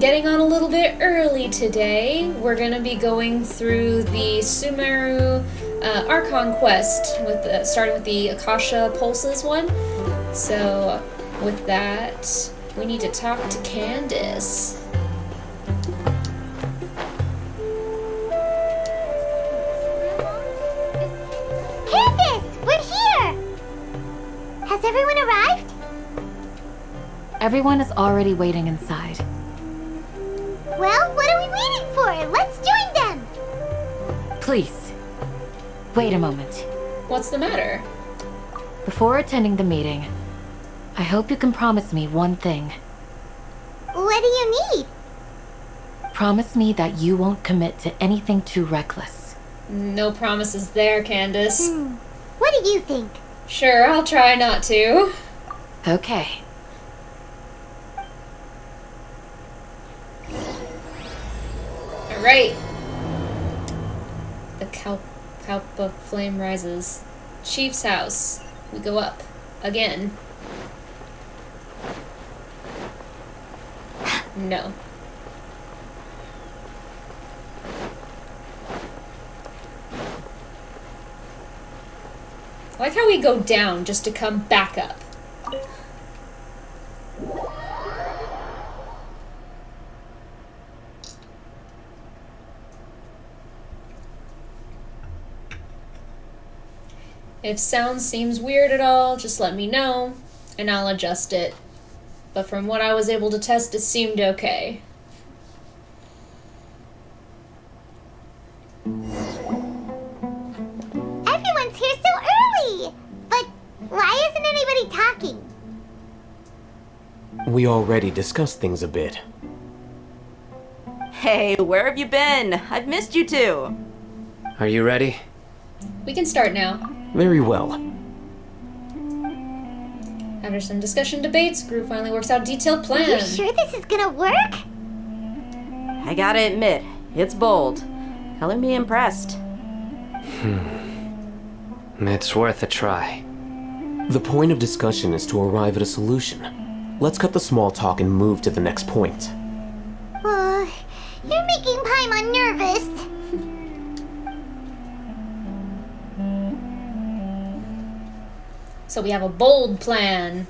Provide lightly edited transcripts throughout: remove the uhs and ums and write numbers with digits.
getting on a little bit early today. We're gonna be going through the Sumeru Archon quest, starting with the Akasha Pulses one. So, with that, we need to talk to Candace. Candace, we're here! Has everyone arrived? Everyone is already waiting inside. Well, what are we waiting for? Let's join them! Please, wait a moment. What's the matter? Before attending the meeting, I hope you can promise me one thing. What do you need? Promise me that you won't commit to anything too reckless. No promises there, Candace. What do you think? Sure, I'll try not to. Okay. Alright. The Kalpa flame rises. Chief's house. We go up. Again. No. I like how we go down just to come back up. If sound seems weird at all, just let me know, and I'll adjust it. But from what I was able to test, it seemed okay. Everyone's here so early! But why isn't anybody talking? We already discussed things a bit. Hey, where have you been? I've missed you two. Are you ready? We can start now. Very well. After some discussion debates, group finally works out a detailed You plan. sure this is gonna work? I gotta admit, it's bold. Color me impressed. It's worth a try. The point of discussion is to arrive at a solution. Let's cut the small talk and move to the next point. You're making Paimon nervous. So we have a bold plan.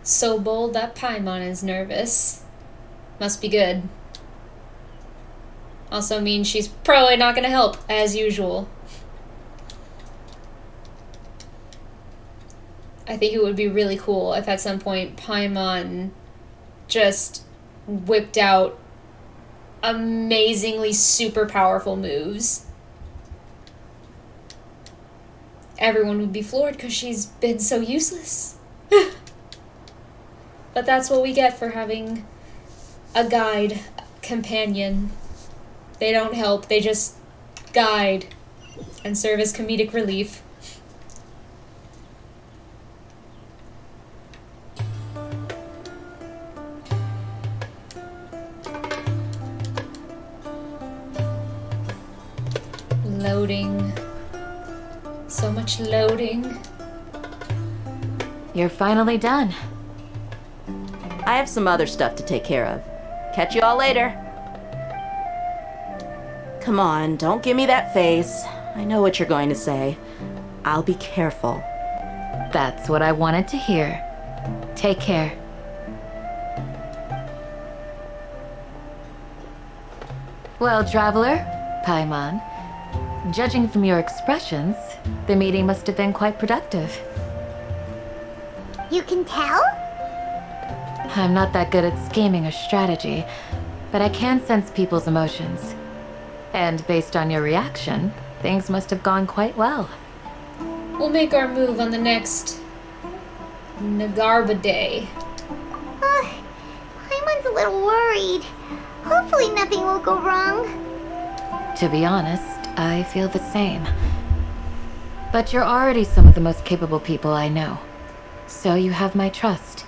So bold that Paimon is nervous. Must be good. Also means she's probably not gonna help, as usual. I think it would be really cool if at some point Paimon just whipped out amazingly super powerful moves. Everyone would be floored because she's been so useless. But that's what we get for having a guide, companion. They don't help, they just guide and serve as comedic relief. Loading. So much loading. You're finally done. I have some other stuff to take care of. Catch you all later. Come on, don't give me that face. I know what you're going to say. I'll be careful. That's what I wanted to hear. Take care. Well, traveler, Paimon, judging from your expressions, the meeting must have been quite productive. You can tell? I'm not that good at scheming or strategy, but I can sense people's emotions. And based on your reaction, things must have gone quite well. We'll make our move on the next Nagarba day. Paimon's a little worried. Hopefully nothing will go wrong. To be honest, I feel the same. But you're already some of the most capable people I know. So you have my trust.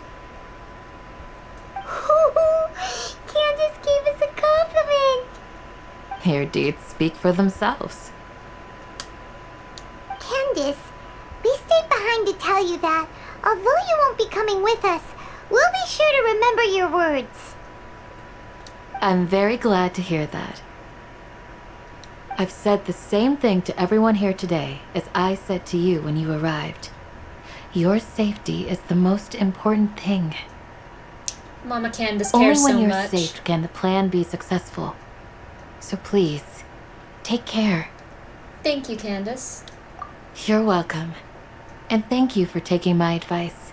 Candace gave us a compliment. Your deeds speak for themselves. Candace, we stayed behind to tell you that, although you won't be coming with us, We'll be sure to remember your words. I'm very glad to hear that. I've said the same thing to everyone here today as I said to you when you arrived. Your safety is the most important thing. Mama Candace Only cares when so you're much. safe can the plan be successful. So please, take care. Thank you, Candace. You're welcome. And thank you for taking my advice.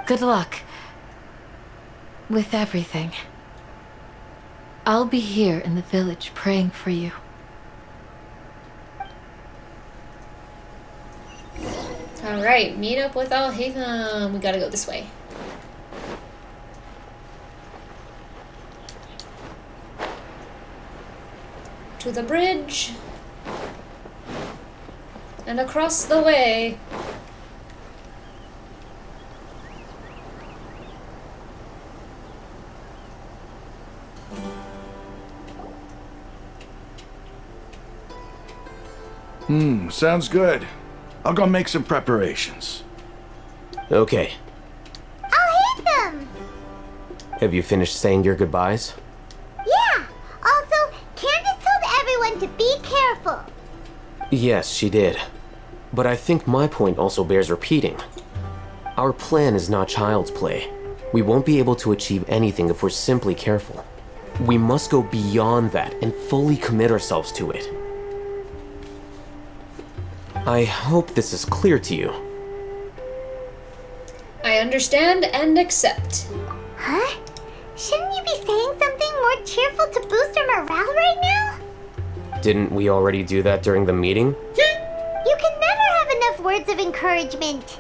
Good luck with everything. I'll be here in the village praying for you. Alright, meet up with Al-Haytham. We gotta go this way. To the bridge. And across the way. Sounds good. I'll go make some preparations. Okay, I'll hit them! have you finished saying your goodbyes? Yeah! Also, Candace told everyone to be careful. Yes, she did. But I think my point also bears repeating. Our plan is not child's play. We won't be able to achieve anything if we're simply careful. We must go beyond that and fully commit ourselves to it. I hope this is clear to you. I understand and accept. Huh? Shouldn't you be saying something more cheerful to boost our morale right now? Didn't we already do that during the meeting? You can never have enough words of encouragement.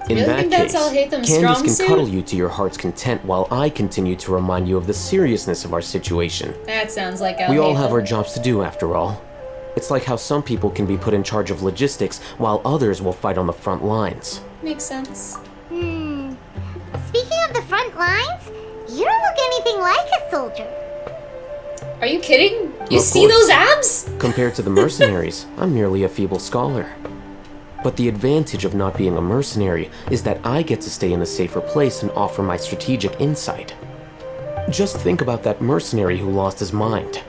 In Really that think that's case, Al-Haytham's Candace strong can suit? cuddle you to your heart's content while I continue to remind you of the seriousness of our situation. That sounds like We all Al-Haytham. have our jobs to do after all. It's like how some people can be put in charge of logistics while others will fight on the front lines. Makes sense. Speaking of the front lines, you don't look anything like a soldier. Are you kidding? You Of see course. those abs? Compared to the mercenaries, I'm merely a feeble scholar. But the advantage of not being a mercenary is that I get to stay in a safer place and offer my strategic insight. Just think about that mercenary who lost his mind.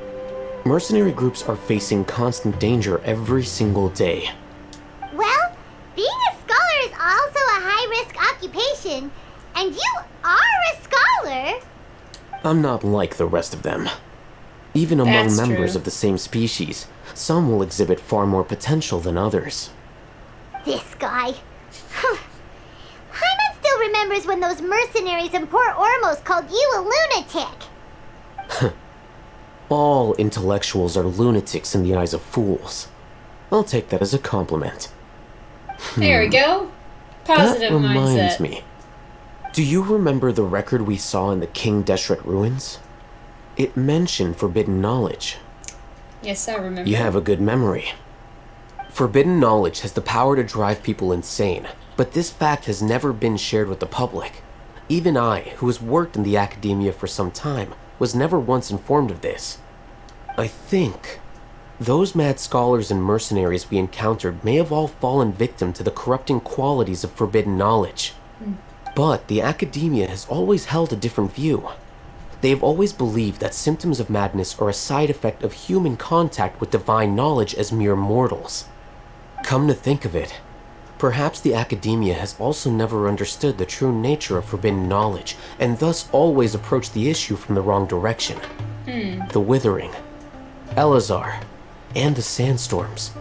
Mercenary groups are facing constant danger every single day. Well, being a scholar is also a high-risk occupation, and you are a scholar. I'm not like the rest of them. Even among That's members true. of the same species, some will exhibit far more potential than others. This guy. Hyman still remembers when those mercenaries in Port Ormos called you a lunatic. All intellectuals are lunatics in the eyes of fools. I'll take that as a compliment. There we go. Positive That reminds mindset. me. Do you remember the record we saw in the King Deshret ruins? It mentioned forbidden knowledge. Yes, I remember. You have a good memory. Forbidden knowledge has the power to drive people insane, but this fact has never been shared with the public. Even I, who has worked in the academia for some time, was never once informed of this. I think those mad scholars and mercenaries we encountered may have all fallen victim to the corrupting qualities of forbidden knowledge. But the academia has always held a different view. They have always believed that symptoms of madness are a side effect of human contact with divine knowledge as mere mortals. Come to think of it, perhaps the academia has also never understood the true nature of forbidden knowledge, and thus always approached the issue from the wrong direction. The Withering, Elazar, and the Sandstorms.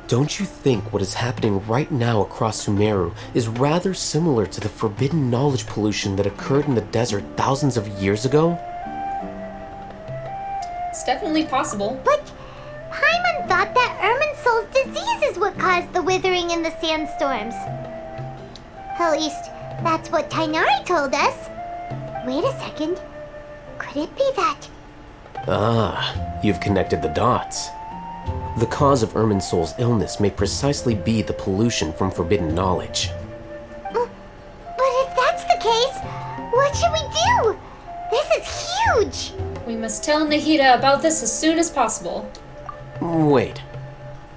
Don't you think what is happening right now across Sumeru is rather similar to the forbidden knowledge pollution that occurred in the desert thousands of years ago? It's definitely possible. But Hyman thought that Irminsul's disease is what caused the withering in the sandstorms. At least, that's what Tainari told us. Wait a second. Could it be that? Ah, you've connected the dots. The cause of Irminsul's illness may precisely be the pollution from forbidden knowledge. But if that's the case, what should we do? This is huge! We must tell Nahida about this as soon as possible. Wait.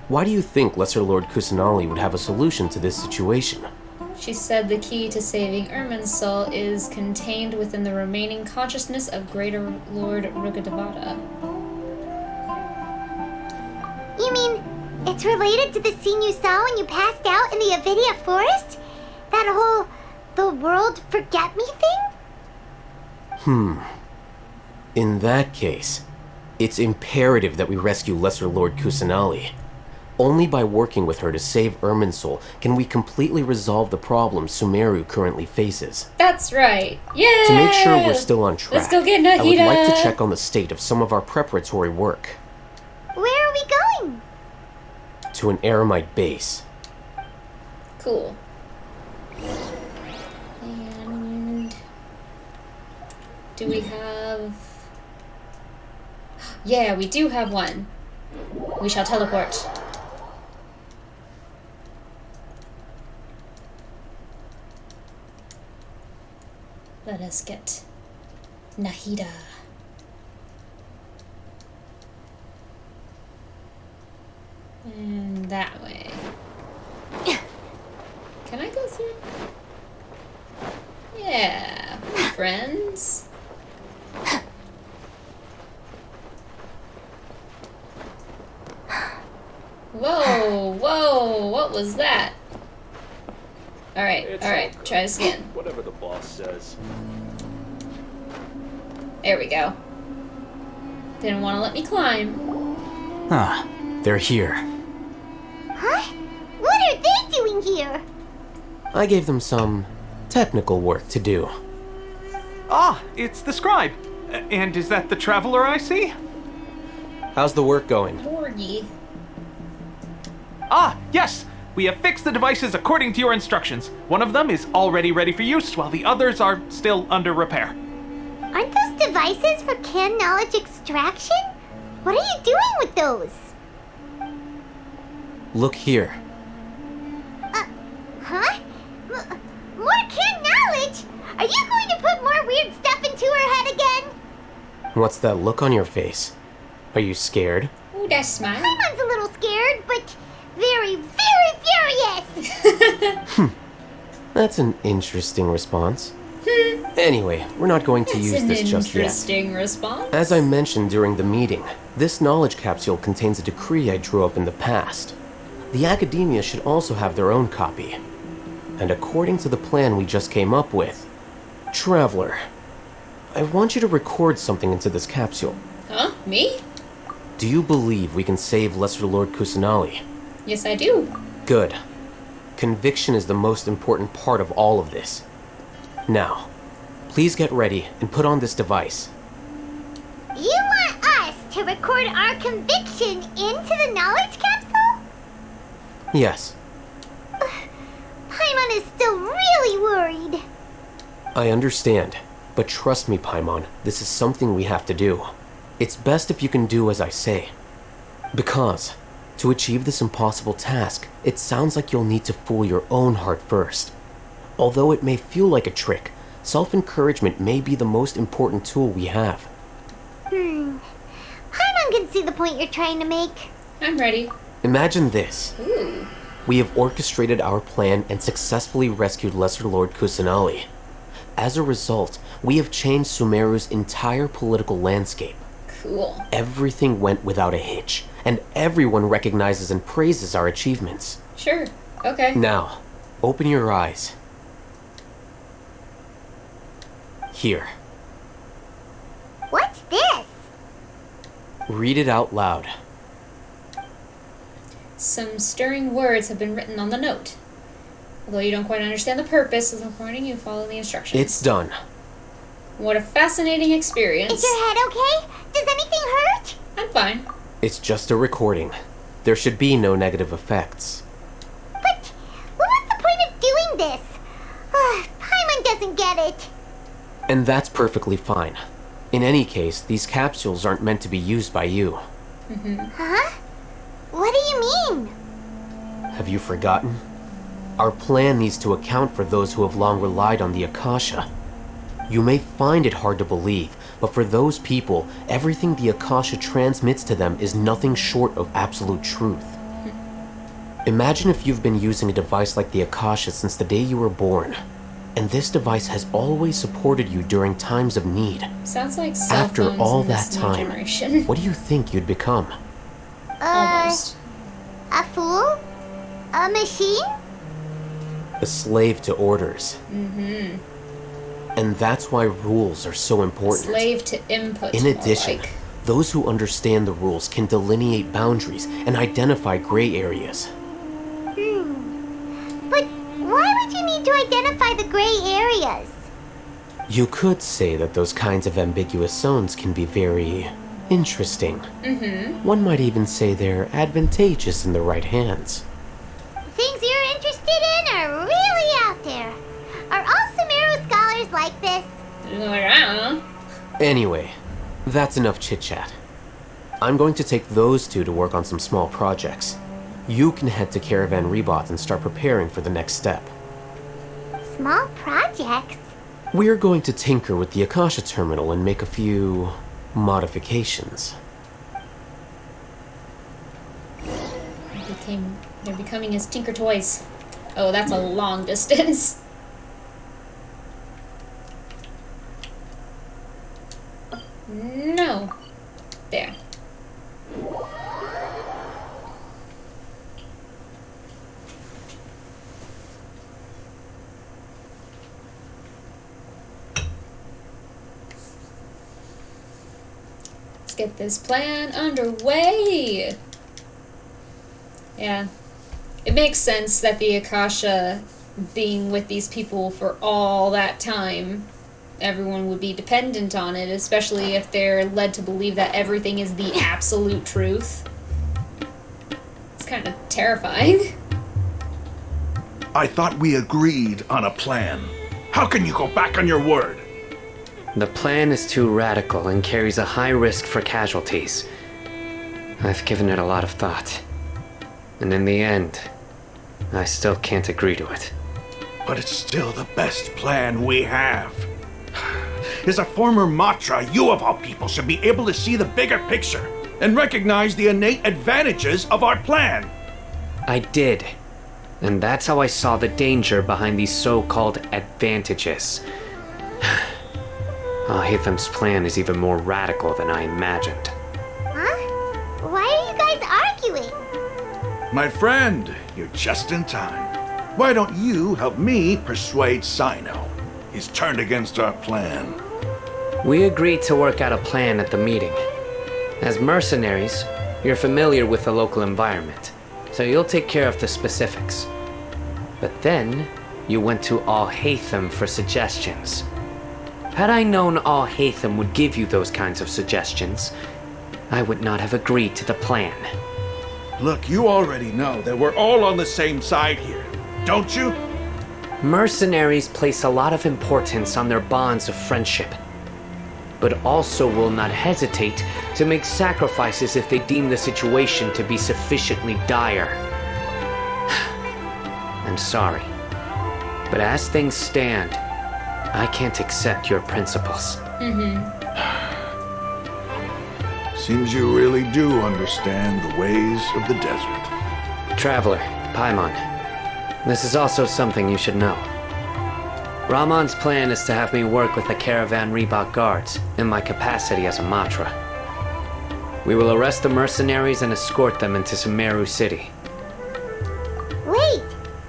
Why do you think Lesser Lord Kusanali would have a solution to this situation? She said the key to saving Irmin's soul is contained within the remaining consciousness of Greater Lord Rugadavada. You mean it's related to the scene you saw when you passed out in the Avidia forest? That whole the world forget me thing? In that case, it's imperative that we rescue Lesser Lord Kusanali. Only by working with her to save Irminsul can we completely resolve the problems Sumeru currently faces. That's right. Yeah. To make sure we're still on track, Let's go get Nahida. I would like to check on the state of some of our preparatory work. Where are we going? To an Eremite base. Cool. And do we have... Yeah, we do have one. We shall teleport. Let us get Nahida. And that way. Can I go through? Yeah, friends. Whoa, whoa, what was that? Alright, try this again. Whatever the boss says. There we go. Didn't want to let me climb. Ah, they're here. Huh? What are they doing here? I gave them some technical work to do. Ah, it's the scribe. And is that the traveler I see? How's the work going? Borgy. Ah, yes! We have fixed the devices according to your instructions. One of them is already ready for use, while the others are still under repair. Aren't those devices for canned knowledge extraction? What are you doing with those? Look here. Huh? More canned knowledge? Are you going to put more weird stuff into her head again? What's that look on your face? Are you scared? Ooh, that smile. Paimon's a little scared, but very, very furious! That's an interesting response. Anyway, we're not going to use this just yet. Interesting response. As I mentioned during the meeting, this knowledge capsule contains a decree I drew up in the past. The academia should also have their own copy. And according to the plan we just came up with, Traveler, I want you to record something into this capsule. Huh? Me? Do you believe we can save Lesser Lord Kusanali? Yes, I do. Good. Conviction is the most important part of all of this. Now, please get ready and put on this device. You want us to record our conviction into the knowledge capsule? Yes, Paimon is still really worried. I understand, but trust me, Paimon, this is something we have to do. It's best if you can do as I say. Because, to achieve this impossible task, it sounds like you'll need to fool your own heart first. Although it may feel like a trick, self-encouragement may be the most important tool we have. Paimon can see the point you're trying to make. I'm ready. Imagine this. Ooh. We have orchestrated our plan and successfully rescued Lesser Lord Kusanali. As a result, we have changed Sumeru's entire political landscape. Cool. Everything went without a hitch, and everyone recognizes and praises our achievements. Sure. Okay. Now, open your eyes. Here, What's this? read it out loud. Some stirring words have been written on the note. Although you don't quite understand the purpose of the recording, you follow the instructions. It's done. What a fascinating experience. Is your head okay? Does anything hurt? I'm fine. It's just a recording. There should be no negative effects. But what was the point of doing this? Paimon doesn't get it. And that's perfectly fine. In any case, these capsules aren't meant to be used by you. Huh? What do you mean? Have you forgotten? Our plan needs to account for those who have long relied on the Akasha. You may find it hard to believe, but for those people, everything the Akasha transmits to them is nothing short of absolute truth. Imagine if you've been using a device like the Akasha since the day you were born, and this device has always supported you during times of need. Sounds like cell After phones all in that this new time, generation. what do you think you'd become? Almost. A fool? A machine? A slave to orders. Mm-hmm. And that's why rules are so important. Slave to input. In addition, more like. those who understand the rules can delineate boundaries and identify gray areas. But why would you need to identify the gray areas? You could say that those kinds of ambiguous zones can be very interesting. Mm-hmm. One might even say they're advantageous in the right hands. Things you're interested in are really out there. Are all Sumeru scholars like this? Like, I don't know. Anyway, that's enough chit-chat. I'm going to take those two to work on some small projects. You can head to Caravan Rebot and start preparing for the next step. Small projects? We're going to tinker with the Akasha terminal and make a few modifications. They're becoming his Tinker Toys. Oh, that's a long distance. No. There. Let's get this plan underway. Yeah. It makes sense that the Akasha being with these people for all that time, everyone would be dependent on it, especially if they're led to believe that everything is the absolute truth. It's kind of terrifying. I thought we agreed on a plan. How can you go back on your word? The plan is too radical and carries a high risk for casualties. I've given it a lot of thought. And in the end, I still can't agree to it. But it's still the best plan we have. As a former Matra, you of all people should be able to see the bigger picture and recognize the innate advantages of our plan. I did. And that's how I saw the danger behind these so-called advantages. Al-Haytham's plan is even more radical than I imagined. Huh? Why are you guys arguing? My friend, you're just in time. Why don't you help me persuade Sino? He's turned against our plan. We agreed to work out a plan at the meeting. As mercenaries, you're familiar with the local environment, so you'll take care of the specifics. But then, you went to Al-Haytham for suggestions. Had I known Al-Haytham would give you those kinds of suggestions, I would not have agreed to the plan. Look, you already know that we're all on the same side here, don't you? Mercenaries place a lot of importance on their bonds of friendship, but also will not hesitate to make sacrifices if they deem the situation to be sufficiently dire. I'm sorry, but as things stand, I can't accept your principles. Seems you really do understand the ways of the desert. Traveler, Paimon, this is also something you should know. Ramon's plan is to have me work with the Caravan Rebot guards in my capacity as a Matra. We will arrest the mercenaries and escort them into Sumeru City. Wait,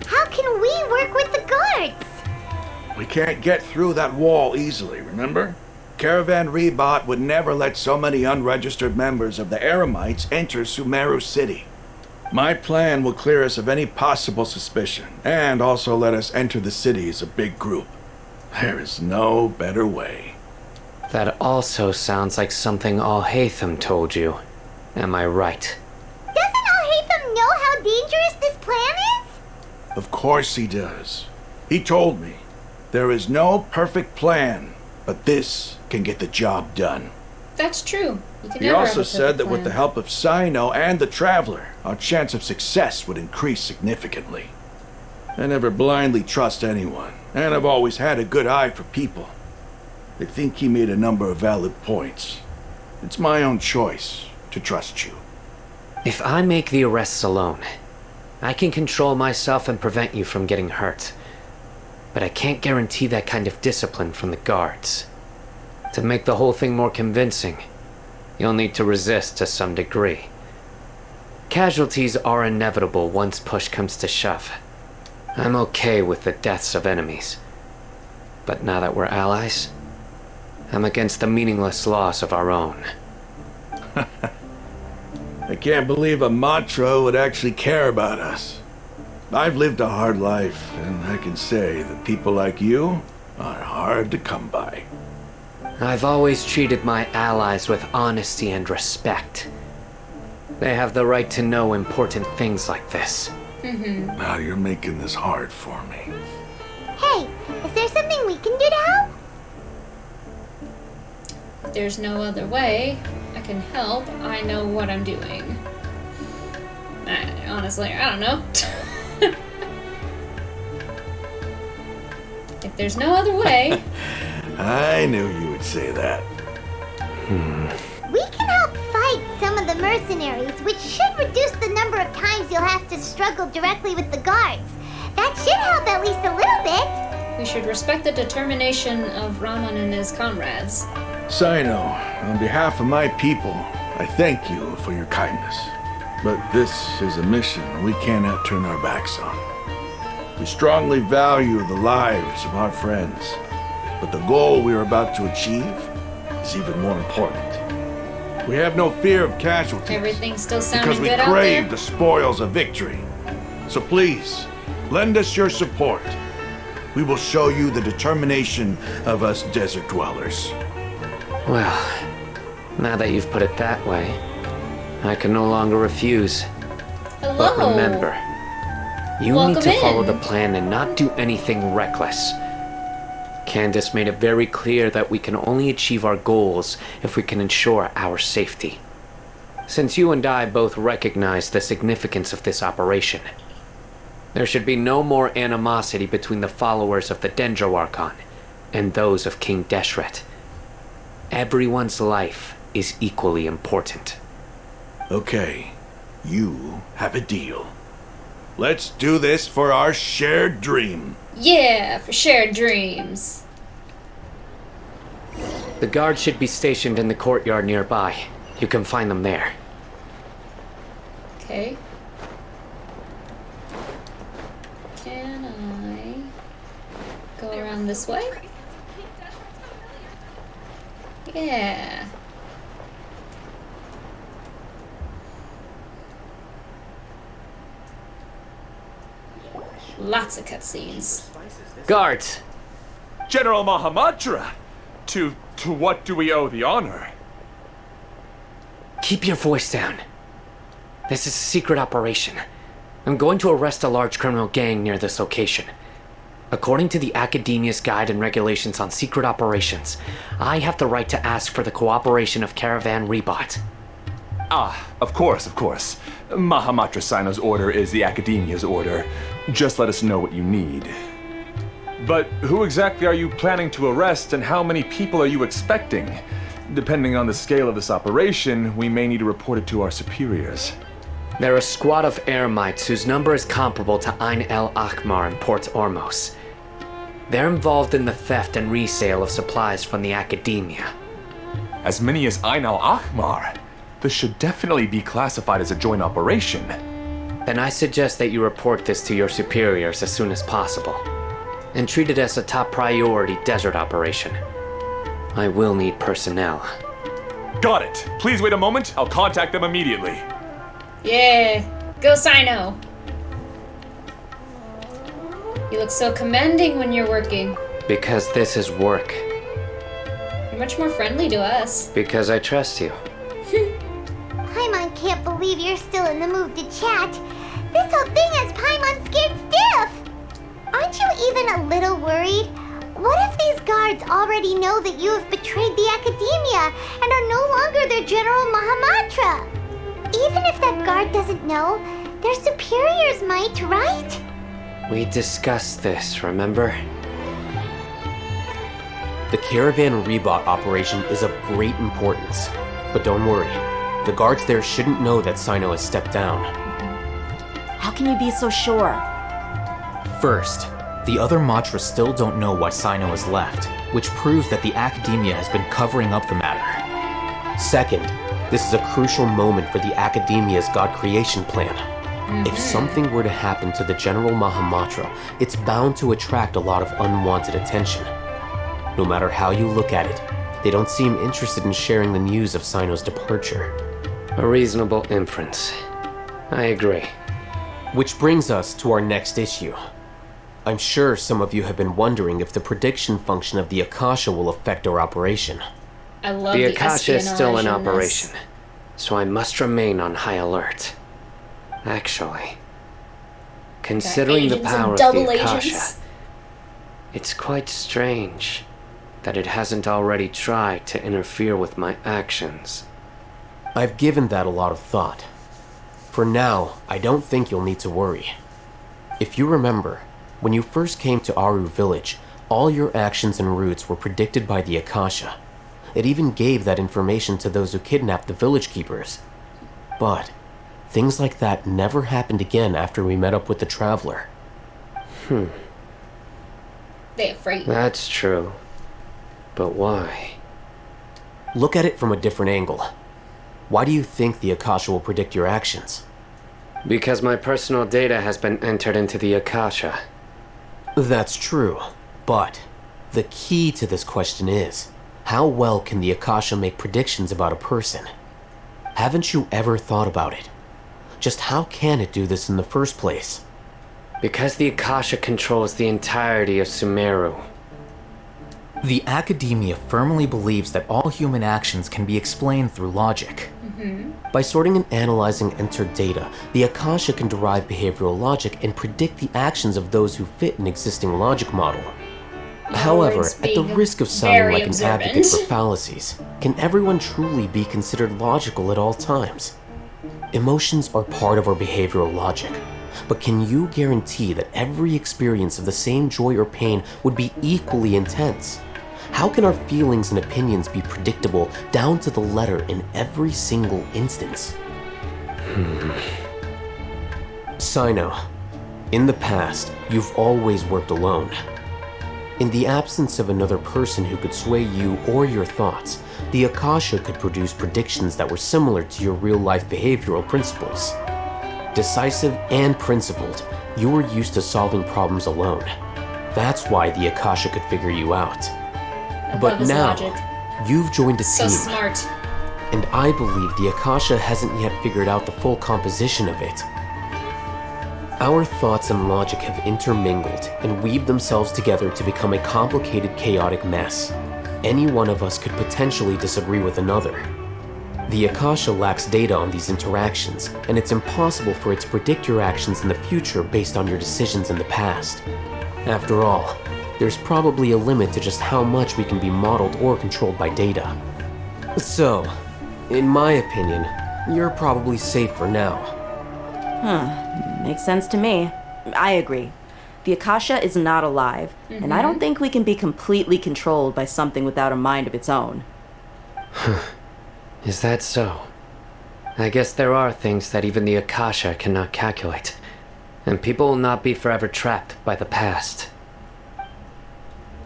how can we work with the guards? We can't get through that wall easily, remember? Caravan Rebot would never let so many unregistered members of the Eremites enter Sumeru City. My plan will clear us of any possible suspicion, and also let us enter the city as a big group. There is no better way. That also sounds like something Al-Haytham told you. Am I right? Doesn't Al-Haytham know how dangerous this plan is? Of course he does. He told me, there is no perfect plan, but this can get the job done. That's true. You can He never also have a said perfect that with the plan. help of Sino and the Traveler, our chance of success would increase significantly. I never blindly trust anyone, and I've always had a good eye for people. I think he made a number of valid points. It's my own choice to trust you. If I make the arrests alone, I can control myself and prevent you from getting hurt. But I can't guarantee that kind of discipline from the guards. To make the whole thing more convincing, you'll need to resist to some degree. Casualties are inevitable once push comes to shove. I'm okay with the deaths of enemies. But now that we're allies, I'm against the meaningless loss of our own. I can't believe a Matra would actually care about us. I've lived a hard life, and I can say that people like you are hard to come by. I've always treated my allies with honesty and respect. They have the right to know important things like this. Now you're making this hard for me. Hey, is there something we can do to help? If there's no other way I can help, I know what I'm doing. Honestly, I don't know. If there's no other way... I knew you would say that. We can help fight some of the mercenaries, which should reduce the number of times you'll have to struggle directly with the guards. That should help at least a little bit. We should respect the determination of Raman and his comrades. Sino, on behalf of my people, I thank you for your kindness. But this is a mission we cannot turn our backs on. We strongly value the lives of our friends, but the goal we are about to achieve is even more important. We have no fear of casualties. Everything's still sounding because we good out there? crave the spoils of victory. So please, lend us your support. We will show you the determination of us desert dwellers. Well, now that you've put it that way, I can no longer refuse. Hello. But remember, you Welcome need to follow in. the plan and not do anything reckless. Candace made it very clear that we can only achieve our goals if we can ensure our safety. Since you and I both recognize the significance of this operation, there should be no more animosity between the followers of the Dendro Archon and those of King Deshret. Everyone's life is equally important. Okay, you have a deal. Let's do this for our shared dream. Yeah, for shared dreams. The guards should be stationed in the courtyard nearby. You can find them there. Okay. Can I go around this way? Yeah. Lots of cutscenes. Guards! General Mahamatra! To what do we owe the honor? Keep your voice down. This is a secret operation. I'm going to arrest a large criminal gang near this location. According to the Academia's Guide and Regulations on Secret Operations, I have the right to ask for the cooperation of Caravan Rebot. Ah, of course. Mahamatra Sino's order is the Academia's order. Just let us know what you need. But who exactly are you planning to arrest, and how many people are you expecting? Depending on the scale of this operation, we may need to report it to our superiors. They're a squad of Eremites whose number is comparable to Ain el Akhmar in Port Ormos. They're involved in the theft and resale of supplies from the Academia. As many as Ain al-Akhmar? This should definitely be classified as a joint operation. Then I suggest that you report this to your superiors as soon as possible, and treat it as a top priority desert operation. I will need personnel. Got it. Please wait a moment. I'll contact them immediately. Yeah. Go Sino. You look so commanding when you're working. Because this is work. You're much more friendly to us. Because I trust you. Paimon can't believe you're still in the mood to chat. This whole thing has Paimon scared stiff. Aren't you even a little worried? What if these guards already know that you have betrayed the Academia and are no longer their General Mahamatra? Even if that guard doesn't know, their superiors might, right? We discussed this, remember? The Caravan Rebot operation is of great importance, but don't worry. The guards there shouldn't know that Sino has stepped down. How can you be so sure? First, the other Matras still don't know why Sino has left, which proves that the Academia has been covering up the matter. Second, this is a crucial moment for the Academia's God creation plan. If something were to happen to the General Mahamatra, it's bound to attract a lot of unwanted attention. No matter how you look at it, they don't seem interested in sharing the news of Sino's departure. A reasonable inference. I agree. Which brings us to our next issue. I'm sure some of you have been wondering if the prediction function of the Akasha will affect our operation. I love The the Akasha is still in espionage operation, this. so I must remain on high alert. Actually, considering the agents and power of double the Akasha, agents. it's quite strange that it hasn't already tried to interfere with my actions. I've given that a lot of thought. For now, I don't think you'll need to worry. If you remember, when you first came to Aru Village, all your actions and routes were predicted by the Akasha. It even gave that information to those who kidnapped the village keepers. But things like that never happened again after we met up with the Traveler. They afraid. That's true. But why? Look at it from a different angle. Why do you think the Akasha will predict your actions? Because my personal data has been entered into the Akasha. That's true, but the key to this question is, how well can the Akasha make predictions about a person? Haven't you ever thought about it? Just how can it do this in the first place? Because the Akasha controls the entirety of Sumeru. The Academia firmly believes that all human actions can be explained through logic. By sorting and analyzing entered data, the Akasha can derive behavioral logic and predict the actions of those who fit an existing logic model. However, it's at the being risk of sounding very like an observant. advocate for fallacies, can everyone truly be considered logical at all times? Emotions are part of our behavioral logic, but can you guarantee that every experience of the same joy or pain would be equally intense? How can our feelings and opinions be predictable down to the letter in every single instance? Sino, in the past, you've always worked alone. In the absence of another person who could sway you or your thoughts, the Akasha could produce predictions that were similar to your real-life behavioral principles. Decisive and principled, you were used to solving problems alone. That's why the Akasha could figure you out. I love But his now, logic. you've joined a So team, smart. and I believe the Akasha hasn't yet figured out the full composition of it. Our thoughts and logic have intermingled and weaved themselves together to become a complicated, chaotic mess. Any one of us could potentially disagree with another. The Akasha lacks data on these interactions, and it's impossible for it to predict your actions in the future based on your decisions in the past. After all, there's probably a limit to just how much we can be modeled or controlled by data. So, in my opinion, you're probably safe for now. Makes sense to me. I agree. The Akasha is not alive, and I don't think we can be completely controlled by something without a mind of its own. Is that so? I guess there are things that even the Akasha cannot calculate, and people will not be forever trapped by the past.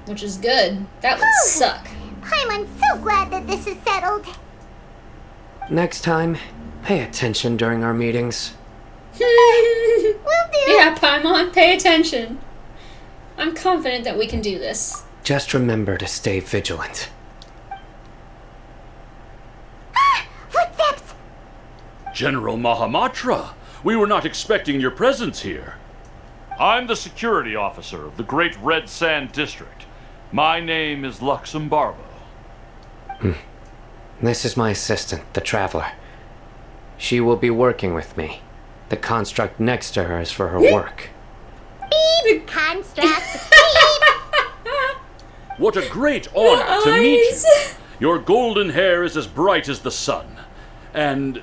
Which is good. That would suck. I'm so glad that this is settled. Next time, pay attention during our meetings. Will do. Yeah, Paimon, pay attention. I'm confident that we can do this. Just remember to stay vigilant. Footsteps! General Mahamatra, we were not expecting your presence here. I'm the security officer of the Great Red Sand District. My name is Luxembarbo. This is my assistant, the Traveler. She will be working with me. The construct next to her is for her work. Beep! Construct. Beep! What a great honor to meet you. Your golden hair is as bright as the sun. And,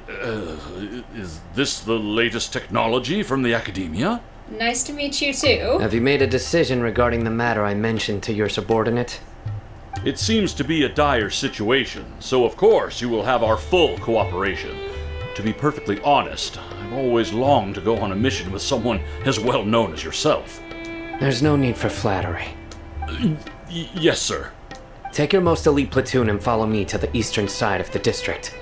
is this the latest technology from the Academia? Nice to meet you too. Have you made a decision regarding the matter I mentioned to your subordinate? It seems to be a dire situation, so of course you will have our full cooperation. to be perfectly honest, I've always longed to go on a mission with someone as well known as yourself. There's no need for flattery. Yes, sir. Take your most elite platoon and follow me to the eastern side of the district.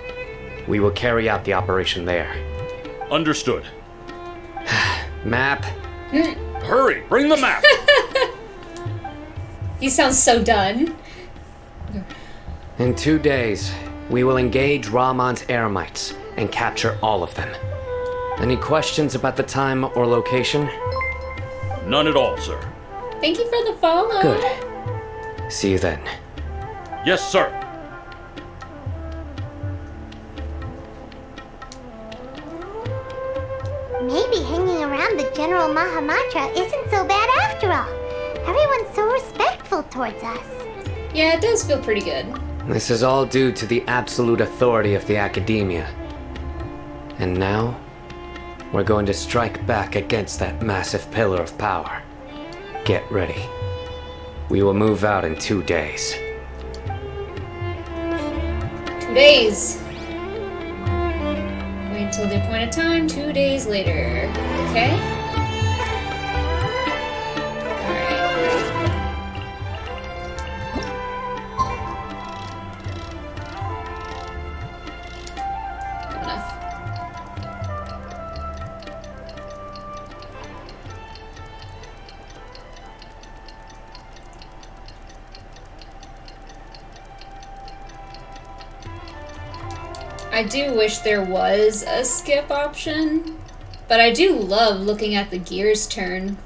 We will carry out the operation there. Understood. Map. Hurry, bring the map! He sounds so done. In 2 days, we will engage Ramon's Eremites and capture all of them. Any questions about the time or location? None at all, sir. Thank you for the follow. Good. See you then. Yes, sir. Maybe hanging around the General Mahamatra isn't so bad after all. Everyone's so respectful towards us. Yeah, it does feel pretty good. This is all due to the absolute authority of the Academia. And now, we're going to strike back against that massive pillar of power. Get ready. We will move out in 2 days. 2 days. Wait until the appointed time, 2 days later. Okay? Alright. Good enough. I do wish there was a skip option, but I do love looking at the gears turn.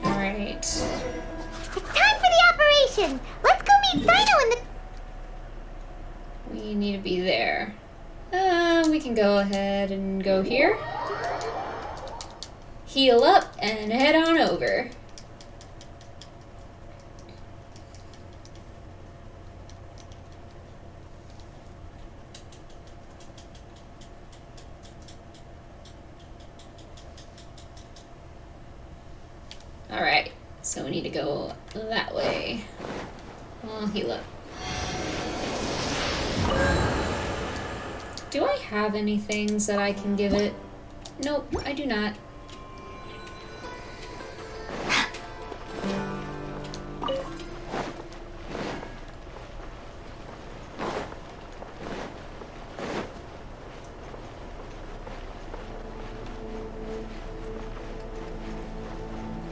Alright. It's time for the operation. Let's go meet Sino in the... We need to be there. We can go ahead and go here. Heal up and head on over. Alright, so we need to go that way. I'll heal up. Do I have any things that I can give it? Nope, I do not.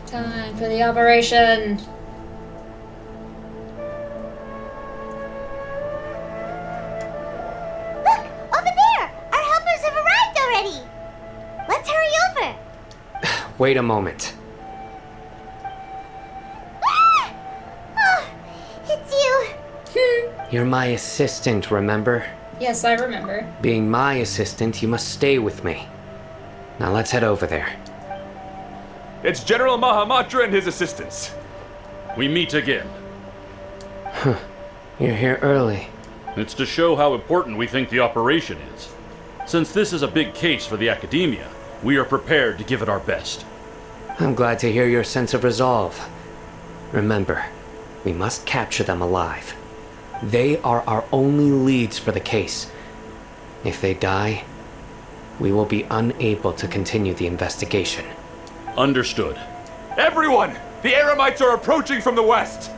Time for the operation. Look! Over there! Our helpers have arrived already! Let's hurry over! Wait a moment. Ah! Oh, it's you! You're my assistant, remember? Yes, I remember. Being my assistant, you must stay with me. Now let's head over there. It's General Mahamatra and his assistants. We meet again. You're here early. It's to show how important we think the operation is. Since this is a big case for the Academia, we are prepared to give it our best. I'm glad to hear your sense of resolve. Remember, we must capture them alive. They are our only leads for the case. If they die, we will be unable to continue the investigation. Understood. Everyone! The Eremites are approaching from the west!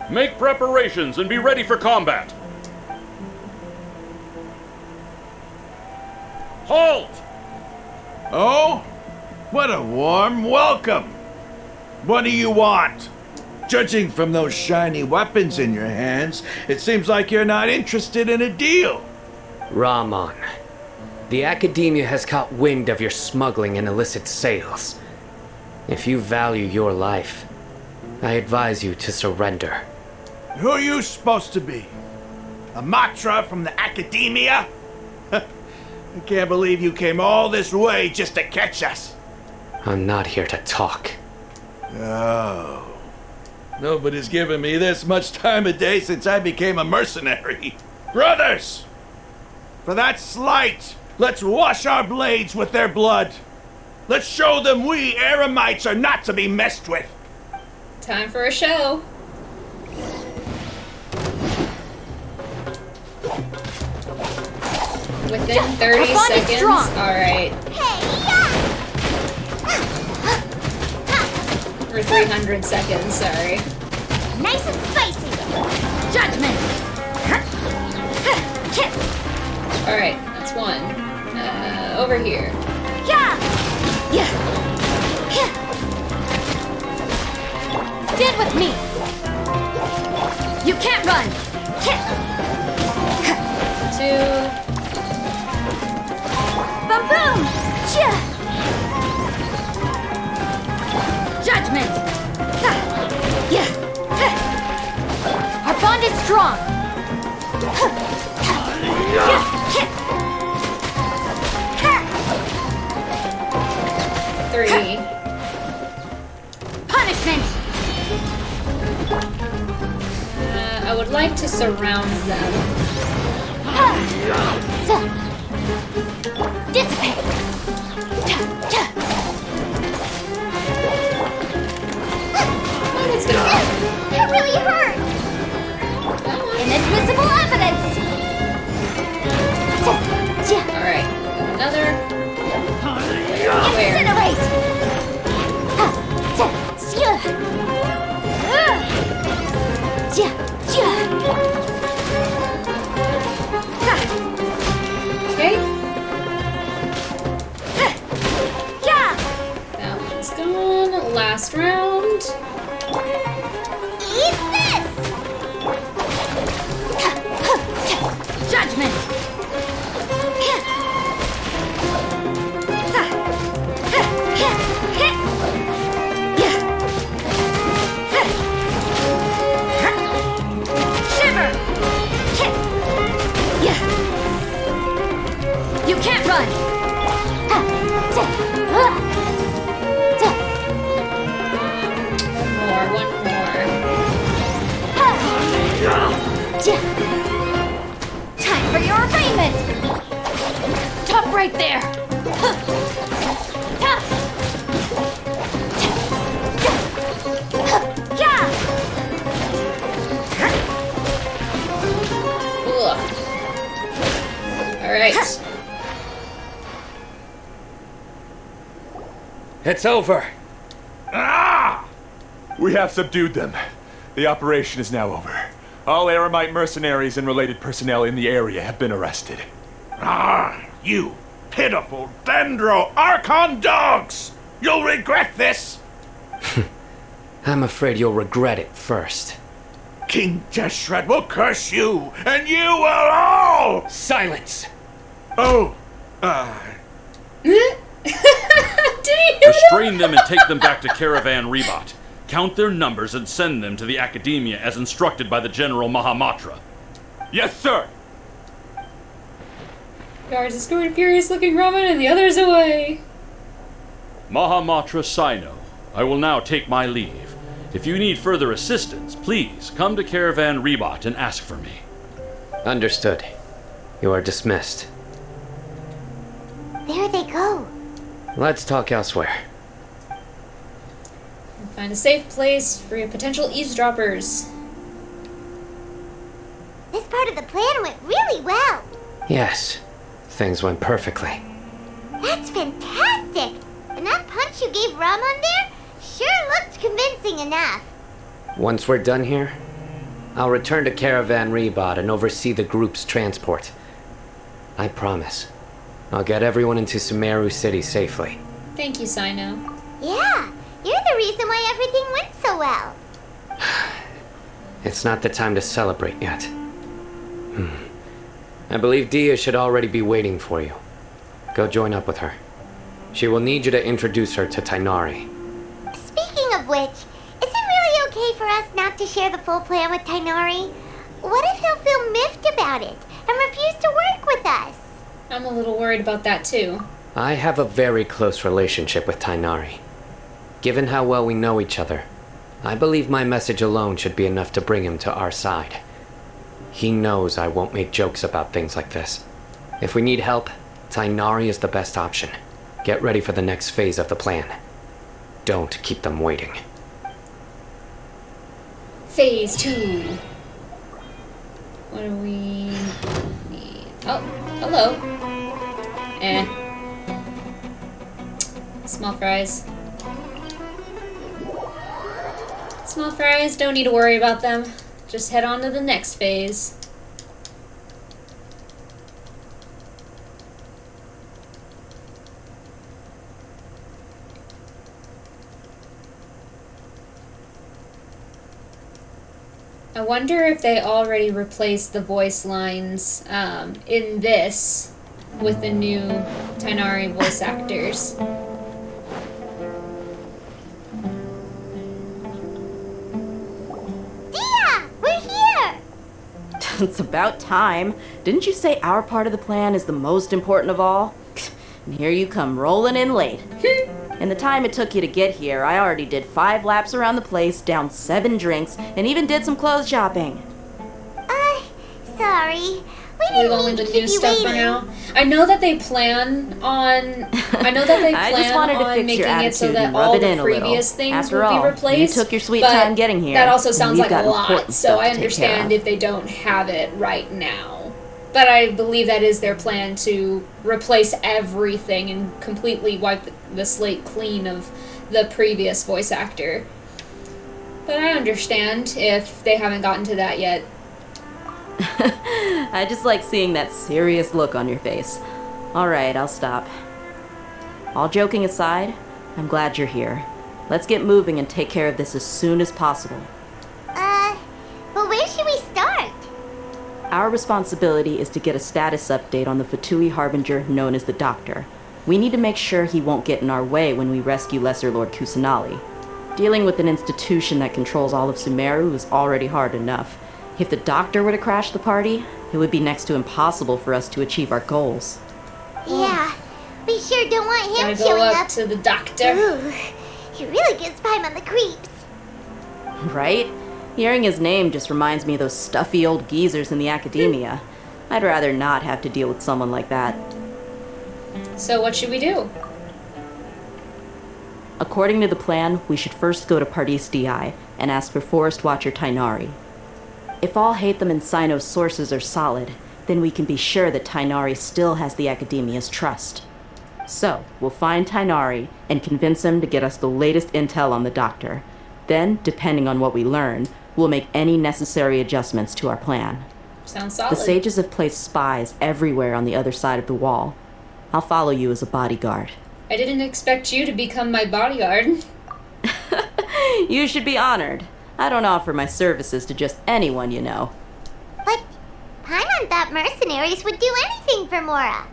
Make preparations and be ready for combat. Halt! Oh? What a warm welcome! What do you want? Judging from those shiny weapons in your hands, it seems like you're not interested in a deal. Ramon, the Academia has caught wind of your smuggling and illicit sales. If you value your life, I advise you to surrender. Who are you supposed to be? A Matra from the Academia? I can't believe you came all this way just to catch us. I'm not here to talk. Oh. Nobody's given me this much time of day since I became a mercenary. Brothers! For that slight, let's wash our blades with their blood. Let's show them we Eremites are not to be messed with. Time for a show. Within 30 seconds. Alright. Or 300 seconds, sorry. Nice and spicy. Judgment. Alright, that's one. Over here. Yeah. Stand with me. You can't run. 2. Boom boom. Judgment. Our bond is strong. 3. Punishment. I would like to surround them. Dissipate. That's gonna That really hurt. Inadmissible evidence. Alright, another. Where? Incinerate. Okay, Yeah. that one's gone. Last round. Eat this. Judgment. Shiver. You can't run. One more. Time for your arraignment. Stop right there. Ugh. Alright. It's over. Ah! We have subdued them. The operation is now over. All Eremite mercenaries and related personnel in the area have been arrested. Ah, you pitiful Dendro Archon dogs! You'll regret this! I'm afraid you'll regret it first. King Jeshred will curse you, and you will all! Silence! Oh, Did he hear Restrain them and take them back to Caravan Rebot. Count their numbers and send them to the Academia as instructed by the General Mahamatra. Yes, sir! Guards escort furious-looking Ramen and the others away. Mahamatra Sino, I will now take my leave. If you need further assistance, please come to Caravan Rebot and ask for me. Understood. You are dismissed. There they go. Let's talk elsewhere. Find a safe place for your potential eavesdroppers. This part of the plan went really well. Yes, things went perfectly. That's fantastic. And that punch you gave Ramon there sure looked convincing enough. Once we're done here, I'll return to Caravan Rebot and oversee the group's transport. I promise. I'll get everyone into Sumeru City safely. Thank you, Sino. Yeah, you're the reason why everything went so well. It's not the time to celebrate yet. I believe Dia should already be waiting for you. Go join up with her. She will need you to introduce her to Tainari. Speaking of which, is it really okay for us not to share the full plan with Tainari? What if he'll feel miffed about it and refuse to work with us? I'm a little worried about that too. I have a very close relationship with Tainari. Given how well we know each other, I believe my message alone should be enough to bring him to our side. He knows I won't make jokes about things like this. If we need help, Tainari is the best option. Get ready for the next phase of the plan. Don't keep them waiting. Phase 2. What do we need? Oh, hello. Small fries. Small fries, don't need to worry about them. Just head on to the next phase. I wonder if they already replaced the voice lines in this with the new Tainari voice actors. Dia! We're here! It's about time. Didn't you say our part of the plan is the most important of all? And here you come rolling in late. In the time it took you to get here, I already did 5 laps around the place, downed 7 drinks, and even did some clothes shopping. Sorry. We Leave didn't only mean the to new keep you stuff for waiting. now. I know that they plan on. I know that they I plan just wanted to on fix your making it so attitude that and rub all it the in a little. previous things After will all, be replaced. you took your sweet but time getting here, That also and sounds we've like a got lot, important so stuff I to take care understand of. if they don't have it right now. But I believe that is their plan, to replace everything and completely wipe the slate clean of the previous voice actor. But I understand if they haven't gotten to that yet. I just like seeing that serious look on your face. Alright, I'll stop. All joking aside, I'm glad you're here. Let's get moving and take care of this as soon as possible. But where should we start? Our responsibility is to get a status update on the Fatui Harbinger known as the Doctor. We need to make sure he won't get in our way when we rescue Lesser Lord Kusanali. Dealing with an institution that controls all of Sumeru is already hard enough. If the Doctor were to crash the party, it would be next to impossible for us to achieve our goals. Yeah, we sure don't want him Gotta go showing up up. to the doctor. Ooh, he really gives Paimon the creeps. Right? Hearing his name just reminds me of those stuffy old geezers in the academia. I'd rather not have to deal with someone like that. So what should we do? According to the plan, we should first go to Pardis Di and ask for Forest Watcher Tainari. If all Hatham and Sino's sources are solid, then we can be sure that Tainari still has the Academia's trust. So, we'll find Tainari and convince him to get us the latest intel on the Doctor. Then, depending on what we learn, we'll make any necessary adjustments to our plan. Sounds solid. The sages have placed spies everywhere on the other side of the wall. I'll follow you as a bodyguard. I didn't expect you to become my bodyguard. You should be honored. I don't offer my services to just anyone you know. But Paimon thought mercenaries would do anything for Mora.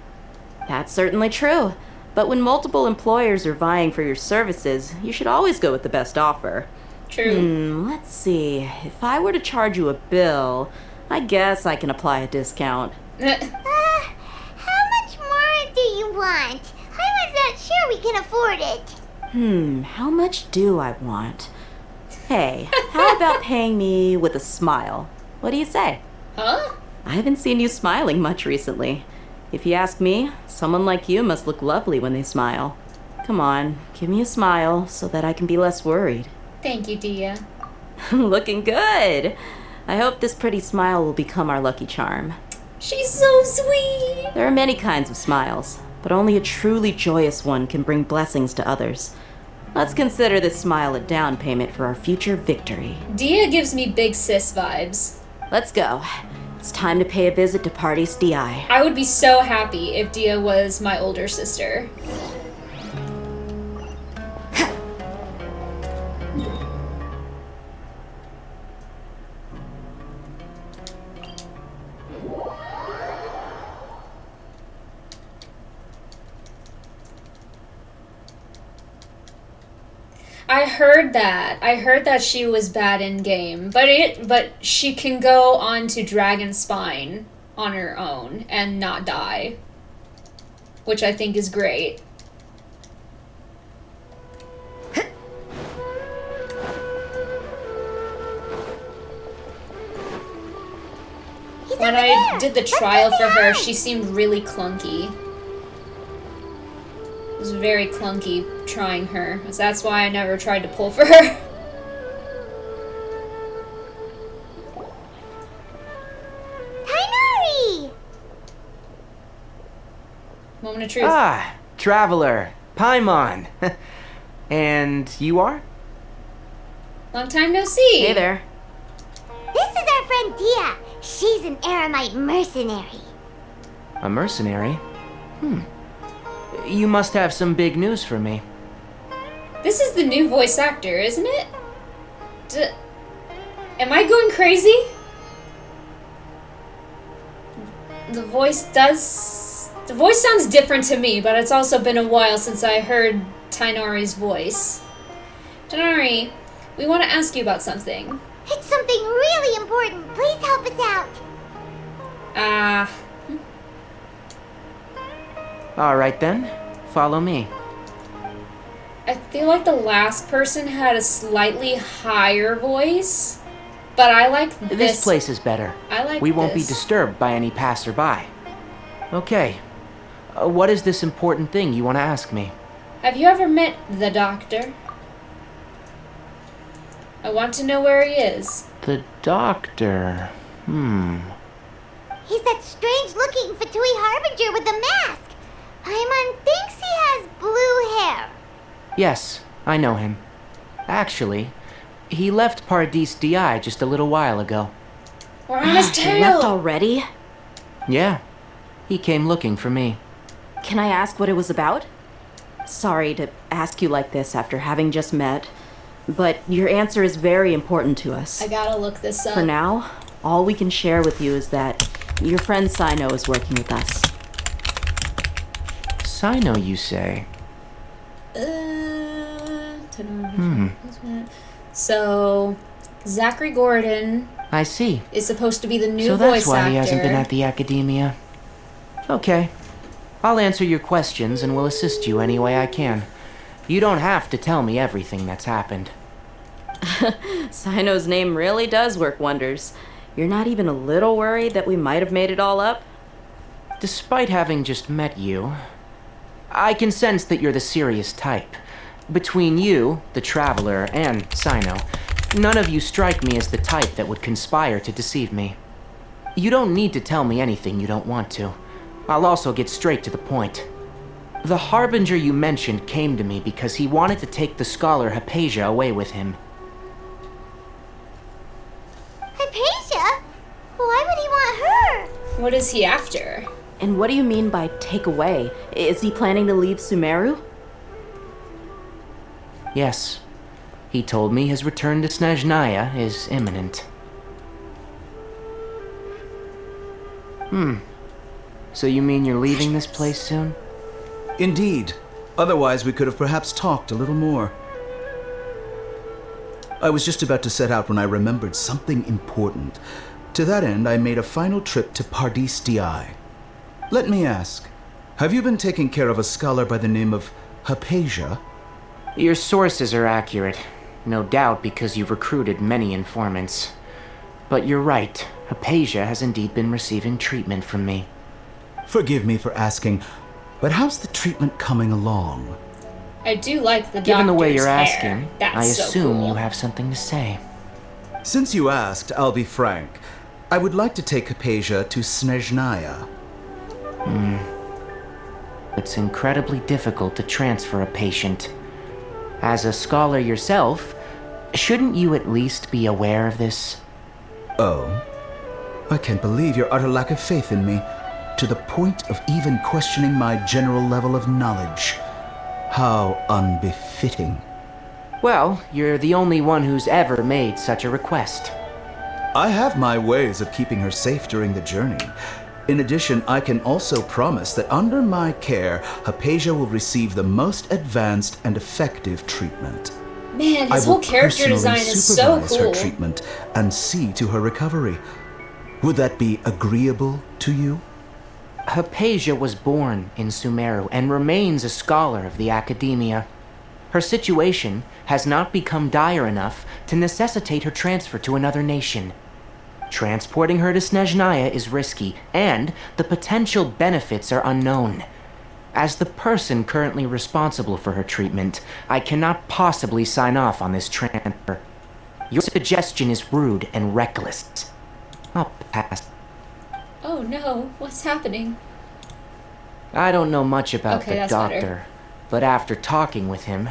That's certainly true. But when multiple employers are vying for your services, you should always go with the best offer. True. Let's see. If I were to charge you a bill, I guess I can apply a discount. How much more do you want? I was not sure we can afford it. How much do I want? Hey, how about paying me with a smile? What do you say? Huh? I haven't seen you smiling much recently. If you ask me, someone like you must look lovely when they smile. Come on, give me a smile so that I can be less worried. Thank you, Dia. Looking good. I hope this pretty smile will become our lucky charm. She's so sweet. There are many kinds of smiles, but only a truly joyous one can bring blessings to others. Let's consider this smile a down payment for our future victory. Dia gives me big sis vibes. Let's go. It's time to pay a visit to Pardis Di. I would be so happy if Dia was my older sister. I heard that she was bad in game, but she can go on to Dragon Spine on her own and not die, which I think is great. When I did the trial for her, she seemed really clunky. It was very clunky trying her. So that's why I never tried to pull for her. Moment of truth. Ah, Traveler. Paimon. And you are? Long time no see. Hey there. This is our friend Dia. She's an Eremite mercenary. A mercenary? You must have some big news for me. This is the new voice actor, isn't it? Am I going crazy? The voice sounds different to me, but it's also been a while since I heard Tainari's voice. Tainari, we want to ask you about something. It's something really important. Please help us out. Alright then, follow me. I feel like the last person had a slightly higher voice, but I like this. This place is better. I like We won't be this. disturbed by any passerby. Okay. What is this important thing you want to ask me? Have you ever met the doctor? I want to know where he is. The doctor. He's that strange-looking Fatui Harbinger with the mask. Paimon thinks he has blue hair. Yes, I know him. Actually, he left Paradis Di just a little while ago. We're on his He tail. left already? Yeah, he came looking for me. Can I ask what it was about? Sorry to ask you like this after having just met, but your answer is very important to us. I gotta look this up. For now, all we can share with you is that your friend Sino is working with us. Sino, you say? So, Zachary Gordon I see. is supposed to be the new So voice that's why actor. he hasn't been at the academia. Okay. I'll answer your questions and will assist you any way I can. You don't have to tell me everything that's happened. Sino's name really does work wonders. You're not even a little worried that we might have made it all up? Despite having just met you, I can sense that you're the serious type. Between you, the Traveler, and Sino, none of you strike me as the type that would conspire to deceive me. You don't need to tell me anything you don't want to. I'll also get straight to the point. The Harbinger you mentioned came to me because he wanted to take the scholar Hypatia away with him. Hypatia? Why would he want her? What is he after? And what do you mean by take away? Is he planning to leave Sumeru? Yes. He told me his return to Snezhnaya is imminent. So you mean you're leaving this place soon? Indeed. Otherwise, we could have perhaps talked a little more. I was just about to set out when I remembered something important. To that end, I made a final trip to Paradis Di. Let me ask, have you been taking care of a scholar by the name of Hypatia? Your sources are accurate. No doubt because you've recruited many informants. But you're right, Hypatia has indeed been receiving treatment from me. Forgive me for asking, but how's the treatment coming along? I do like the Given the way doctor's you're hair. asking, That's I so assume cool. you have something to say. Since you asked, I'll be frank. I would like to take Hypatia to Snezhnaya. It's incredibly difficult to transfer a patient. As a scholar yourself, shouldn't you at least be aware of this? Oh? I can't believe your utter lack of faith in me, to the point of even questioning my general level of knowledge. How unbefitting. Well, you're the only one who's ever made such a request. I have my ways of keeping her safe during the journey. In addition, I can also promise that under my care, Hypatia will receive the most advanced and effective treatment. Man, I his will whole character personally design is so supervise cool. her treatment and see to her recovery. Would that be agreeable to you? Hypatia was born in Sumeru and remains a scholar of the academia. Her situation has not become dire enough to necessitate her transfer to another nation. Transporting her to Snezhnaya is risky, and the potential benefits are unknown. As the person currently responsible for her treatment, I cannot possibly sign off on this transfer. Your suggestion is rude and reckless. I'll pass. Oh no, what's happening? I don't know much about Okay, the that's doctor, better. but after talking with him,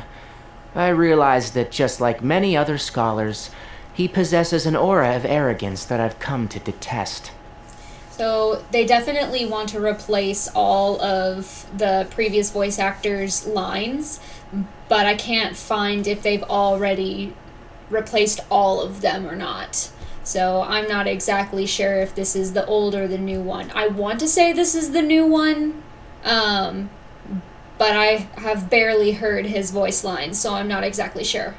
I realized that just like many other scholars, he possesses an aura of arrogance that I've come to detest. So they definitely want to replace all of the previous voice actors' lines, but I can't find if they've already replaced all of them or not. So I'm not exactly sure if this is the old or the new one. I want to say this is the new one, but I have barely heard his voice lines, so I'm not exactly sure.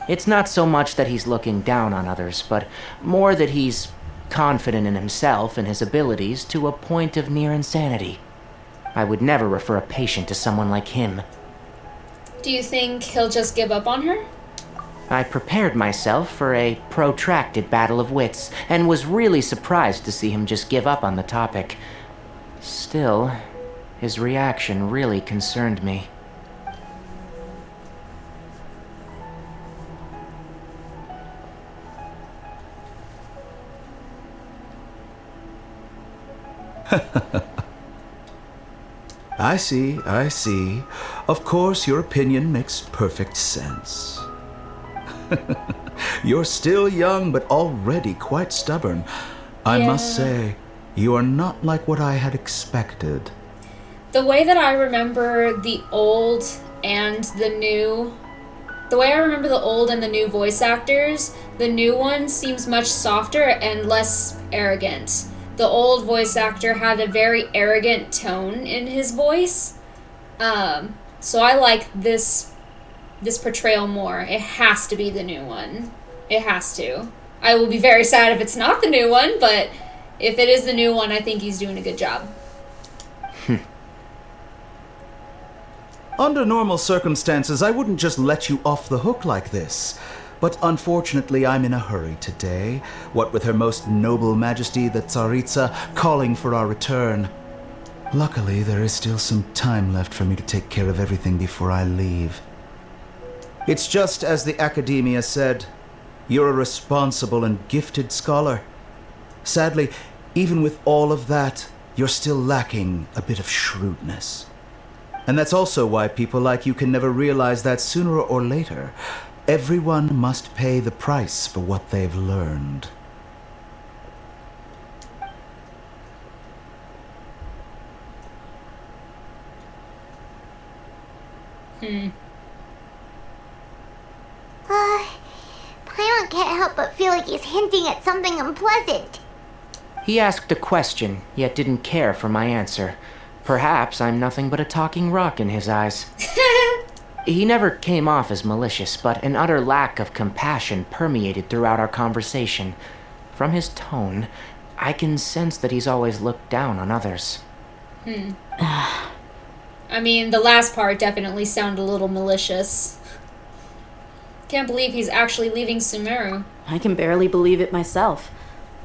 It's not so much that he's looking down on others, but more that he's confident in himself and his abilities to a point of near insanity. I would never refer a patient to someone like him. Do you think he'll just give up on her? I prepared myself for a protracted battle of wits, and was really surprised to see him just give up on the topic. Still, his reaction really concerned me. I see, I see. Of course, your opinion makes perfect sense. You're still young, but already quite stubborn. I must say, you are not like what I had expected. The way that I remember the old and the new... The way I remember the old and the new voice actors, the new one seems much softer and less arrogant. The old voice actor had a very arrogant tone in his voice. So I like this portrayal more. It has to be the new one. It has to. I will be very sad if it's not the new one, but if it is the new one, I think he's doing a good job. Under normal circumstances, I wouldn't just let you off the hook like this. But unfortunately, I'm in a hurry today, what with Her Most Noble Majesty the Tsaritsa calling for our return. Luckily, there is still some time left for me to take care of everything before I leave. It's just as the Academia said, you're a responsible and gifted scholar. Sadly, even with all of that, you're still lacking a bit of shrewdness. And that's also why people like you can never realize that sooner or later, everyone must pay the price for what they've learned. Paimon can't help but feel like he's hinting at something unpleasant. He asked a question, yet didn't care for my answer. Perhaps I'm nothing but a talking rock in his eyes. He never came off as malicious, but an utter lack of compassion permeated throughout our conversation. From his tone, I can sense that he's always looked down on others. I mean, the last part definitely sounded a little malicious. Can't believe he's actually leaving Sumeru. I can barely believe it myself.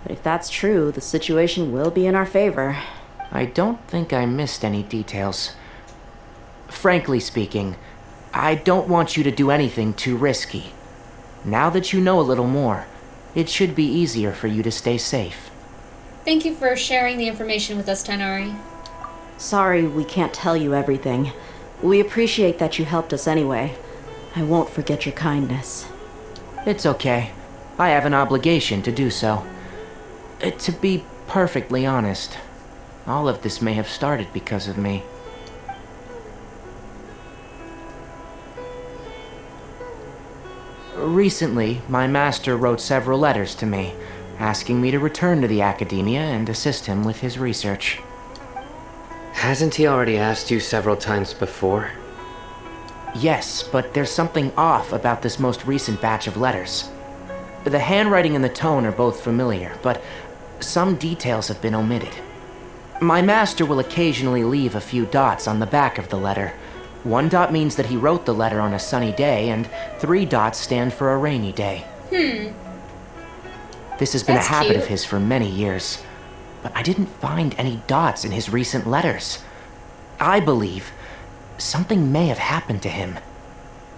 But if that's true, the situation will be in our favor. I don't think I missed any details. Frankly speaking, I don't want you to do anything too risky. Now that you know a little more, it should be easier for you to stay safe. Thank you for sharing the information with us, Tainari. Sorry we can't tell you everything. We appreciate that you helped us anyway. I won't forget your kindness. It's okay. I have an obligation to do so. To be perfectly honest, all of this may have started because of me. Recently, my master wrote several letters to me, asking me to return to the Academia and assist him with his research. Hasn't he already asked you several times before? Yes, but there's something off about this most recent batch of letters. The handwriting and the tone are both familiar, but some details have been omitted. My master will occasionally leave a few dots on the back of the letter. 1 dot means that he wrote the letter on a sunny day, and 3 dots stand for a rainy day. This has been That's a habit cute. of his for many years, but I didn't find any dots in his recent letters. I believe something may have happened to him.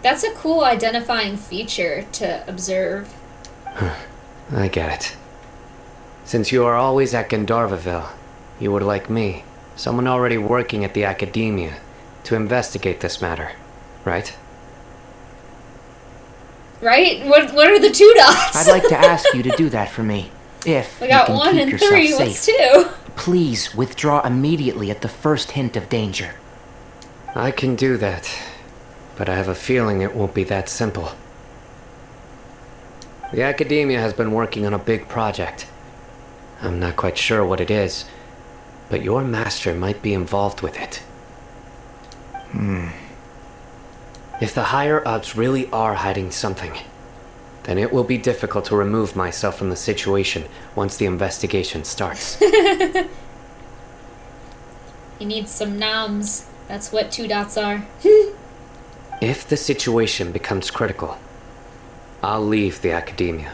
That's a cool identifying feature to observe. I get it. Since you are always at Gandharvaville, you would like me, Someone already working at the academia to investigate this matter, right? Right? What are the 2 dots? I'd like to ask you to do that for me. If We you got can 1 keep and yourself 3. safe. What's 2? Please withdraw immediately at the first hint of danger. I can do that, but I have a feeling it won't be that simple. The academia has been working on a big project. I'm not quite sure what it is, but your master might be involved with it. If the higher-ups really are hiding something, then it will be difficult to remove myself from the situation once the investigation starts. He needs some noms. That's what 2 dots are. If the situation becomes critical, I'll leave the academia.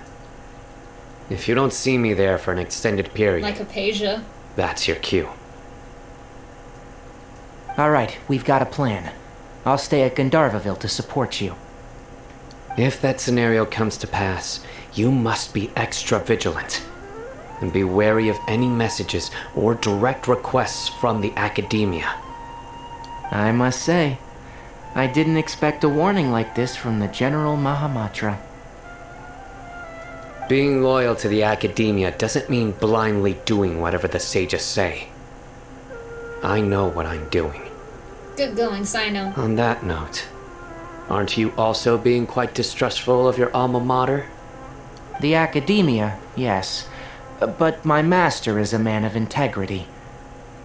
If you don't see me there for an extended period, Like Apasia. that's your cue. All right, we've got a plan. I'll stay at Gandharvaville to support you. If that scenario comes to pass, you must be extra vigilant. And be wary of any messages or direct requests from the academia. I must say, I didn't expect a warning like this from the General Mahamatra. Being loyal to the academia doesn't mean blindly doing whatever the sages say. I know what I'm doing. Good going, Sino. On that note, aren't you also being quite distrustful of your alma mater? The academia, yes. But my master is a man of integrity.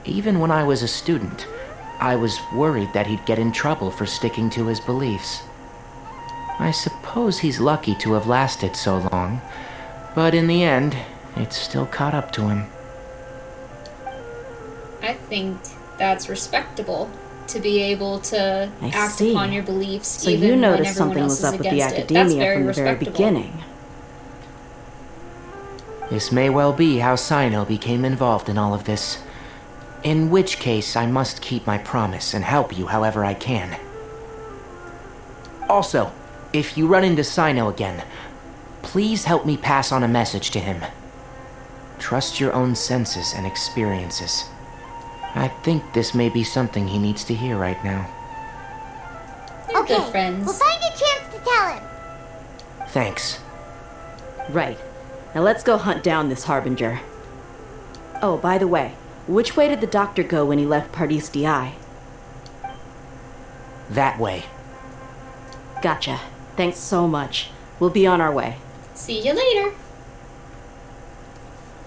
Even when I was a student, I was worried that he'd get in trouble for sticking to his beliefs. I suppose he's lucky to have lasted so long, but in the end, it's still caught up to him. I think that's respectable. To be able to I act see. upon your beliefs So even you when noticed everyone something else was is up with the against it. That's academia very from the very respectable. beginning. This may well be how Sino became involved in all of this. In which case, I must keep my promise and help you however I can. Also, if you run into Sino again, please help me pass on a message to him. Trust your own senses and experiences. I think this may be something he needs to hear right now. They're Okay, good friends. we'll find a chance to tell him. Thanks. Right. Now let's go hunt down this Harbinger. Oh, by the way, which way did the doctor go when he left Pardis DI? That way. Gotcha. Thanks so much. We'll be on our way. See you later.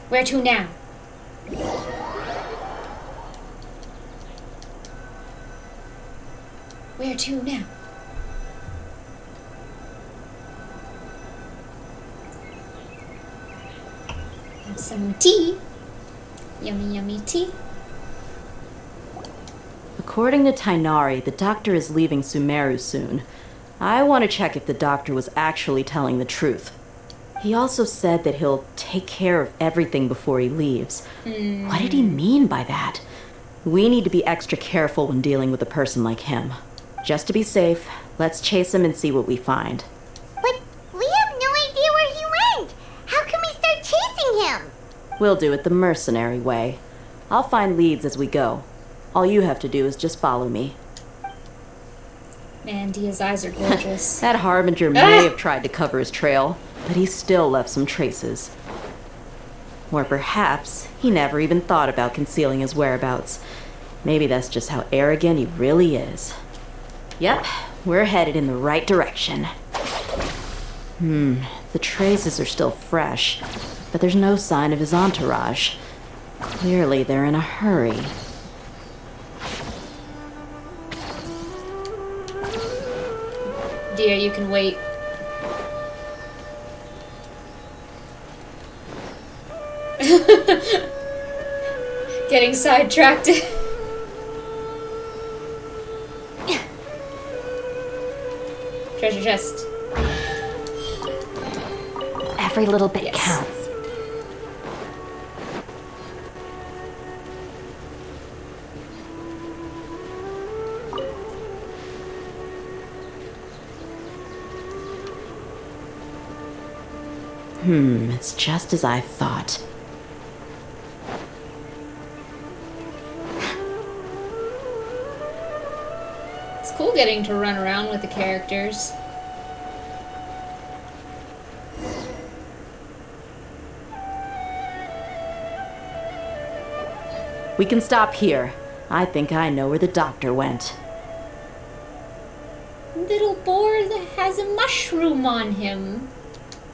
Where to now? Where to now? Have some tea. Yummy, yummy tea. According to Tainari, the doctor is leaving Sumeru soon. I want to check if the doctor was actually telling the truth. He also said that he'll take care of everything before he leaves. What did he mean by that? We need to be extra careful when dealing with a person like him. Just to be safe, let's chase him and see what we find. But we have no idea where he went. How can we start chasing him? We'll do it the mercenary way. I'll find leads as we go. All you have to do is just follow me. Man, Dia's eyes are gorgeous. That Harbinger may have tried to cover his trail, but he still left some traces. Or perhaps he never even thought about concealing his whereabouts. Maybe that's just how arrogant he really is. Yep, we're headed in the right direction. The traces are still fresh, but there's no sign of his entourage. Clearly they're in a hurry. Dia, you can wait. Getting sidetracked. Treasure chest. Every little bit Yes. counts. It's just as I thought. cool getting to run around with the characters. We can stop here. I think I know where the doctor went. Little boar that has a mushroom on him.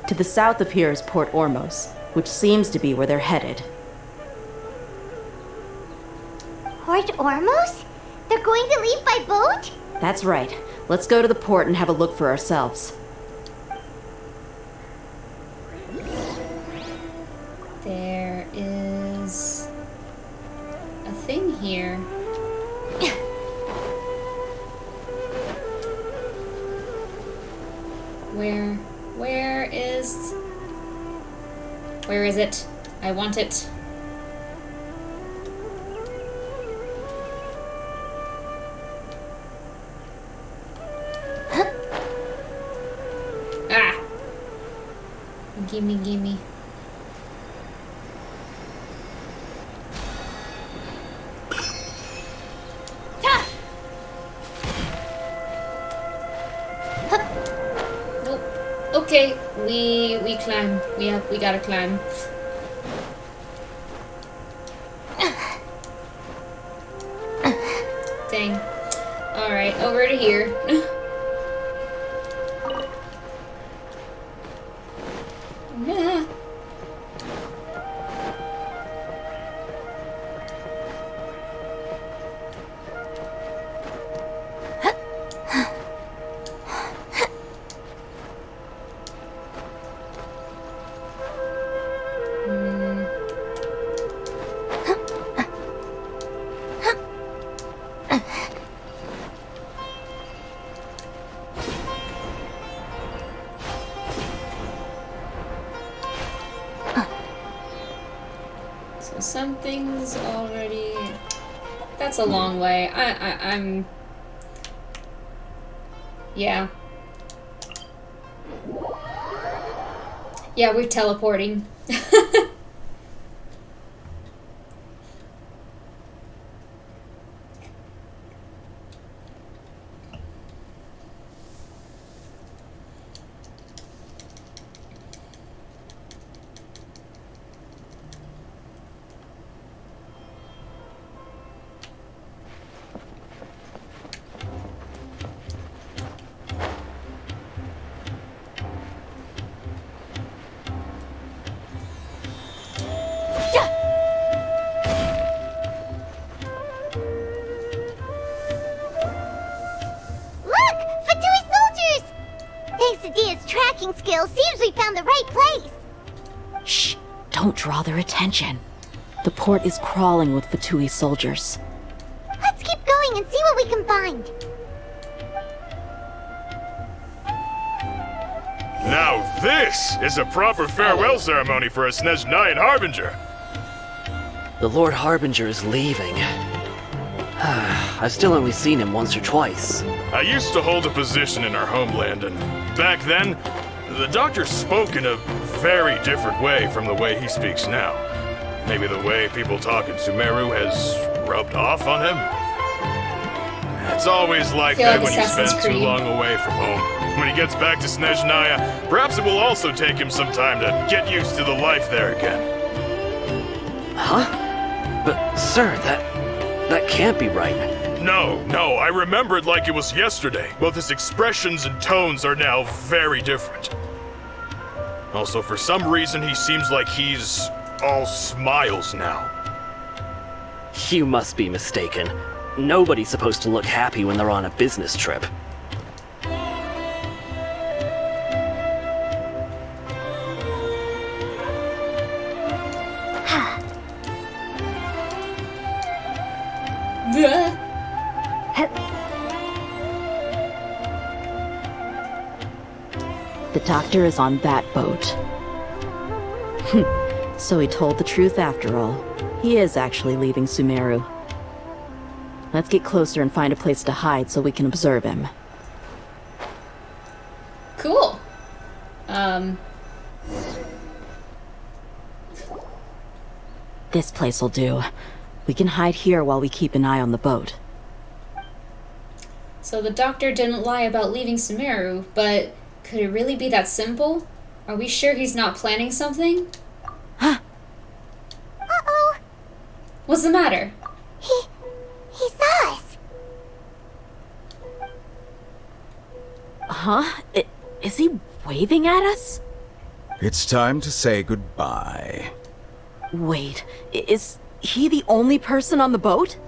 To the south of here is Port Ormos, which seems to be where they're headed. Port Ormos? They're going to leave by boat? That's right. Let's go to the port and have a look for ourselves. There is a thing here. Where is it? I want it. Ah! Gimme, gimme. Nope. Okay, we climb. We gotta climb. Dang. Alright, over to here. Yeah. So something's already... That's a long way. I'm... Yeah. Yeah, we're teleporting. Skills, seems we found the right place. Shh! Don't draw their attention. The port is crawling with Fatui soldiers. Let's keep going and see what we can find. Now this is a proper farewell ceremony for a Snezhnayan Harbinger. The Lord Harbinger is leaving. I've still only seen him once or twice. I used to hold a position in our homeland, and back then, the doctor spoke in a very different way from the way he speaks now. Maybe the way people talk in Sumeru has rubbed off on him? It's always like that when you spend too long away from home. When he gets back to Snezhnaya, perhaps it will also take him some time to get used to the life there again. Huh? But, sir, that can't be right. No, I remember it like it was yesterday. Both his expressions and tones are now very different. Also, for some reason, he seems like he's all smiles now. You must be mistaken. Nobody's supposed to look happy when they're on a business trip. The doctor is on that boat. So he told the truth after all. He is actually leaving Sumeru. Let's get closer and find a place to hide so we can observe him. Cool. This place will do. We can hide here while we keep an eye on the boat. So the doctor didn't lie about leaving Sumeru, but could it really be that simple? Are we sure he's not planning something? Uh-oh. What's the matter? He saw us. Huh? Is he waving at us? It's time to say goodbye. Wait, is he the only person on the boat?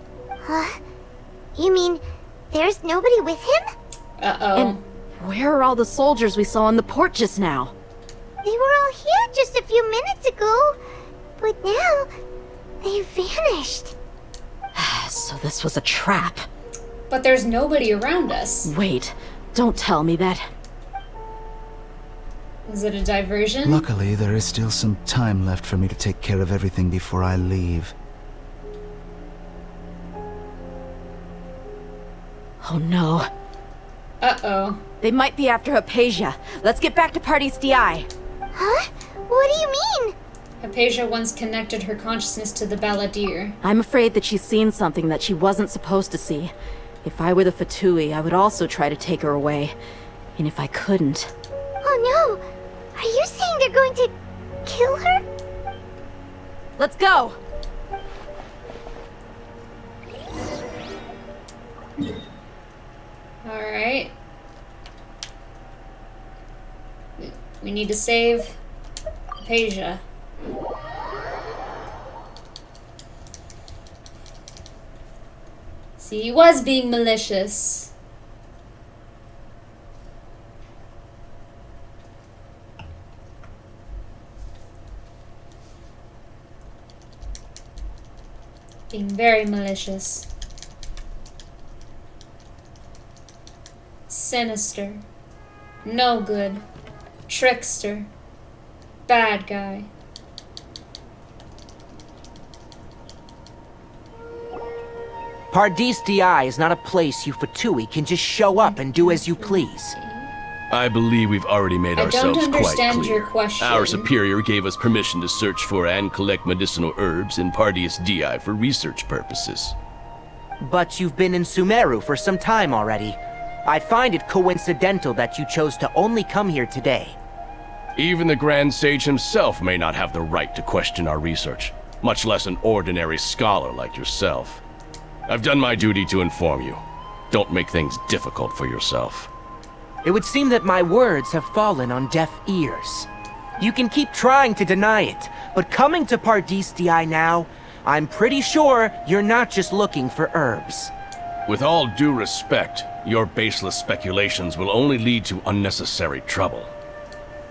You mean there's nobody with him? Uh-oh. And where are all the soldiers we saw on the port just now? They were all here just a few minutes ago, but now they've vanished. So this was a trap. But there's nobody around us. Wait, don't tell me that. Is it a diversion? Luckily, there is still some time left for me to take care of everything before I leave. Oh no. Uh-oh. They might be after Hypatia. Let's get back to Party's DI. Huh? What do you mean? Hypatia once connected her consciousness to the balladeer. I'm afraid that she's seen something that she wasn't supposed to see. If I were the Fatui, I would also try to take her away. And if I couldn't... Oh no! Are you saying they're going to kill her? Let's go! Alright. We need to save Hypatia. See, he was being malicious. Being very malicious. Sinister. No good. Trickster. Bad guy. Pardis DI is not a place you Fatui can just show up and do as you please. I believe we've already made I don't ourselves quite understand clear. your question. Our superior gave us permission to search for and collect medicinal herbs in Pardis DI for research purposes. But you've been in Sumeru for some time already. I find it coincidental that you chose to only come here today. Even the Grand Sage himself may not have the right to question our research, much less an ordinary scholar like yourself. I've done my duty to inform you. Don't make things difficult for yourself. It would seem that my words have fallen on deaf ears. You can keep trying to deny it, but coming to Pardis DI now, I'm pretty sure you're not just looking for herbs. With all due respect, your baseless speculations will only lead to unnecessary trouble.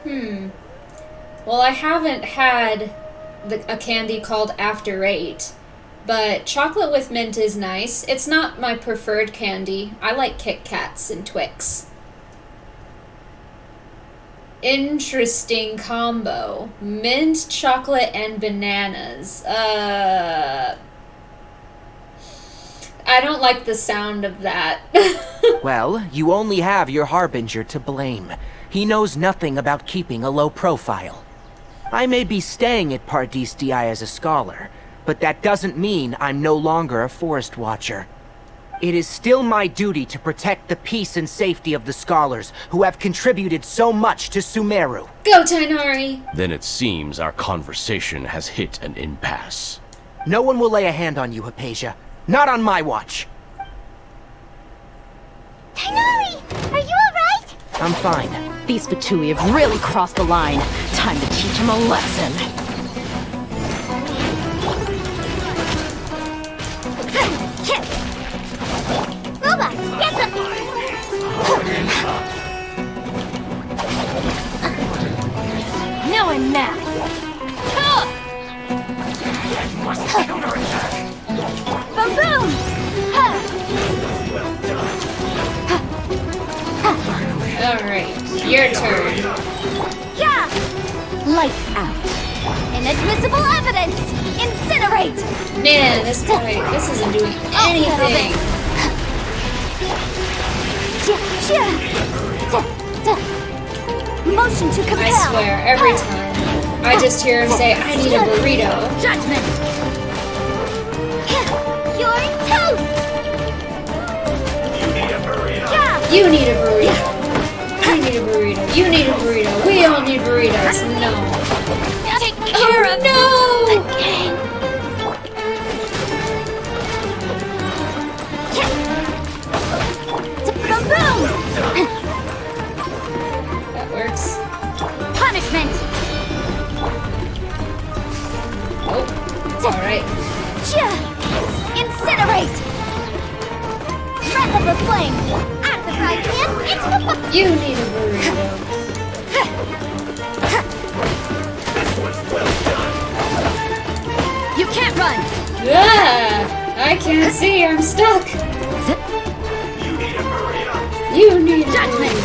Well, I haven't had a candy called After 8, but chocolate with mint is nice. It's not my preferred candy. I like Kit Kats and Twix. Interesting combo. Mint, chocolate, and bananas. I don't like the sound of that. Well, you only have your Harbinger to blame. He knows nothing about keeping a low profile. I may be staying at Pardis DI as a scholar, but that doesn't mean I'm no longer a forest watcher. It is still my duty to protect the peace and safety of the scholars who have contributed so much to Sumeru. Go, Tainari! Then it seems our conversation has hit an impasse. No one will lay a hand on you, Hypatia. Not on my watch. Tainari! Are you alright? I'm fine. These Fatui have really crossed the line. Time to teach them a lesson. Robot, get them! Now I'm mad. Boom boom! Alright, your turn. Yeah! Lights out. Inadmissible evidence! Incinerate! Man, this isn't doing anything. Motion to compel! I swear, every time. I just hear him say, I need a burrito. Judgment! You're toast! You need a burrito. You need a burrito. I need a burrito. You need a burrito. We all need burritos. No. Take care of no! Again. Boom! That works. Punishment. Oh. Alright. Incinerate. Breath of the flame. At the frying pan, into the fire. You need a burrito. You can't run. Ah! I can't see. I'm stuck. You need a burrito. You need a judgment.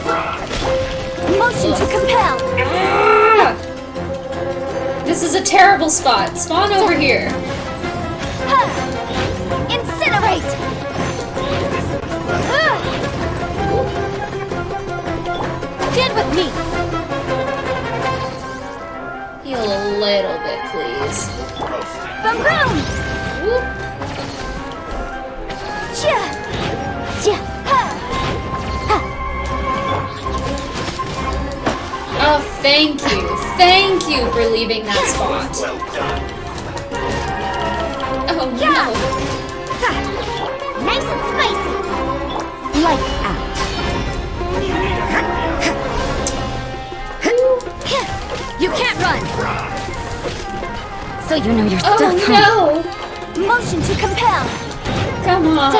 burrito. Motion to compel. Ah! This is a terrible spot. Spawn over here. Incinerate. Stand with me. Heal a little bit, please. Boom! Whoop. Oh, thank you. Thank you for leaving that spot. Oh, no. Nice and spicy. Lights out. You can't run. So you know your stuff. Oh, no. Motion to compel. Come on.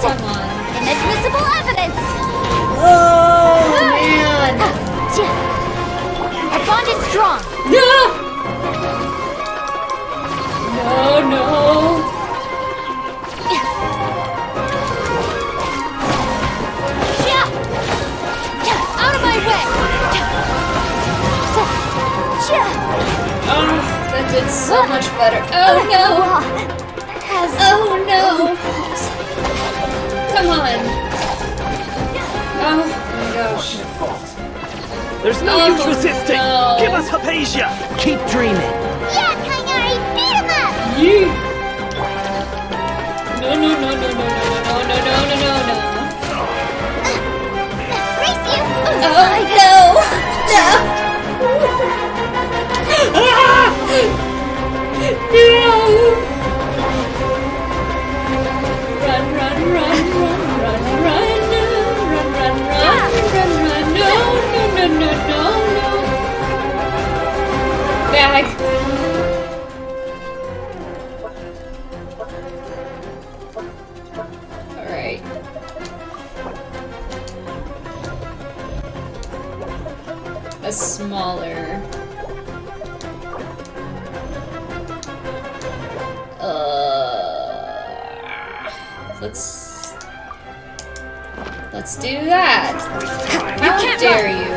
Come on. Inadmissible evidence. Oh, man. Our bond is strong. No. No. Out of my way. Oh, that did so much better. Oh, no. Oh, no. Come on. Oh, my gosh. There's no use resisting! No. Give us Hypatia! Keep dreaming. Yeah, Kainari, beat him up! Yeah. No. Race you! Oh, no. No. No. Back. Alright. A smaller. Let's do that. How dare you?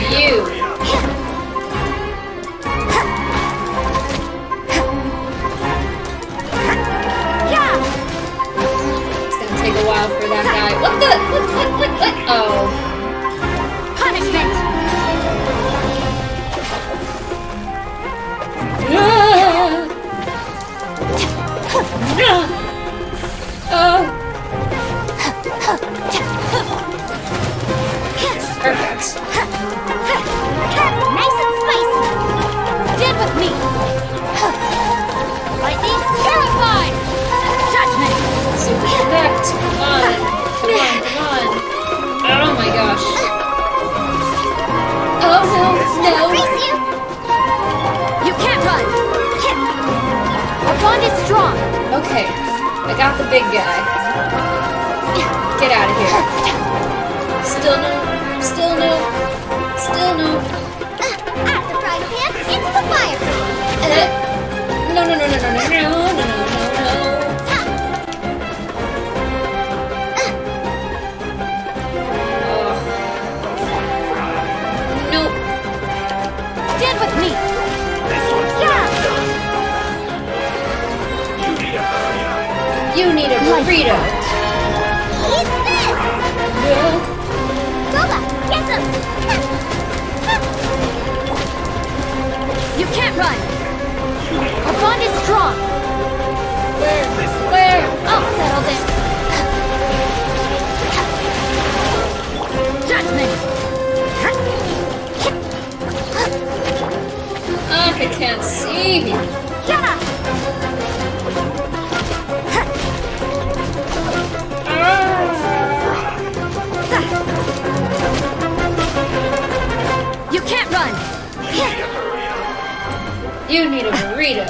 You. It's gonna take a while for that guy. What the? What? Oh. Punishment! Perfect. Nice and spicy! Stand with me! Lightning, terrified! Judgment! Super connect. Come on. Oh my gosh. Oh no. Race you! You can't run! Our bond is strong! Okay, I got the big guy. Get out of here. Still no. At the frying pan, into the fire! No. Nope. Stand with me! You need a burrito. Eat this! Yeah. Go back! Get them! You can't run! Our bond is strong! Where? I'll settle this! Judgment! I can't see. You can't run! You need a burrito.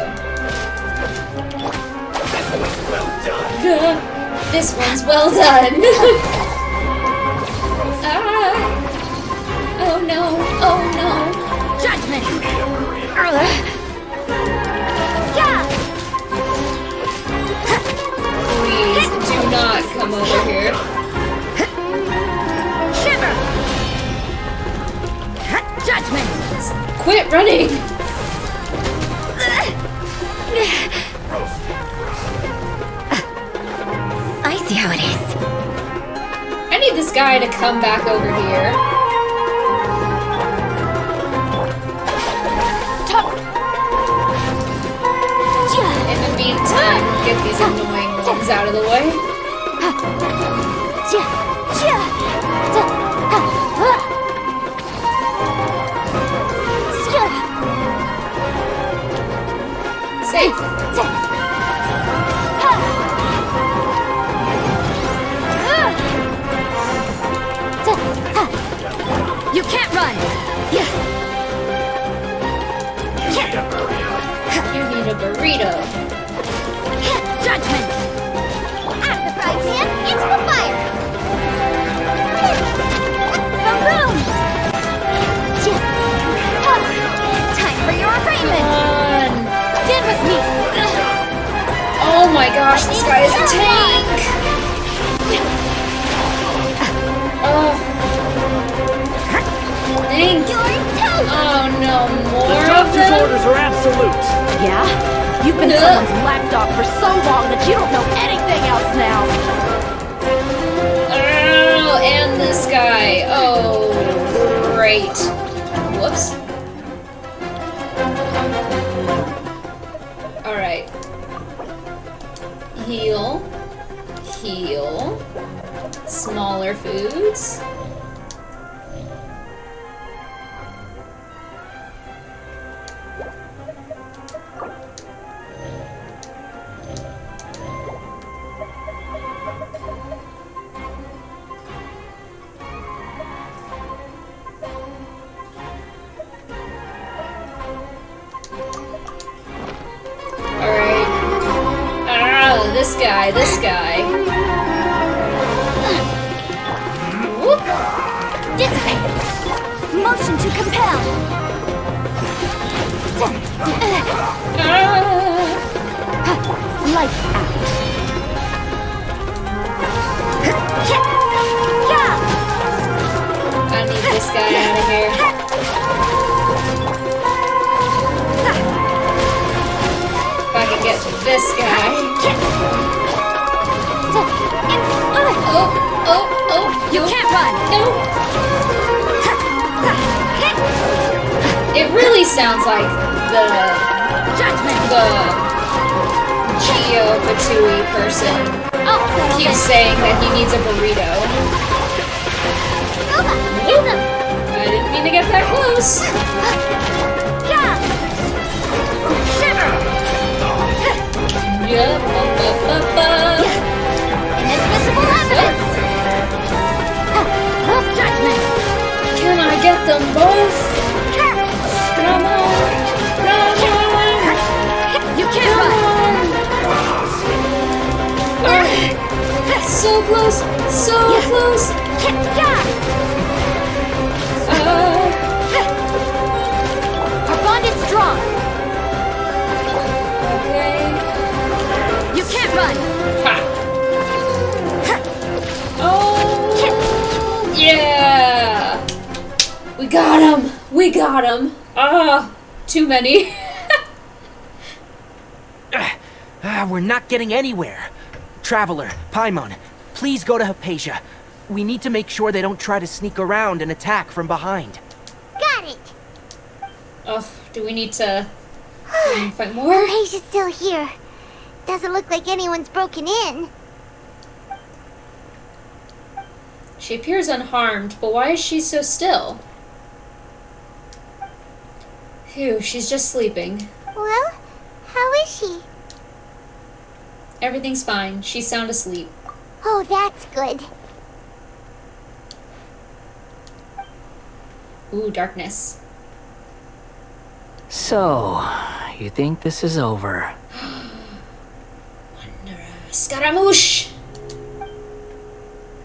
This one's well done. Oh no, oh no. Judgment! Please do not come over here. Shiver! Judgment! Quit running! I see how it is. I need this guy to come back over here. In the meantime, get these annoying ones out of the way. Safe. You can't run! You need a burrito. Judgment! Out of the frying pan, into the fire! Boom! Time for your arraignment! Stand with me! Oh my gosh, this guy is a tank! Oh. Thank you. Oh no, more The of doctor's them? orders are absolute. Yeah? You've been someone's lapdog for so long that you don't know anything else now. Oh, and this guy. Oh, great. Whoops. Alright. Heal. Heal. Smaller foods. This guy. Whoop. Dissipate. Motion to compel. Lights out. I need this guy out of here. If I can get to this guy. Oh, you can't run. No. It really sounds like the Geo Patui person keeps saying that he needs a burrito. Nope. I didn't mean to get that close. Inadmissible evidence. Judgment. Can I get them both? Come on. Come on. You can't run. So close. So close. Our bond is strong. Okay. You can't run. Oh. Yeah. We got him. We got him. Ah, too many. We're not getting anywhere. Traveler, Paimon, please go to Hypatia. We need to make sure they don't try to sneak around and attack from behind. Got it. Oh, do we need to fight more? Hypatia's still here. Doesn't look like anyone's broken in. She appears unharmed, but why is she so still? Phew, she's just sleeping. Well, how is she? Everything's fine. She's sound asleep. Oh, that's good. Ooh, darkness. So, you think this is over? Scaramouche!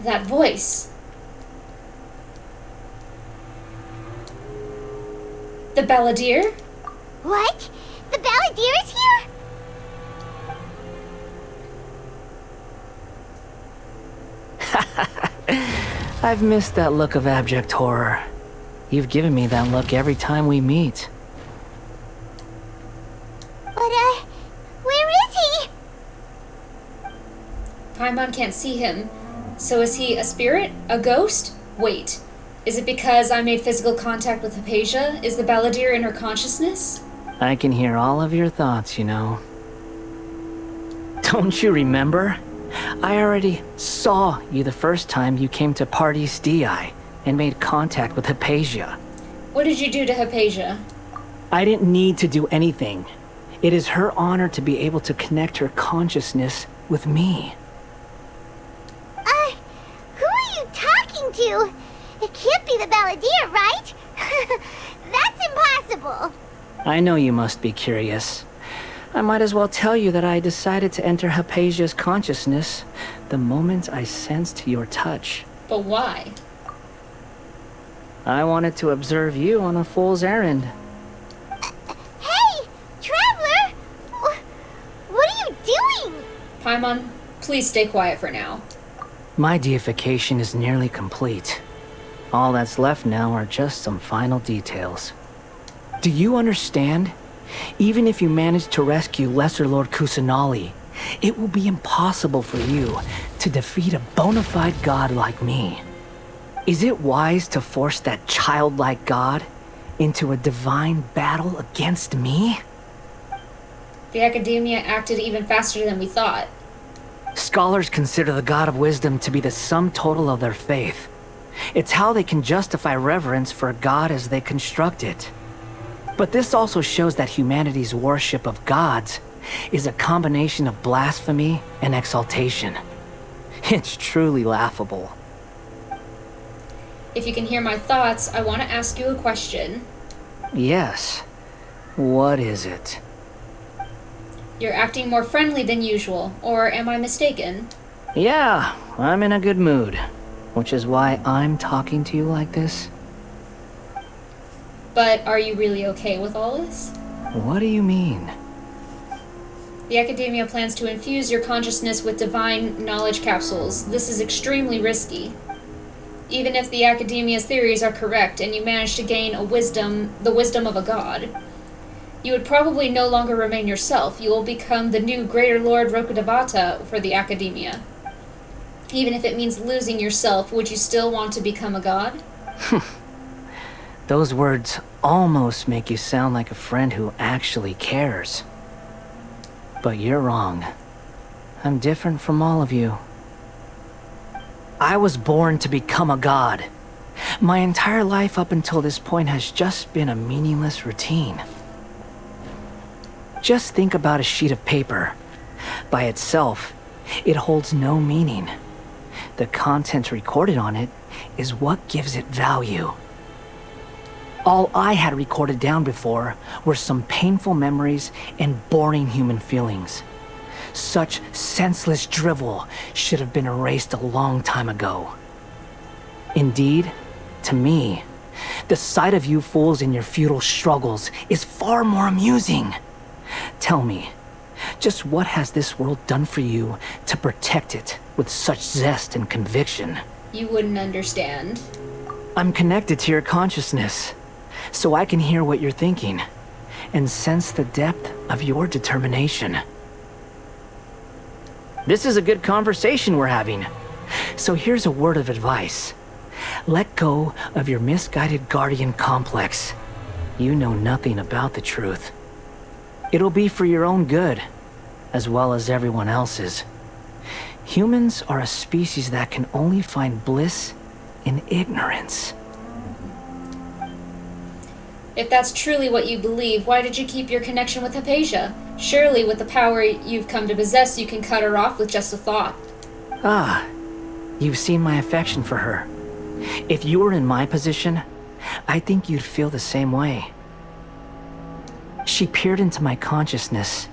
That voice. The Balladeer? What? The Balladeer is here? I've missed that look of abject horror. You've given me that look every time we meet. But, where is he? Paimon can't see him. So is he a spirit? A ghost? Wait. Is it because I made physical contact with Hypatia? Is the Balladeer in her consciousness? I can hear all of your thoughts, you know. Don't you remember? I already saw you the first time you came to Party's DI and made contact with Hypatia. What did you do to Hypatia? I didn't need to do anything. It is her honor to be able to connect her consciousness with me. Who are you talking to? It can't be the Balladeer, right? That's impossible. I know you must be curious. I might as well tell you that I decided to enter Hypatia's consciousness the moment I sensed your touch. But why? I wanted to observe you on a fool's errand. Hey, Traveler! What are you doing? Paimon, please stay quiet for now. My deification is nearly complete. All that's left now are just some final details. Do you understand? Even if you manage to rescue Lesser Lord Kusanali, it will be impossible for you to defeat a bona fide god like me. Is it wise to force that childlike god into a divine battle against me? The Academia acted even faster than we thought. Scholars consider the God of Wisdom to be the sum total of their faith. It's how they can justify reverence for a god as they construct it. But this also shows that humanity's worship of gods is a combination of blasphemy and exaltation. It's truly laughable. If you can hear my thoughts, I want to ask you a question. Yes. What is it? You're acting more friendly than usual, or am I mistaken? Yeah, I'm in a good mood, which is why I'm talking to you like this. But are you really okay with all this? What do you mean? The Academia plans to infuse your consciousness with divine knowledge capsules. This is extremely risky. Even if the Academia's theories are correct and you manage to gain the wisdom of a god, you would probably no longer remain yourself. You will become the new Greater Lord Rokudavata for the Academia. Even if it means losing yourself, would you still want to become a god? Those words almost make you sound like a friend who actually cares. But you're wrong. I'm different from all of you. I was born to become a god. My entire life up until this point has just been a meaningless routine. Just think about a sheet of paper. By itself, it holds no meaning. The content recorded on it is what gives it value. All I had recorded down before were some painful memories and boring human feelings. Such senseless drivel should have been erased a long time ago. Indeed, to me, the sight of you fools in your futile struggles is far more amusing. Tell me, just what has this world done for you to protect it with such zest and conviction? You wouldn't understand. I'm connected to your consciousness, so I can hear what you're thinking and sense the depth of your determination. This is a good conversation we're having. So here's a word of advice. Let go of your misguided guardian complex. You know nothing about the truth. It'll be for your own good, as well as everyone else's. Humans are a species that can only find bliss in ignorance. If that's truly what you believe, why did you keep your connection with Hypatia? Surely with the power you've come to possess, you can cut her off with just a thought. Ah, you've seen my affection for her. If you were in my position, I think you'd feel the same way. She peered into my consciousness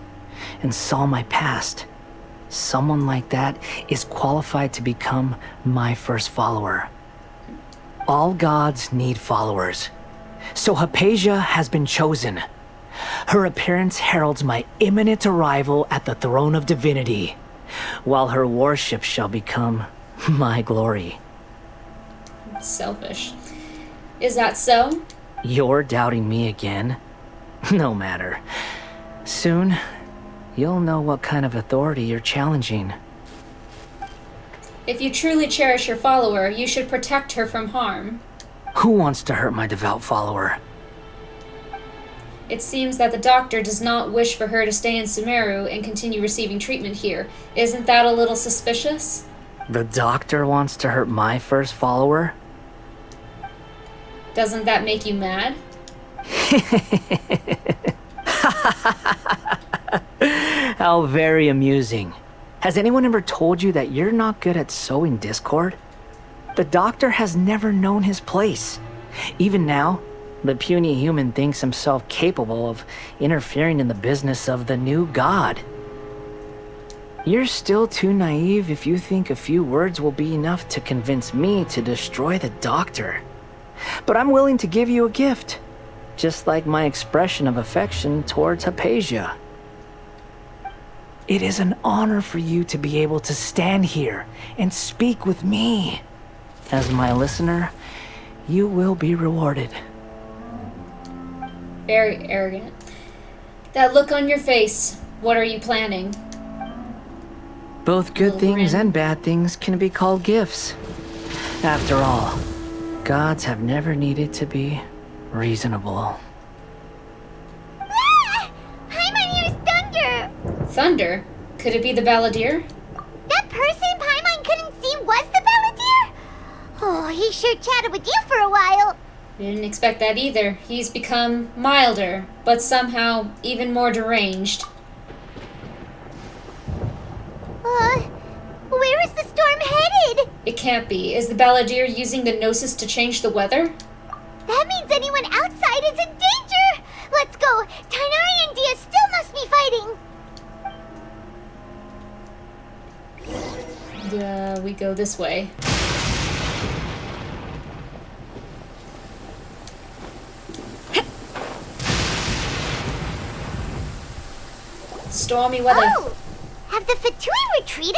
and saw my past. Someone like that is qualified to become my first follower. All gods need followers. So Hypatia has been chosen. Her appearance heralds my imminent arrival at the throne of divinity, while her worship shall become my glory. Selfish. Is that so? You're doubting me again? No matter. Soon, you'll know what kind of authority you're challenging. If you truly cherish your follower, you should protect her from harm. Who wants to hurt my devout follower? It seems that the doctor does not wish for her to stay in Sumeru and continue receiving treatment here. Isn't that a little suspicious? The doctor wants to hurt my first follower? Doesn't that make you mad? How very amusing. Has anyone ever told you that you're not good at sowing discord? The doctor has never known his place. Even now, the puny human thinks himself capable of interfering in the business of the new god. You're still too naive if you think a few words will be enough to convince me to destroy the doctor. But I'm willing to give you a gift, just like my expression of affection towards Hypatia. It is an honor for you to be able to stand here and speak with me. As my listener, you will be rewarded. Very arrogant. That look on your face, what are you planning? Both good things and bad things can be called gifts. After all, gods have never needed to be reasonable. Ah! Paimon hears thunder! Thunder? Could it be the balladeer? That person Paimon couldn't see was the balladeer? Oh, he sure chatted with you for a while. Didn't expect that either. He's become milder, but somehow even more deranged. Where is the storm headed? It can't be. Is the balladeer using the Gnosis to change the weather? That means anyone outside is in danger! Let's go! Tainari and Dia still must be fighting! We go this way. Stormy weather. Oh! Have the Fatui retreated?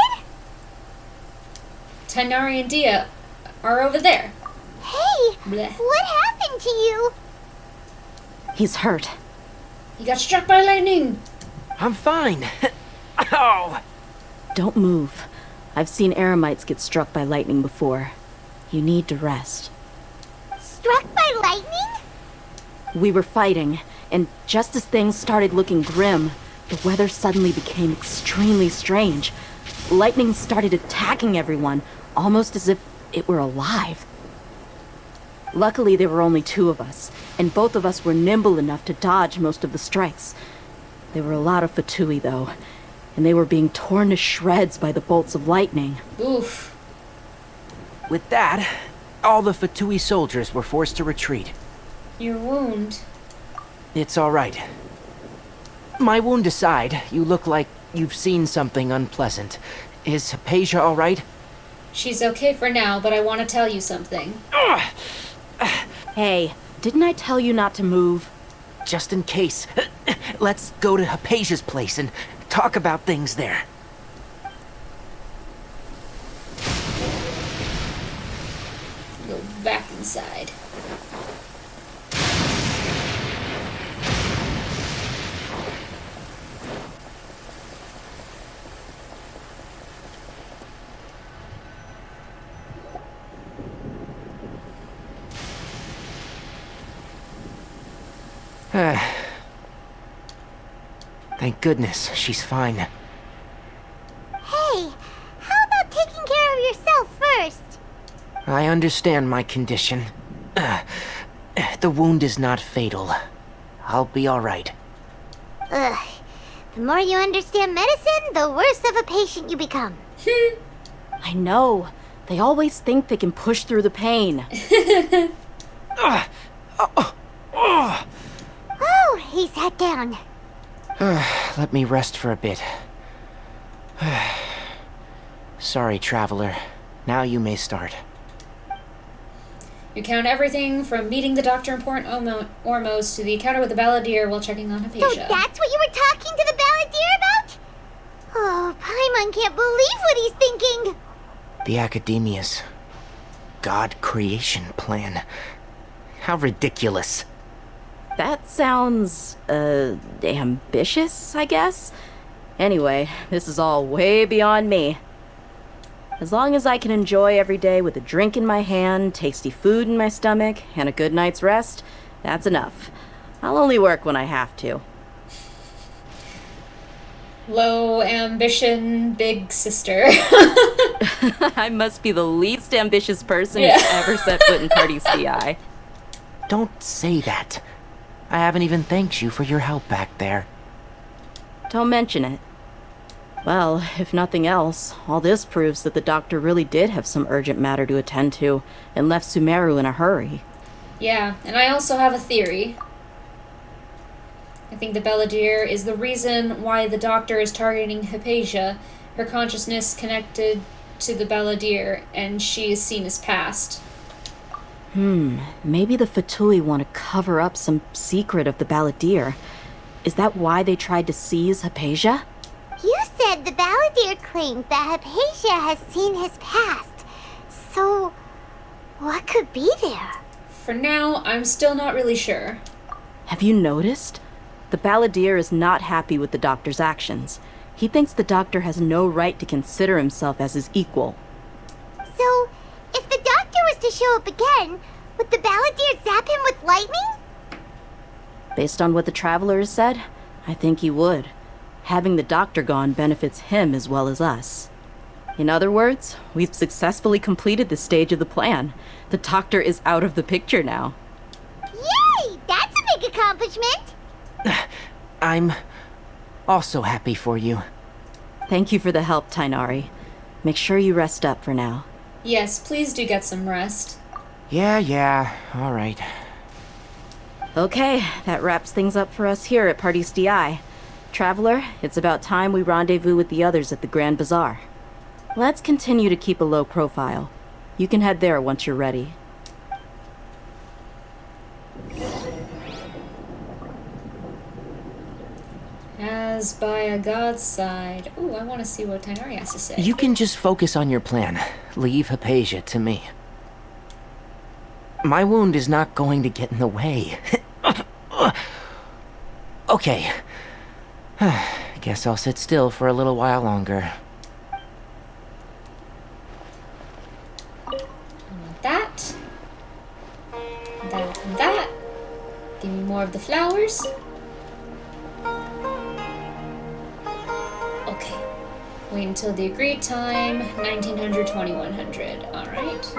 Tainari and Dia are over there. Hey! Blech. What happened to you? He's hurt. He got struck by lightning. I'm fine. Ow! Don't move. I've seen eremites get struck by lightning before. You need to rest. Struck by lightning? We were fighting, and just as things started looking grim, the weather suddenly became extremely strange. Lightning started attacking everyone, almost as if it were alive. Luckily, there were only two of us, and both of us were nimble enough to dodge most of the strikes. There were a lot of Fatui, though, and they were being torn to shreds by the bolts of lightning. Oof. With that, all the Fatui soldiers were forced to retreat. Your wound. It's all right. My wound aside, you look like you've seen something unpleasant. Is Hypatia all right? She's okay for now, but I want to tell you something. Hey, didn't I tell you not to move? Just in case. Let's go to Hypatia's place and talk about things there. Go back inside. Thank goodness she's fine. Hey, how about taking care of yourself first? I understand my condition. The wound is not fatal. I'll be alright. Ugh. The more you understand medicine, the worse of a patient you become. I know. They always think they can push through the pain. Oh, he sat down. Let me rest for a bit. Sorry, traveler. Now you may start. You count everything from meeting the Doctor in Port Ormos to the encounter with the Balladeer while checking on Hypatia. So that's what you were talking to the Balladeer about? Oh, Paimon can't believe what he's thinking. The Academia's God creation plan. How ridiculous. That sounds, ambitious, I guess? Anyway, this is all way beyond me. As long as I can enjoy every day with a drink in my hand, tasty food in my stomach, and a good night's rest, that's enough. I'll only work when I have to. Low ambition, big sister. I must be the least ambitious person who's ever set foot in Party's DI. Don't say that. I haven't even thanked you for your help back there. Don't mention it. Well, if nothing else, all this proves that the Doctor really did have some urgent matter to attend to, and left Sumeru in a hurry. Yeah, and I also have a theory. I think the Balladeer is the reason why the Doctor is targeting Hypatia, her consciousness connected to the Balladeer, and she is seen as past. Maybe the Fatui want to cover up some secret of the Balladeer. Is that why they tried to seize Hypatia? You said the Balladeer claimed that Hypatia has seen his past. So, what could be there? For now, I'm still not really sure. Have you noticed? The Balladeer is not happy with the Doctor's actions. He thinks the Doctor has no right to consider himself as his equal. So, if the Doctor was to show up again, would the Balladeer zap him with lightning? Based on what the Traveler has said, I think he would. Having the Doctor gone benefits him as well as us. In other words, we've successfully completed this stage of the plan. The Doctor is out of the picture now. Yay! That's a big accomplishment! I'm also happy for you. Thank you for the help, Tainari. Make sure you rest up for now. Yes, please do get some rest. Yeah, all right. Okay, that wraps things up for us here at Party's DI. Traveler, it's about time we rendezvous with the others at the Grand Bazaar. Let's continue to keep a low profile. You can head there once you're ready. As by a god's side. Ooh, I want to see what Tainari has to say. You can just focus on your plan. Leave Hypatia to me. My wound is not going to get in the way. Okay. Guess I'll sit still for a little while longer. That. That and that. Give me more of the flowers. Okay. Wait until the agreed time, 1900, 2100. Alright.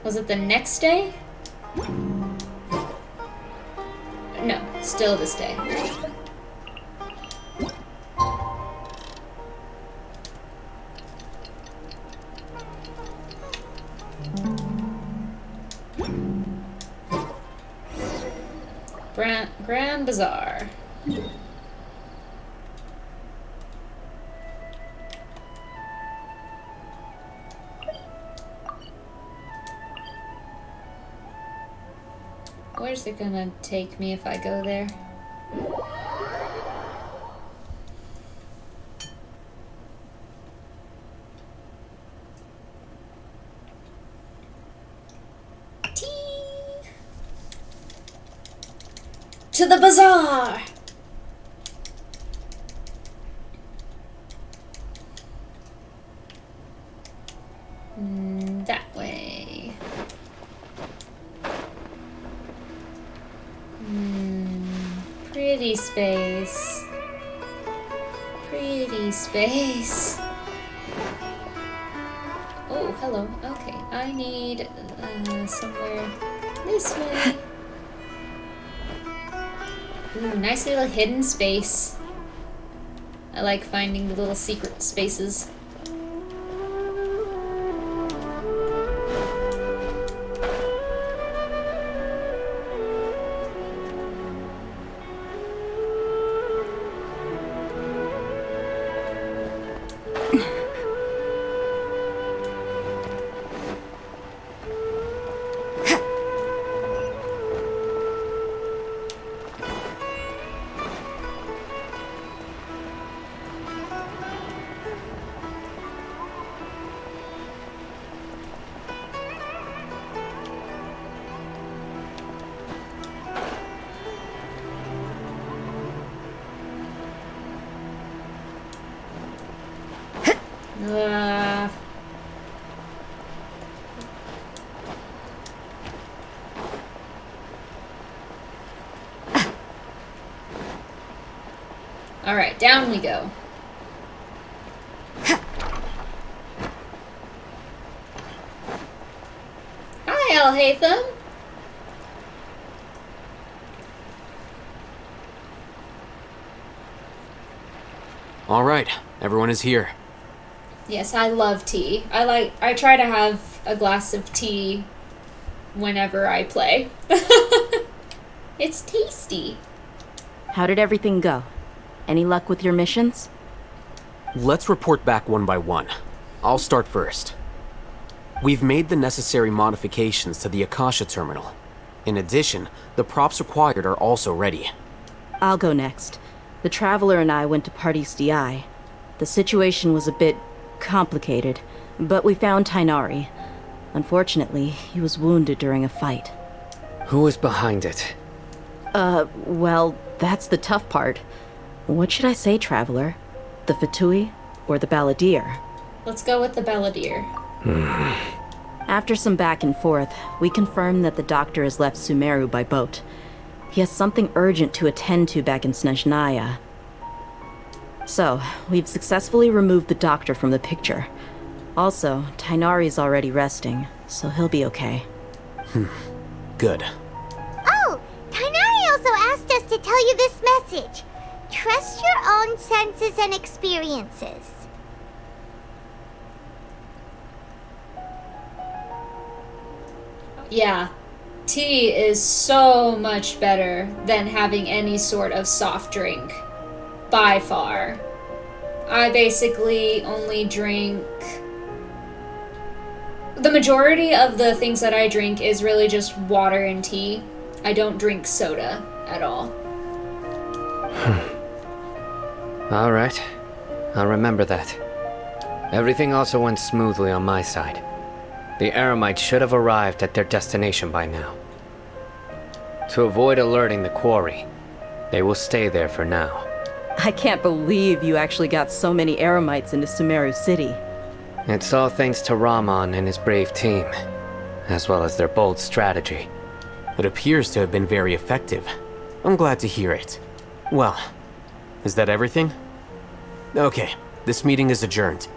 Was it the next day? No, still this day. Grand Bazaar. Where's it gonna take me if I go there? To the bazaar! That way. Pretty space. Pretty space. Oh, hello. Okay, I need somewhere this way. Ooh, nice little hidden space. I like finding the little secret spaces. Alright, down we go. Hi, Alhaitham. Alright, everyone is here. Yes, I love tea. I try to have a glass of tea whenever I play. It's tasty. How did everything go? Any luck with your missions? Let's report back one by one. I'll start first. We've made the necessary modifications to the Akasha terminal. In addition, the props required are also ready. I'll go next. The Traveler and I went to Party's DI. The situation was a bit complicated, but we found Tainari. Unfortunately, he was wounded during a fight. Who was behind it? Well, that's the tough part. What should I say, Traveler? The Fatui or the Balladeer? Let's go with the Balladeer. After some back and forth, we confirmed that the doctor has left Sumeru by boat. He has something urgent to attend to back in Snezhnaya. So, we've successfully removed the doctor from the picture. Also, Tainari's already resting, so he'll be okay. Good. Oh, Tainari also asked us to tell you this message. Trust your own senses and experiences. Yeah, tea is so much better than having any sort of soft drink. By far. I basically only drink... The majority of the things that I drink is really just water and tea. I don't drink soda at all. Alright. I'll remember that. Everything also went smoothly on my side. The Eremites should have arrived at their destination by now. To avoid alerting the quarry, they will stay there for now. I can't believe you actually got so many Eremites into Sumeru City. It's all thanks to Rahman and his brave team, as well as their bold strategy. It appears to have been very effective. I'm glad to hear it. Well, is that everything? Okay, this meeting is adjourned.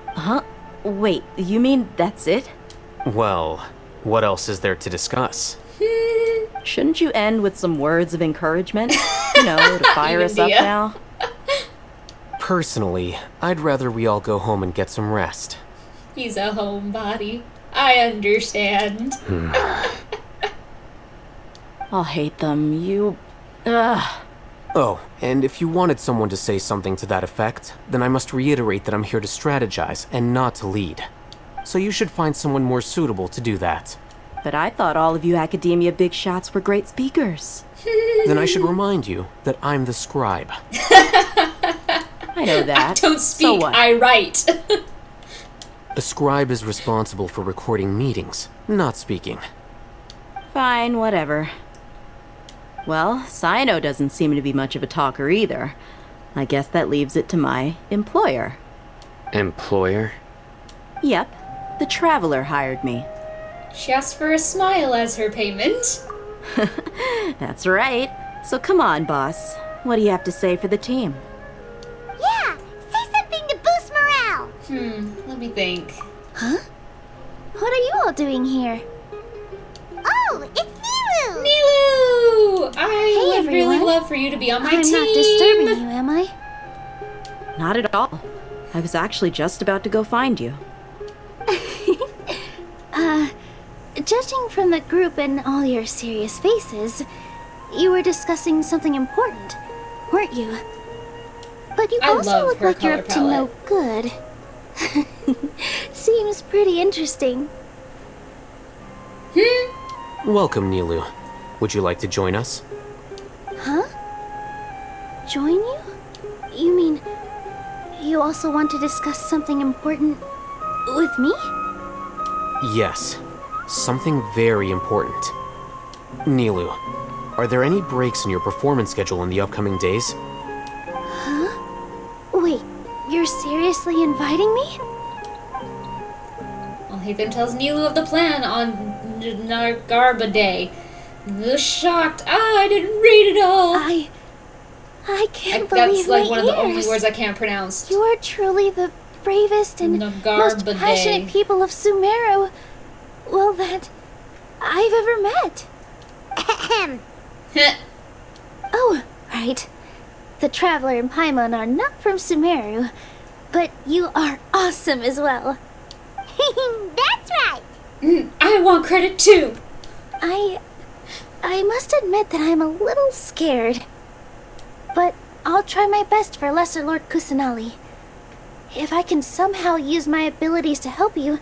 Huh? Wait, you mean that's it? Well, what else is there to discuss? Shouldn't you end with some words of encouragement? You know, to fire us up now? Personally, I'd rather we all go home and get some rest. He's a homebody. I understand. I'll hate them. You... Ugh. Oh, and if you wanted someone to say something to that effect, then I must reiterate that I'm here to strategize and not to lead. So you should find someone more suitable to do that. But I thought all of you academia big shots were great speakers. Then I should remind you that I'm the scribe. I know that. I don't speak, so what? I write. A scribe is responsible for recording meetings, not speaking. Fine, whatever. Well, Sino doesn't seem to be much of a talker either. I guess that leaves it to my employer. Employer? Yep, the Traveler hired me. She asked for a smile as her payment. That's right. So come on, boss. What do you have to say for the team? Yeah, say something to boost morale. Let me think. Huh? What are you all doing here? Oh, it's Nilu! Nilu! I Hey, would really everyone. love for you to be on my I'm team. not disturbing you, am I? Not at all. I was actually just about to go find you. Judging from the group and all your serious faces, you were discussing something important, weren't you? But you I also love look her like you're color up to no good. Seems pretty interesting. Welcome, Nilu. Would you like to join us? Huh? Join you? You mean you also want to discuss something important with me? Yes. Something very important. Nilu, are there any breaks in your performance schedule in the upcoming days? Huh? Wait, you're seriously inviting me? Well, Hatham tells Nilu of the plan on Nargarba Day. The shocked. I didn't read it all. I can't believe That's like my one of the only ears. words I can't pronounce. You are truly the bravest and most Nargarba passionate Day. people of Sumeru. Well, that I've ever met. Oh, right. The Traveler and Paimon are not from Sumeru, but you are awesome as well. That's right. I want credit too. I must admit that I'm a little scared. But I'll try my best for Lesser Lord Kusanali. If I can somehow use my abilities to help you,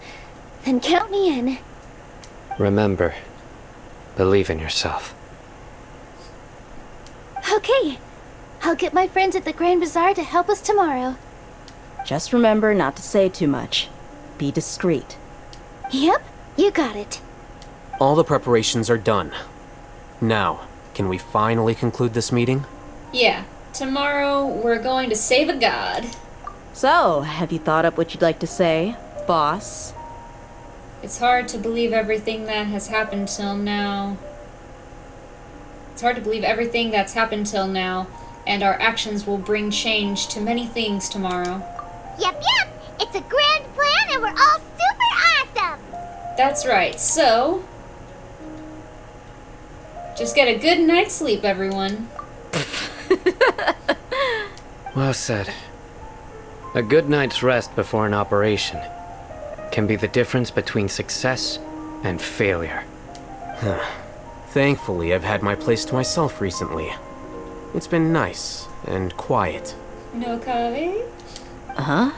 then count me in. Remember, believe in yourself. Okay. I'll get my friends at the Grand Bazaar to help us tomorrow. Just remember not to say too much. Be discreet. Yep, you got it. All the preparations are done. Now, can we finally conclude this meeting? Yeah. Tomorrow we're going to save a god. So, have you thought up what you'd like to say, boss? It's hard to believe everything that has happened till now. It's hard to believe everything that's happened till now, and our actions will bring change to many things tomorrow. Yep. It's a grand plan and we're all super awesome. That's right, so... just get a good night's sleep, everyone. Well said. A good night's rest before an operation can be the difference between success and failure. Thankfully, I've had my place to myself recently. It's been nice and quiet. No Kave? Huh?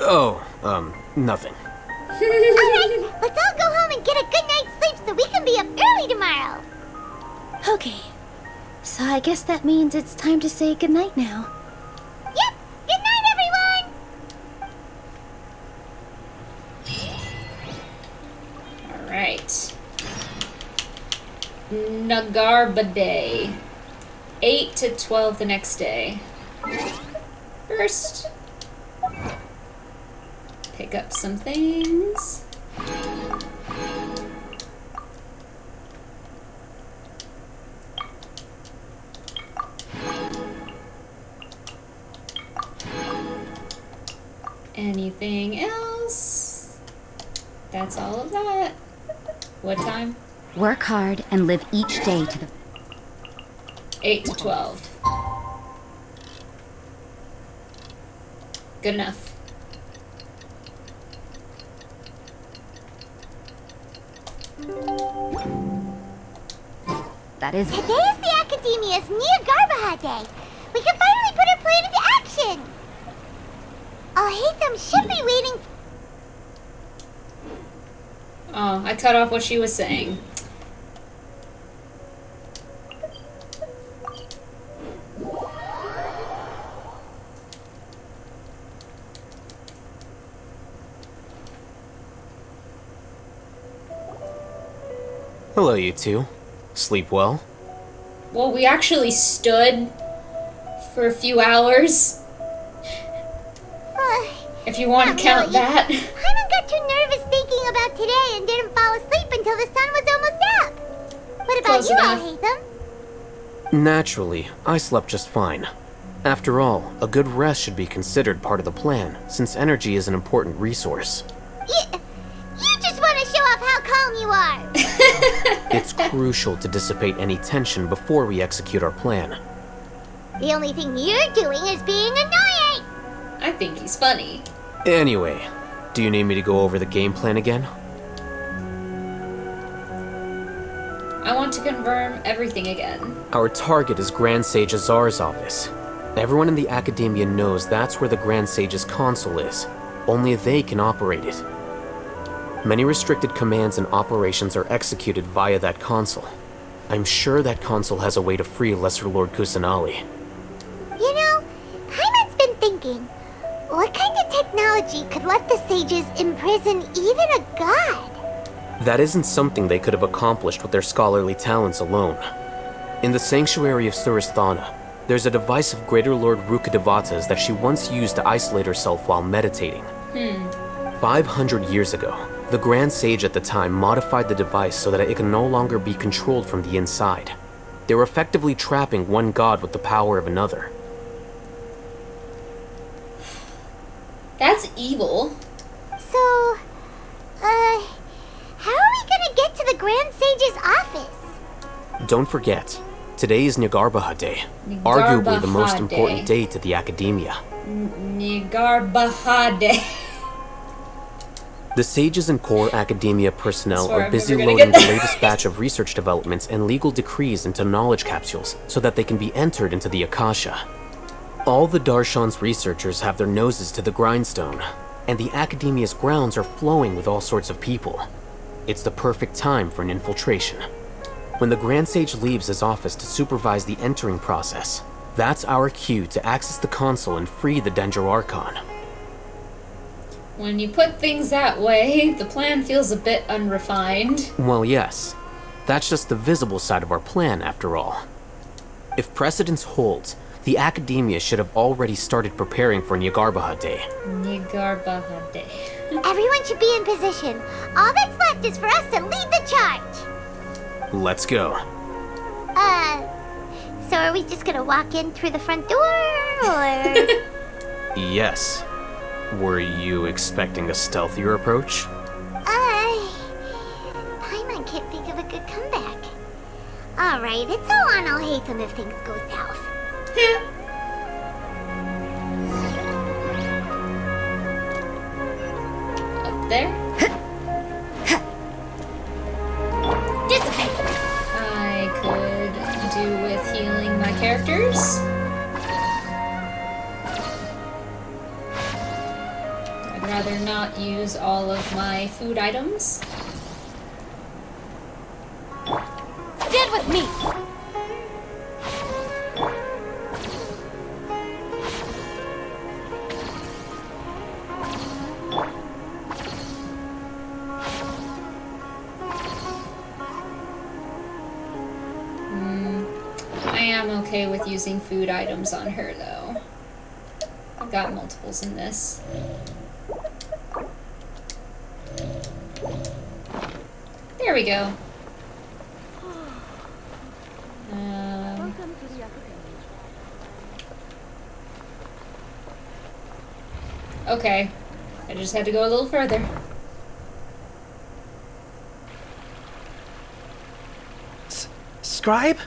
Oh, nothing. Alright, let's all go home and get a good night's sleep so we can be up early tomorrow. Okay. So I guess that means it's time to say goodnight now. Yep! Good night, everyone! Alright. Nagarba Day. 8 to 12 the next day. First, pick up some things. Anything else? That's all of that. What time? Work hard and live each day to the... 8 to 12. Good enough. That is... Today is the Academia's Niagarbaha Day. We can finally put our plan into action. Hatham should be waiting. Oh, I cut off what she was saying. Hello, you two. Sleep well? Well, we actually stood for a few hours. If you want to count that. Paimon got too nervous thinking about today and didn't fall asleep until the sun was almost up. What about Close you enough. all, Hatham? Naturally, I slept just fine. After all, a good rest should be considered part of the plan, since energy is an important resource. You just want to show off how calm you are. It's crucial to dissipate any tension before we execute our plan. The only thing you're doing is being annoying. I think he's funny. Anyway, do you need me to go over the game plan again? I want to confirm everything again. Our target is Grand Sage Azar's office. Everyone in the Academia knows that's where the Grand Sage's console is. Only they can operate it. Many restricted commands and operations are executed via that console. I'm sure that console has a way to free Lesser Lord Kusanali. You know, Paimon's been thinking, what kind of technology could let the sages imprison even a god? That isn't something they could have accomplished with their scholarly talents alone. In the Sanctuary of Suristhana, there's a device of Greater Lord Rukkhadevata's that she once used to isolate herself while meditating. 500 years ago, the Grand Sage at the time modified the device so that it can no longer be controlled from the inside. They were effectively trapping one god with the power of another. That's evil. So, how are we gonna get to the Grand Sage's office? Don't forget, today is Nigarbaha Day, arguably the most important day to the Academia. Nigarbaha Day. The sages and core Academia personnel Swear are I'm busy never gonna loading get the that. latest batch of research developments and legal decrees into knowledge capsules so that they can be entered into the Akasha. All the Darshan's researchers have their noses to the grindstone, and the Academia's grounds are flowing with all sorts of people. It's the perfect time for an infiltration. When the Grand Sage leaves his office to supervise the entering process, that's our cue to access the console and free the Dendro Archon. When you put things that way, the plan feels a bit unrefined. Well, yes. That's just the visible side of our plan, after all. If precedence holds, the Academia should have already started preparing for Nigarbaha Day. Nigarbaha Day. Everyone should be in position. All that's left is for us to lead the charge. Let's go. So are we just gonna walk in through the front door, or? Yes. Were you expecting a stealthier approach? Paimon can't think of a good comeback. Alright, it's all on Alhaitham if things go south. Up there? Dissipate! I could do with healing my characters. I'd rather not use all of my food items. Stand with me! I am okay with using food items on her, though. I've got multiples in this. There we go. Okay. I just had to go a little further. Scribe?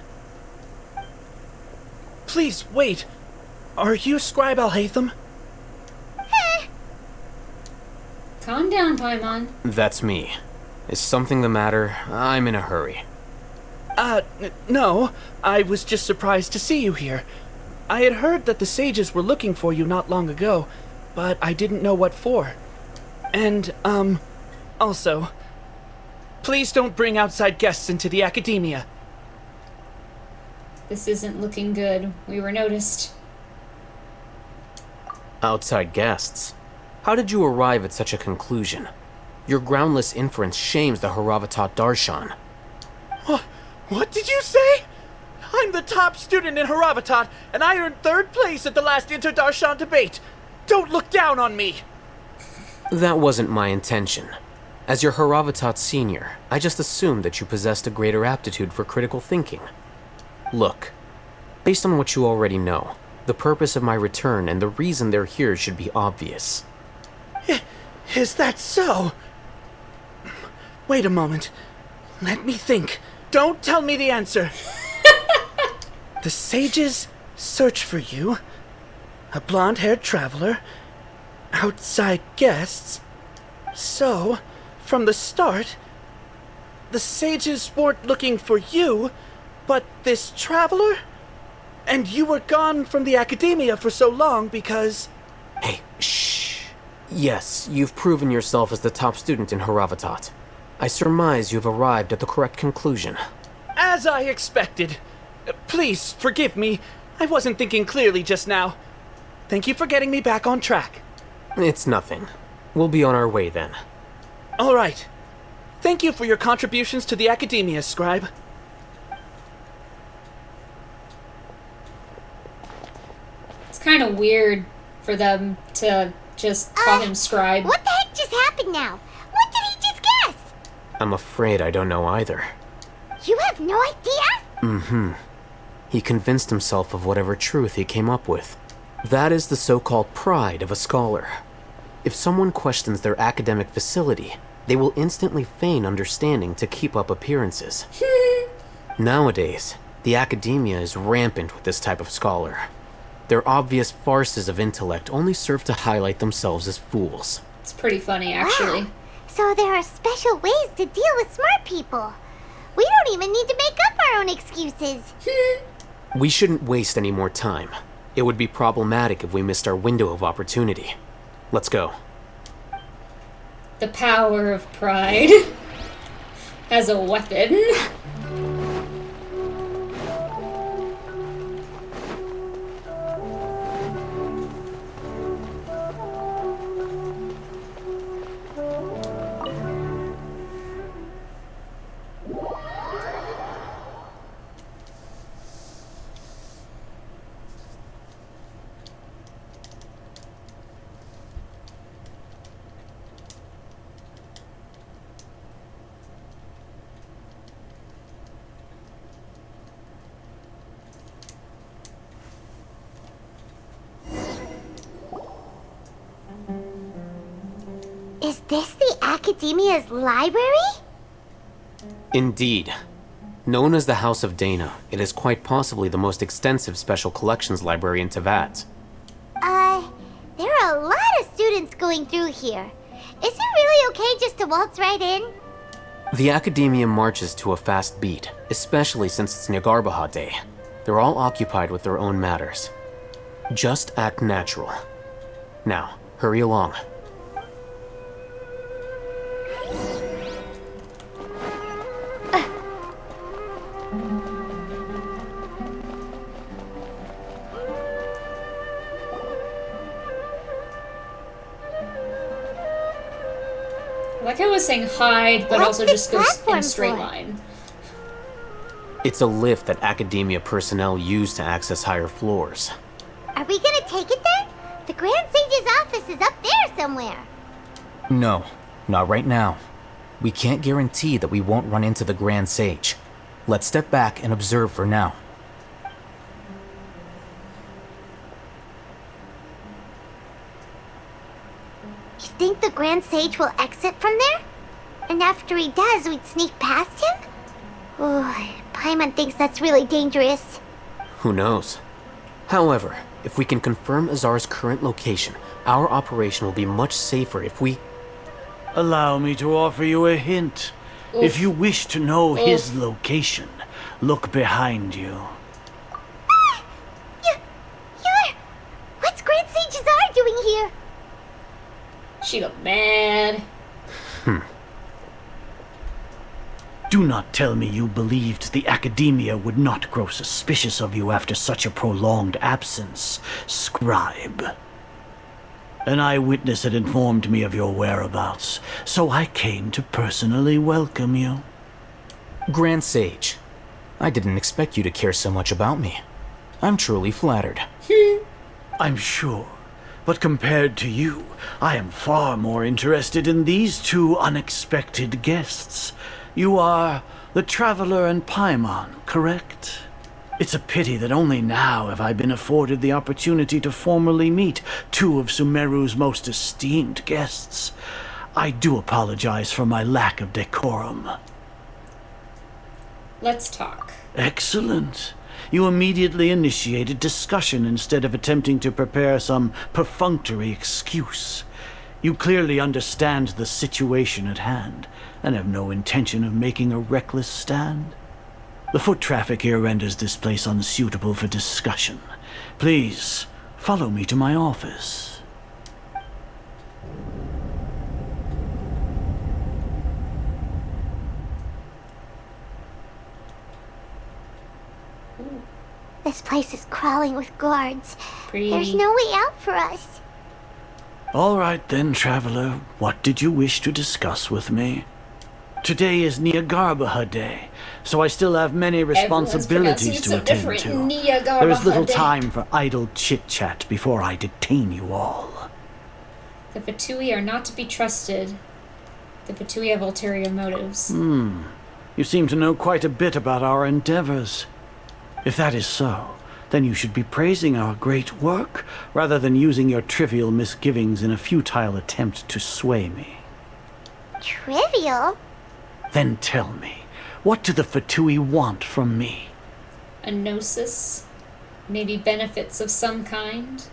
Please, wait. Are you Scribe Alhaitham? Calm down, Paimon. That's me. Is something the matter? I'm in a hurry. No. I was just surprised to see you here. I had heard that the sages were looking for you not long ago, but I didn't know what for. And, also, please don't bring outside guests into the Academia. This isn't looking good. We were noticed. Outside guests? How did you arrive at such a conclusion? Your groundless inference shames the Haravatat Darshan. What did you say? I'm the top student in Haravatat, and I earned 3rd place at the last Inter-Darshan debate. Don't look down on me! That wasn't my intention. As your Haravatat senior, I just assumed that you possessed a greater aptitude for critical thinking. Look, Based on what you already know, the purpose of my return and the reason they're here should be obvious. Is that so? Wait a moment. Let me think. Don't tell me the answer. The sages search for you. A blonde-haired traveler. Outside guests. So, from the start, the sages weren't looking for you, but this traveler? And you were gone from the academia for so long because... Hey, shh. Yes, you've proven yourself as the top student in Haravatat. I surmise you've arrived at the correct conclusion. As I expected. Please, forgive me. I wasn't thinking clearly just now. Thank you for getting me back on track. It's nothing. We'll be on our way then. All right. Thank you for your contributions to the academia, Scribe. It's kind of weird for them to just call him Scribe. What the heck just happened now? What did he just guess? I'm afraid I don't know either. You have no idea? Mm-hmm. He convinced himself of whatever truth he came up with. That is the so-called pride of a scholar. If someone questions their academic facility, they will instantly feign understanding to keep up appearances. Nowadays, the academia is rampant with this type of scholar. Their obvious farces of intellect only serve to highlight themselves as fools. It's pretty funny, actually. Wow. So there are special ways to deal with smart people. We don't even need to make up our own excuses. We shouldn't waste any more time. It would be problematic if we missed our window of opportunity. Let's go. The power of pride as a weapon. Is this the Academia's library? Indeed. Known as the House of Dana, it is quite possibly the most extensive special collections library in Teyvat. There are a lot of students going through here. Is it really okay just to waltz right in? The Academia marches to a fast beat, especially since it's Nagarbaha Day. They're all occupied with their own matters. Just act natural. Now, hurry along. Like I was saying hide, but What's also this just goes in a platform straight for? line. It's a lift that Academia personnel use to access higher floors. Are we gonna take it then? The Grand Sage's office is up there somewhere. No, not right now. We can't guarantee that we won't run into the Grand Sage. Let's step back and observe for now. You think the Grand Sage will exit from there? And after he does, we'd sneak past him? Oh, Paimon thinks that's really dangerous. Who knows? However, if we can confirm Azar's current location, our operation will be much safer if we... Allow me to offer you a hint. Oof. If you wish to know his Oof. location, look behind you. What's Grand Sage Azar doing here? She looked mad. Do not tell me you believed the Academia would not grow suspicious of you after such a prolonged absence, Scribe. An eyewitness had informed me of your whereabouts, so I came to personally welcome you. Grand Sage, I didn't expect you to care so much about me. I'm truly flattered. I'm sure, but compared to you, I am far more interested in these two unexpected guests. You are the Traveler and Paimon, correct? It's a pity that only now have I been afforded the opportunity to formally meet two of Sumeru's most esteemed guests. I do apologize for my lack of decorum. Let's talk. Excellent. You immediately initiated discussion instead of attempting to prepare some perfunctory excuse. You clearly understand the situation at hand, and have no intention of making a reckless stand. The foot traffic here renders this place unsuitable for discussion. Please, follow me to my office. This place is crawling with guards. Pretty. There's no way out for us. All right then, traveler. What did you wish to discuss with me? Today is Niagarbaha Day, so I still have many responsibilities to attend to. There is little time for idle chit-chat before I detain you all. The Fatui are not to be trusted. The Fatui have ulterior motives. You seem to know quite a bit about our endeavors. If that is so, then you should be praising our great work, rather than using your trivial misgivings in a futile attempt to sway me. Trivial? Then tell me, what do the Fatui want from me? A gnosis? Maybe benefits of some kind?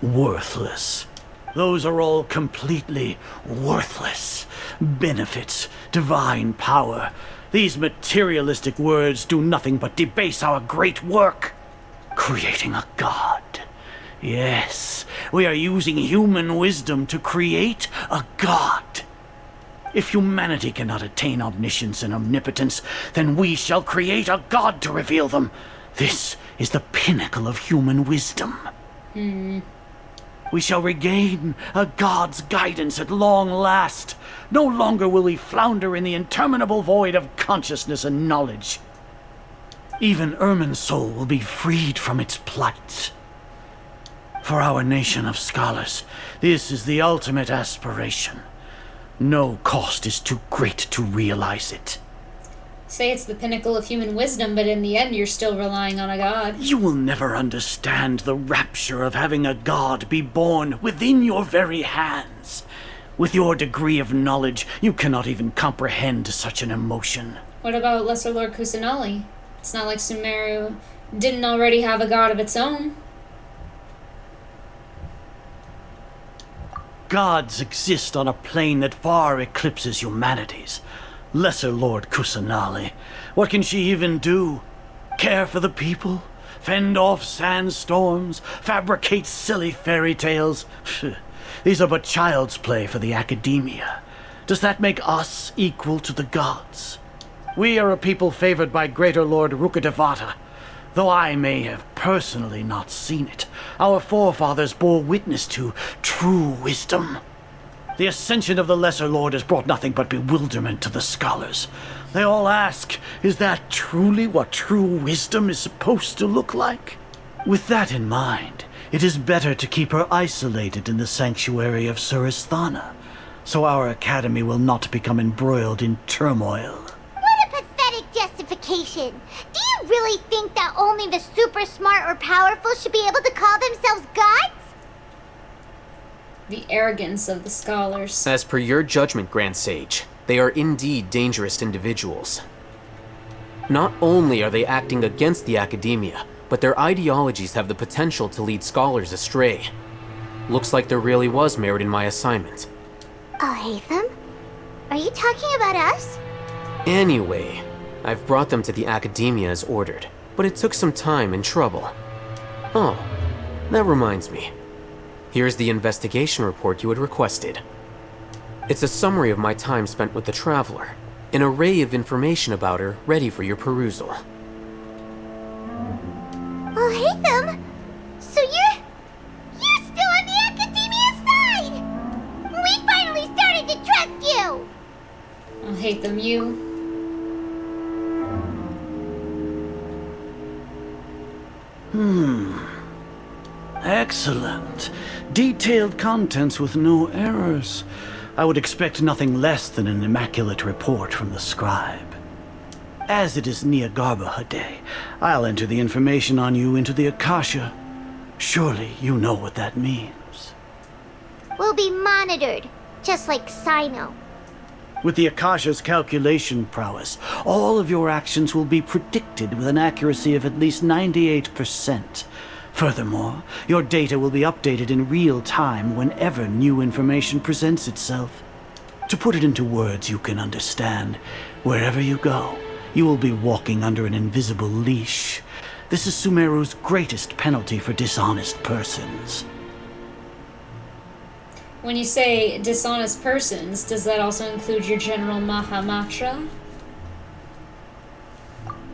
Worthless. Those are all completely worthless. Benefits, divine power. These materialistic words do nothing but debase our great work. Creating a god. Yes, we are using human wisdom to create a god. If humanity cannot attain omniscience and omnipotence, then we shall create a god to reveal them. This is the pinnacle of human wisdom. We shall regain a god's guidance at long last. No longer will we flounder in the interminable void of consciousness and knowledge. Even Irminsul will be freed from its plight. For our nation of scholars, this is the ultimate aspiration. No cost is too great to realize it. Say it's the pinnacle of human wisdom, but in the end you're still relying on a god. You will never understand the rapture of having a god be born within your very hands. With your degree of knowledge, you cannot even comprehend such an emotion. What about Lesser Lord Kusanali? It's not like Sumeru didn't already have a god of its own. Gods exist on a plane that far eclipses humanity's. Lesser Lord Kusanali, what can she even do? Care for the people? Fend off sandstorms? Fabricate silly fairy tales? These are but child's play for the academia. Does that make us equal to the gods? We are a people favored by Greater Lord Rukadevata. Though I may have personally not seen it, our forefathers bore witness to true wisdom. The ascension of the Lesser Lord has brought nothing but bewilderment to the scholars. They all ask, is that truly what true wisdom is supposed to look like? With that in mind, it is better to keep her isolated in the sanctuary of Suristhana, so our academy will not become embroiled in turmoil. What a pathetic justification! Do you really think that only the super smart or powerful should be able to call themselves gods? The arrogance of the scholars. As per your judgment, Grand Sage, they are indeed dangerous individuals. Not only are they acting against the academia, but their ideologies have the potential to lead scholars astray. Looks like there really was merit in my assignment. Oh, Hatham? Are you talking about us? Anyway, I've brought them to the academia as ordered, but it took some time and trouble. Oh, that reminds me. Here's the investigation report you had requested. It's a summary of my time spent with the Traveler, an array of information about her ready for your perusal. Oh, Hatham! So you're still on the academia side! We finally started to trust you! I'll hate them, you. Excellent. Detailed contents with no errors. I would expect nothing less than an immaculate report from the scribe. As it is Niagarbaha Day, I'll enter the information on you into the Akasha. Surely you know what that means. We'll be monitored, just like Sino. With the Akasha's calculation prowess, all of your actions will be predicted with an accuracy of at least 98%. Furthermore, your data will be updated in real time whenever new information presents itself. To put it into words you can understand, wherever you go, you will be walking under an invisible leash. This is Sumeru's greatest penalty for dishonest persons. When you say dishonest persons, does that also include your General Mahamatra?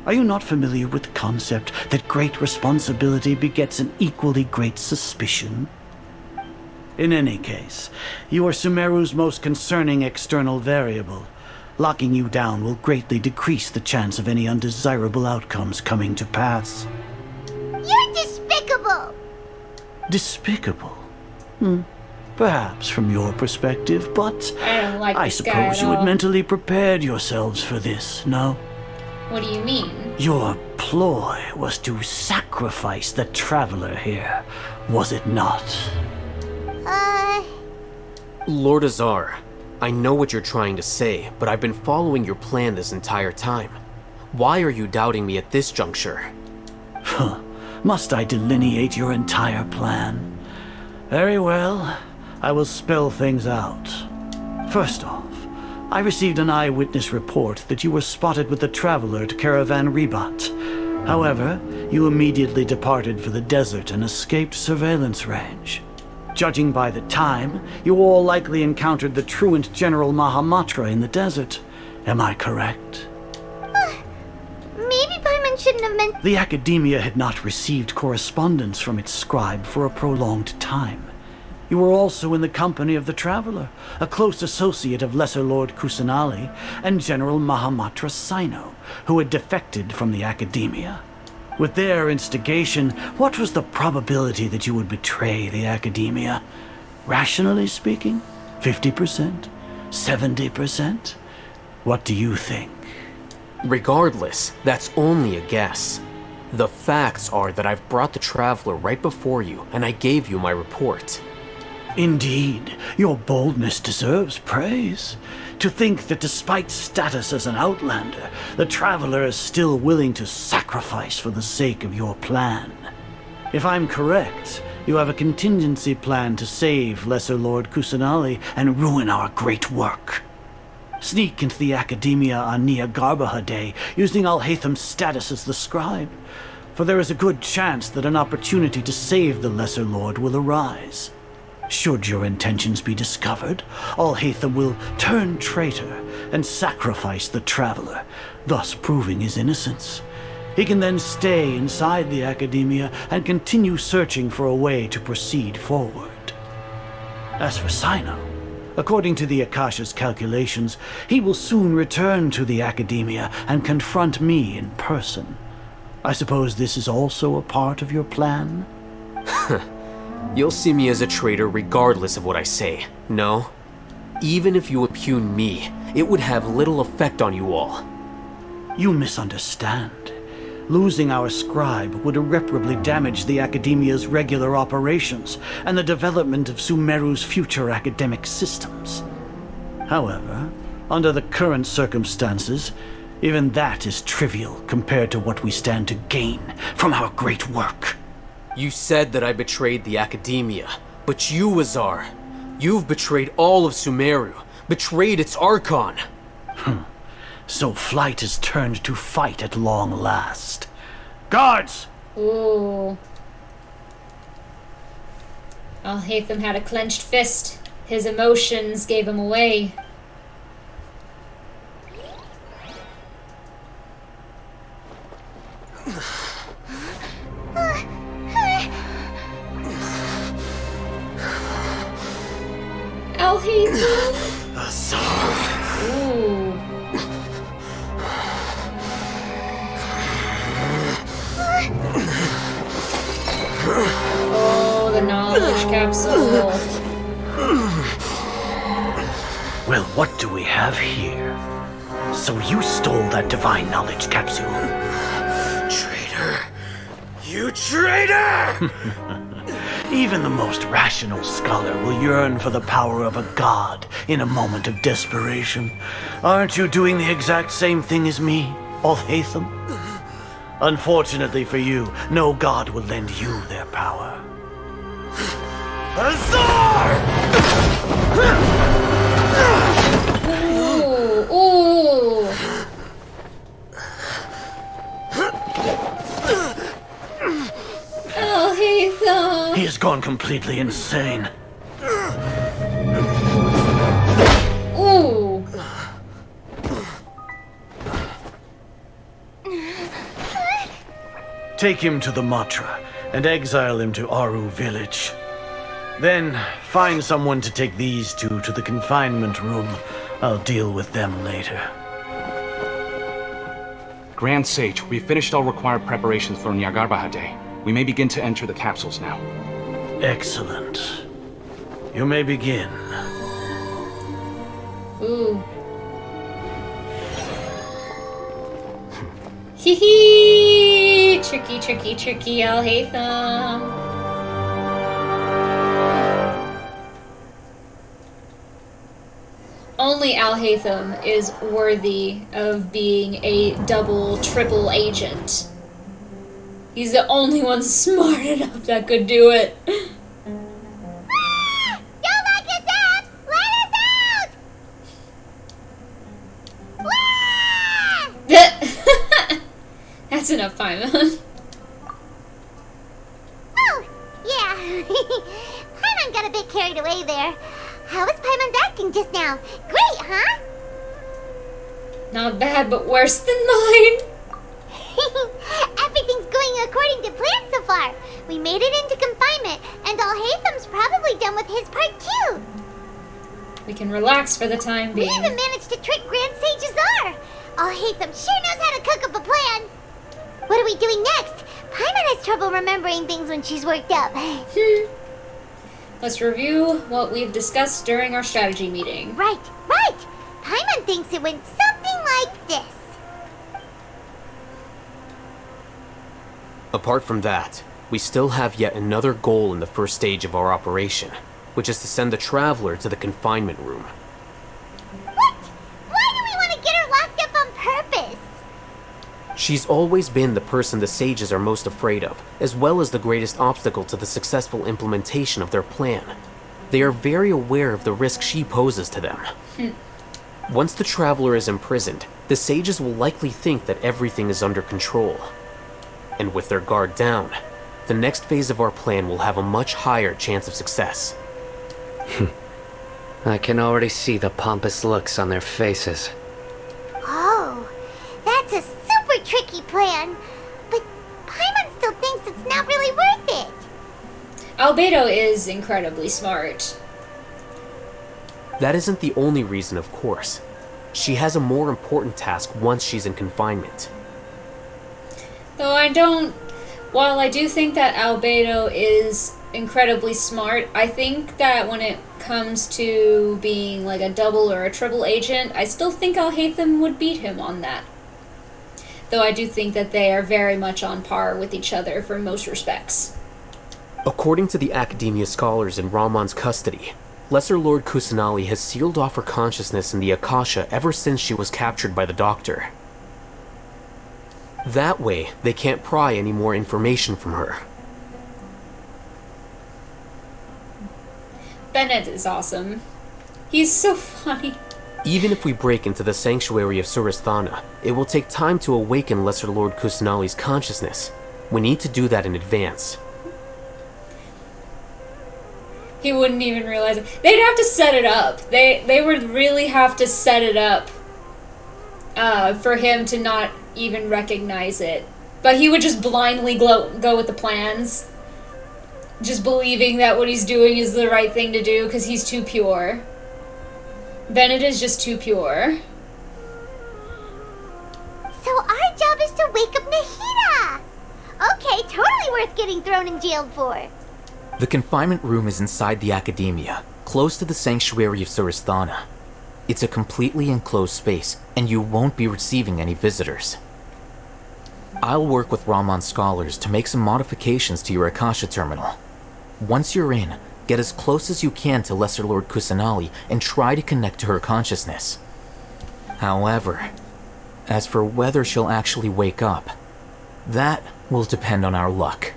Are you not familiar with the concept that great responsibility begets an equally great suspicion? In any case, you are Sumeru's most concerning external variable. Locking you down will greatly decrease the chance of any undesirable outcomes coming to pass. You're despicable! Despicable? Perhaps from your perspective, but I don't like I this guy suppose at you had all. mentally prepared yourselves for this, no? What do you mean? Your ploy was to sacrifice the traveler here, was it not? Lord Azar, I know what you're trying to say, but I've been following your plan this entire time. Why are you doubting me at this juncture? Must I delineate your entire plan? Very well. I will spell things out. First off, I received an eyewitness report that you were spotted with the traveler at Caravan Ribat. However, you immediately departed for the desert and escaped surveillance range. Judging by the time, you all likely encountered the truant General Mahamatra in the desert. Am I correct? Maybe Paimon shouldn't have meant... The Academia had not received correspondence from its scribe for a prolonged time. You were also in the company of the Traveler, a close associate of Lesser Lord Kusanali and General Mahamatra Sino, who had defected from the Academia. With their instigation, what was the probability that you would betray the Academia? Rationally speaking, 50%? 70%? What do you think? Regardless, that's only a guess. The facts are that I've brought the Traveler right before you, and I gave you my report. Indeed, your boldness deserves praise. To think that despite status as an outlander, the Traveler is still willing to sacrifice for the sake of your plan. If I'm correct, you have a contingency plan to save Lesser Lord Kusanali and ruin our great work. Sneak into the Academia on Niagarbaha Day using Alhaitham's status as the scribe, for there is a good chance that an opportunity to save the Lesser Lord will arise. Should your intentions be discovered, Alhaitham will turn traitor and sacrifice the Traveler, thus proving his innocence. He can then stay inside the Academia and continue searching for a way to proceed forward. As for Sino, according to the Akasha's calculations, he will soon return to the Academia and confront me in person. I suppose this is also a part of your plan? You'll see me as a traitor regardless of what I say, no? Even if you impugn me, it would have little effect on you all. You misunderstand. Losing our scribe would irreparably damage the Academia's regular operations and the development of Sumeru's future academic systems. However, under the current circumstances, even that is trivial compared to what we stand to gain from our great work. You said that I betrayed the Academia, but you, Azar, you've betrayed all of Sumeru, betrayed its Archon. So flight has turned to fight at long last. Guards! Ooh. Alhaitham had a clenched fist. His emotions gave him away. Alhaitham! Ooh. Oh, the Well, what do we have here? So you stole that divine knowledge capsule. Traitor! You traitor! Even the most rational scholar will yearn for the power of a god in a moment of desperation. Aren't you doing the exact same thing as me, Alhaitham? Unfortunately for you, no god will lend you their power. Azar! Ooh, ooh. Oh, Hatham. He has gone completely insane. Ooh. Take him to the Matra and exile him to Aru village. Then find someone to take these two to the confinement room. I'll deal with them later. Grand Sage, we've finished all required preparations for Nyargarbaha Day. We may begin to enter the capsules now. Excellent. You may begin. Ooh. Hee hee! Tricky, tricky, tricky, Alhaitham. Only Alhaitham is worthy of being a double, triple agent. He's the only one smart enough that could do it. Don't lock us up! Let us out! That's enough, Paimon. Oh, yeah. Paimon got a bit carried away there. How was Paimon's acting just now? Great, huh? Not bad, but worse than mine. Everything's going according to plan so far. We made it into confinement, and Alhaitham's probably done with his part too. We can relax for the time being. We even managed to trick Grand Sage Azar. Alhaitham sure knows how to cook up a plan. What are we doing next? Paimon has trouble remembering things when she's worked up. Let's review what we've discussed during our strategy meeting. Right. Paimon thinks it went something like this. Apart from that, we still have yet another goal in the first stage of our operation, which is to send the Traveler to the confinement room. What? Why do we want to get her locked up on purpose? She's always been the person the sages are most afraid of, as well as the greatest obstacle to the successful implementation of their plan. They are very aware of the risk she poses to them. Once the Traveler is imprisoned, the sages will likely think that everything is under control. And with their guard down, the next phase of our plan will have a much higher chance of success. I can already see the pompous looks on their faces. Oh, that's a super tricky plan. But Paimon still thinks it's not really worth it. Albedo is incredibly smart. That isn't the only reason, of course. She has a more important task once she's in confinement. Though while I do think that Albedo is incredibly smart, I think that when it comes to being like a double or a triple agent, I still think Alhaitham would beat him on that. Though I do think that they are very much on par with each other for most respects. According to the Academia scholars in Ramon's custody, Lesser Lord Kusanali has sealed off her consciousness in the Akasha ever since she was captured by the Doctor. That way, they can't pry any more information from her. Bennett is awesome. He's so funny. Even if we break into the sanctuary of Suristhana, it will take time to awaken Lesser Lord Kusanali's consciousness. We need to do that in advance. He wouldn't even realize it. They'd have to set it up. They would really have to set it up for him to not even recognize it. But he would just blindly go with the plans. Just believing that what he's doing is the right thing to do because he's too pure. Bennett is just too pure. So our job is to wake up Nahida! Okay, totally worth getting thrown in jail for. The confinement room is inside the Academia, close to the sanctuary of Suristhana. It's a completely enclosed space, and you won't be receiving any visitors. I'll work with Ramon's scholars to make some modifications to your Akasha terminal. Once you're in, get as close as you can to Lesser Lord Kusanali and try to connect to her consciousness. However, as for whether she'll actually wake up, that will depend on our luck.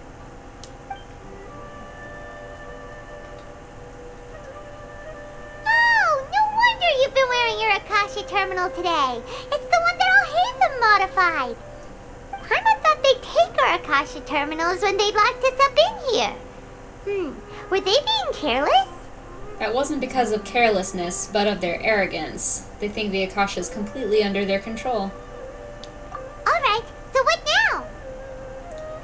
Oh, no wonder you've been wearing your Akasha terminal today. It's the one that Al-Haytham modified. Paimon thought they'd take our Akasha terminals when they locked us up in here. Were they being careless? That wasn't because of carelessness, but of their arrogance. They think the Akasha is completely under their control. Alright, so what now?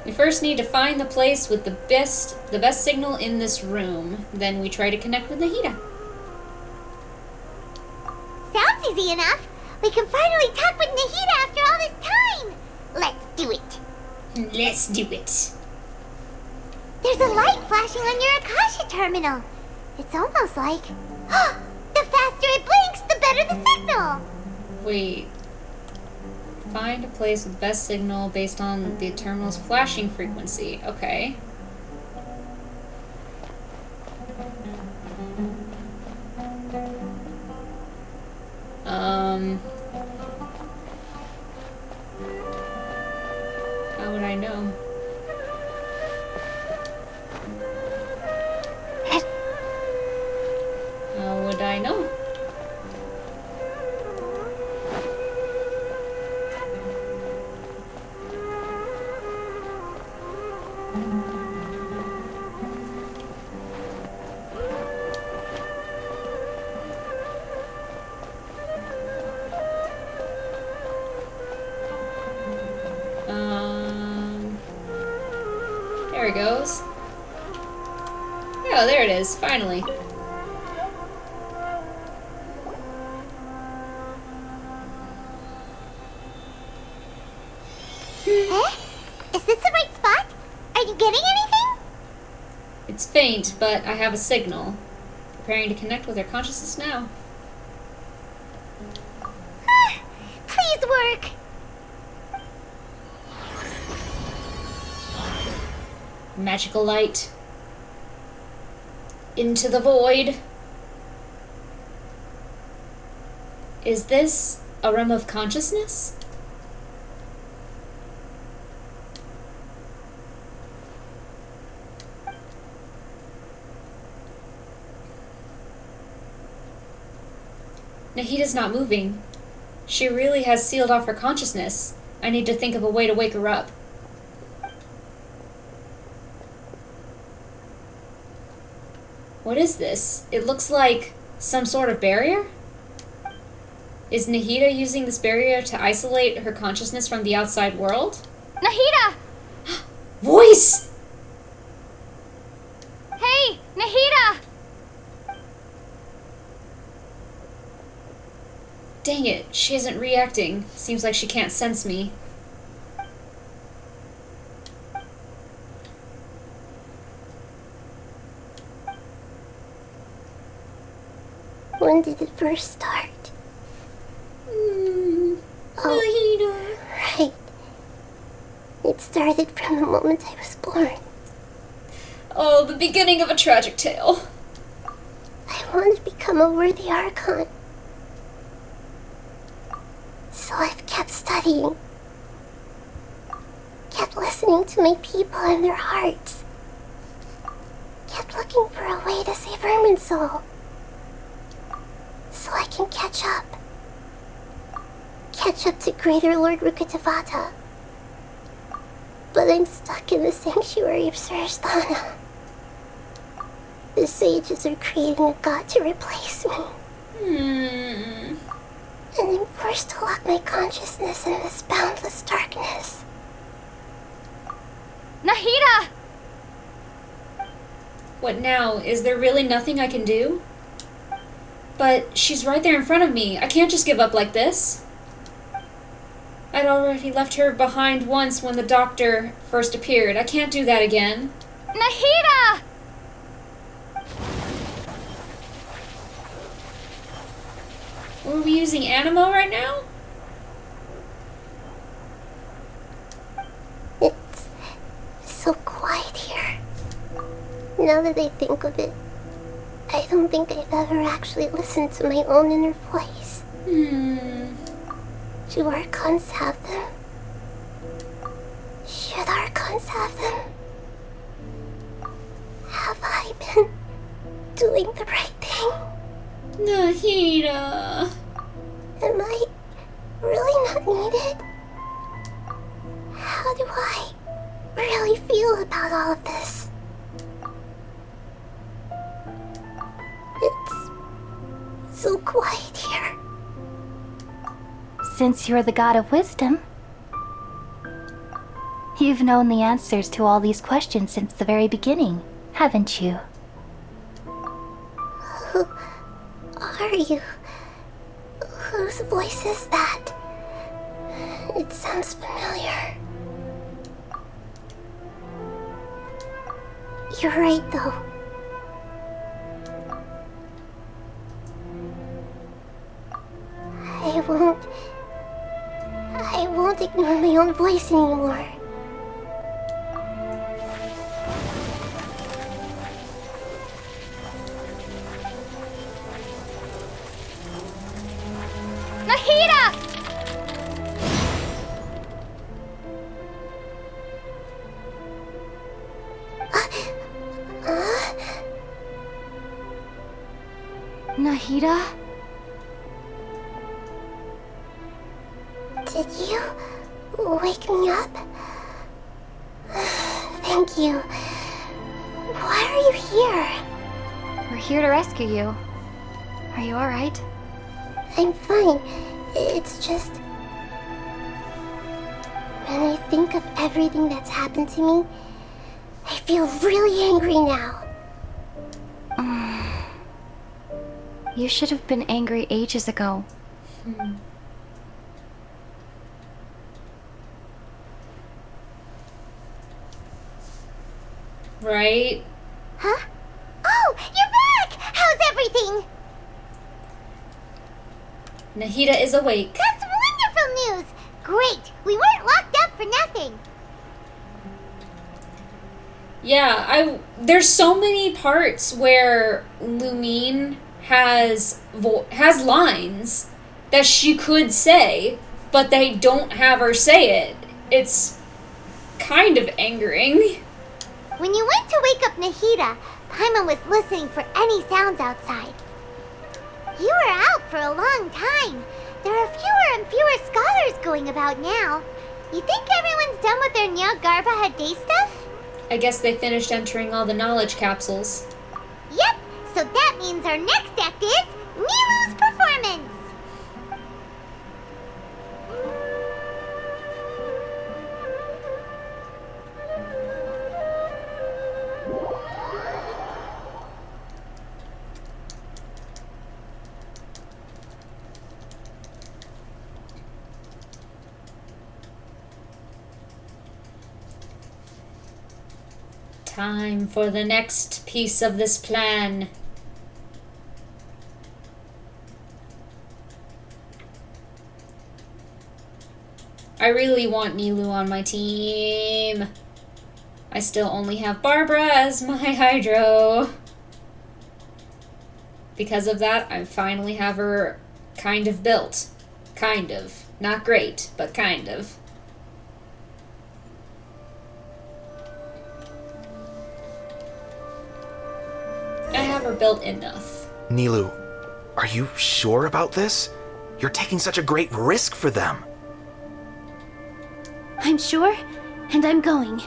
We first need to find the place with the best signal in this room. Then we try to connect with Nahida. Sounds easy enough. We can finally talk with Nahida after all this time. Let's do it. Let's do it. There's a light flashing on your Akasha terminal. It's almost like... the faster it blinks, the better the signal. Wait. Find a place with best signal based on the terminal's flashing frequency. Okay. How would I know? How would I know? There it goes. Oh, there it is, finally. Is this the right spot? Are you getting anything? It's faint, but I have a signal. Preparing to connect with her consciousness now. Please work. Magical light. Into the void. Is this a realm of consciousness? Nahida's not moving. She really has sealed off her consciousness. I need to think of a way to wake her up. What is this? It looks like some sort of barrier? Is Nahida using this barrier to isolate her consciousness from the outside world? Nahida! Voice! Hey, Nahida! Dang it, she isn't reacting. Seems like she can't sense me. When did it first start? Nahida. Right. It started from the moment I was born. Oh, the beginning of a tragic tale. I want to become a worthy Archon. So I've kept studying. Kept listening to my people and their hearts. Kept looking for a way to save Irminsul. So I can catch up. Catch up to Greater Lord Rukkhadevata. But I'm stuck in the sanctuary of Sarasthana. The sages are creating a god to replace me. And I'm forced to lock my consciousness in this boundless darkness. Nahida! What now? Is there really nothing I can do? But she's right there in front of me. I can't just give up like this. I'd already left her behind once when the doctor first appeared. I can't do that again. Nahida! Were we using Animo right now? It's so quiet here. Now that I think of it, I don't think I've ever actually listened to my own inner voice. Do Archons have them? Should Archons have them? Have I been doing the right thing? Nahida. Am I really not needed? How do I really feel about all of this? It's so quiet here. Since you're the god of wisdom, you've known the answers to all these questions since the very beginning, haven't you? Who are you? Whose voice is that? It sounds familiar. You're right, though. I won't ignore my own voice anymore. Nahida! Nahida? Did you wake me up? Thank you. Why are you here? We're here to rescue you. Are you alright? I'm fine. It's just... when I think of everything that's happened to me, I feel really angry now. You should have been angry ages ago. Right? Huh? Oh, you're back! How's everything? Nahida is awake. That's wonderful news! Great! We weren't locked up for nothing! Yeah, there's so many parts where Lumine has lines that she could say, but they don't have her say it. It's kind of angering. When you went to wake up Nahida, Paimon was listening for any sounds outside. You were out for a long time. There are fewer and fewer scholars going about now. You think everyone's done with their Nyargarba day stuff? I guess they finished entering all the knowledge capsules. Yep, so that means our next act is Nilu's performance. Time for the next piece of this plan. I really want Nilu on my team. I still only have Barbara as my Hydro. Because of that, I finally have her kind of built. Kind of. Not great, but kind of. I have her built enough. Nilu, are you sure about this? You're taking such a great risk for them. I'm sure, and I'm going.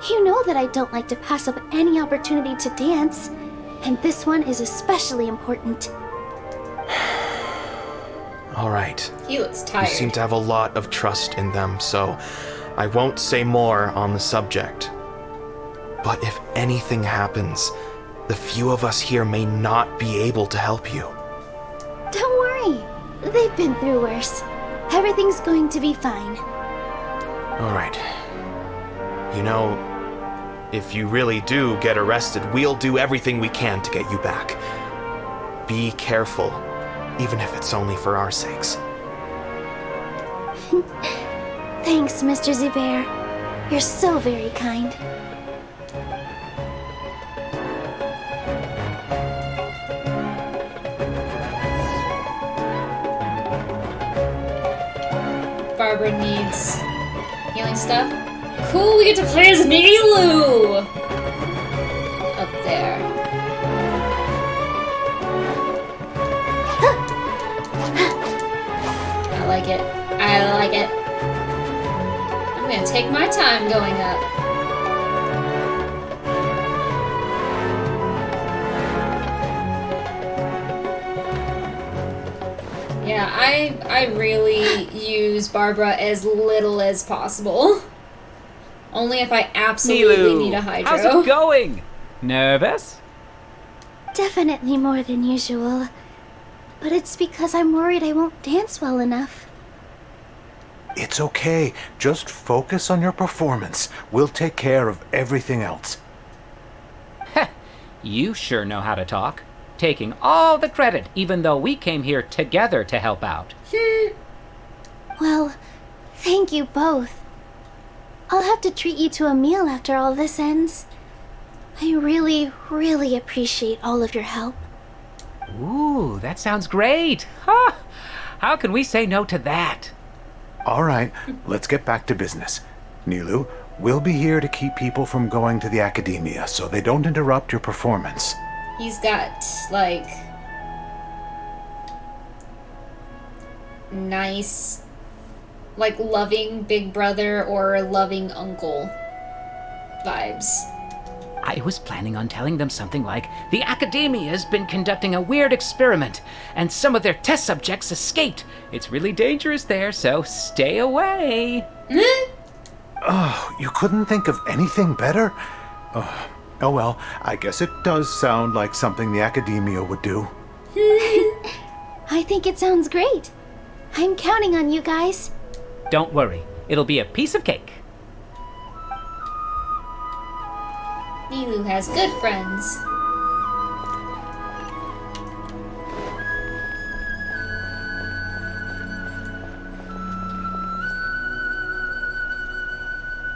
You know that I don't like to pass up any opportunity to dance, and this one is especially important. All right. He looks tired. You seem to have a lot of trust in them, so I won't say more on the subject. But if anything happens, the few of us here may not be able to help you. Don't worry. They've been through worse. Everything's going to be fine. All right. You know, if you really do get arrested, we'll do everything we can to get you back. Be careful. even if it's only for our sakes. Thanks, Mr. Zubair. You're so very kind. Barbara needs healing stuff. Cool, we get to play as Nilu! Up there. I like it. I like it. I'm gonna take my time going up. Yeah, I really use Barbara as little as possible. Only if I absolutely need a hydro. How's it going? Nervous? Definitely more than usual. But it's because I'm worried I won't dance well enough. It's okay. Just focus on your performance. We'll take care of everything else. You sure know how to talk. Taking all the credit, even though we came here together to help out. Well, thank you both. I'll have to treat you to a meal after all this ends. I really, really appreciate all of your help. Ooh, that sounds great. Huh? How can we say no to that? All right, let's get back to business. Nilu, we'll be here to keep people from going to the academia so they don't interrupt your performance. He's got, like, nice, like, loving big brother or loving uncle vibes. I was planning on telling them something like, the Academia's been conducting a weird experiment, and some of their test subjects escaped. It's really dangerous there, so stay away. Oh, you couldn't think of anything better? Oh well, I guess it does sound like something the Academia would do. I think it sounds great. I'm counting on you guys. Don't worry, it'll be a piece of cake. Nilu has good friends.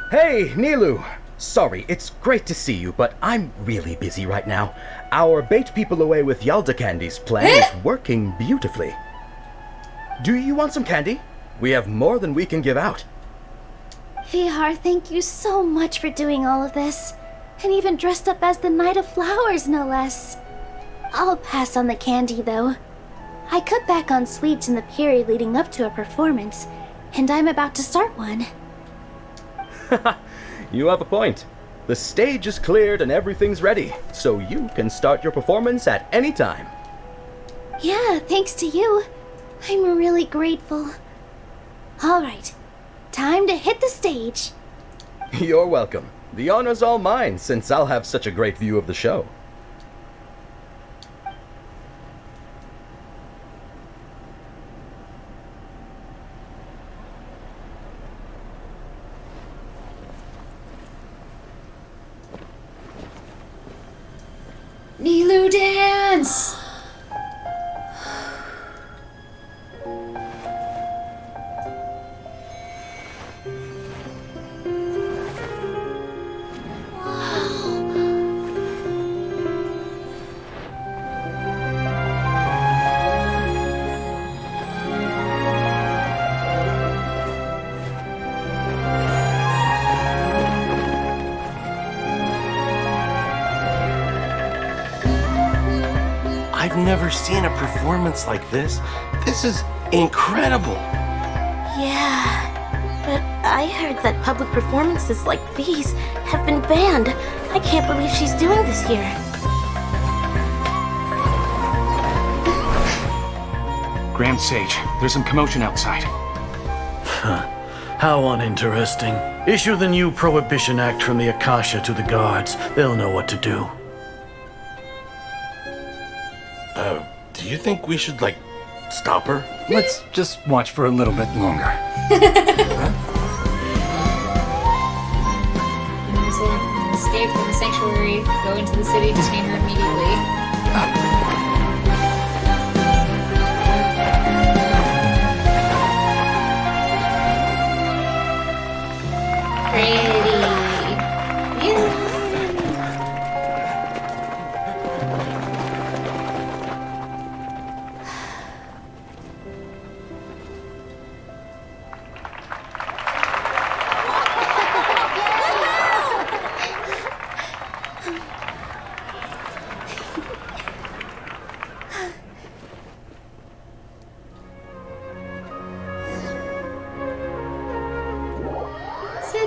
Hey, Nilu! Sorry, it's great to see you, but I'm really busy right now. Our Bait People Away with Yalda Candies plan is working beautifully. Do you want some candy? We have more than we can give out. Vihar, thank you so much for doing all of this. And even dressed up as the Knight of Flowers, no less. I'll pass on the candy, though. I cut back on sweets in the period leading up to a performance, and I'm about to start one. You have a point. The stage is cleared and everything's ready, so you can start your performance at any time. Yeah, thanks to you. I'm really grateful. All right, time to hit the stage. You're welcome. The honor's all mine, since I'll have such a great view of the show. Nilu dance! I've never seen a performance like this. This is incredible. Yeah, but I heard that public performances like these have been banned. I can't believe she's doing this here. Grand Sage, there's some commotion outside. How uninteresting. Issue the new Prohibition Act from the Akasha to the guards. They'll know what to do. Do you think we should, like, stop her? Let's just watch for a little bit longer. Escape from the sanctuary, go into the city, detain her immediately.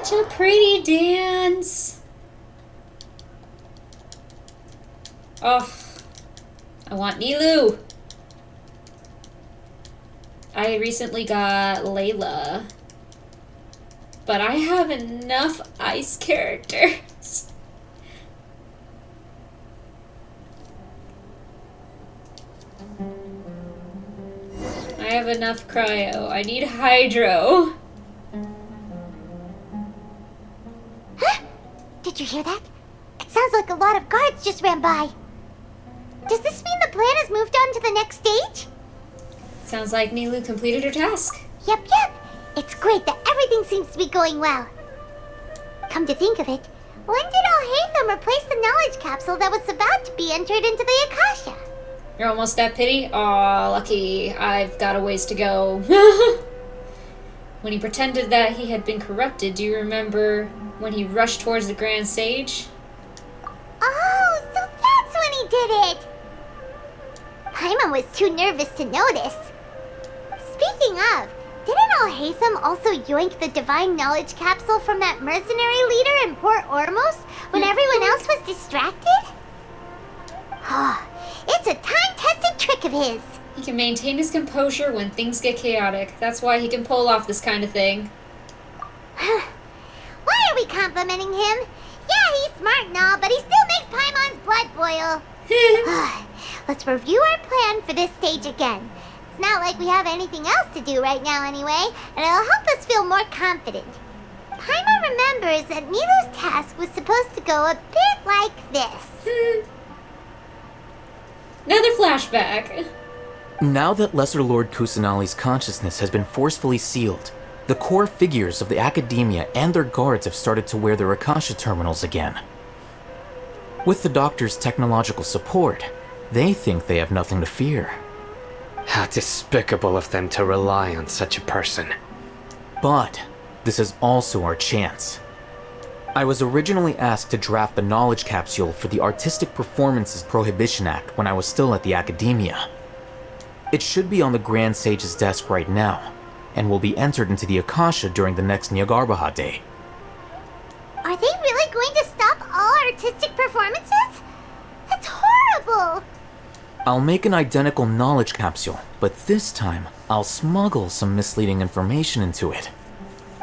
such a pretty dance. Oh, I want Nilu. I recently got Layla, but I have enough ice characters. I have enough cryo. I need hydro. Huh? Did you hear that? It sounds like a lot of guards just ran by. Does this mean the plan has moved on to the next stage? Sounds like Nilu completed her task. Yep. It's great that everything seems to be going well. Come to think of it, when did Alhaitham replace the knowledge capsule that was about to be entered into the Akasha? You're almost at pity? Aw, lucky. I've got a ways to go. When he pretended that he had been corrupted, do you remember when he rushed towards the Grand Sage? Oh, so that's when he did it! Paimon was too nervous to notice. Speaking of, didn't Alhaitham also yoink the divine knowledge capsule from that mercenary leader in Port Ormos when everyone else was distracted? It's a time-tested trick of his. He can maintain his composure when things get chaotic. That's why he can pull off this kind of thing. Why are we complimenting him? Yeah, he's smart and all, but he still makes Paimon's blood boil. Let's review our plan for this stage again. It's not like we have anything else to do right now anyway, and it'll help us feel more confident. Paimon remembers that Nilu's task was supposed to go a bit like this. Another flashback. Now that Lesser Lord Kusanali's consciousness has been forcefully sealed, the core figures of the Academia and their guards have started to wear their Akasha terminals again. With the Doctor's technological support, they think they have nothing to fear. How despicable of them to rely on such a person. But this is also our chance. I was originally asked to draft the knowledge capsule for the Artistic Performances Prohibition Act when I was still at the Academia. It should be on the Grand Sage's desk right now, and will be entered into the Akasha during the next Nyargarbaha Day. Are they really going to stop all artistic performances? That's horrible! I'll make an identical knowledge capsule, but this time I'll smuggle some misleading information into it.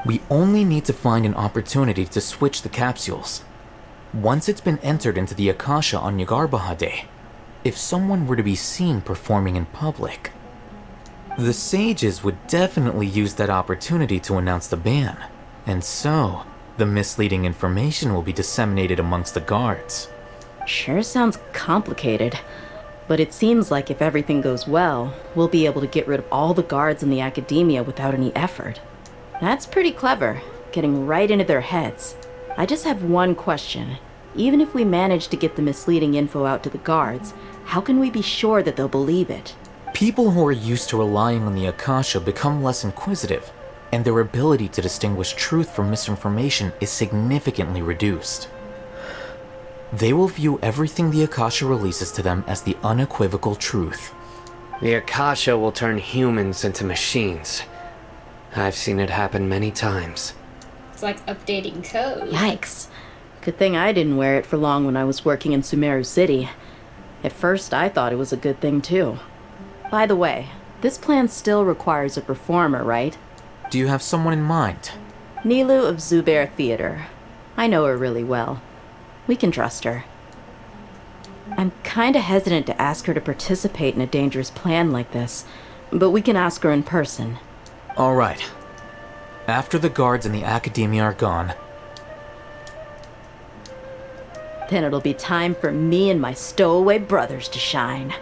We only need to find an opportunity to switch the capsules. Once it's been entered into the Akasha on Nyargarbaha Day, if someone were to be seen performing in public, the sages would definitely use that opportunity to announce the ban, and so the misleading information will be disseminated amongst the guards. Sure sounds complicated, but it seems like if everything goes well, we'll be able to get rid of all the guards in the Academia without any effort. That's pretty clever, getting right into their heads. I just have one question. Even if we manage to get the misleading info out to the guards, how can we be sure that they'll believe it? People who are used to relying on the Akasha become less inquisitive, and their ability to distinguish truth from misinformation is significantly reduced. They will view everything the Akasha releases to them as the unequivocal truth. The Akasha will turn humans into machines. I've seen it happen many times. It's like updating code. Yikes. Good thing I didn't wear it for long when I was working in Sumeru City. At first, I thought it was a good thing too. By the way, this plan still requires a performer, right? Do you have someone in mind? Nilu of Zubair Theater. I know her really well. We can trust her. I'm kinda hesitant to ask her to participate in a dangerous plan like this, but we can ask her in person. All right. After the guards in the Academia are gone, then it'll be time for me and my stowaway brothers to shine.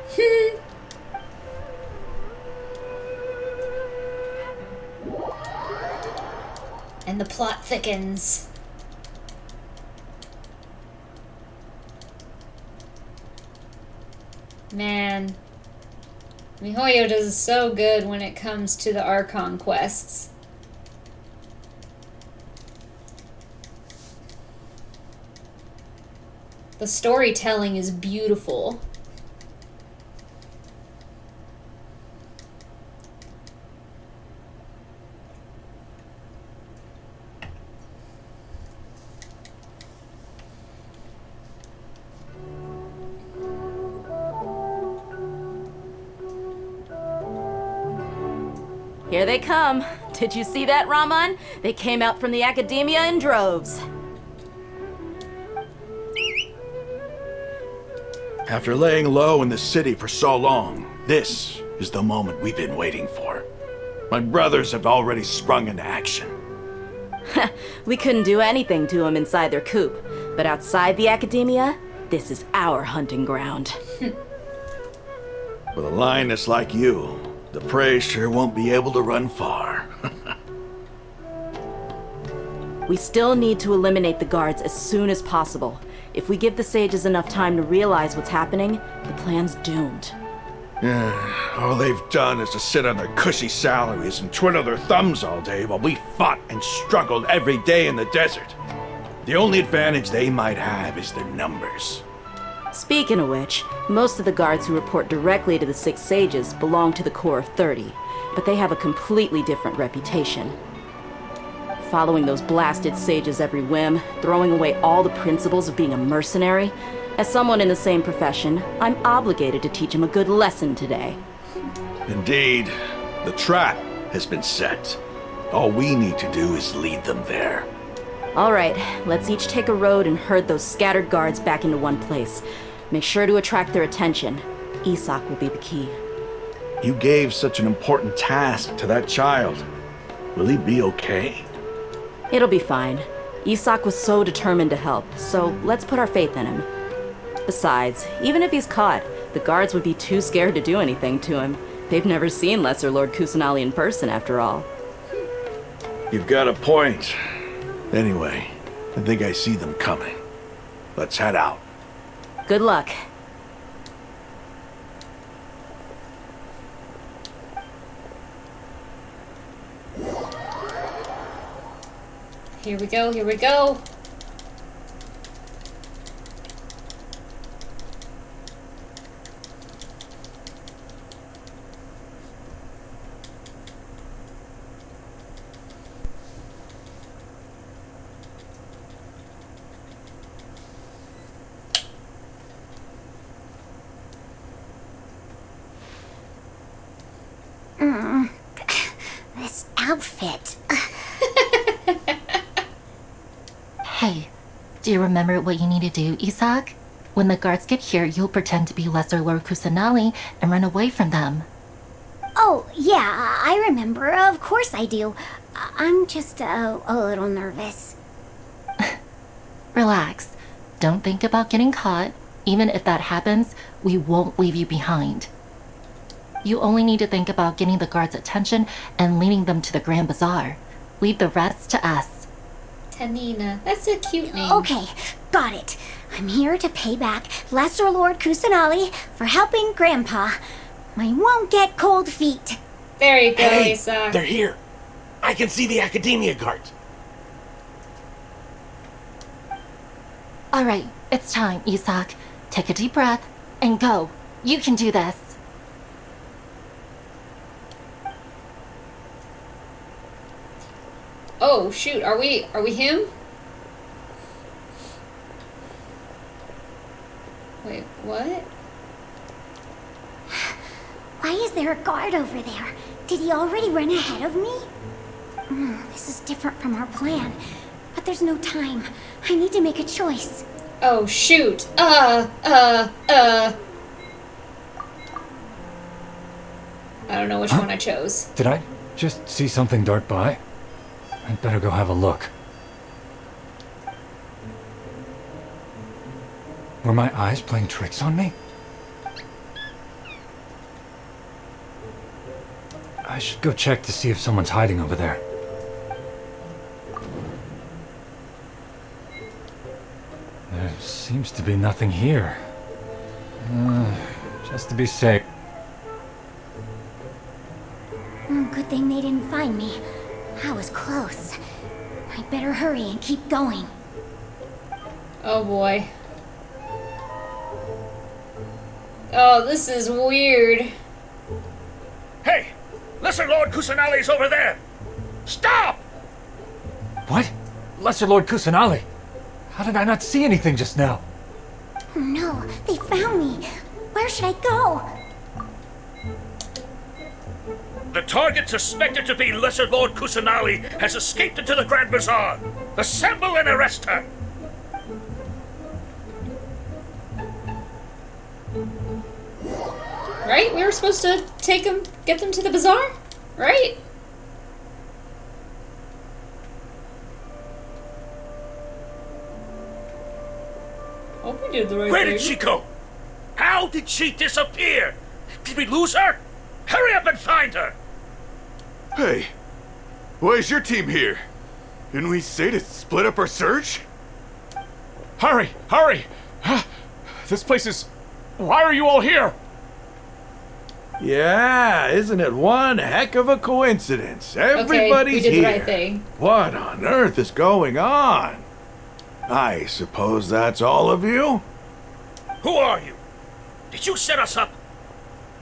And the plot thickens. Man, MiHoYo does so good when it comes to the Archon quests. The storytelling is beautiful. Here they come. Did you see that, Raman? They came out from the Academia in droves. After laying low in the city for so long, this is the moment we've been waiting for. My brothers have already sprung into action. We couldn't do anything to them inside their coop, but outside the Academia, this is our hunting ground. With a lioness like you, the prey sure won't be able to run far. We still need to eliminate the guards as soon as possible. If we give the sages enough time to realize what's happening, the plan's doomed. All they've done is to sit on their cushy salaries and twiddle their thumbs all day while we fought and struggled every day in the desert. The only advantage they might have is their numbers. Speaking of which, most of the guards who report directly to the 6 sages belong to the Corps of 30, but they have a completely different reputation. Following those blasted sages every whim, throwing away all the principles of being a mercenary. As someone in the same profession, I'm obligated to teach them a good lesson today. Indeed, the trap has been set. All we need to do is lead them there. All right, let's each take a road and herd those scattered guards back into one place. Make sure to attract their attention. Isak will be the key. You gave such an important task to that child. Will he be okay? It'll be fine. Isak was so determined to help, so let's put our faith in him. Besides, even if he's caught, the guards would be too scared to do anything to him. They've never seen Lesser Lord Kusanali in person, after all. You've got a point. Anyway, I think I see them coming. Let's head out. Good luck. Here we go, here we go. This outfit. Hey, do you remember what you need to do, Isak? When the guards get here, you'll pretend to be Lesser Lord Kusanali and run away from them. Oh, yeah, I remember. Of course I do. I'm just a little nervous. Relax. Don't think about getting caught. Even if that happens, we won't leave you behind. You only need to think about getting the guards' attention and leading them to the Grand Bazaar. Leave the rest to us. Tanina. That's a cute name. Okay, got it. I'm here to pay back Lesser Lord Kusanali for helping Grandpa. I won't get cold feet. There you go, Hey, Isak. they're here. I can see the Academia guards. All right, it's time, Isak. Take a deep breath and go. You can do this. Oh shoot, are we him? Wait, what? Why is there a guard over there? Did he already run ahead of me? This is different from our plan. But there's no time. I need to make a choice. Oh shoot. I don't know which one I chose. Did I just see something dart by? I'd better go have a look. Were my eyes playing tricks on me? I should go check to see if someone's hiding over there. There seems to be nothing here. Just to be safe. Good thing they didn't find me. I was close. I'd better hurry and keep going. Oh boy. Oh, this is weird. Hey! Lesser Lord Kusanali's over there! Stop! What? Lesser Lord Kusanali? How did I not see anything just now? Oh no, they found me. Where should I go? The target suspected to be Lesser Lord Kusanali has escaped into the Grand Bazaar. Assemble and arrest her! Right? We were supposed to take them, get them to the bazaar? Right? Hope we did the right Where thing. did she go? How did she disappear? Did we lose her? Hurry up and find her! Hey, why is your team here? Didn't we say to split up our search? Hurry! Hurry! This place is... Why are you all here? Yeah, isn't it one heck of a coincidence? Everybody's we did here. the right thing. What on earth is going on? I suppose that's all of you? Who are you? Did you set us up?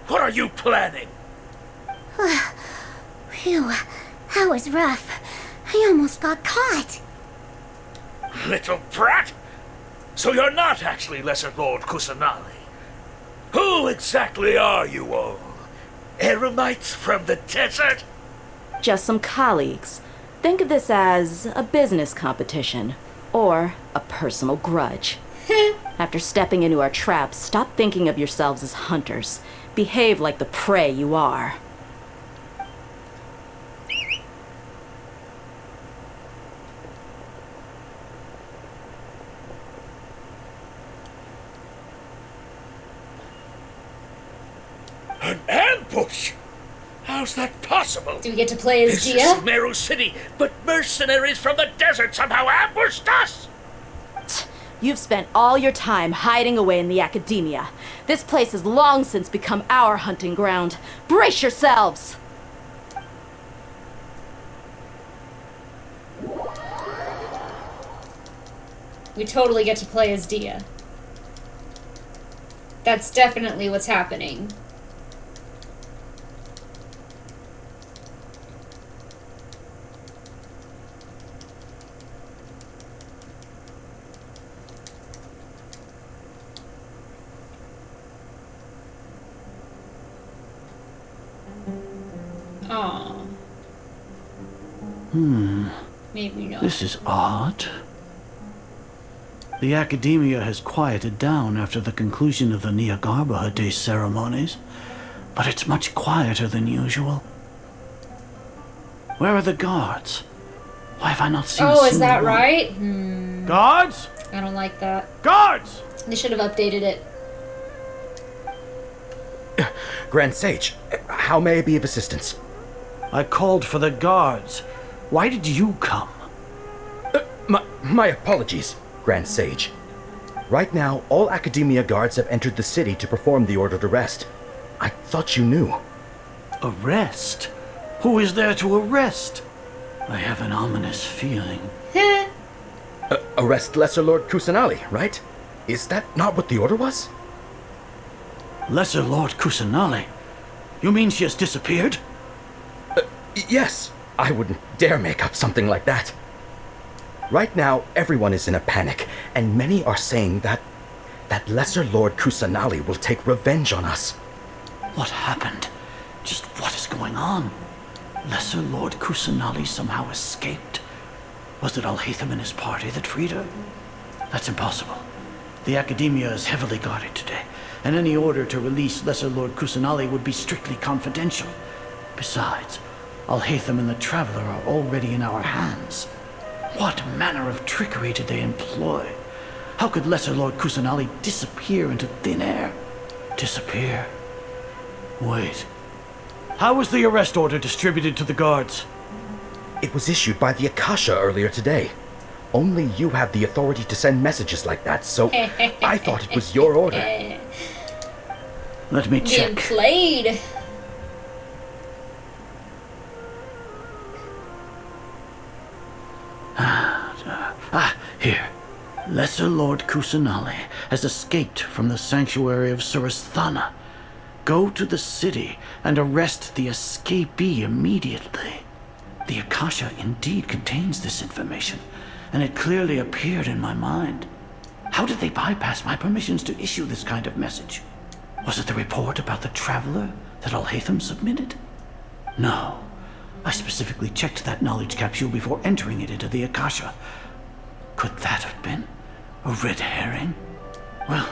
What are you planning? Phew, that was rough. I almost got caught. Little brat! So you're not actually Lesser Lord Kusanali. Who exactly are you all? Eremites from the desert? Just some colleagues. Think of this as a business competition, or a personal grudge. After stepping into our traps, stop thinking of yourselves as hunters. Behave like the prey you are. An ambush? How's that possible? Do we get to play as This is Dia? Sumeru City, but mercenaries from the desert somehow ambushed us! You've spent all your time hiding away in the academia. This place has long since become our hunting ground. Brace yourselves! We totally get to play as Dia. That's definitely what's happening. Aw. Maybe not. This is odd. The academia has quieted down after the conclusion of the Nyagarbha Day ceremonies, but it's much quieter than usual. Where are the guards? Why have I not seen Oh, a is that single one? right? Guards? I don't like that. Guards! They should have updated it. Grand Sage, how may I be of assistance? I called for the guards. Why did you come? My apologies, Grand Sage. Right now, all Academia guards have entered the city to perform the ordered arrest. I thought you knew. Arrest? Who is there to arrest? I have an ominous feeling. Arrest Lesser Lord Kusanali, right? Is that not what the order was? Lesser Lord Kusanali? You mean she has disappeared? Yes. I wouldn't dare make up something like that. Right now, everyone is in a panic, and many are saying that Lesser Lord Kusanali will take revenge on us. What happened? Just what is going on? Lesser Lord Kusanali somehow escaped? Was it Alhaitham and his party that freed her? That's impossible. The Academia is heavily guarded today, and any order to release Lesser Lord Kusanali would be strictly confidential. Besides, Alhaitham and the Traveler are already in our hands. What manner of trickery did they employ? How could Lesser Lord Kusanali disappear into thin air? Disappear? Wait. How was the arrest order distributed to the guards? It was issued by the Akasha earlier today. Only you have the authority to send messages like that, so I thought it was your order. Let me check. Being played. Here. Lesser Lord Kusanali has escaped from the sanctuary of Surasthana. Go to the city and arrest the escapee immediately. The Akasha indeed contains this information, and it clearly appeared in my mind. How did they bypass my permissions to issue this kind of message? Was it the report about the Traveler that Alhaitham submitted? No. I specifically checked that knowledge capsule before entering it into the Akasha. Could that have been a red herring? Well,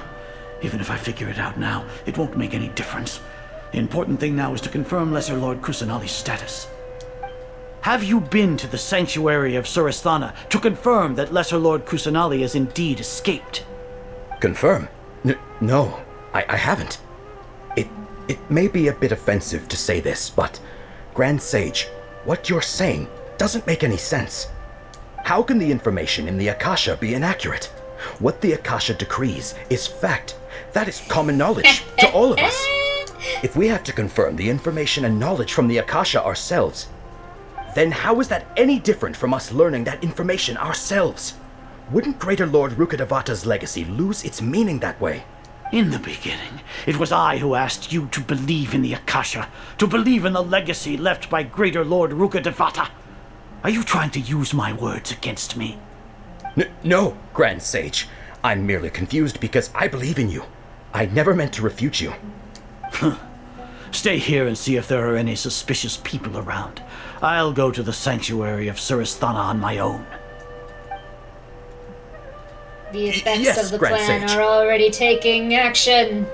even if I figure it out now, it won't make any difference. The important thing now is to confirm Lesser Lord Kusanali's status. Have you been to the sanctuary of Surasthana to confirm that Lesser Lord Kusanali has indeed escaped? Confirm? No, I haven't. It may be a bit offensive to say this, but Grand Sage, what you're saying doesn't make any sense. How can the information in the Akasha be inaccurate? What the Akasha decrees is fact. That is common knowledge to all of us. If we have to confirm the information and knowledge from the Akasha ourselves, then how is that any different from us learning that information ourselves? Wouldn't Greater Lord Rukkhadevata's legacy lose its meaning that way? In the beginning, it was I who asked you to believe in the Akasha, to believe in the legacy left by Greater Lord Rukkhadevata. Are you trying to use my words against me? No, Grand Sage. I'm merely confused because I believe in you. I never meant to refute you. Stay here and see if there are any suspicious people around. I'll go to the sanctuary of Surasthana on my own. The effects yes, of the Grand plan Sage. are already taking action.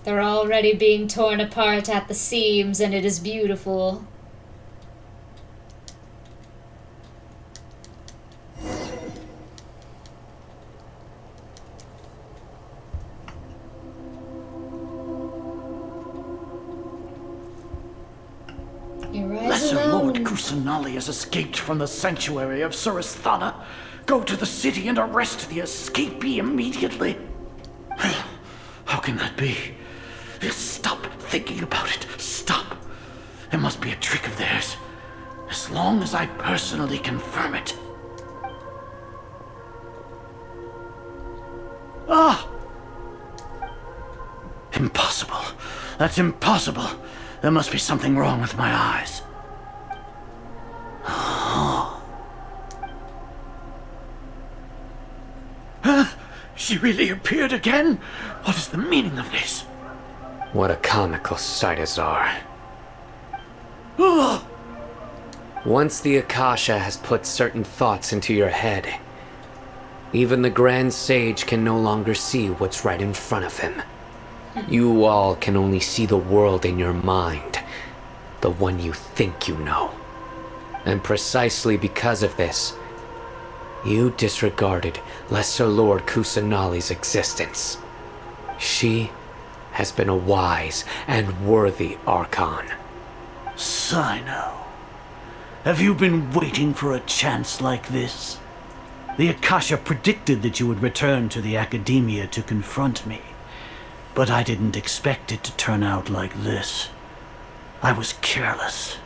They're already being torn apart at the seams, and it is beautiful. Lesser Lord Kusanali has escaped from the sanctuary of Surasthana. Go to the city and arrest the escapee immediately. How can that be? Stop thinking about it. Stop. It must be a trick of theirs. As long as I personally confirm it. Ah! Impossible. That's impossible. There must be something wrong with my eyes. She really appeared again? What is the meaning of this? What a comical sight, Azar. Once the Akasha has put certain thoughts into your head, even the Grand Sage can no longer see what's right in front of him. You all can only see the world in your mind, the one you think you know. And precisely because of this, you disregarded Lesser Lord Kusanali's existence. She has been a wise and worthy Archon. Sino, have you been waiting for a chance like this? The Akasha predicted that you would return to the Academia to confront me, but I didn't expect it to turn out like this. I was careless.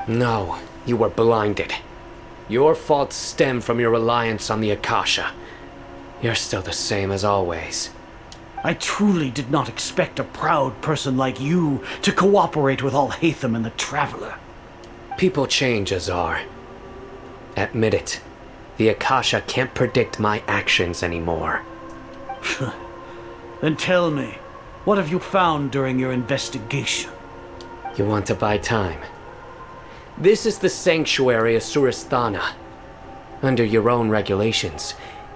No, you were blinded. Your faults stem from your reliance on the Akasha. You're still the same as always. I truly did not expect a proud person like you to cooperate with Alhaitham and the Traveler. People change, Azar. Admit it. The Akasha can't predict my actions anymore. Then tell me, what have you found during your investigation? You want to buy time? This is the sanctuary of Surasthana. Under your own regulations,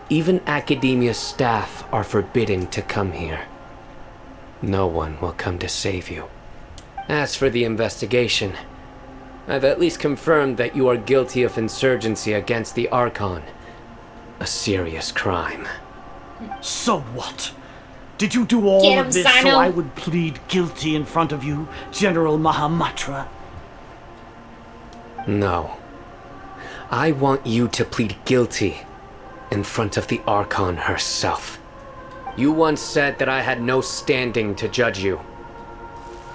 even Academia staff are forbidden to come here. No one will come to save you. As for the investigation, I've at least confirmed that you are guilty of insurgency against the Archon. A serious crime. So what? Did you do all of this so I would plead guilty in front of you, General Mahamatra? No. I want you to plead guilty in front of the Archon herself. You once said that I had no standing to judge you.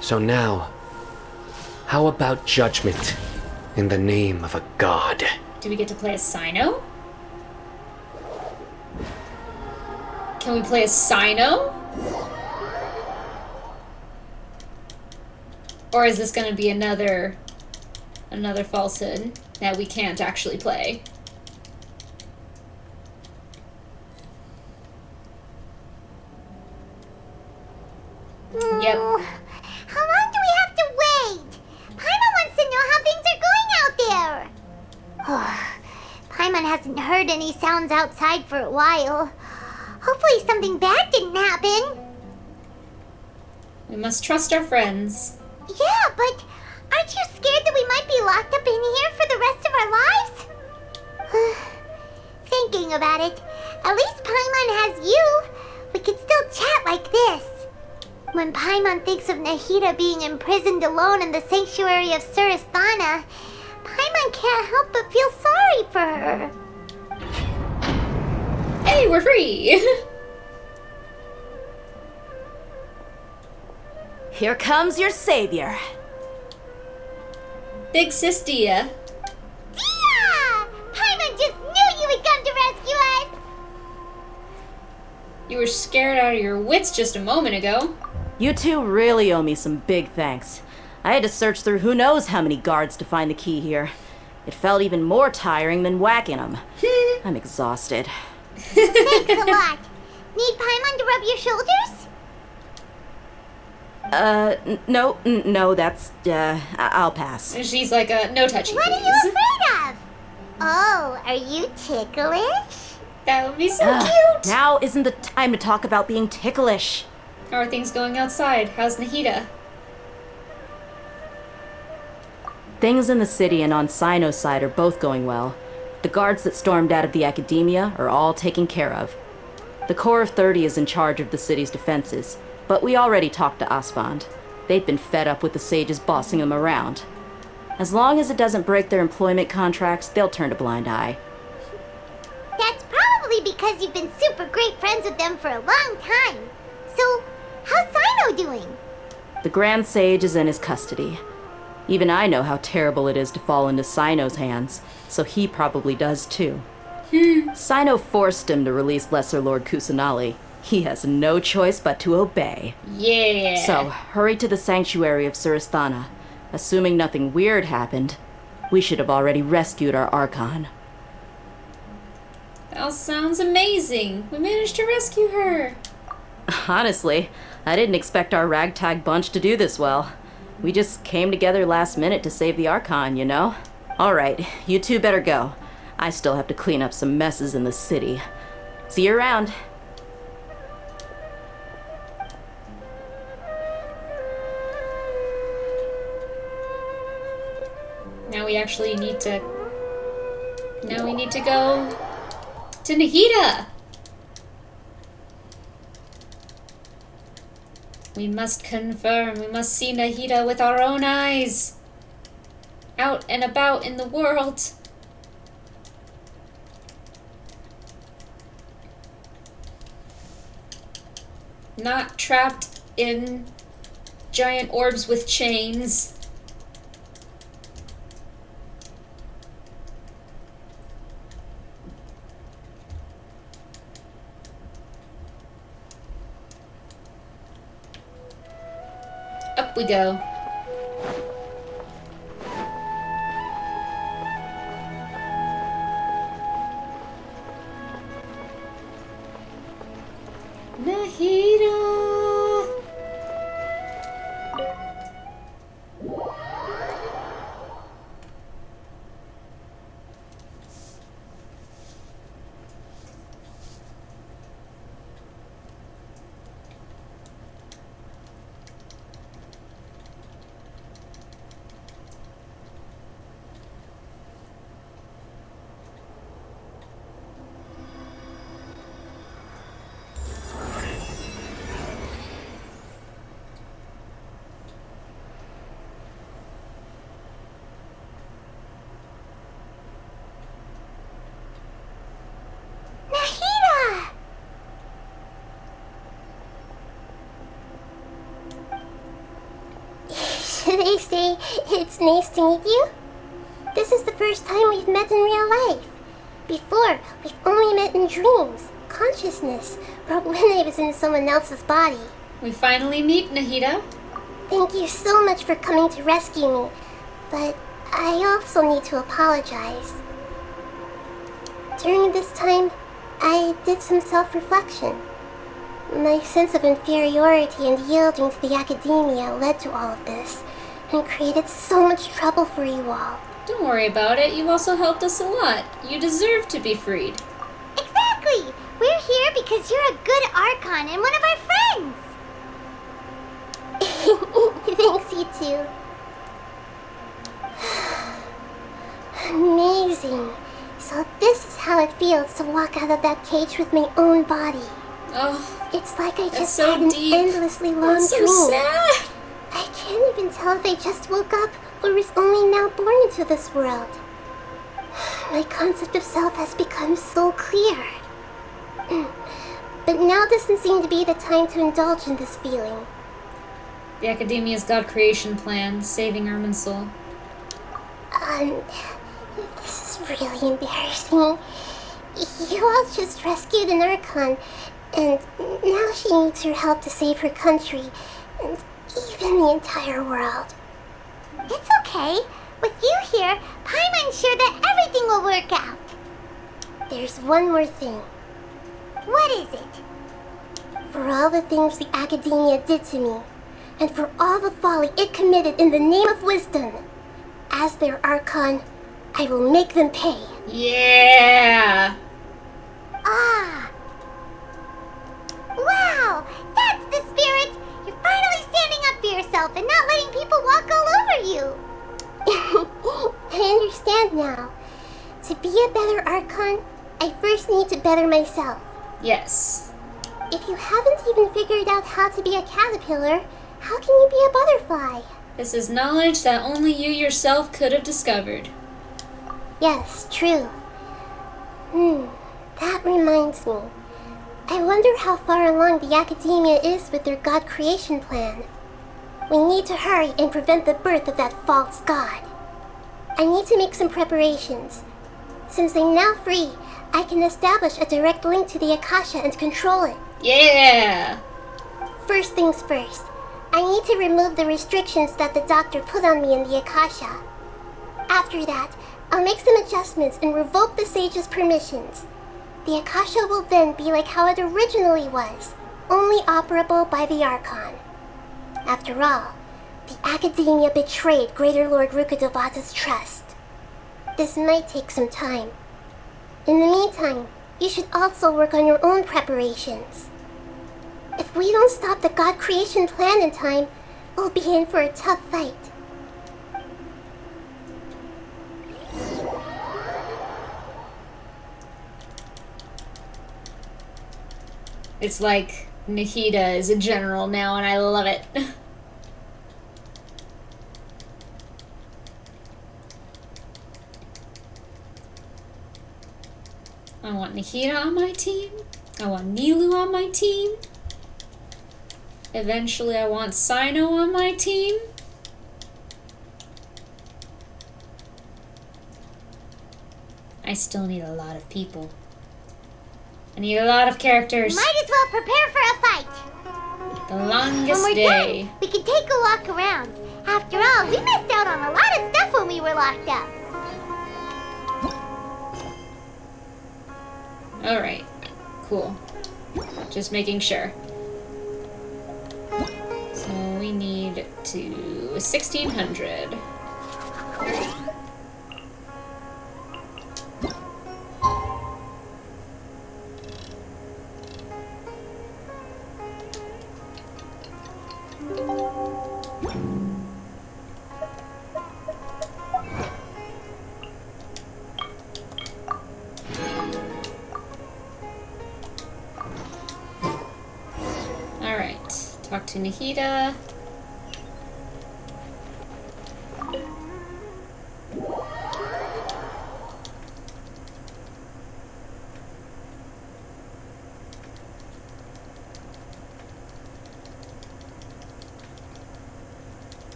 So now, how about judgment in the name of a god? Do we get to play as Sino? Can we play as Sino? Or is this going to be another falsehood that we can't actually play? Yep. How long do we have to wait? Paimon wants to know how things are going out there. Paimon hasn't heard any sounds outside for a while. Hopefully something bad didn't happen. We must trust our friends. Yeah, but aren't you scared that we might be locked up in here for the rest of our lives? Thinking about it, at least Paimon has you. We could still chat like this. When Paimon thinks of Nahida being imprisoned alone in the sanctuary of Surasthana, Paimon can't help but feel sorry for her. Hey, we're free! Here comes your savior. Big sis Dia. Dia! Paimon just knew you would come to rescue us! You were scared out of your wits just a moment ago. You two really owe me some big thanks. I had to search through who knows how many guards to find the key here. It felt even more tiring than whacking them. I'm exhausted. Thanks a lot. Need Paimon to rub your shoulders? No, that's, I'll pass. And she's like, no touching, What please. are you afraid of? Oh, are you ticklish? That would be so cute! Now isn't the time to talk about being ticklish. How are things going outside? How's Nahida? Things in the city and on Sino's side are both going well. The guards that stormed out of the academia are all taken care of. The Corps of 30 is in charge of the city's defenses, but we already talked to Asfand. They've been fed up with the sages bossing them around. As long as it doesn't break their employment contracts, they'll turn a blind eye. That's probably because you've been super great friends with them for a long time. So, how's Sino doing? The Grand Sage is in his custody. Even I know how terrible it is to fall into Sino's hands, so he probably does too. Sino forced him to release Lesser Lord Kusanali. He has no choice but to obey. Yeah. So, hurry to the sanctuary of Surasthana. Assuming nothing weird happened, we should have already rescued our Archon. That sounds amazing. We managed to rescue her. Honestly, I didn't expect our ragtag bunch to do this well. We just came together last minute to save the Archon, you know? Alright, you two better go. I still have to clean up some messes in the city. See you around. Now we actually need to... Now we need to go to Nahida. We must confirm. We must see Nahida with our own eyes. Out and about in the world. Not trapped in giant orbs with chains. Up we go. Nahida. They say it's nice to meet you. This is the first time we've met in real life. Before, we've only met in dreams, consciousness, or when I was in someone else's body. We finally meet, Nahida. Thank you so much for coming to rescue me, but I also need to apologize. During this time, I did some self-reflection. My sense of inferiority and yielding to the academia led to all of this, and created so much trouble for you all. Don't worry about it. You've also helped us a lot. You deserve to be freed. Exactly! We're here because you're a good Archon and one of our friends! Thanks, you two. Amazing. So this is how it feels to walk out of that cage with my own body. Oh, it's like I just so had an deep. endlessly long That's so dream. sad. I can't even tell if I just woke up or was only now born into this world. My concept of self has become so clear. But now doesn't seem to be the time to indulge in this feeling. The Academia's God creation plan, saving Irminsul. This is really embarrassing. You all just rescued an Archon, and now she needs your help to save her country, and even the entire world. It's okay. With you here, Paimon's sure that everything will work out. There's one more thing. What is it? For all the things the Academia did to me, and for all the folly it committed in the name of wisdom, as their Archon, I will make them pay. Yeah! Ah! Wow! That's the spirit! You're finally standing up for yourself and not letting people walk all over you! I understand now. To be a better Archon, I first need to better myself. Yes. If you haven't even figured out how to be a caterpillar, how can you be a butterfly? This is knowledge that only you yourself could have discovered. Yes, true. That reminds me. I wonder how far along the Academia is with their God creation plan. We need to hurry and prevent the birth of that false god. I need to make some preparations. Since I'm now free, I can establish a direct link to the Akasha and control it. Yeah! First things first, I need to remove the restrictions that the doctor put on me in the Akasha. After that, I'll make some adjustments and revoke the sage's permissions. The Akasha will then be like how it originally was, only operable by the Archon. After all, the Academia betrayed Greater Lord Rukkhadevata's trust. This might take some time. In the meantime, you should also work on your own preparations. If we don't stop the God creation plan in time, we'll be in for a tough fight. It's like Nahida is a general now, and I love it. I want Nahida on my team. I want Nilou on my team. Eventually, I want Sino on my team. I still need a lot of people. I need a lot of characters. Might as well prepare for a fight. The longest when we're day. done, we can take a walk around. After all, we missed out on a lot of stuff when we were locked up. Alright. Cool. Just making sure. So we need to 1600. Talk to Nahida.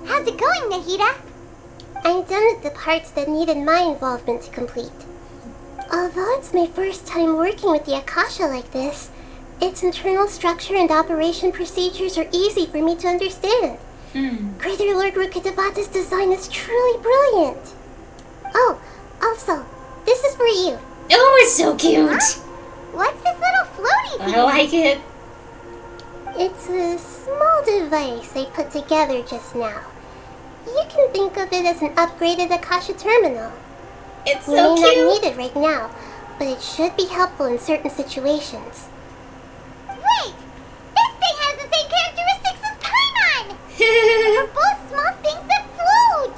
How's it going, Nahida? I'm done with the parts that needed my involvement to complete. Although it's my first time working with the Akasha like this, its internal structure and operation procedures are easy for me to understand. Greater Lord Rukkhadevata's design is truly brilliant. Oh, also, this is for you. Oh, it's so cute. Huh? What's this little floaty thing? I like it. It's a small device they put together just now. You can think of it as an upgraded Akasha terminal. It's You so may cute. not need it right now, but it should be helpful in certain situations. Wait! This thing has the same characteristics as Paimon! We're both small things that float!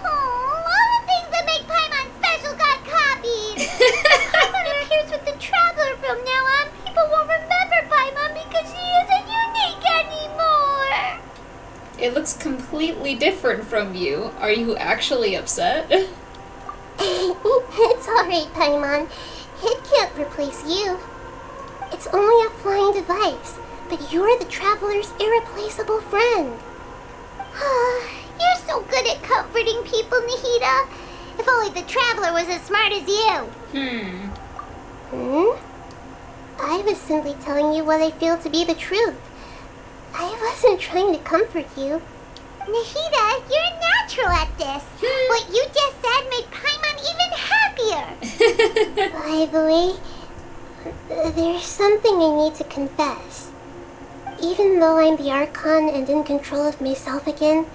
Oh, all the things that make Paimon special got copied! Paimon appears with the Traveler from now on. People won't remember Paimon because she isn't unique anymore! It looks completely different from you. Are you actually upset? It's alright, Paimon. It can't replace you. It's only a flying device, but you're the Traveler's irreplaceable friend. You're so good at comforting people, Nahida. If only the Traveler was as smart as you. I was simply telling you what I feel to be the truth. I wasn't trying to comfort you. Nahida, you're natural at this. What you just said made Paimon even happier. By the way, there's something I need to confess. Even though I'm the Archon and in control of myself again,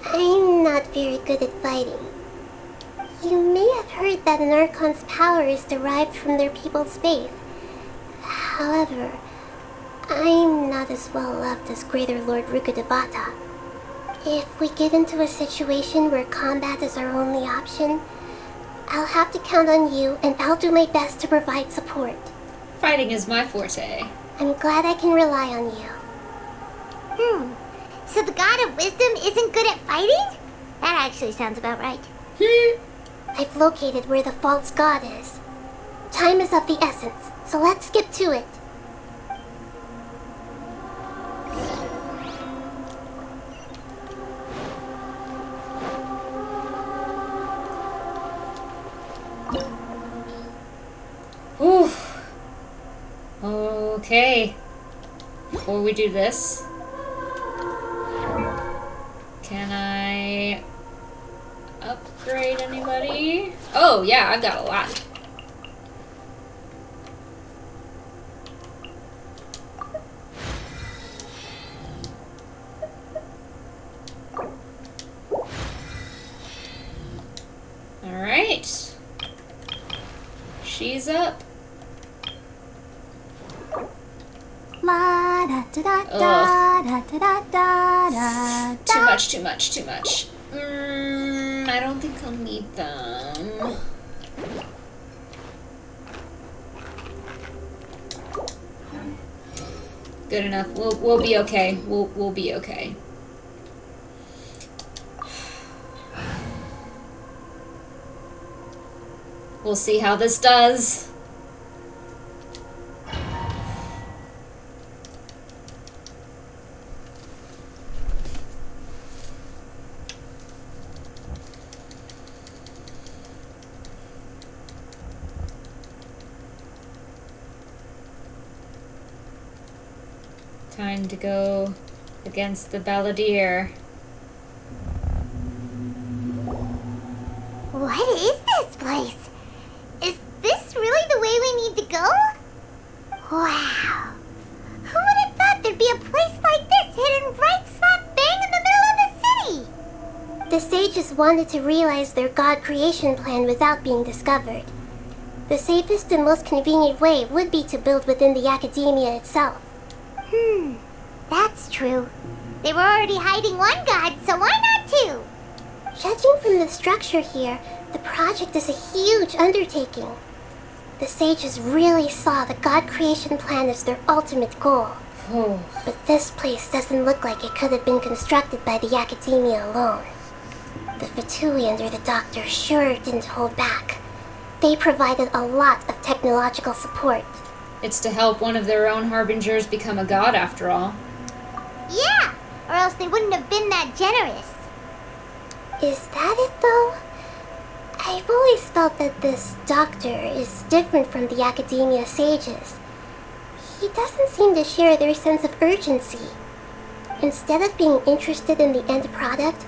I'm not very good at fighting. You may have heard that an Archon's power is derived from their people's faith. However, I'm not as well loved as Greater Lord Rukkhadevata. If we get into a situation where combat is our only option, I'll have to count on you, and I'll do my best to provide support. Fighting is my forte. I'm glad I can rely on you. So the God of Wisdom isn't good at fighting? That actually sounds about right. I've located where the false god is. Time is of the essence, so let's get to it. Oof. Okay. Before we do this, can I upgrade anybody? Oh yeah, I've got a lot. Alright. She's up. Too much, too much, too much. I don't think I'll need them. Good enough. We'll be okay. We'll be okay. We'll see how this does. Time to go against the Balladeer. What is this place? Is this really the way we need to go? Wow. Who would have thought there'd be a place like this hidden right slap bang in the middle of the city? The sages wanted to realize their god creation plan without being discovered. The safest and most convenient way would be to build within the academia itself. That's true. They were already hiding one god, so why not two? Judging from the structure here, the project is a huge undertaking. The sages really saw the god creation plan as their ultimate goal. But this place doesn't look like it could have been constructed by the academia alone. The Fatui under the Doctor sure didn't hold back. They provided a lot of technological support. It's to help one of their own harbingers become a god, after all. Yeah, or else they wouldn't have been that generous. Is that it, though? I've always felt that this doctor is different from the academia sages. He doesn't seem to share their sense of urgency. Instead of being interested in the end product,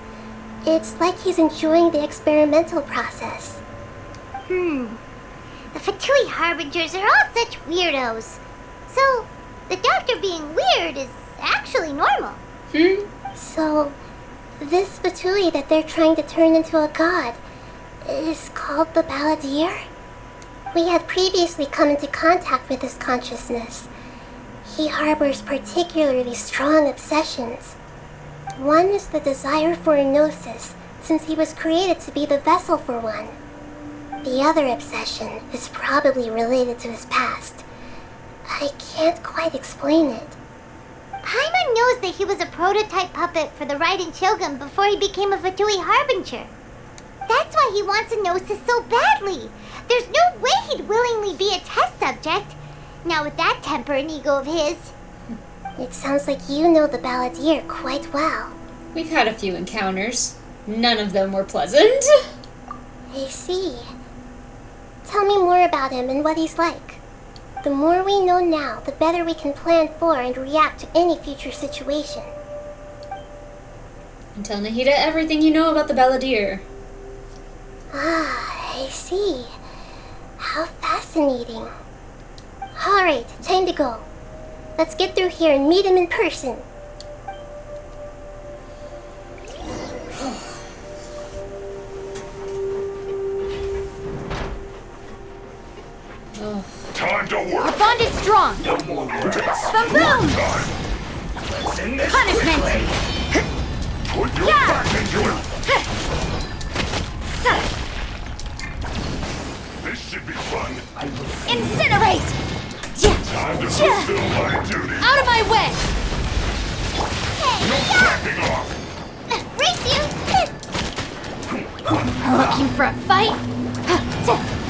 it's like he's enjoying the experimental process. The Fatui Harbingers are all such weirdos. So, the doctor being weird is actually normal. So, this Fatui that they're trying to turn into a god is called the Balladeer? We had previously come into contact with his consciousness. He harbors particularly strong obsessions. One is the desire for a gnosis, since he was created to be the vessel for one. The other obsession is probably related to his past. I can't quite explain it. Paimon knows that he was a prototype puppet for the Raiden Shogun before he became a Fatui Harbinger. That's why he wants a gnosis so badly. There's no way he'd willingly be a test subject. Now with that temper and ego of his. It sounds like you know the Balladeer quite well. We've had a few encounters. None of them were pleasant. I see. Tell me more about him and what he's like. The more we know now, the better we can plan for and react to any future situation. And tell Nahida everything you know about the Balladeer. Ah, I see. How fascinating. Alright, time to go. Let's get through here and meet him in person. Time to work. Our bond is strong. No more rest. Boom! Punishment! Put your Yeah. back into it. This should be fun. Incinerate! Time to fulfill my duty. Out of my way! No backing off. Race you! Looking for a fight?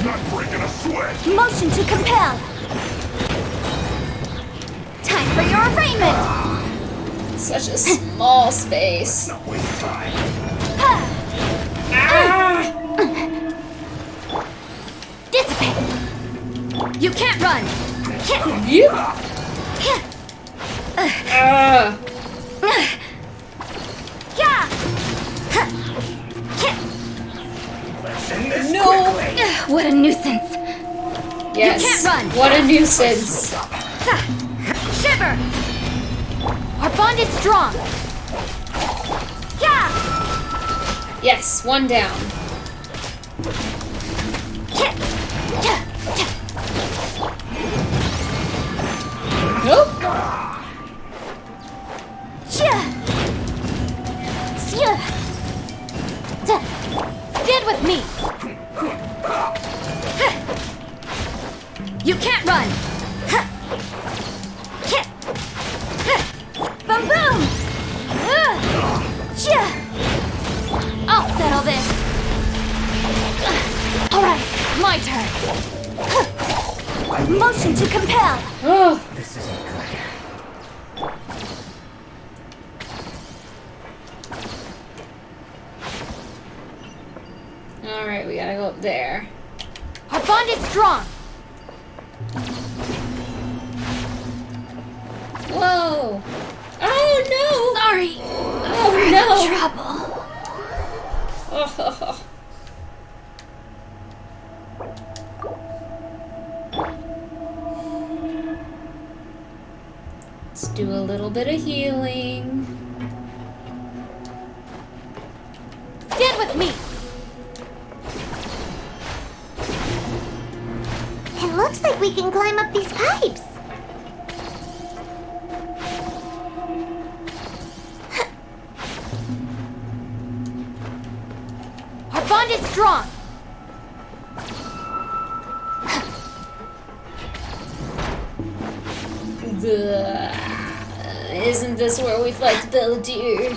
Not breaking a sweat. Motion to compel! Time for your arraignment! Such a small space. Not waste time. Dissipate! You can't run! You? No! What a nuisance! Yes. You can't run! What a nuisance. Shiver! Our bond is strong! Yes, one down. Nope. Stand with me! You can't run! Boom boom! I'll settle this! Alright, my turn! Motion to compel! This isn't good. Alright, we gotta go up there. Our bond is strong! Whoa! Oh no! Sorry! Oh no! Trouble! Oh. Let's do a little bit of healing. Stand with me! It looks like we can climb up these pipes. Our bond is strong! Isn't this where we fight the Balladeer?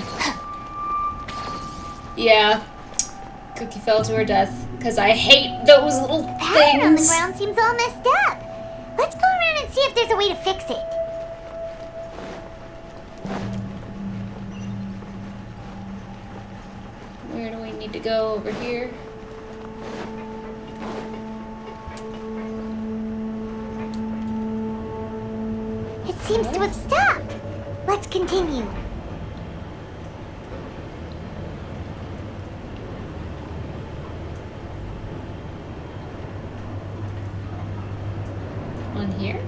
Yeah. Cookie fell to her death. Because I hate those little The pattern on the things. ground seems all messed up. Let's go around and see if there's a way to fix it. Where do we need to go? Over here? It seems to have stopped. Let's continue. one here?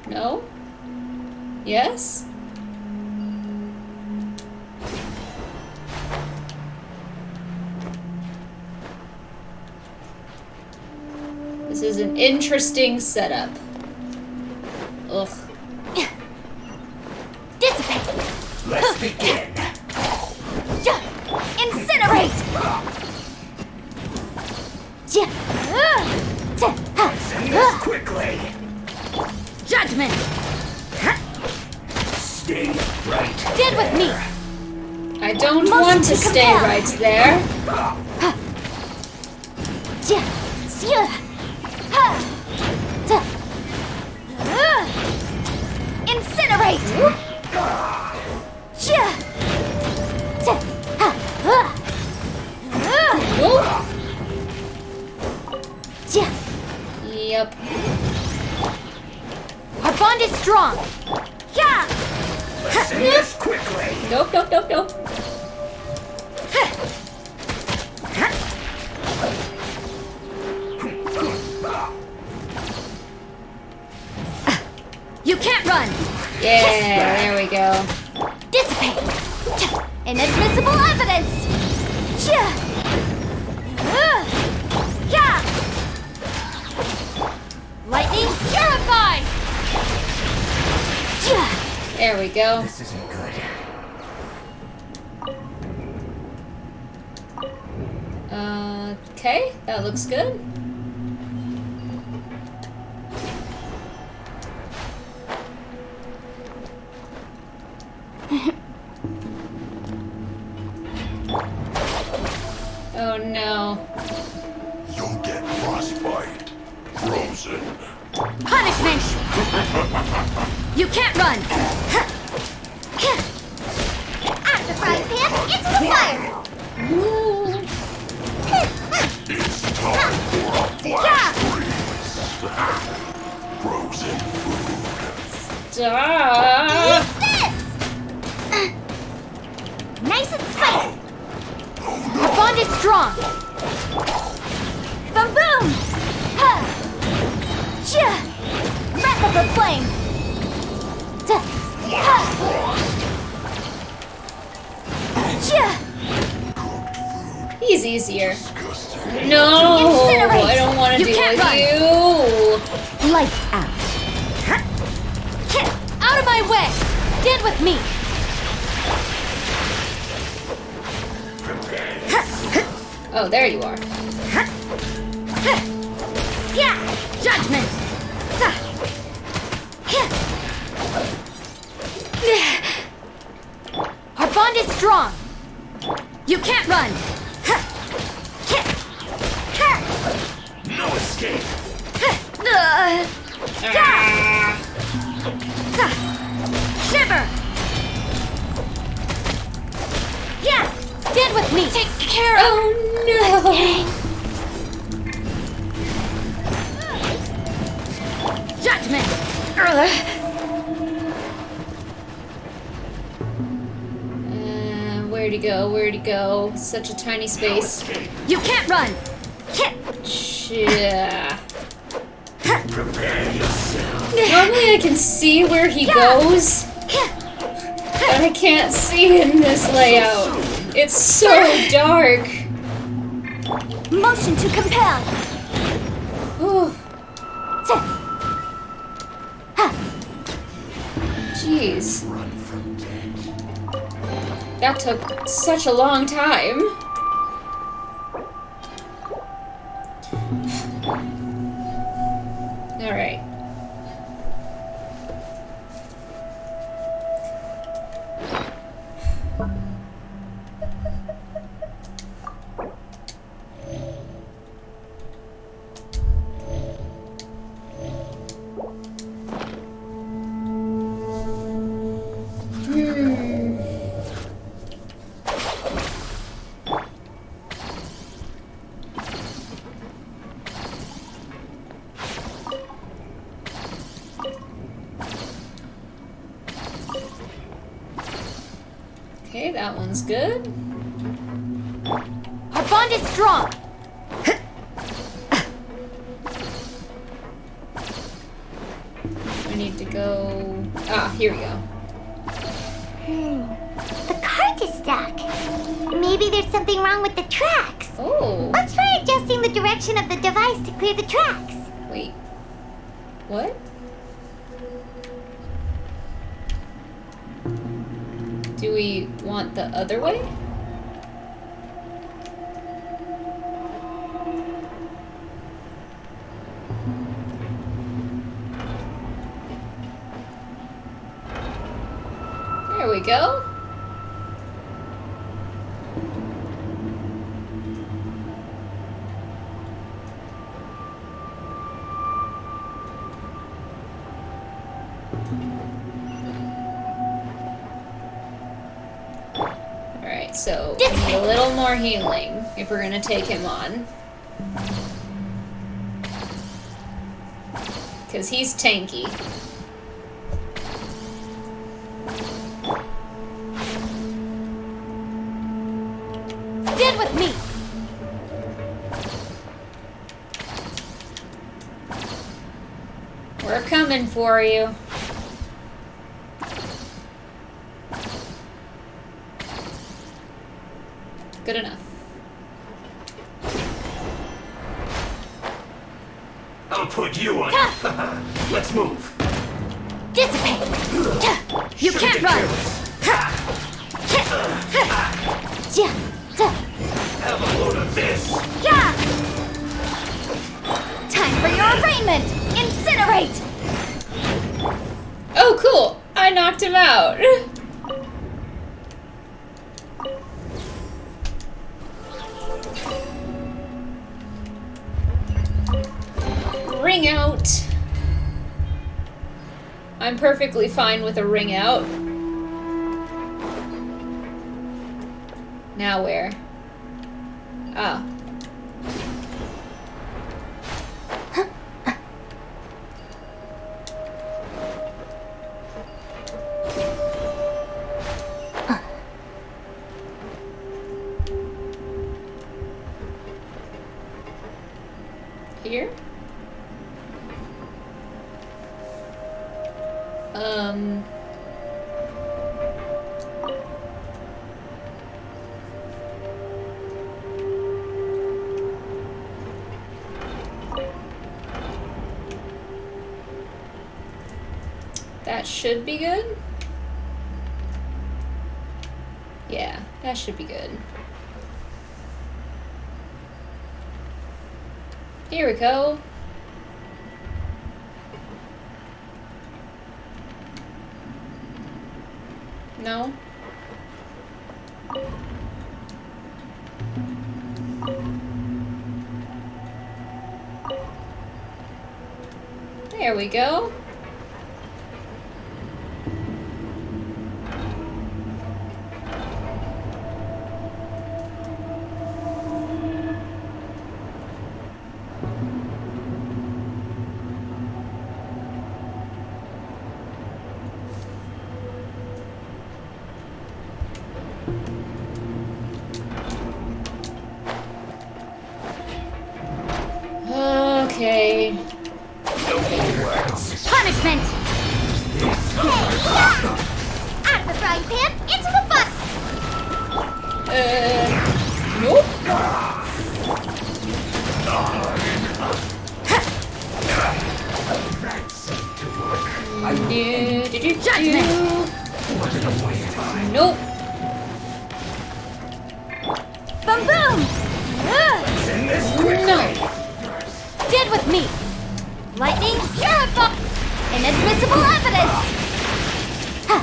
No? Yes? This is an interesting setup. Ugh. Dissipate! Let's begin. Incinerate! Quickly. Judgment! Stay right. Stand with me! I don't want to stay compel. right there. Incinerate! Yep. Our bond is strong! Yeah! Say this quickly. Nope, nope, nope, nope. You can't run! Yeah, there we go. Dissipate! Inadmissible evidence! Yeah! Lightning purified! There we go. This isn't good. Okay, that looks good. Oh no. You'll get frostbite. Frozen. Punishment! You can't run! Out the frying pan, into the fire! It's time for a flash freeze. Frozen food. Stop. Eat this! Nice and spicy! Our bond is strong! Boom boom! Wrap up the flame! He's easier. No, Incinerate. I don't want to You deal can't with run. you. Lights out. Out of my way! Stand with me! Oh, there you are. Yeah! Judgment! Our bond is strong! You can't run! No escape. Shiver! Yeah! Stand with me! Take care of... Oh no! Judgment! Where'd he go? Where'd he go? Such a tiny space. You can't run! Yeah. Prepare yourself. Normally I can see where he goes, but I can't see in this layout. It's so dark. Motion to compel! Jeez. That took such a long time. Alright. Okay, that one's good. Our bond is strong! We need to go... Ah, here we go. The cart is stuck. Maybe there's something wrong with the tracks. Oh. Let's try adjusting the direction of the device to clear the tracks. Wait. What? Do we want the other way? There we go. Alright, so we need a little more healing if we're gonna take him on. Because he's tanky. Stand with me! We're coming for you. Good enough. I'll put you on. Let's move. Dissipate! You can't run! Have a load of this. Yeah! Time for your arraignment! Incinerate! Oh, cool! I knocked him out. Ring out. I'm perfectly fine with a ring out. Now where? Ah. Here? That should be good. Yeah, that should be good. Here we go. No? There we go. Okay. Punishment! Out of the frying pan, into the bus! Nope. Judgment! Nope. Boom boom! No. Stand with me! Lightning purify! Inadmissible evidence! Ha!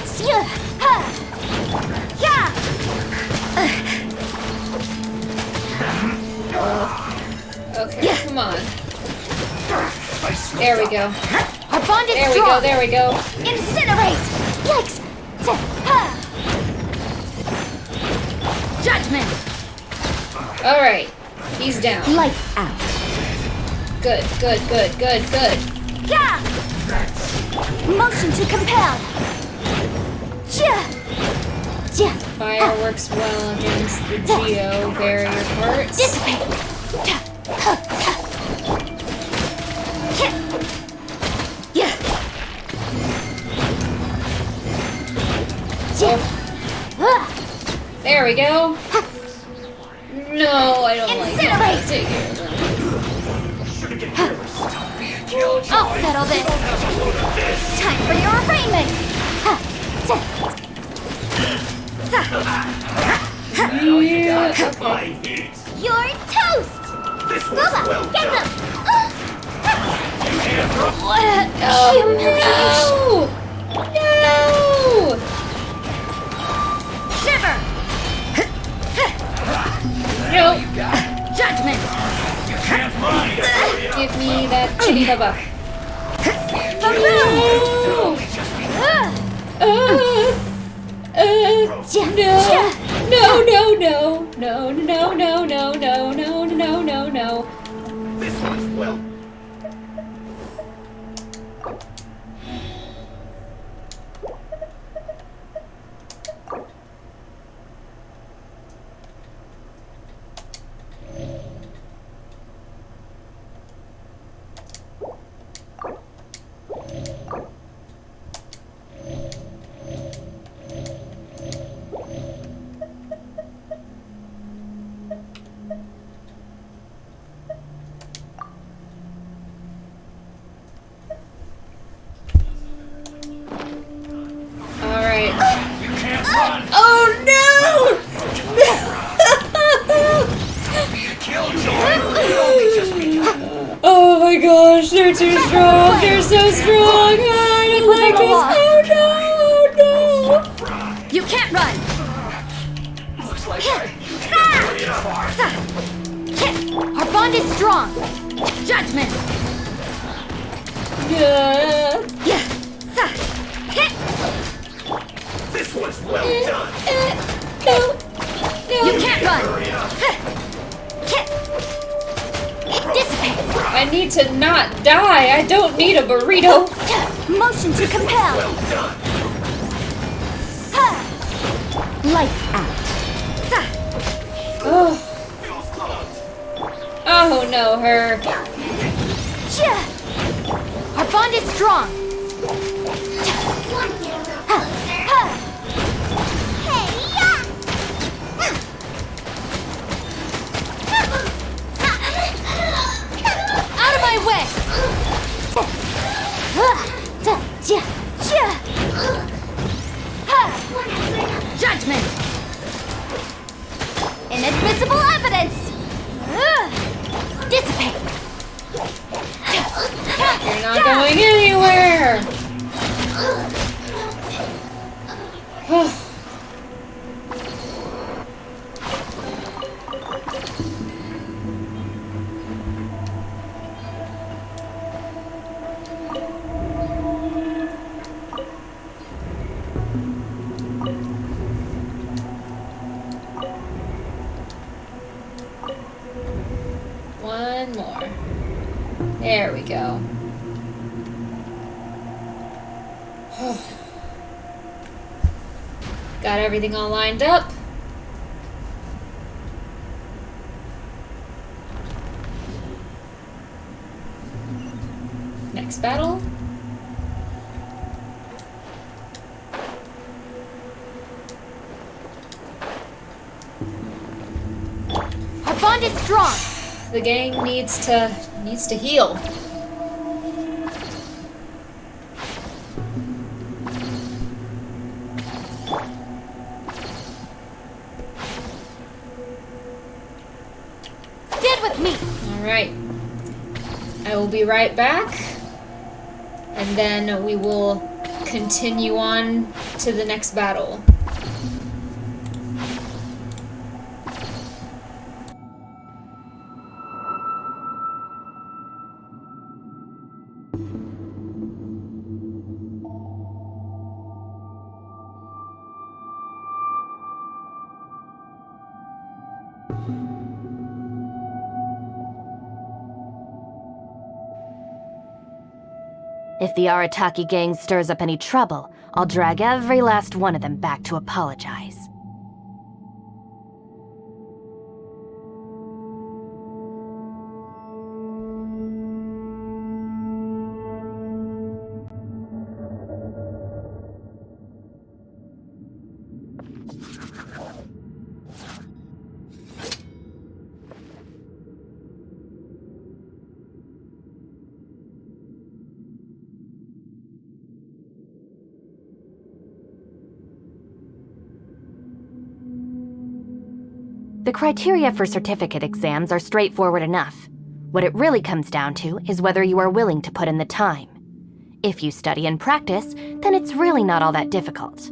Seer! Ha! Yeah! Okay, come on. There we go. Our bond is There we strong! go, there we go. Incinerate! Yikes! Ha! Judgment! Alright. He's down. Lights out. Good, good, good, good, good. Yeah! Motion to compel! Yeah! Fire works well against the Geo barrier parts. There we go. No, I don't like that. Take it. I'll settle this. Time for your arraignment. You're toast. Bubba, get them. What humiliation. No! Shiver. No. Judgment. Give me that chitty bubba. No, no, no, no, no, no, no, no, no, no, no, no. This one's well. Alright. Oh no! Oh my gosh, they're too strong. They're so strong. I don't like this. Oh no, no. You can't run. Looks like Our bond is strong. Judgment. This one's well done. No. You can't run. Dissipate. I need to not die. I don't need a burrito. Motion to compel. Well done. Lights out. Oh. Oh no, her. Our bond is strong. Out of my way! Judgment! Inadmissible evidence! Dissipate! You're not going anywhere. One more. There we go. Got everything all lined up. Next battle. Our bond is strong. The gang needs to heal. Stand with me. All right. I will be right back, and then we will continue on to the next battle. If the Arataki gang stirs up any trouble, I'll drag every last one of them back to apologize. The criteria for certificate exams are straightforward enough. What it really comes down to is whether you are willing to put in the time. If you study and practice, then it's really not all that difficult.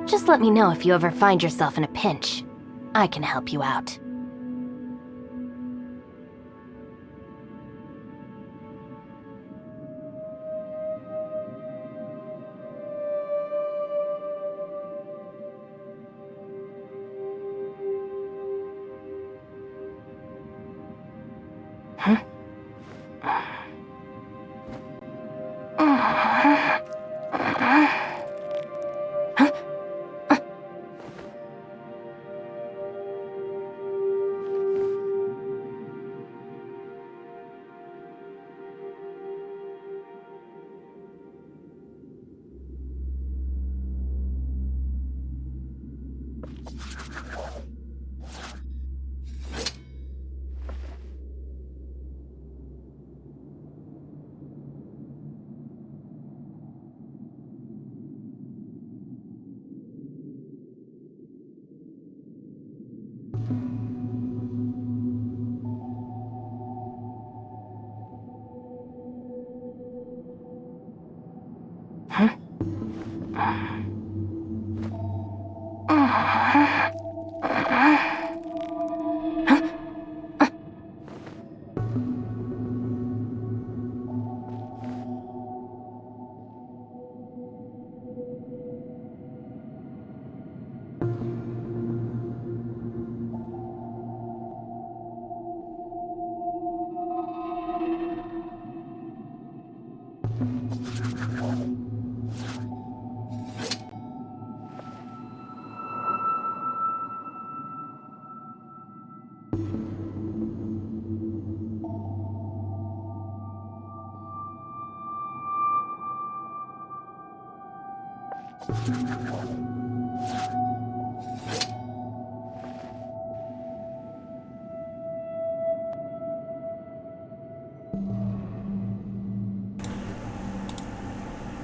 Just let me know if you ever find yourself in a pinch. I can help you out. Huh?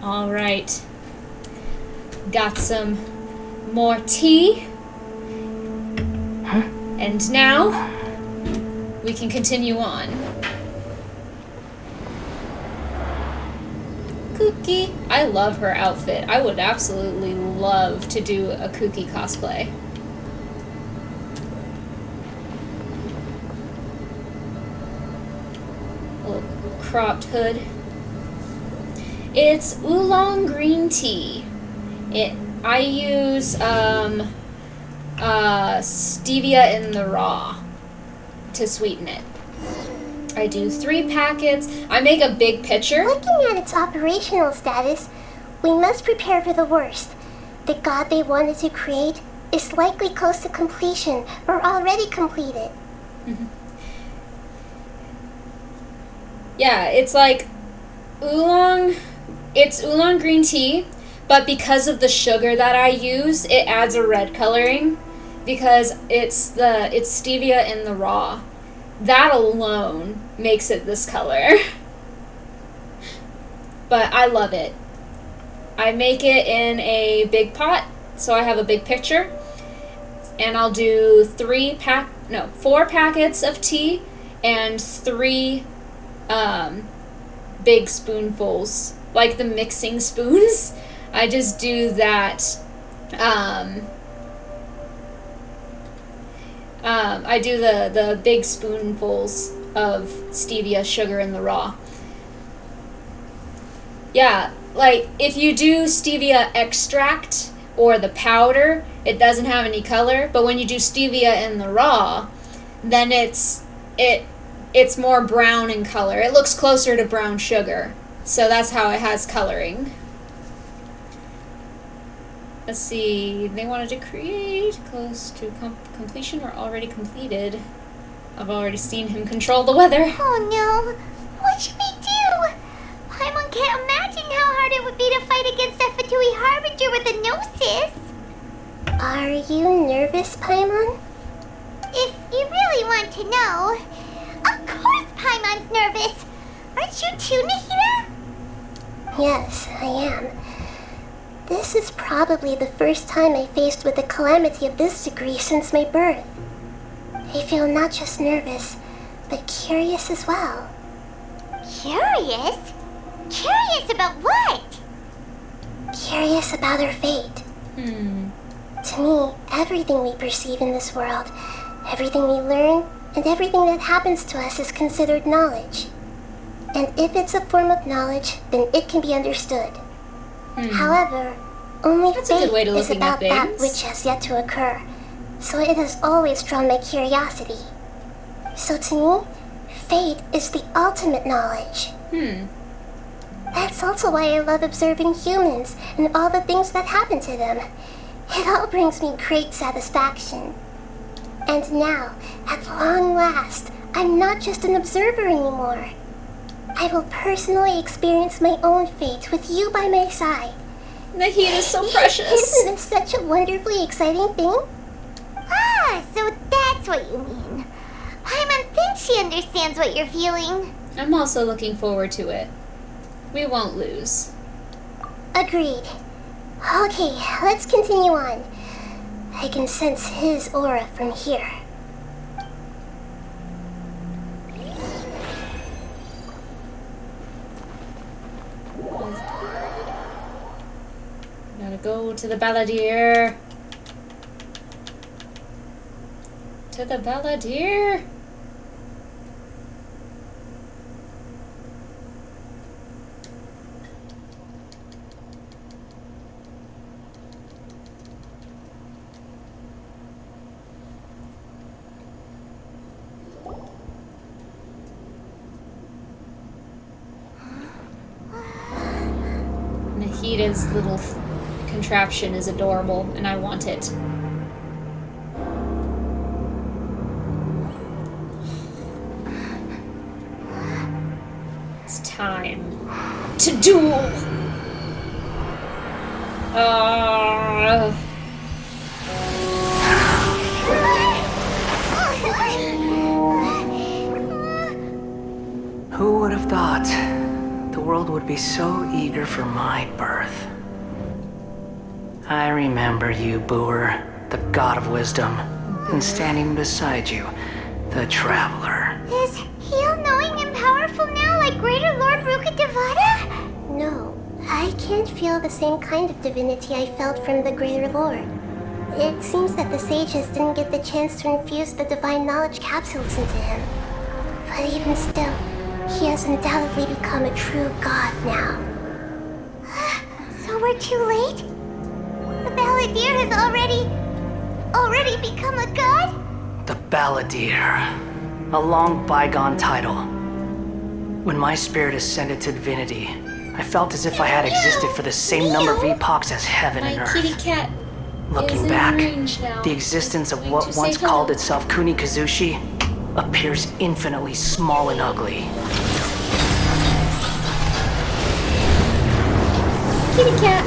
Alright. Got some more tea. And now, we can continue on. Cookie. I love her outfit. I would absolutely love to do a Cookie cosplay. Little cropped hood. It's oolong green tea. I use stevia in the raw to sweeten it. I do 3 packets. I make a big pitcher. Looking at its operational status, we must prepare for the worst. The god they wanted to create is likely close to completion or already completed. Yeah, it's like oolong. It's oolong green tea, but because of the sugar that I use, it adds a red coloring because it's stevia in the raw. That alone makes it this color. But I love it. I make it in a big pot, so I have a big pitcher, and I'll do 4 packets of tea and 3 big spoonfuls, like the mixing spoons. I just do that. I do the big spoonfuls of stevia sugar in the raw. Yeah, like if you do stevia extract or the powder, it doesn't have any color, but when you do stevia in the raw, then it's more brown in color. It looks closer to brown sugar. So that's how it has coloring. Let's see, they wanted to create close to completion or already completed. I've already seen him control the weather. Oh no, what should we do? Paimon can't imagine how it would be to fight against that Fatui Harbinger with a Gnosis. Are you nervous, Paimon? If you really want to know, of course Paimon's nervous. Aren't you too, Nahida? Yes, I am. This is probably the first time I faced with a calamity of this degree since my birth. I feel not just nervous, but curious as well. Curious? Curious about what? Curious about our fate. To me, everything we perceive in this world, everything we learn, and everything that happens to us is considered knowledge. And if it's a form of knowledge, then it can be understood. However, only That's a good way fate to is looking at about that things. which has yet to occur, so it has always drawn my curiosity. So to me, fate is the ultimate knowledge. That's also why I love observing humans and all the things that happen to them. It all brings me great satisfaction. And now, at long last, I'm not just an observer anymore. I will personally experience my own fate with you by my side. Nahida is so precious. Isn't this such a wonderfully exciting thing? Ah, so that's what you mean. Paimon thinks she understands what you're feeling. I'm also looking forward to it. We won't lose. Agreed. Okay, let's continue on. I can sense his aura from here. Gotta go to the Balladeer. To the Balladeer. Nahida's little contraption is adorable, and I want it. It's time to duel! Who would have thought the world would be so eager for my birth? I remember you, Booer, the god of wisdom, and standing beside you, the traveler. Is he all-knowing and powerful now like Greater Lord Rukkhadevata? No, I can't feel the same kind of divinity I felt from the Greater Lord. It seems that the sages didn't get the chance to infuse the divine knowledge capsules into him. But even still, he has undoubtedly become a true god now. So we're too late? The Balladeer has already become a god? The Balladeer. A long bygone title. When my spirit ascended to divinity, I felt as if I had existed for the same number of epochs as heaven and My earth. kitty cat is Looking in back, range now. the existence of Going what to say once hello. called itself Kuni Kazushi appears infinitely small and ugly. Kitty cat.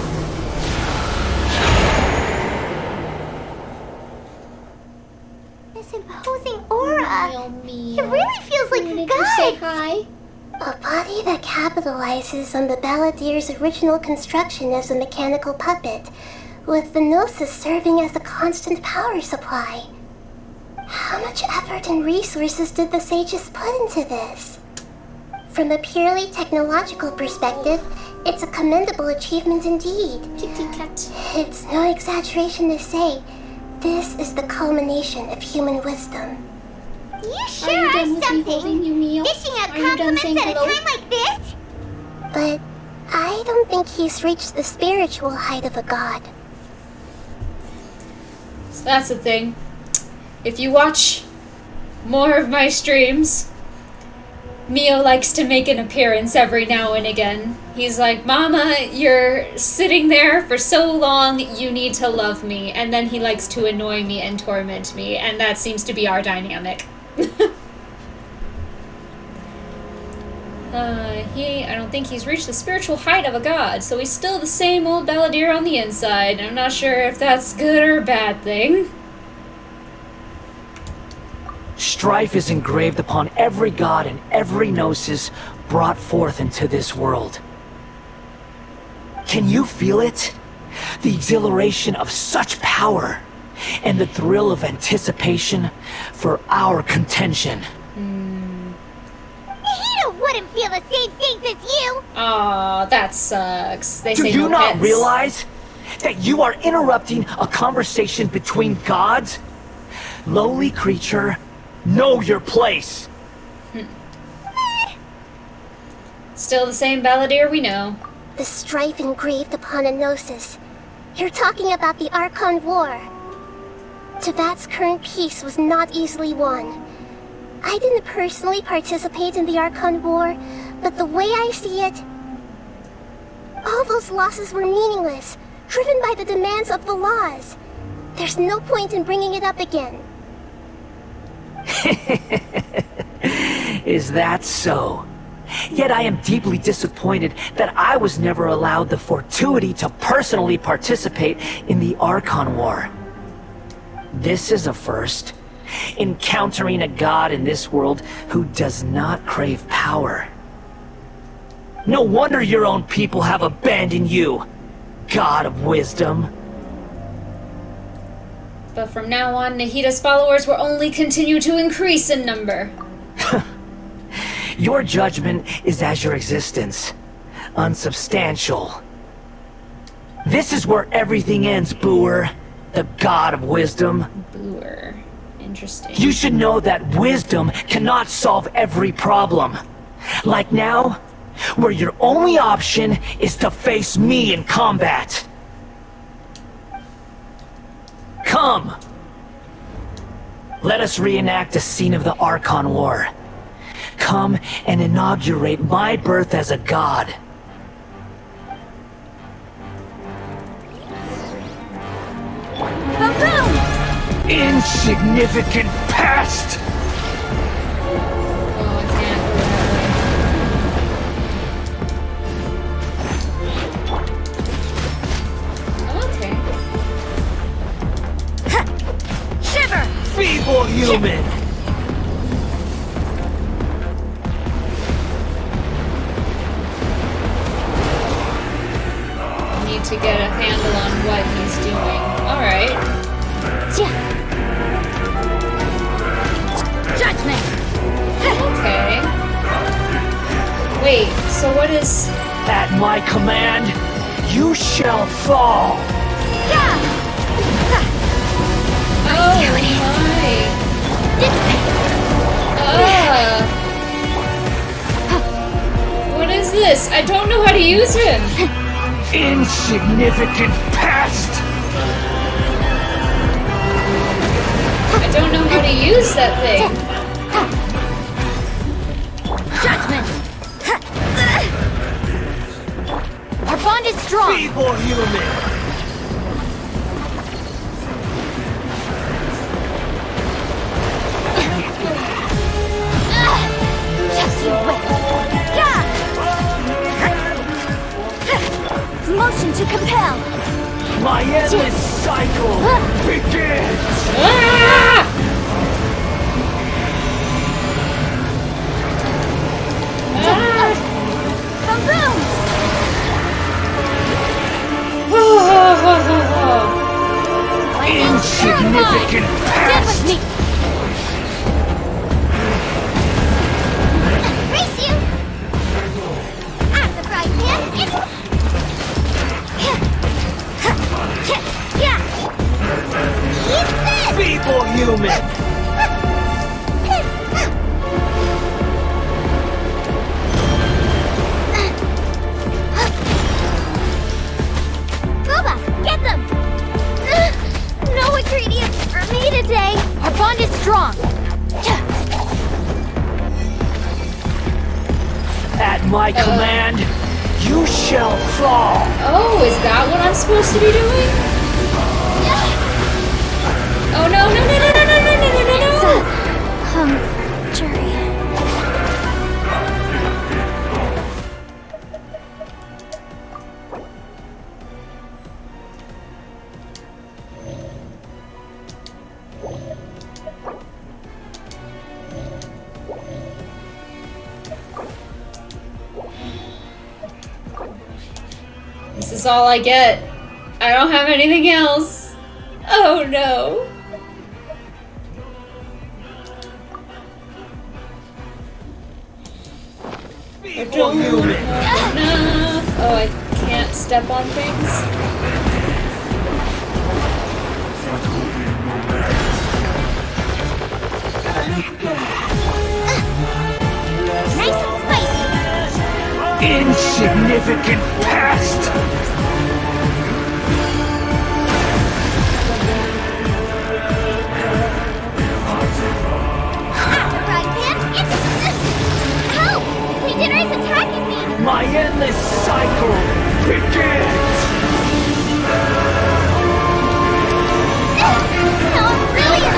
This imposing aura. It really feels like a god. Say hi. A body that capitalizes on the Balladeer's original construction as a mechanical puppet, with the Gnosis serving as a constant power supply. How much effort and resources did the sages put into this? From a purely technological perspective, it's a commendable achievement indeed. Kitty cat. It's no exaggeration to say, this is the culmination of human wisdom. You sure are something. Dishing out compliments at a time like this? But I don't think he's reached the spiritual height of a god. So that's the thing. If you watch more of my streams, Mio likes to make an appearance every now and again. He's like, Mama, you're sitting there for so long, you need to love me. And then he likes to annoy me and torment me, and that seems to be our dynamic. I don't think he's reached the spiritual height of a god, so he's still the same old balladeer on the inside. I'm not sure if that's good or a bad thing. Strife is engraved upon every god and every gnosis brought forth into this world. Can you feel it? The exhilaration of such power, and the thrill of anticipation for our contention. Nahida wouldn't feel the same things as you! Aw, that sucks. They Do say you no not pets. realize that you are interrupting a conversation between gods? Lowly creature, know your place. Still the same balladeer we know. The strife engraved upon a gnosis. You're talking about the Archon War. Tevat's current peace was not easily won. I didn't personally participate in the Archon War, but the way I see it, all those losses were meaningless, driven by the demands of the laws. There's no point in bringing it up again. Is that so? Yet I am deeply disappointed that I was never allowed the fortuity to personally participate in the Archon War. This is a first. Encountering a god in this world who does not crave power. No wonder your own people have abandoned you, God of Wisdom. But from now on, Nahida's followers will only continue to increase in number. Your judgment is as your existence, unsubstantial. This is where everything ends, Booer, the God of Wisdom. Booer. Interesting. You should know that wisdom cannot solve every problem. Like now, where your only option is to face me in combat. Come! Let us reenact a scene of the Archon War. Come and inaugurate my birth as a god. Insignificant past! Okay. Shiver! Feeble human! Need to get a handle on what he's doing. Alright. Judgment! Okay. Wait, so what is... At my command, you shall fall! Oh my! What is this? I don't know how to use him! Insignificant past! I don't know how to use that thing. Judgment! Our bond is strong! Feeble human! Yes, you will! Motion to compel! My endless cycle begins! Insignificant past! Stand with me! Race you! I'm the bride man! Feeble human! Boba, get them! No ingredients for me today! Our bond is strong! At my command, you shall fall! Oh, is that what I'm supposed to be doing? Oh no, no, no, no, no, no, no, no, no, no! Jury. is all I get. I don't have anything else. Oh no. I don't have enough. Oh, I can't step on things. Nice and spicy. Insignificant pest! Help! Leader is attacking me! My endless cycle begins! No, brilliant!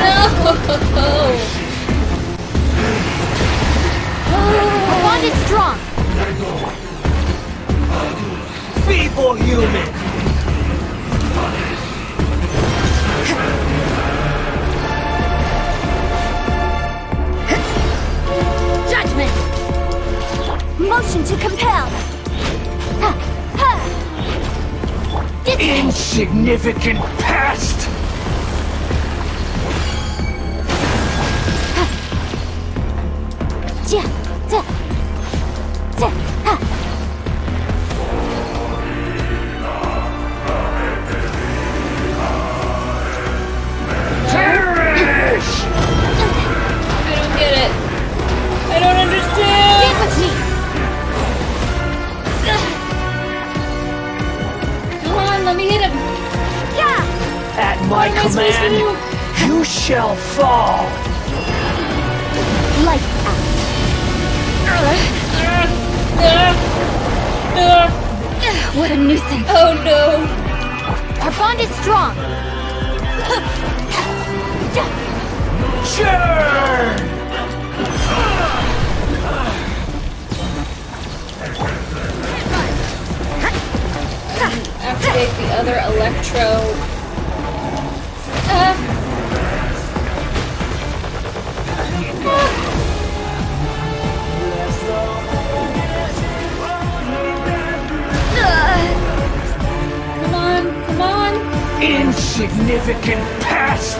Our bond is strong. Feeble human! Judgment. Motion to compel. Insignificant pest! Perish! I don't get it. I don't understand. Stand with me. Come on, let me hit him. At my What am I supposed to command, you shall fall! Lights out. What a nuisance. Oh no. Our bond is strong. Churn! Activate the other electro. Come on, come on. Insignificant pest!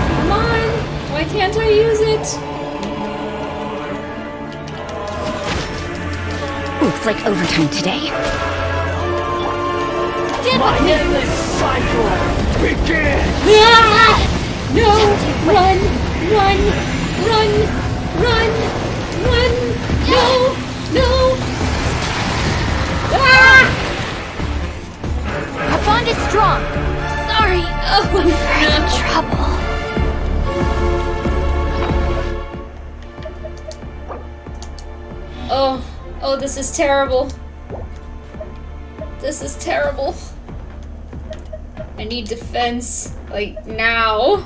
Come on. Why can't I use it? Looks like overtime today. My endless cycle begins! Ah! No! Run! Run! Run! Run! Run! No! No! Ah! Our bond is strong. Sorry! Oh, We're in trouble. Oh. Oh, this is terrible. This is terrible. I need defense, like, now.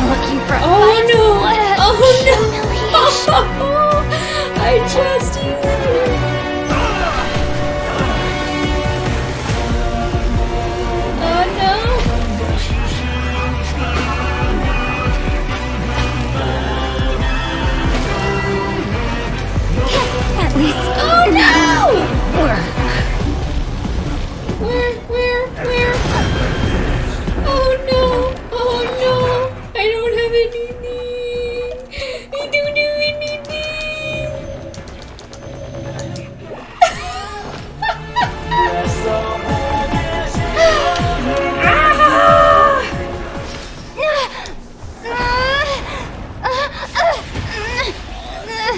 Looking for Oh no! Oh no! I just used it. Oh no! At least. Oh no! Where? Oh no! Oh no! I don't have anything. I don't have anything.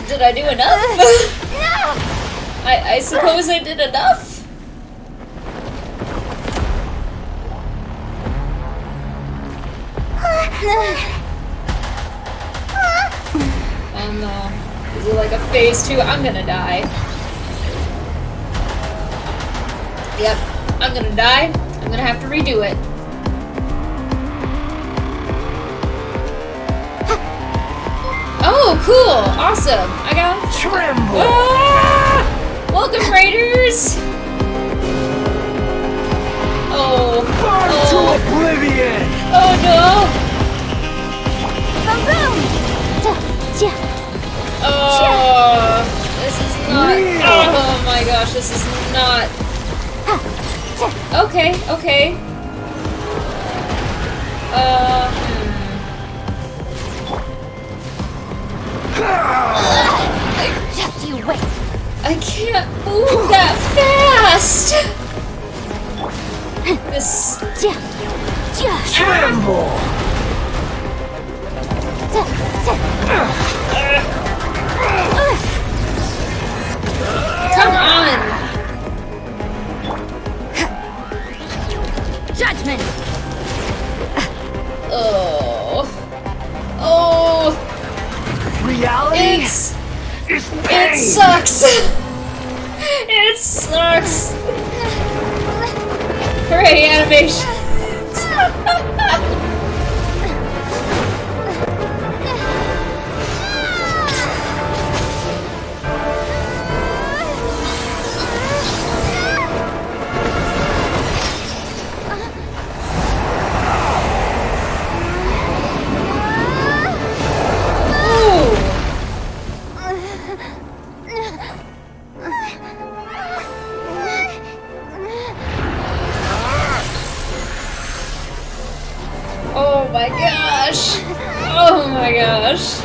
Did I do enough? I suppose I did enough. Oh no. Is it like a phase 2? I'm gonna die. Yep, I'm gonna die. I'm gonna have to redo it. Oh, cool! Awesome! I got Tremble! Ah! Welcome, Raiders! Oh. Burn to oblivion! Oh no! Oh, this is not. Oh my gosh, this is not. Okay, okay. Just you wait. I can't move that fast! This... Tremble! Come on! Judgment! Oh... Oh... Reality? It sucks! It sucks! Hooray, animation! Oh my gosh! Oh my gosh!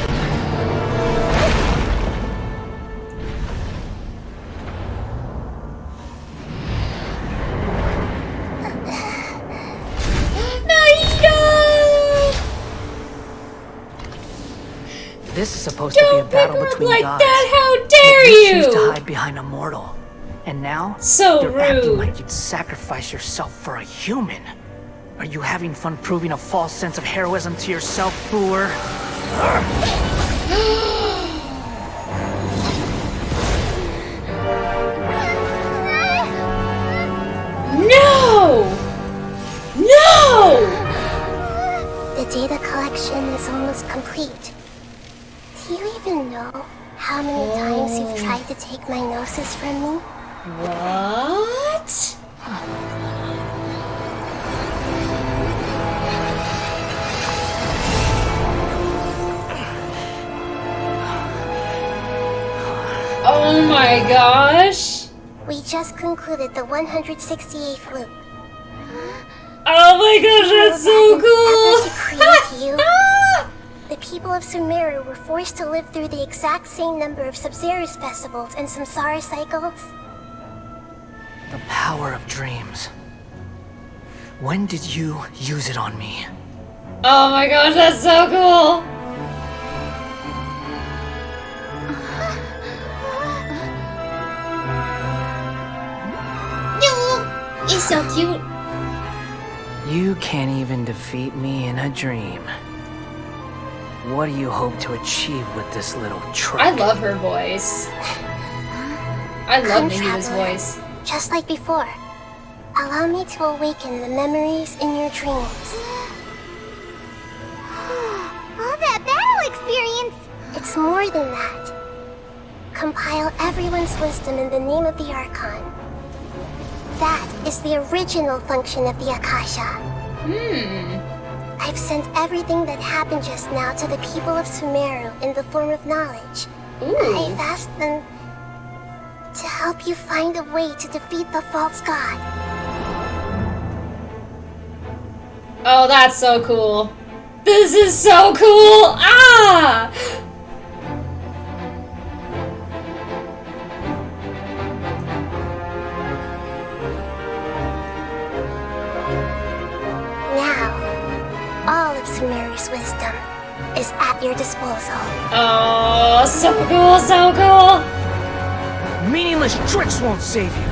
This is supposed to be a battle between like gods. that, how dare Yet you! choose to hide behind a mortal. And now, So you're acting rude. like you'd sacrifice yourself for a human. Are you having fun proving a false sense of heroism to yourself, Booer? No! No! The data collection is almost complete. Do you even know how many times you've tried to take my gnosis from me? What? Oh my gosh! We just concluded the 168th loop. Oh my gosh, that's so cool! To create you, the people of Sumeru were forced to live through the exact same number of Sub-Zerus festivals and Samsara cycles. The power of dreams. When did you use it on me? Oh my gosh, that's so cool! He's so cute. You can't even defeat me in a dream. What do you hope to achieve with this little trick? I love her voice. I love Nahida's voice. Just like before. Allow me to awaken the memories in your dreams. All that battle experience! It's more than that. Compile everyone's wisdom in the name of the Archon. That is the original function of the Akasha. I've sent everything that happened just now to the people of Sumeru in the form of knowledge. I've asked them to help you find a way to defeat the false god. Oh, that's so cool. This is so cool! Ah! Now, all of Sumeru's wisdom is at your disposal. Oh, so cool, so cool! Meaningless tricks won't save you.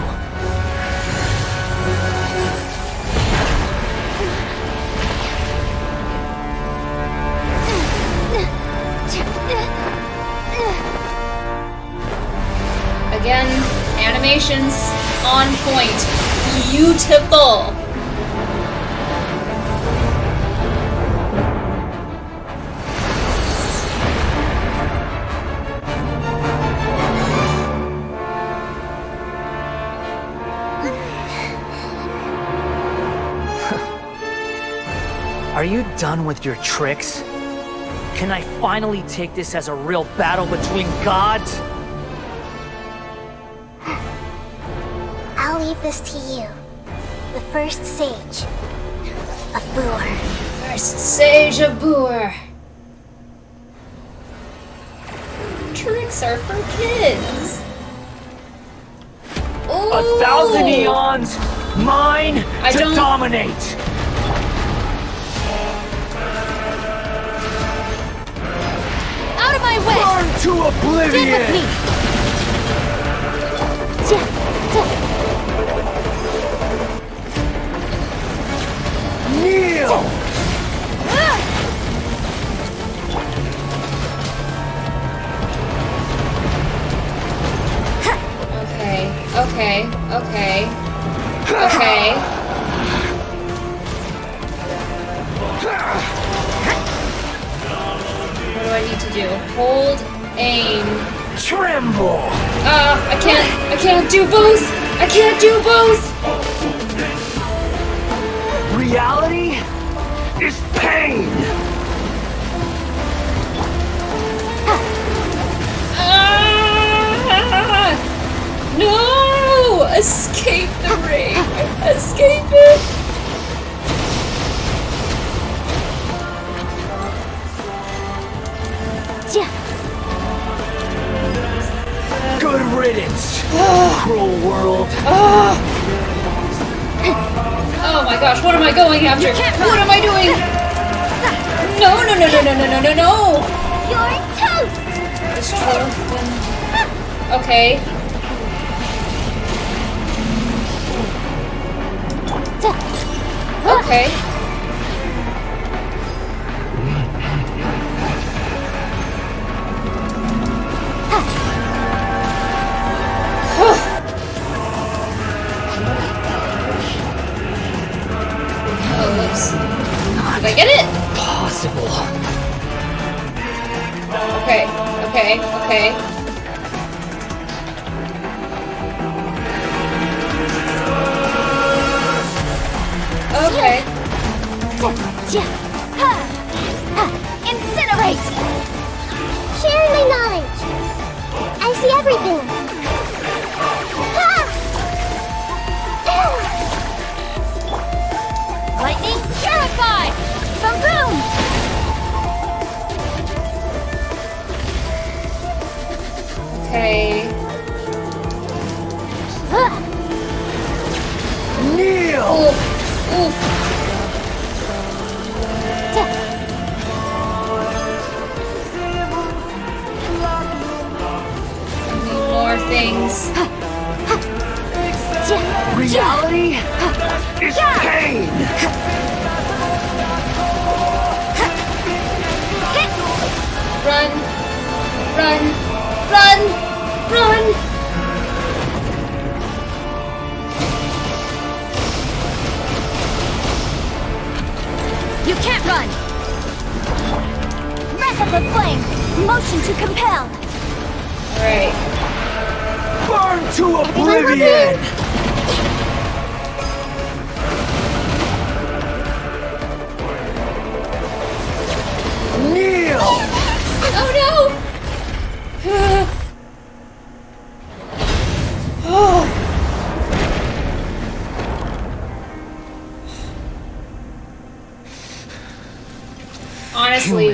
Again, animations on point. Beautiful! Are you done with your tricks? Can I finally take this as a real battle between gods? I'll leave this to you. The first sage of Boor. First sage of Boor. Tricks are for kids. Ooh. 1,000 eons, mine to dominate. Out of my way! Burn to oblivion! Get with me! Kneel! Okay. What do I need to do? Hold, aim. Tremble! I can't do both! I can't do both! Reality is pain! No! Escape the ring! Escape it! Good riddance, cruel world. Oh my gosh, what am I going after? What am I doing? No! You're toast! It's true. Okay. Okay. Did I get it? Possible. Okay. Incinerate! Share my knowledge. I see everything. Lightning, purify! Boom! Okay. Kneel! Oof. More things. Reality is pain! Run! You can't run! Breath of the flame! Motion to compel! Alright. Burn to oblivion! Kneel! Oh no! Oh. Honestly,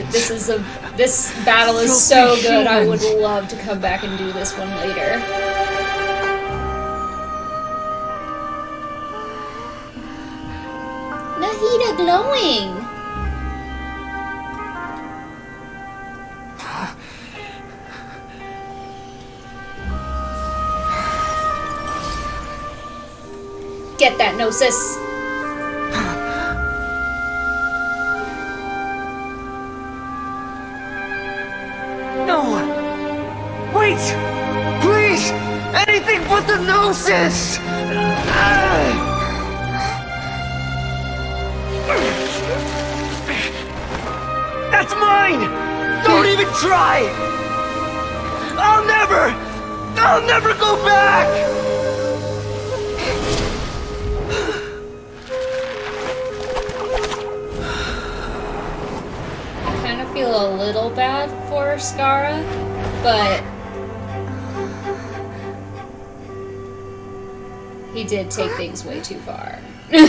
this battle is so good. I would love to come back and do this one later. Nahida glowing. Get that gnosis. No! Wait! Please! Anything but the gnosis! That's mine! Don't even try! I'll never go back! for Skara, but he did take things way too far. We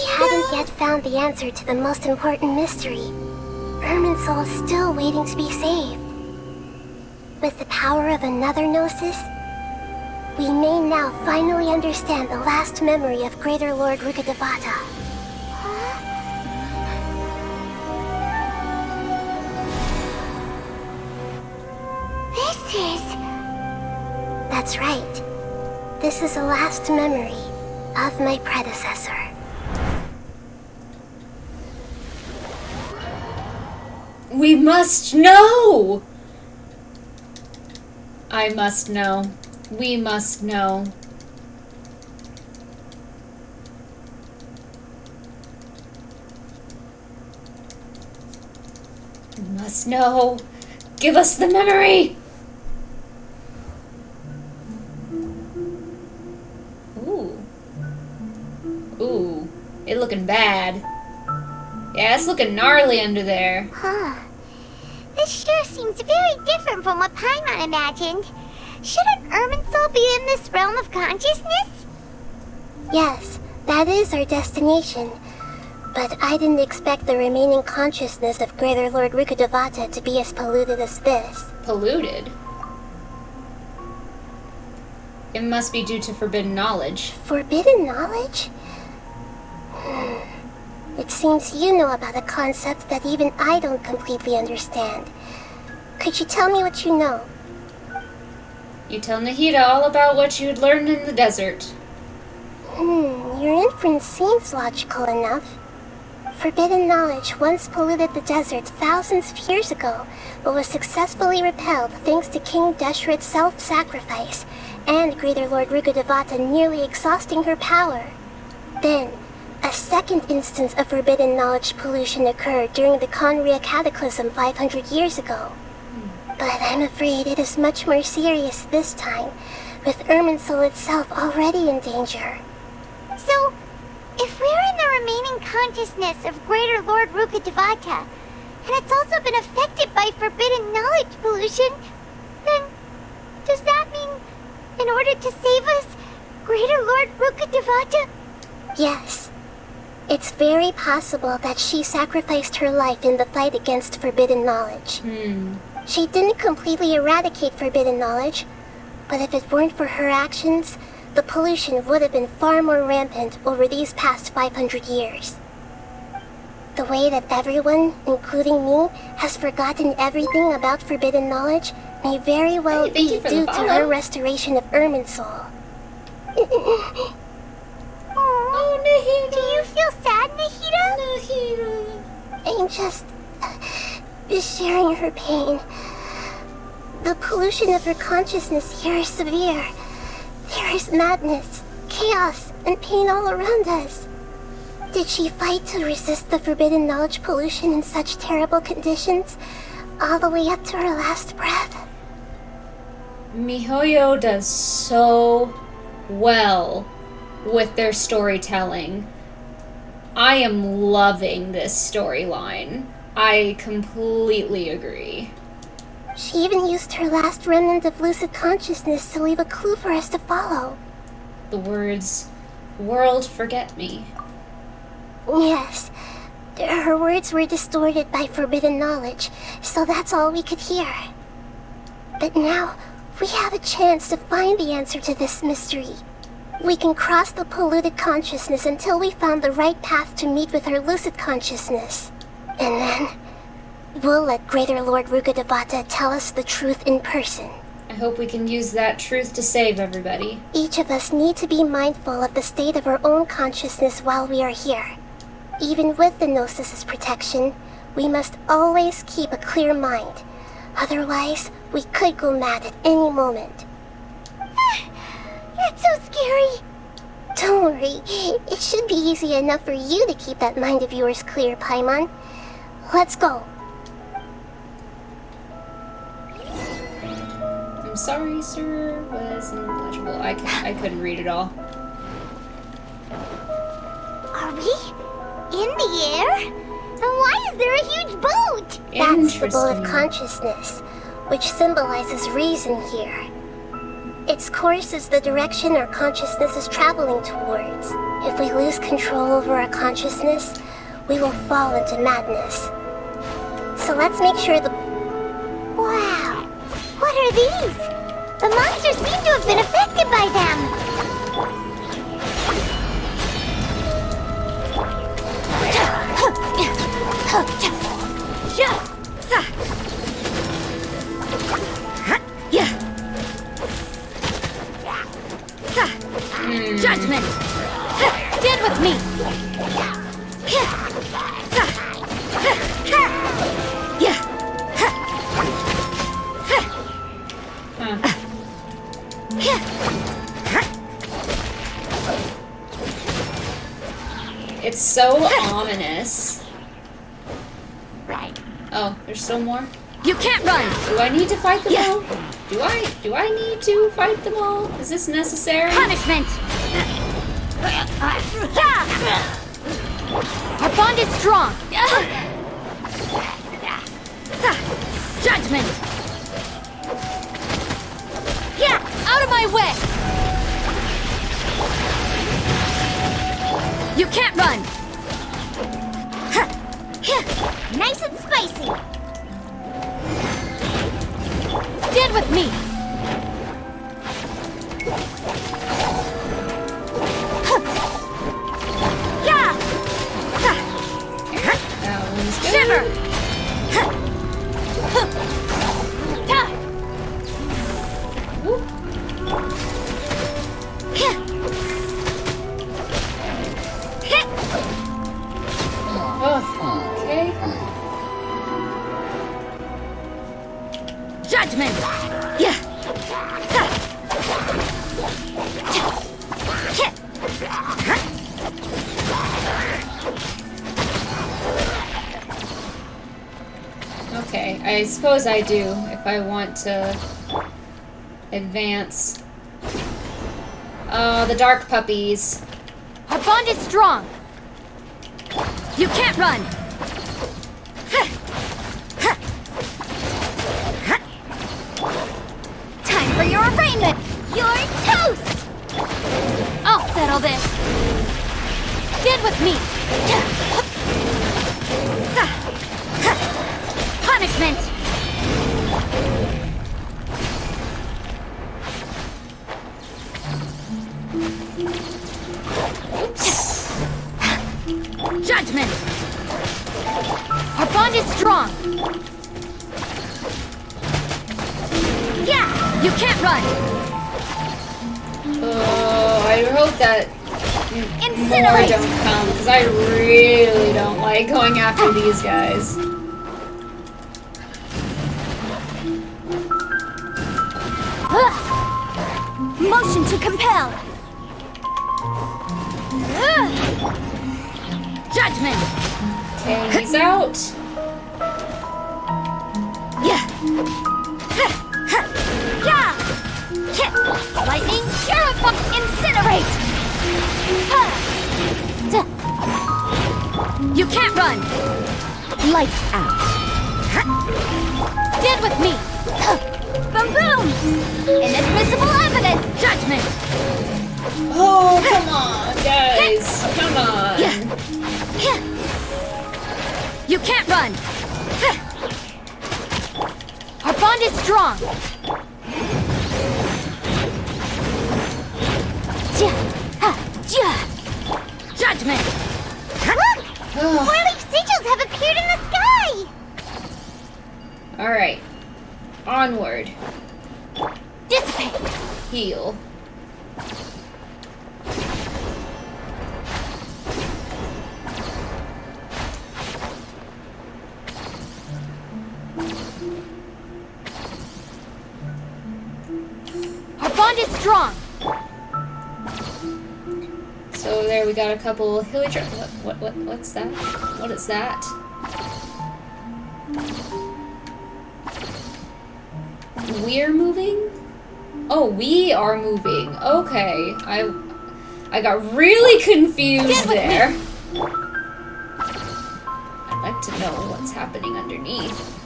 haven't yet found the answer to the most important mystery. Irminsul is still waiting to be saved. With the power of another Gnosis, we may now finally understand the last memory of Greater Lord Rukkhadevata. This is... That's right. This is the last memory of my predecessor. We must know! I must know. We must know. We must know. Give us the memory! Ooh. Ooh. It looking bad. Yeah, it's looking gnarly under there. Huh. This sure seems very different from what Paimon imagined. Shouldn't Irminsul be in this realm of consciousness? Yes, that is our destination. But I didn't expect the remaining consciousness of Greater Lord Rukkhadevata to be as polluted as this. Polluted? It must be due to forbidden knowledge. Forbidden knowledge? It seems you know about a concept that even I don't completely understand. Could you tell me what you know? You tell Nahida all about what you'd learned in the desert. Your inference seems logical enough. Forbidden knowledge once polluted the desert thousands of years ago, but was successfully repelled thanks to King Deshret's self-sacrifice and Greater Lord Rukkhadevata nearly exhausting her power. Then, a second instance of forbidden knowledge pollution occurred during the Conria Cataclysm 500 years ago. But I'm afraid it is much more serious this time, with Irminsul itself already in danger. So, if we're in the remaining consciousness of Greater Lord Rukkhadevata, and it's also been affected by forbidden knowledge pollution, then does that mean, in order to save us, Greater Lord Rukkhadevata? Yes. It's very possible that she sacrificed her life in the fight against forbidden knowledge. She didn't completely eradicate forbidden knowledge, but if it weren't for her actions, the pollution would have been far more rampant over these past 500 years. The way that everyone, including me, has forgotten everything about forbidden knowledge may very well be due to her restoration of Irminsul. Oh, Nahida. Do you feel sad, Nahida? I'm just sharing her pain. The pollution of her consciousness here is severe. There is madness, chaos, and pain all around us. Did she fight to resist the forbidden knowledge pollution in such terrible conditions, all the way up to her last breath? MiHoYo does so well with their storytelling. I am loving this storyline. I completely agree. She even used her last remnant of lucid consciousness to leave a clue for us to follow. The words, "World, forget me." Yes. Her words were distorted by forbidden knowledge, so that's all we could hear. But now, we have a chance to find the answer to this mystery. We can cross the polluted consciousness until we found the right path to meet with our lucid consciousness. And then, we'll let Greater Lord Rukkhadevata tell us the truth in person. I hope we can use that truth to save everybody. Each of us need to be mindful of the state of our own consciousness while we are here. Even with the Gnosis' protection, we must always keep a clear mind. Otherwise, we could go mad at any moment. That's so scary. Don't worry, it should be easy enough for you to keep that mind of yours clear, Paimon. Let's go. I'm sorry, sir, wasn't legible. I couldn't read it all. Are we in the air? And why is there a huge boat? That's the boat of consciousness, which symbolizes reason here. Its course is the direction our consciousness is traveling towards. If we lose control over our consciousness, we will fall into madness. So let's make sure the... Wow! What are these? The monsters seem to have been affected by them. Judgment! Stand with me! It's so ominous. Oh, there's still more? You can't run! Do I need to fight them all? Do I need to fight them all? Is this necessary? Punishment! Our bond is strong! Judgment! Out of my way! You can't run! Nice and spicy. Stand with me! That one's good. Shiver! Oh, okay. Judgment! Okay, I suppose I do if I want to advance. Oh, the dark puppies. Our bond is strong! You can't run! Time for your arraignment! You're toast! I'll settle this! Stand with me! Punishment! Judgment! Our bond is strong! You can't run! Oh, I hope that more Incinerate! don't come, because I really don't like going after these guys. Motion to compel! Judgment! Okay, he's out. Lightning Purify! Incinerate! You can't run! Lights out! Stand with me! Boom boom! Inadmissible evidence! Judgment! Oh, come on, guys. Come on. You can't run! Our bond is strong! Judgment! Look! Four-leaf sigils have appeared in the sky! Alright. Onward. Dissipate! Heal. Our bond is strong! So there we got a couple hilly what's that? What is that? We're moving? Oh, we are moving. Okay. I got really confused there. I like to know what's happening underneath.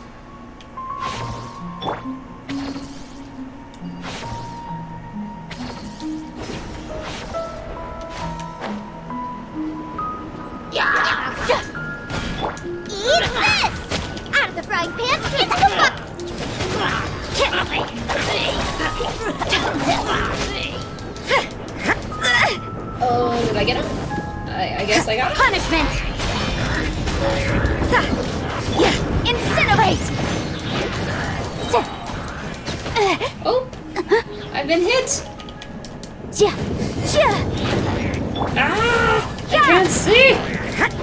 Eat this! Out of the frying pan, into the pot! Oh, did I get him? I guess I got him. Punishment! Incinerate! Oh! I've been hit! Ah! I can't see!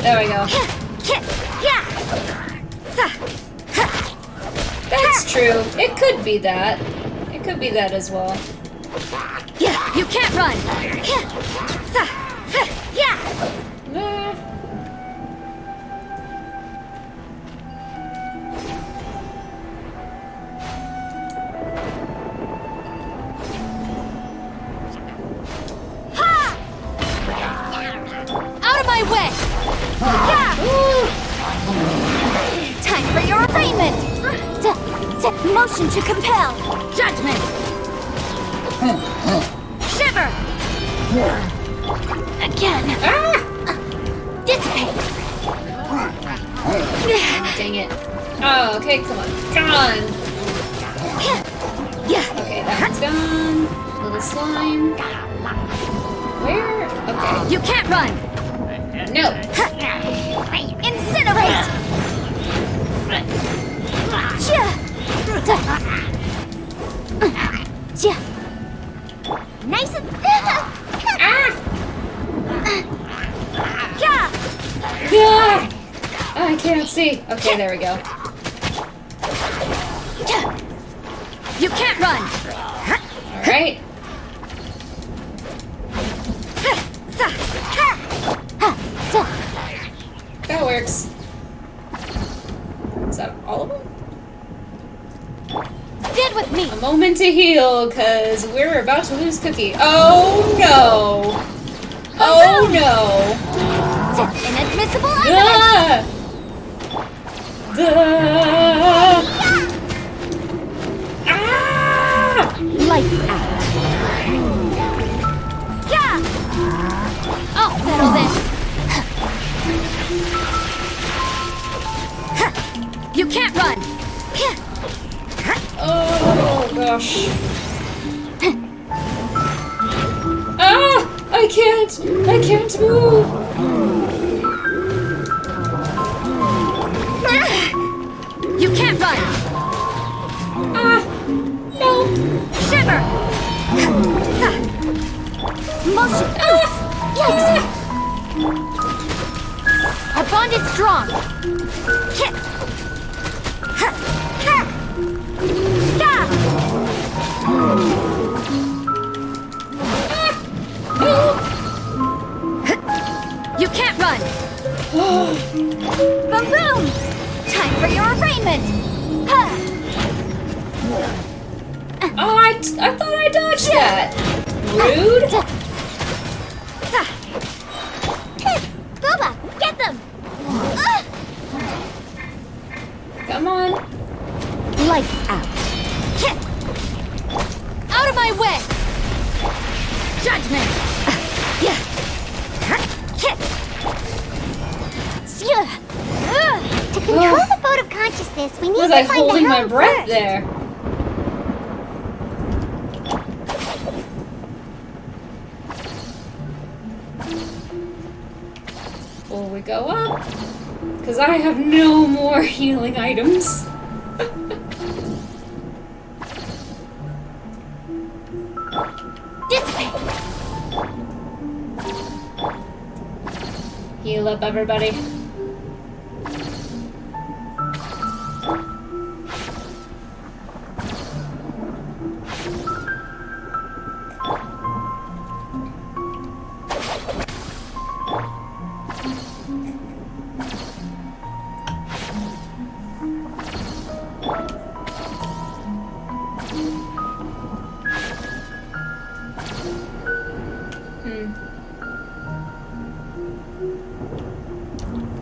There we go. That's true. It could be that. It could be that as well. You can't run! Nah. Out of my way! Time for your arraignment! Motion to compel! Judgment! Shiver! Again! Dissipate! Dang it. Oh, okay, come on. Come on! Okay, that one's gone. Little slime. Where? Okay. You can't run! No! Incinerate! Nice and... Yeah! I can't see. Okay, there we go. You can't run! Alright. That works. Is that all of them? Stand with me! A moment to heal, because we're about to lose Cookie. Oh no! Oh no! Inadmissible Ah! Ah! Lights out. I'll settle this. You can't run. Oh gosh. Ah! I can't move! You can't run. Ah! No! Shiver! Motion. Yikes! Our bond is strong. You can't run. Boom boom! Time for your arraignment. Oh, I thought I dodged that. Rude. Booba, get them! Come on. Lights out. Out of my way! Judgment! To control the boat of consciousness, we need Was to I find holding the my helm breath first. there? Will we go up? Because I have no more healing items. Dissipate! Heal up, everybody.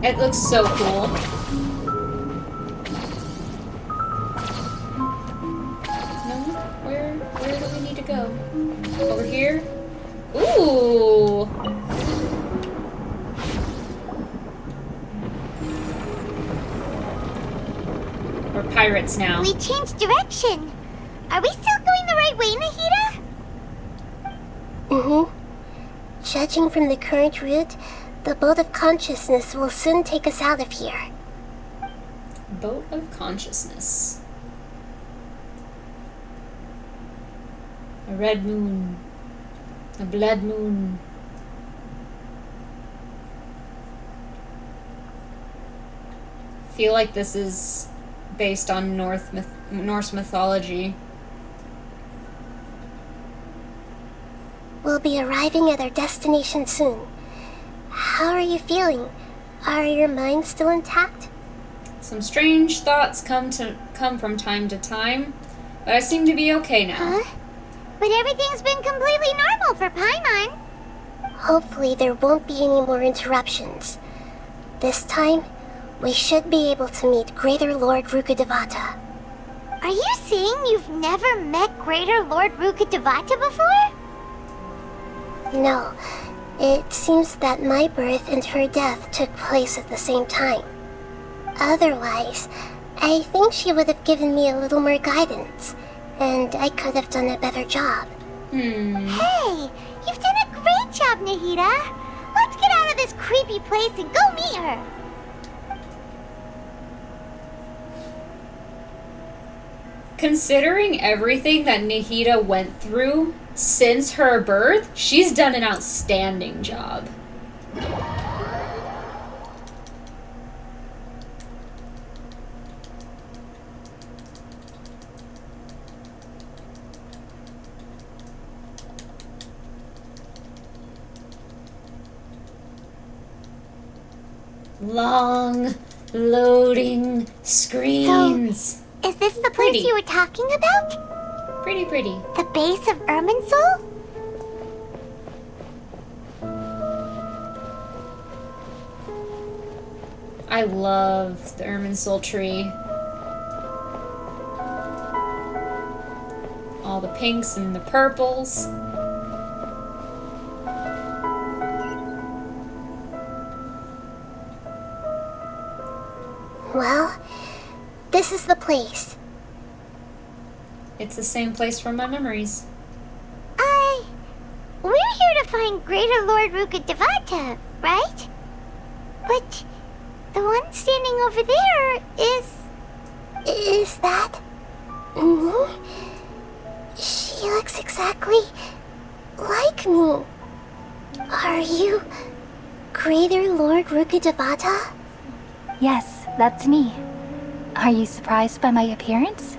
It looks so cool. secrets now. We changed direction. Are we still going the right way, Nahida? Mm-hmm. Judging from the current route, the boat of consciousness will soon take us out of here. Boat of consciousness. A red moon. A blood moon. Feel like this is based on Norse mythology. We'll be arriving at our destination soon. How are you feeling? Are your minds still intact? Some strange thoughts come from time to time, but I seem to be okay now. Huh? But everything's been completely normal for Paimon. Hopefully there won't be any more interruptions. This time, we should be able to meet Greater Lord Rukkhadevata. Are you saying you've never met Greater Lord Rukkhadevata before? No. It seems that my birth and her death took place at the same time. Otherwise, I think she would have given me a little more guidance, and I could have done a better job. Hey, you've done a great job, Nahida. Let's get out of this creepy place and go meet her. Considering everything that Nahida went through since her birth, she's done an outstanding job. Long loading screens. So, is this the place you were talking about? Pretty. The base of Irminsul? I love the Irminsul tree. All the pinks and the purples. Well, this is the place. It's the same place from my memories. We're here to find Greater Lord Rukkhadevata, right? But the one standing over there is... Is that... She looks exactly like me. Are you Greater Lord Rukkhadevata? Yes, that's me. Are you surprised by my appearance?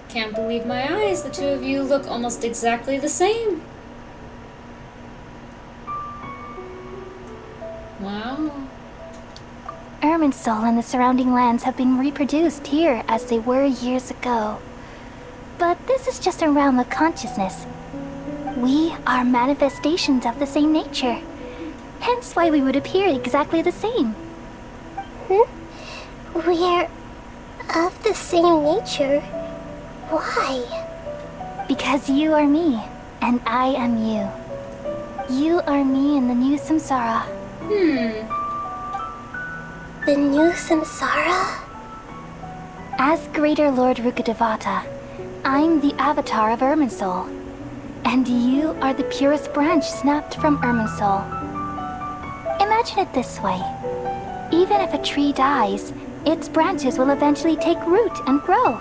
Can't believe my eyes. The two of you look almost exactly the same. Wow. Irminsul and the surrounding lands have been reproduced here as they were years ago. But this is just a realm of consciousness. We are manifestations of the same nature. Hence why we would appear exactly the same. We're of the same nature. Why? Because you are me, and I am you. You are me in the new samsara. The new samsara? As Greater Lord Rukkhadevata, I'm the avatar of Irminsul. And you are the purest branch snapped from Irminsul. Imagine it this way. Even if a tree dies, its branches will eventually take root and grow,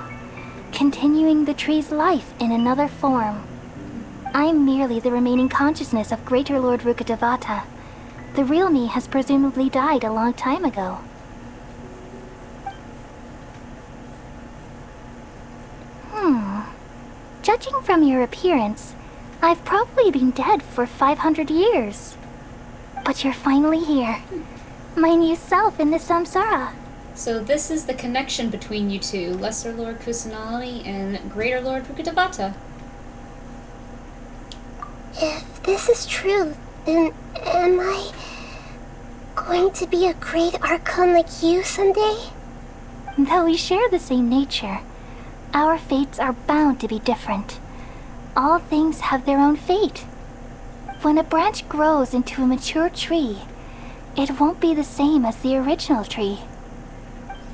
continuing the tree's life in another form. I'm merely the remaining consciousness of Greater Lord Rukkhadevata. The real me has presumably died a long time ago. Judging from your appearance, I've probably been dead for 500 years. But you're finally here. My new self in the samsara. So this is the connection between you two, Lesser Lord Kusanali and Greater Lord Rukkhadevata. If this is true, then am I going to be a great Archon like you someday? Though we share the same nature, our fates are bound to be different. All things have their own fate. When a branch grows into a mature tree, it won't be the same as the original tree.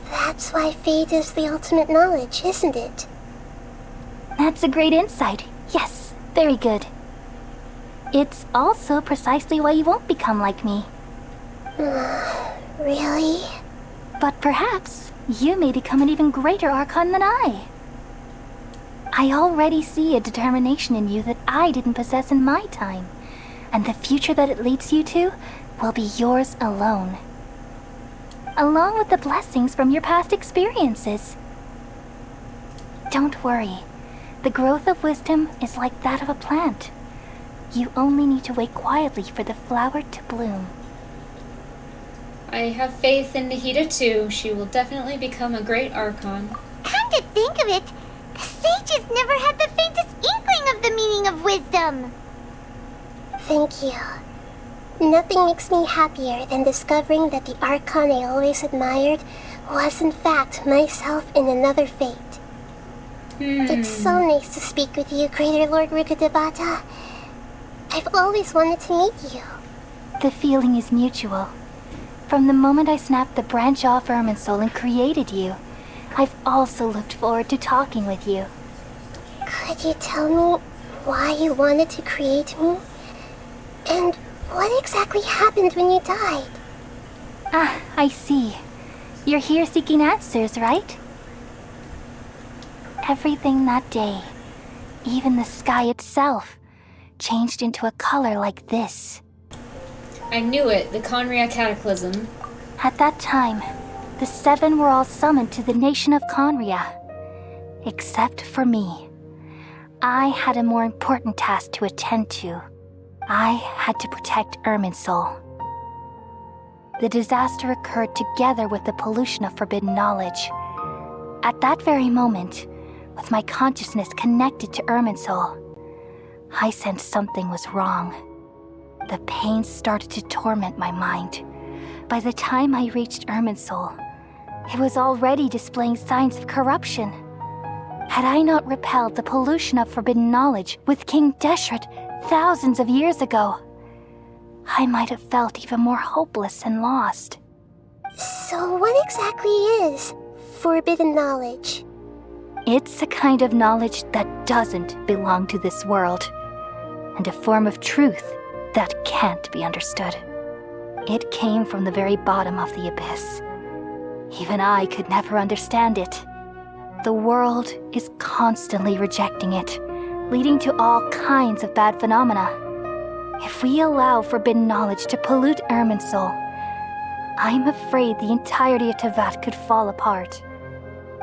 That's why fate is the ultimate knowledge, isn't it? That's a great insight. Yes, very good. It's also precisely why you won't become like me. Really? But perhaps you may become an even greater Archon than I. I already see a determination in you that I didn't possess in my time, and the future that it leads you to will be yours alone. Along with the blessings from your past experiences. Don't worry. The growth of wisdom is like that of a plant. You only need to wait quietly for the flower to bloom. I have faith in Nahida too. She will definitely become a great Archon. Come to think of it, the sages never had the faintest inkling of the meaning of wisdom. Thank you. Nothing makes me happier than discovering that the Archon I always admired was in fact myself in another fate. It's so nice to speak with you, Greater Lord Rukkhadevata. I've always wanted to meet you. The feeling is mutual. From the moment I snapped the branch off Irminsul and created you, I've also looked forward to talking with you. Could you tell me why you wanted to create me? And what exactly happened when you died? Ah, I see. You're here seeking answers, right? Everything that day, even the sky itself, changed into a color like this. I knew it, the Conria Cataclysm. At that time, the seven were all summoned to the nation of Conria. Except for me. I had a more important task to attend to. I had to protect Irminsul. The disaster occurred together with the pollution of forbidden knowledge. At that very moment, with my consciousness connected to Irminsul, I sensed something was wrong. The pain started to torment my mind. By the time I reached Irminsul, it was already displaying signs of corruption. Had I not repelled the pollution of forbidden knowledge with King Deshret thousands of years ago, I might have felt even more hopeless and lost. So what exactly is forbidden knowledge? It's a kind of knowledge that doesn't belong to this world, and a form of truth that can't be understood. It came from the very bottom of the abyss. Even I could never understand it. The world is constantly rejecting it, leading to all kinds of bad phenomena. If we allow forbidden knowledge to pollute Irminsul, I'm afraid the entirety of Tevat could fall apart.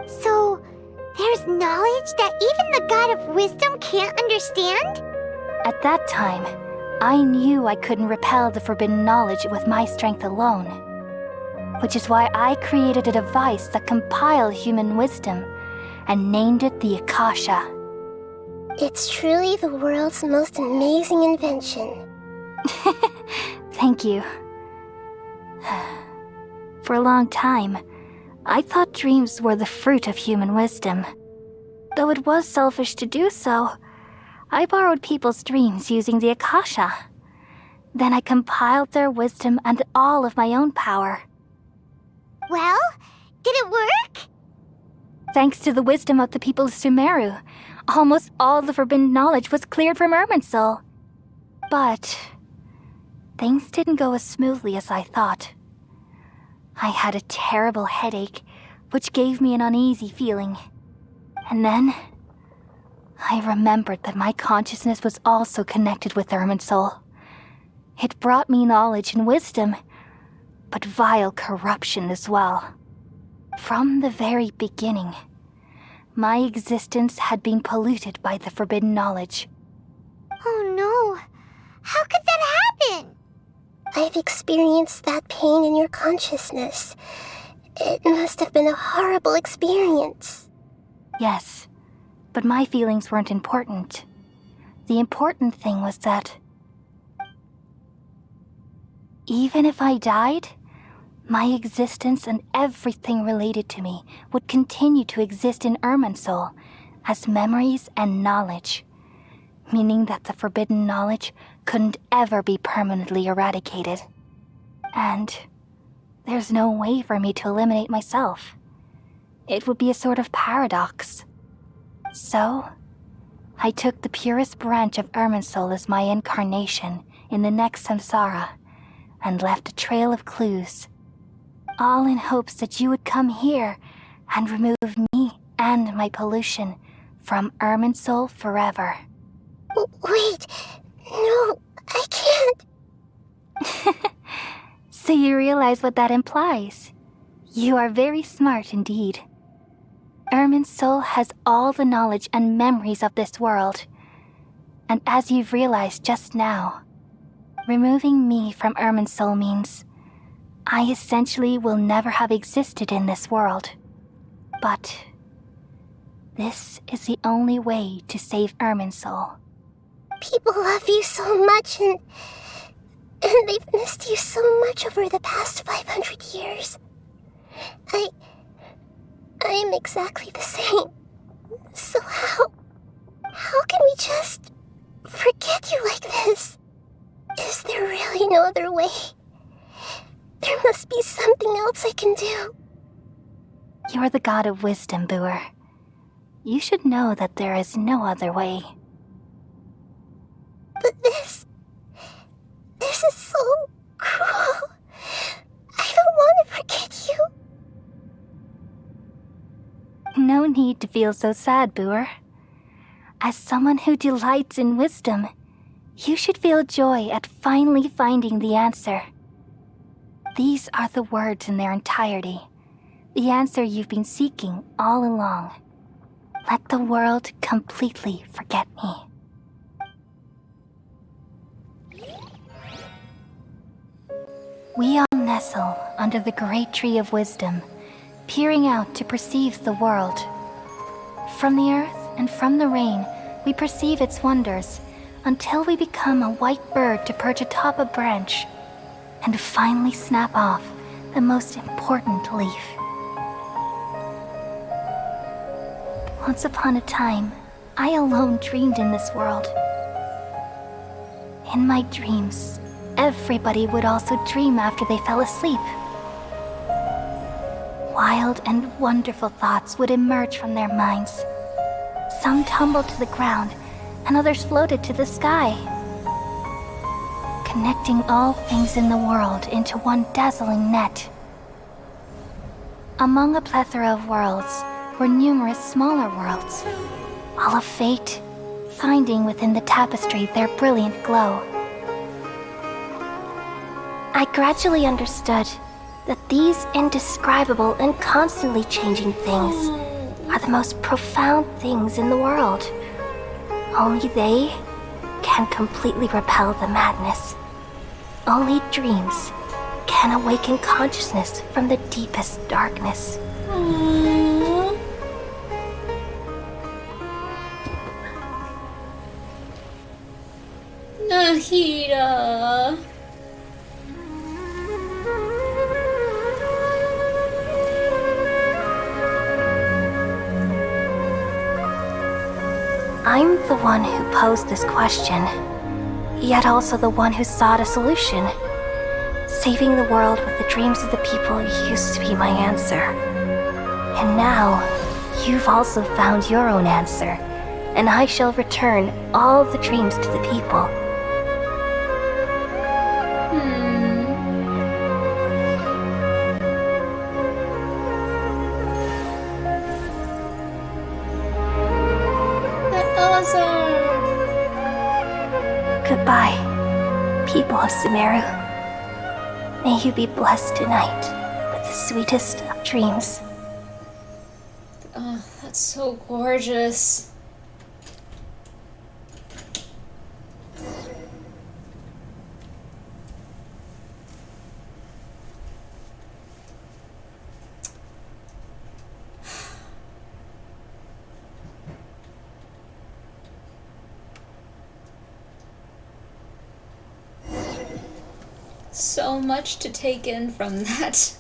So, there's knowledge that even the God of Wisdom can't understand? At that time, I knew I couldn't repel the forbidden knowledge with my strength alone. Which is why I created a device that compiled human wisdom and named it the Akasha. It's truly the world's most amazing invention. Thank you. For a long time, I thought dreams were the fruit of human wisdom. Though it was selfish to do so, I borrowed people's dreams using the Akasha. Then I compiled their wisdom and all of my own power. Well, did it work? Thanks to the wisdom of the people of Sumeru, almost all the forbidden knowledge was cleared from Irminsul. But things didn't go as smoothly as I thought. I had a terrible headache, which gave me an uneasy feeling. And then I remembered that my consciousness was also connected with Irminsul. It brought me knowledge and wisdom, but vile corruption as well. From the very beginning, my existence had been polluted by the forbidden knowledge. Oh no! How could that happen? I've experienced that pain in your consciousness. It must have been a horrible experience. Yes, but my feelings weren't important. The important thing was that even if I died, my existence and everything related to me would continue to exist in Irminsul as memories and knowledge, meaning that the forbidden knowledge couldn't ever be permanently eradicated. And there's no way for me to eliminate myself. It would be a sort of paradox. So, I took the purest branch of Irminsul as my incarnation in the next samsara, and left a trail of clues, all in hopes that you would come here and remove me and my pollution from Irminsul forever. Wait, no, I can't. So you realize what that implies. You are very smart indeed. Irminsul has all the knowledge and memories of this world. And as you've realized just now, removing me from Irminsul means I essentially will never have existed in this world. But this is the only way to save Irminsul. People love you so much, and they've missed you so much over the past 500 years. I am exactly the same. So how can we just forget you like this? Is there really no other way? There must be something else I can do. You're the god of wisdom, Boer. You should know that there is no other way. But this is so cruel. I don't want to forget you. No need to feel so sad, Boer. As someone who delights in wisdom, you should feel joy at finally finding the answer. These are the words in their entirety, the answer you've been seeking all along. Let the world completely forget me. We all nestle under the great tree of wisdom, peering out to perceive the world. From the earth and from the rain, we perceive its wonders, until we become a white bird to perch atop a branch, and finally snap off the most important leaf. Once upon a time, I alone dreamed in this world. In my dreams, everybody would also dream after they fell asleep. Wild and wonderful thoughts would emerge from their minds. Some tumbled to the ground, and others floated to the sky, connecting all things in the world into one dazzling net. Among a plethora of worlds were numerous smaller worlds, all of fate, finding within the tapestry their brilliant glow. I gradually understood that these indescribable and constantly changing things are the most profound things in the world. Only they can completely repel the madness. Only dreams can awaken consciousness from the deepest darkness. Nahida. I'm the one who posed this question, yet also the one who sought a solution. Saving the world with the dreams of the people used to be my answer. And now, you've also found your own answer, and I shall return all the dreams to the people. Goodbye, people of Sumeru. May you be blessed tonight with the sweetest of dreams. Oh, that's so gorgeous. So much to take in from that.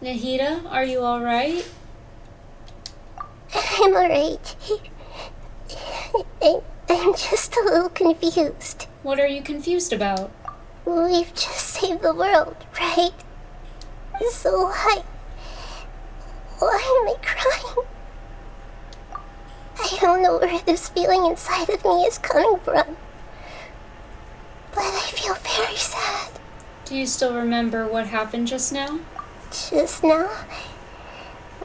Nahida, are you alright? I'm alright. I'm just a little confused. What are you confused about? We've just saved the world, right? So why am I crying? I don't know where this feeling inside of me is coming from, but I feel very sad. Do you still remember what happened just now? Just now,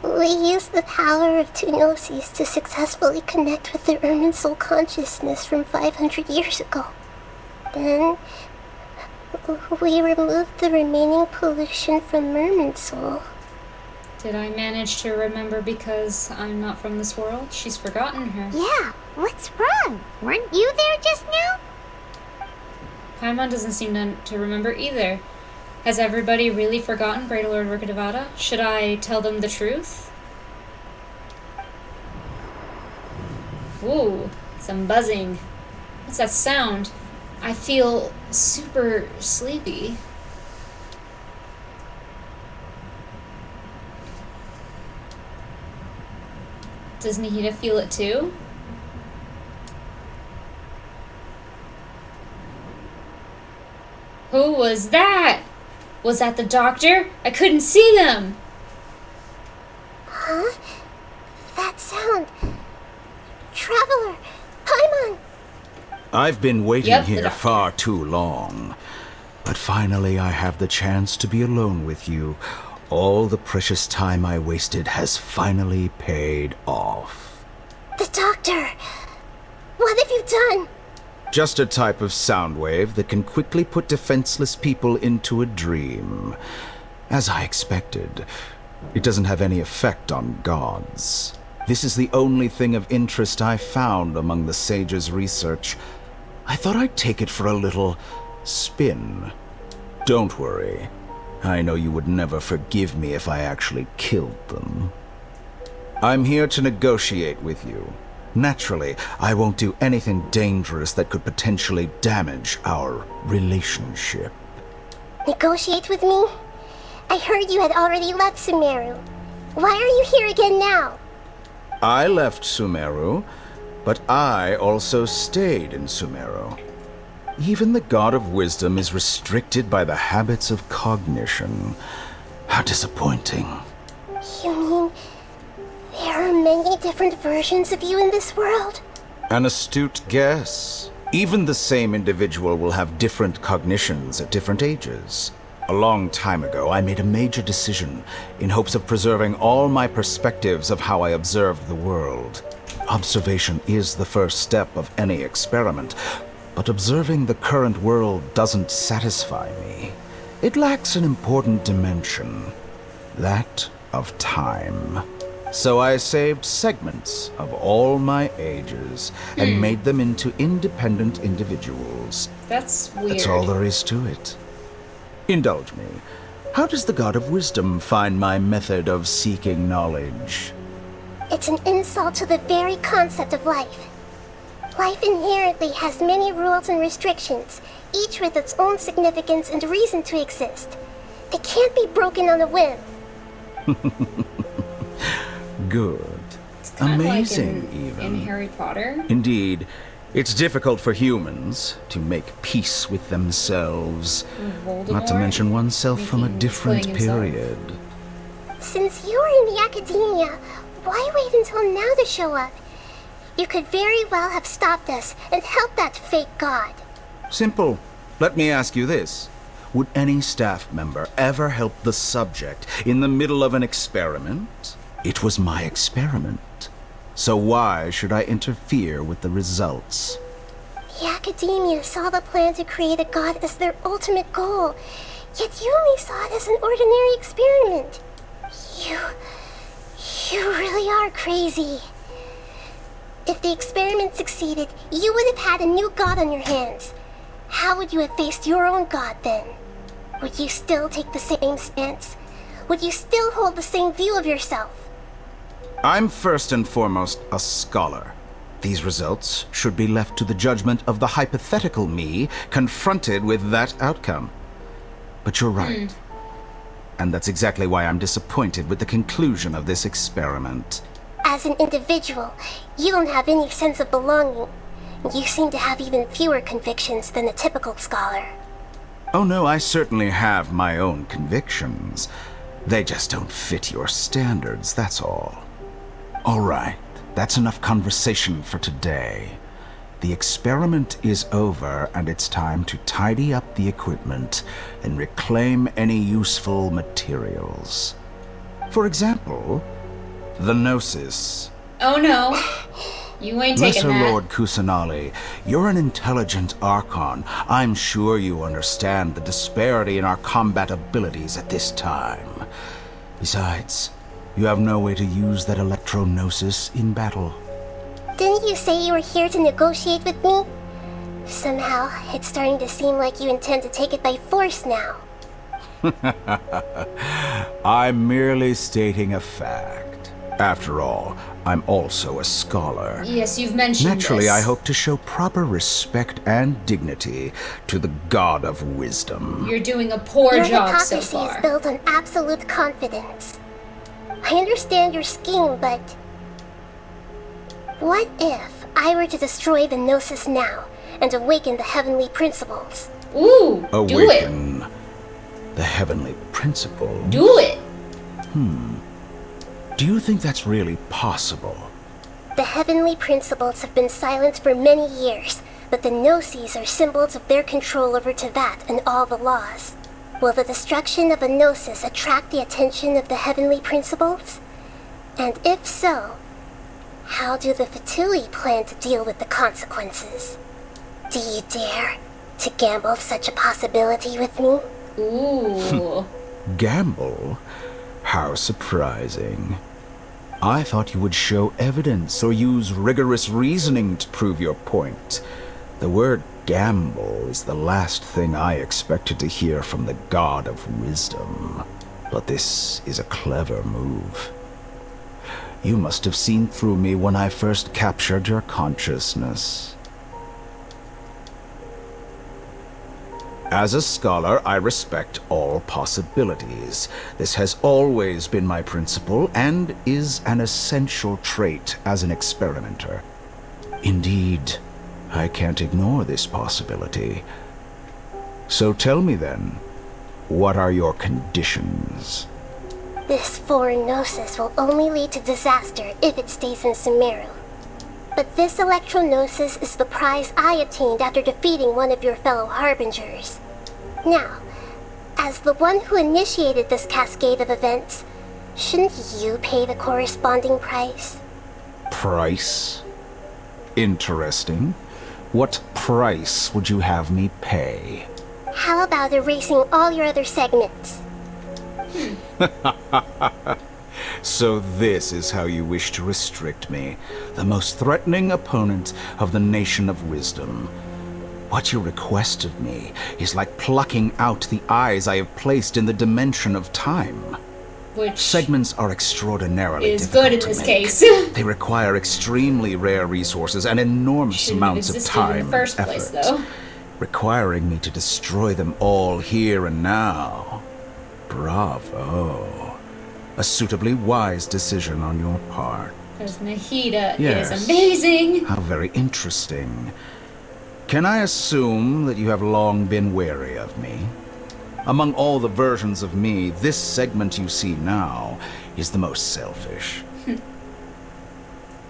we used the power of two gnosis to successfully connect with the Ermin soul consciousness from 500 years ago. Then, we removed the remaining pollution from Merman soul. Did I manage to remember because I'm not from this world? She's forgotten her. Yeah, what's wrong? Weren't you there just now? Paimon doesn't seem to remember either. Has everybody really forgotten Great Lord Rukkhadevata? Should I tell them the truth? Ooh, some buzzing. What's that sound? I feel super sleepy. Does Nahida feel it too? Who was that? Was that the doctor? I couldn't see them. Huh? That sound. Traveler! Paimon! I've been waiting here the far too long. But finally I have the chance to be alone with you. All the precious time I wasted has finally paid off. The doctor! What have you done? Just a type of sound wave that can quickly put defenseless people into a dream. As I expected, it doesn't have any effect on gods. This is the only thing of interest I found among the sage's research. I thought I'd take it for a little spin. Don't worry. I know you would never forgive me if I actually killed them. I'm here to negotiate with you. Naturally, I won't do anything dangerous that could potentially damage our relationship. Negotiate with me? I heard you had already left Sumeru. Why are you here again now? I left Sumeru, but I also stayed in Sumeru. Even the God of Wisdom is restricted by the habits of cognition. How disappointing. You mean there are many different versions of you in this world? An astute guess. Even the same individual will have different cognitions at different ages. A long time ago, I made a major decision in hopes of preserving all my perspectives of how I observed the world. Observation is the first step of any experiment, but observing the current world doesn't satisfy me. It lacks an important dimension, that of time. So I saved segments of all my ages and made them into independent individuals. That's weird. That's all there is to it. Indulge me. How does the God of Wisdom find my method of seeking knowledge? It's an insult to the very concept of life. Life inherently has many rules and restrictions, each with its own significance and reason to exist. They can't be broken on a whim. Good. It's kind Amazing, of like in even. Harry Potter. Indeed, it's difficult for humans to make peace with themselves, not to Voldemort mention oneself from a different killing himself. period. Since you were in the academia, why wait until now to show up? You could very well have stopped us and helped that fake god. Simple. Let me ask you this. Would any staff member ever help the subject in the middle of an experiment? It was my experiment. So why should I interfere with the results? The academia saw the plan to create a god as their ultimate goal, yet you only saw it as an ordinary experiment. You really are crazy. If the experiment succeeded, you would have had a new god on your hands. How would you have faced your own god then? Would you still take the same stance? Would you still hold the same view of yourself? I'm first and foremost a scholar. These results should be left to the judgment of the hypothetical me confronted with that outcome. But you're right. And that's exactly why I'm disappointed with the conclusion of this experiment. As an individual, you don't have any sense of belonging. You seem to have even fewer convictions than a typical scholar. Oh no, I certainly have my own convictions. They just don't fit your standards, that's all. All right, that's enough conversation for today. The experiment is over, and it's time to tidy up the equipment and reclaim any useful materials. For example, the Gnosis. Oh no. You ain't taking Lesser that. Lord Kusanali, you're an intelligent Archon. I'm sure you understand the disparity in our combat abilities at this time. Besides, you have no way to use that Electro-Gnosis in battle. Didn't you say you were here to negotiate with me? Somehow, it's starting to seem like you intend to take it by force now. I'm merely stating a fact. After all, I'm also a scholar. Yes, you've mentioned Naturally, this. I hope to show proper respect and dignity to the God of Wisdom. You're doing a poor Your job so hypocrisy far. is built on absolute confidence. I understand your scheme, but... what if I were to destroy the Gnosis now and awaken the heavenly principles? Ooh, Awaken the heavenly principle. Do it. Do you think that's really possible? The heavenly principles have been silent for many years, but the Gnosis are symbols of their control over Tevat and all the laws. Will the destruction of a Gnosis attract the attention of the heavenly principles? And if so, how do the Fatui plan to deal with the consequences? Do you dare to gamble such a possibility with me? Ooh. Gamble? How surprising. I thought you would show evidence or use rigorous reasoning to prove your point. The word gamble is the last thing I expected to hear from the God of Wisdom. But this is a clever move. You must have seen through me when I first captured your consciousness. As a scholar, I respect all possibilities. This has always been my principle and is an essential trait as an experimenter. Indeed, I can't ignore this possibility. So tell me then, what are your conditions? This foreign Gnosis will only lead to disaster if it stays in Sumeru. But this Electro-Gnosis is the prize I obtained after defeating one of your fellow Harbingers. Now, as the one who initiated this cascade of events, shouldn't you pay the corresponding price? Price? Interesting. What price would you have me pay? How about erasing all your other segments? So this is how you wish to restrict me, the most threatening opponent of the Nation of Wisdom. What you request of me is like plucking out the eyes I have placed in the dimension of time. Which segments are extraordinarily is difficult good in to this make. case. They require extremely rare resources and enormous amounts of time in the first and place, effort, though. requiring me to destroy them all here and now. Bravo. A suitably wise decision on your part. Because Nahida Yes. is amazing. How very interesting. Can I assume that you have long been wary of me? Among all the versions of me, this segment you see now is the most selfish.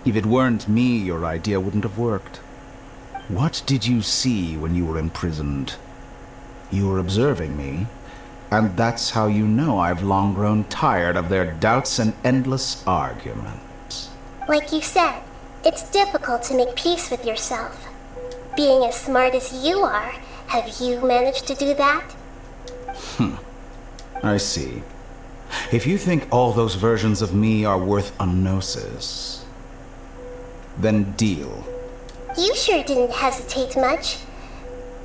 If it weren't me, your idea wouldn't have worked. What did you see when you were imprisoned? You were observing me, and that's how you know I've long grown tired of their doubts and endless arguments. Like you said, it's difficult to make peace with yourself. Being as smart as you are, have you managed to do that? I see. If you think all those versions of me are worth a gnosis, then deal. You sure didn't hesitate much.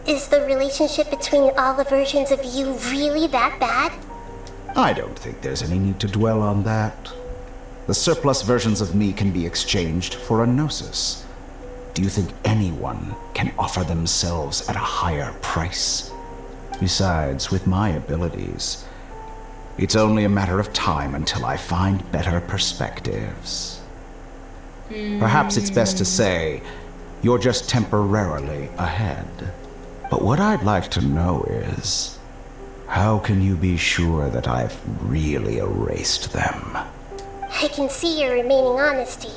Is the relationship between all the versions of you really that bad? I don't think there's any need to dwell on that. The surplus versions of me can be exchanged for a gnosis. Do you think anyone can offer themselves at a higher price? Besides, with my abilities, it's only a matter of time until I find better perspectives. Perhaps it's best to say, you're just temporarily ahead. But what I'd like to know is, how can you be sure that I've really erased them? I can see your remaining honesty.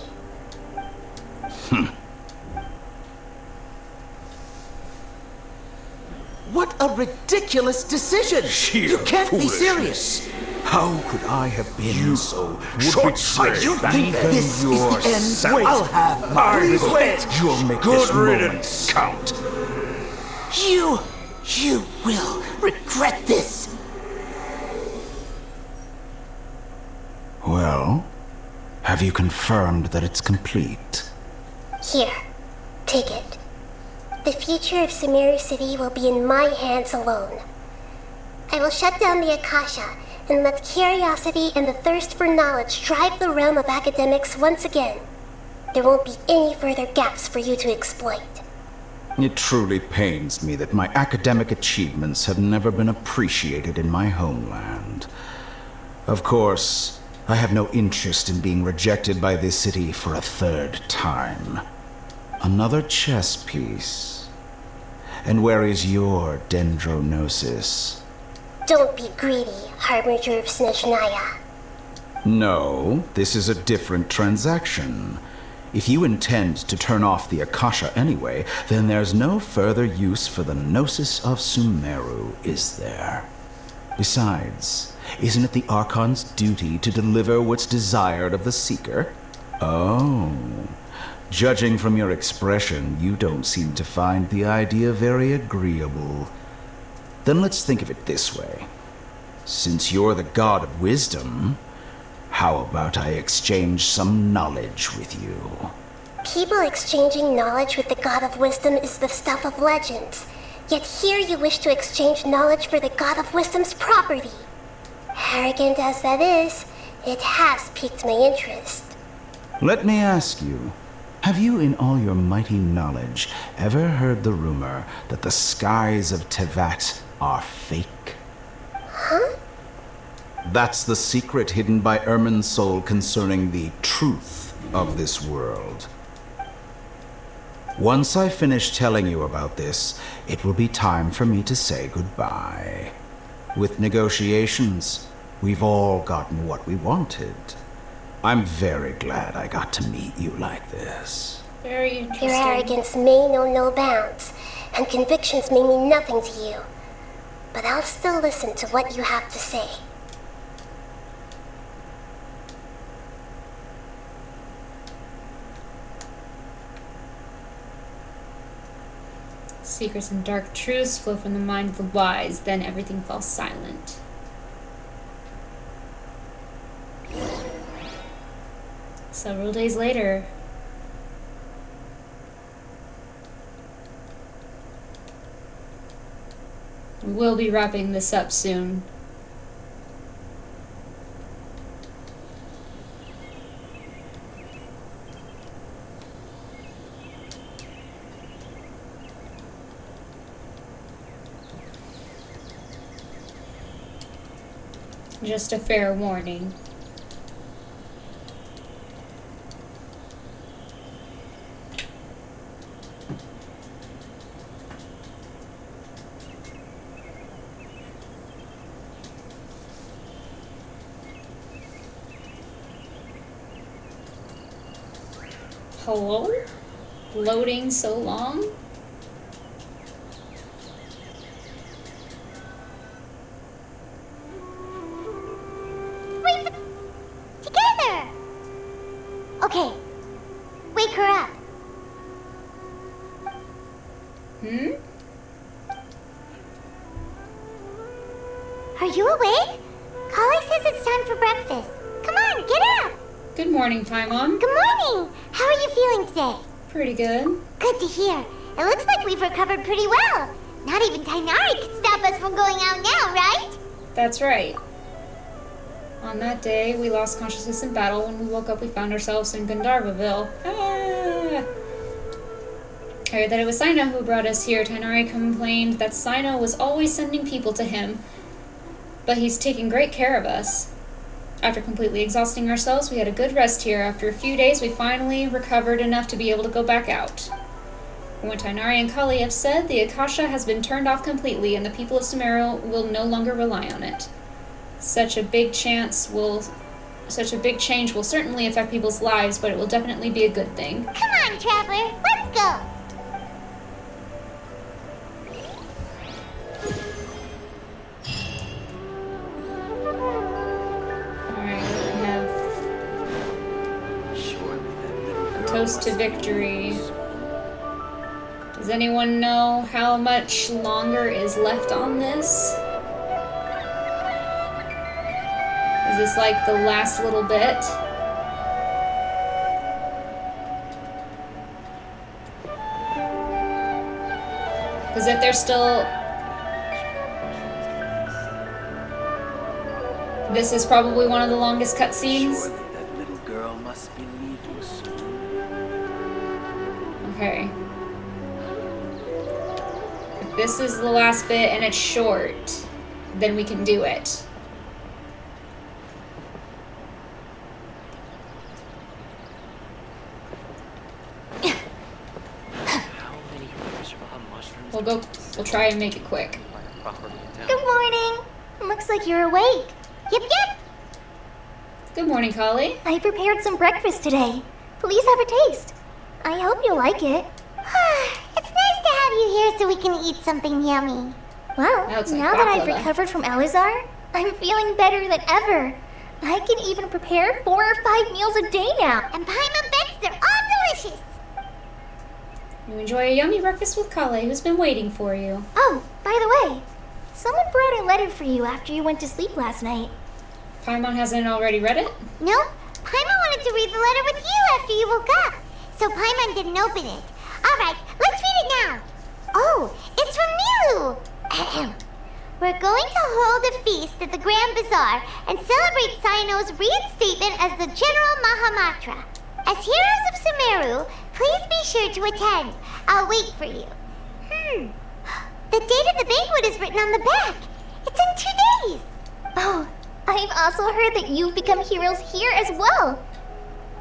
What a ridiculous decision! You can't be serious! How could I have been so short-sighted? You think this is the end? Wait. I'll have my Please revenge. wait. You'll make Good this moment riddance. count. You will regret this. Well, have you confirmed that it's complete? Here, take it. The future of Sumeru City will be in my hands alone. I will shut down the Akasha and let curiosity and the thirst for knowledge drive the realm of academics once again. There won't be any further gaps for you to exploit. It truly pains me that my academic achievements have never been appreciated in my homeland. Of course, I have no interest in being rejected by this city for a third time. Another chess piece. And where is your dendronosis? Don't be greedy, Harbinger of Snezhnaya. No, this is a different transaction. If you intend to turn off the Akasha anyway, then there's no further use for the Gnosis of Sumeru, is there? Besides, isn't it the Archon's duty to deliver what's desired of the Seeker? Oh. Judging from your expression, you don't seem to find the idea very agreeable. Then let's think of it this way. Since you're the god of wisdom, how about I exchange some knowledge with you? People exchanging knowledge with the God of Wisdom is the stuff of legends. Yet here you wish to exchange knowledge for the God of Wisdom's property. Arrogant as that is, it has piqued my interest. Let me ask you, have you in all your mighty knowledge ever heard the rumor that the skies of Tevat are fake? Huh? That's the secret hidden by Irminsul concerning the truth of this world. Once I finish telling you about this, it will be time for me to say goodbye. With negotiations, we've all gotten what we wanted. I'm very glad I got to meet you like this. Very interesting. Your arrogance may know no bounds, and convictions may mean nothing to you. But I'll still listen to what you have to say. Secrets and dark truths flow from the mind of the wise, then everything falls silent. Several days later. We'll be wrapping this up soon. Just a fair warning. Hello? Loading so long? Together! Okay. Wake her up. Are you awake? Kali says it's time for breakfast. Come on, get up! Good morning, Paimon. Good morning! How are you feeling today? Pretty good. Good to hear. It looks like we've recovered pretty well. Not even Tainari could stop us from going out now, right? That's right. On that day, we lost consciousness in battle. When we woke up, we found ourselves in Gandharvaville. Ah! I heard that it was Sino who brought us here. Tainari complained that Sino was always sending people to him, but he's taking great care of us. After completely exhausting ourselves, we had a good rest here. After a few days, we finally recovered enough to be able to go back out. From what Tainari and Kali have said, the Akasha has been turned off completely, and the people of Sumeru will no longer rely on it. Such a big change will certainly affect people's lives, but it will definitely be a good thing. Come on, Traveler, let's go! Alright, we have Toast to Victory. Does anyone know how much longer is left on this? Is this like the last little bit? Because if there's still... This is probably one of the longest cutscenes. That little girl must be leaving soon. Okay. If this is the last bit and it's short, then we can do it. We'll try and make it quick. Good morning. Looks like you're awake. Yep, yep. Good morning, Kali. I prepared some breakfast today. Please have a taste. I hope you'll like it. It's nice to have you here so we can eat something yummy. Well, That looks like now that I've baklava. recovered from Elazar, I'm feeling better than ever. I can even prepare 4 or 5 meals a day now. And Paimon bets they're all delicious. You enjoy a yummy breakfast with Kali, who's been waiting for you. Oh, by the way, someone brought a letter for you after you went to sleep last night. Paimon hasn't already read it? No, Paimon wanted to read the letter with you after you woke up. So Paimon didn't open it. Alright, let's read it now. Oh, it's from Milu. Ahem. We're going to hold a feast at the Grand Bazaar and celebrate Sino's reinstatement as the General Mahamatra. As heroes of Sumeru, please be sure to attend. I'll wait for you. The date of the banquet is written on the back. It's in 2 days. Oh, I've also heard that you've become heroes here as well.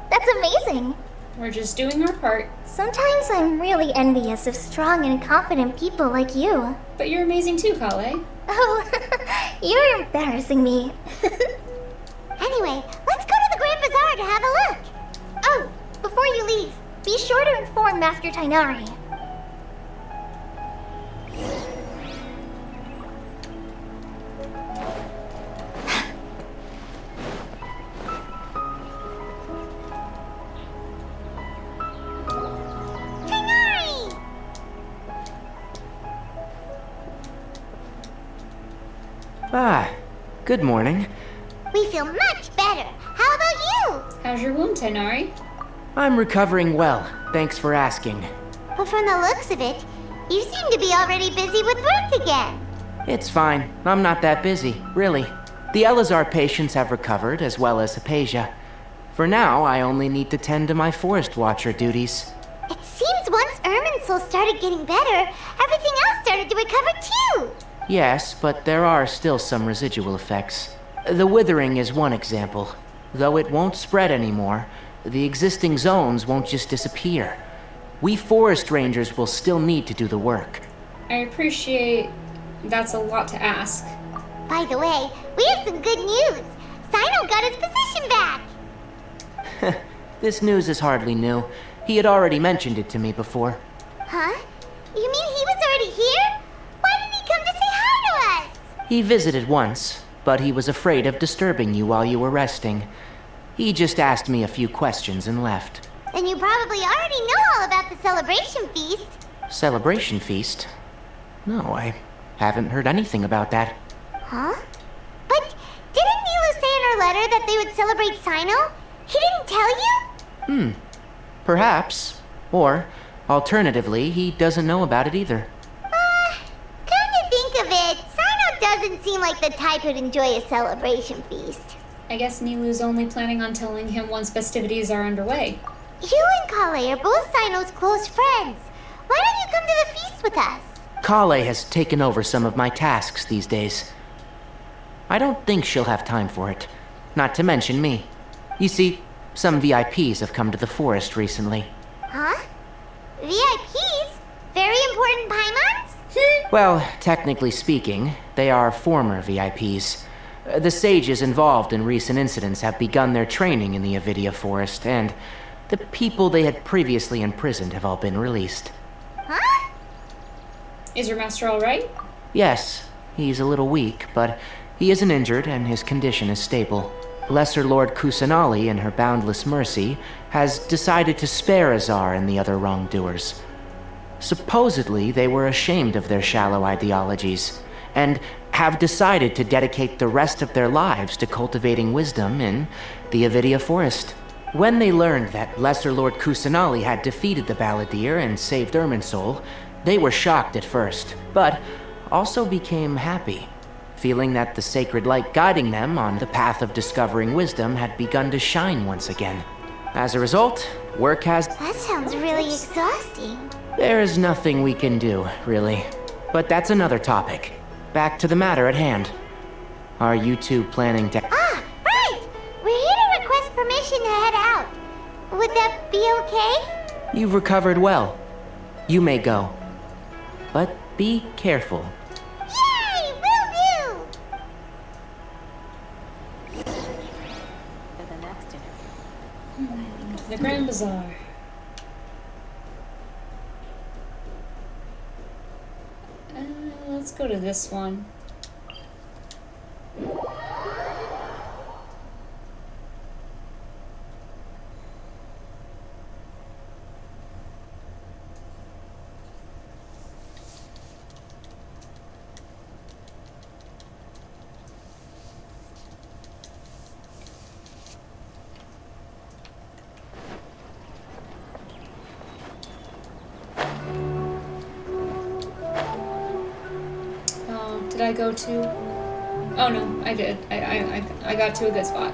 That's amazing. We're just doing our part. Sometimes I'm really envious of strong and confident people like you. But you're amazing too, Kale. Oh, you're embarrassing me. Anyway, let's go to the Grand Bazaar to have a look. Oh, before you leave, be sure to inform Master Tainari. Ah, good morning. We feel much better. How about you? How's your wound, Tainari? I'm recovering well, thanks for asking. But from the looks of it, you seem to be already busy with work again. It's fine, I'm not that busy, really. The Elazar patients have recovered, as well as Hypatia. For now, I only need to tend to my Forest Watcher duties. It seems once Irminsul started getting better, everything else started to recover too. Yes, but there are still some residual effects. The withering is one example. Though it won't spread anymore, the existing zones won't just disappear. We forest rangers will still need to do the work. I appreciate that's a lot to ask. By the way, we have some good news. Sino got his position back. This news is hardly new. He had already mentioned it to me before. Huh? You mean he was already here? Why didn't he come to say hi to us? He visited once, but he was afraid of disturbing you while you were resting. He just asked me a few questions and left. Then you probably already know all about the celebration feast. Celebration feast? No, I haven't heard anything about that. Huh? But didn't Nilu say in her letter that they would celebrate Sino? He didn't tell you? Perhaps. Or, alternatively, he doesn't know about it either. Come to think of it, Sino doesn't seem like the type who'd enjoy a celebration feast. I guess Nilu's only planning on telling him once festivities are underway. You and Kale are both Sino's close friends. Why don't you come to the feast with us? Kale has taken over some of my tasks these days. I don't think she'll have time for it. Not to mention me. You see, some VIPs have come to the forest recently. Huh? VIPs? Well, technically speaking, they are former VIPs. The sages involved in recent incidents have begun their training in the Avidia Forest, and the people they had previously imprisoned have all been released. Huh? Is your master alright? Yes, he's a little weak, but he isn't injured and his condition is stable. Lesser Lord Kusanali, in her boundless mercy, has decided to spare Azar and the other wrongdoers. Supposedly, they were ashamed of their shallow ideologies, and have decided to dedicate the rest of their lives to cultivating wisdom in the Avidia Forest. When they learned that Lesser Lord Kusanali had defeated the Balladeer and saved Irminsul, they were shocked at first, but also became happy, feeling that the sacred light guiding them on the path of discovering wisdom had begun to shine once again. As a result, work has... That sounds really exhausting. There is nothing we can do, really. But that's another topic. Back to the matter at hand. Are you two planning to... Ah, right! We're here to request permission to head out. Would that be okay? You've recovered well. You may go. But be careful. Yay! Will do! The Grand Bazaar. Let's go to this one. Did I go to? Oh no, I did. I got to a good spot.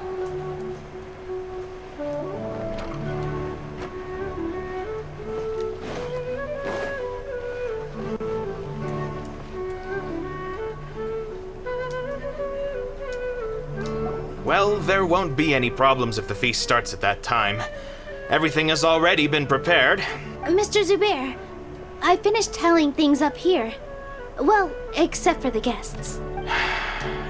Well, there won't be any problems if the feast starts at that time. Everything has already been prepared. Mr. Zubair, I finished tallying things up here. Well, except for the guests.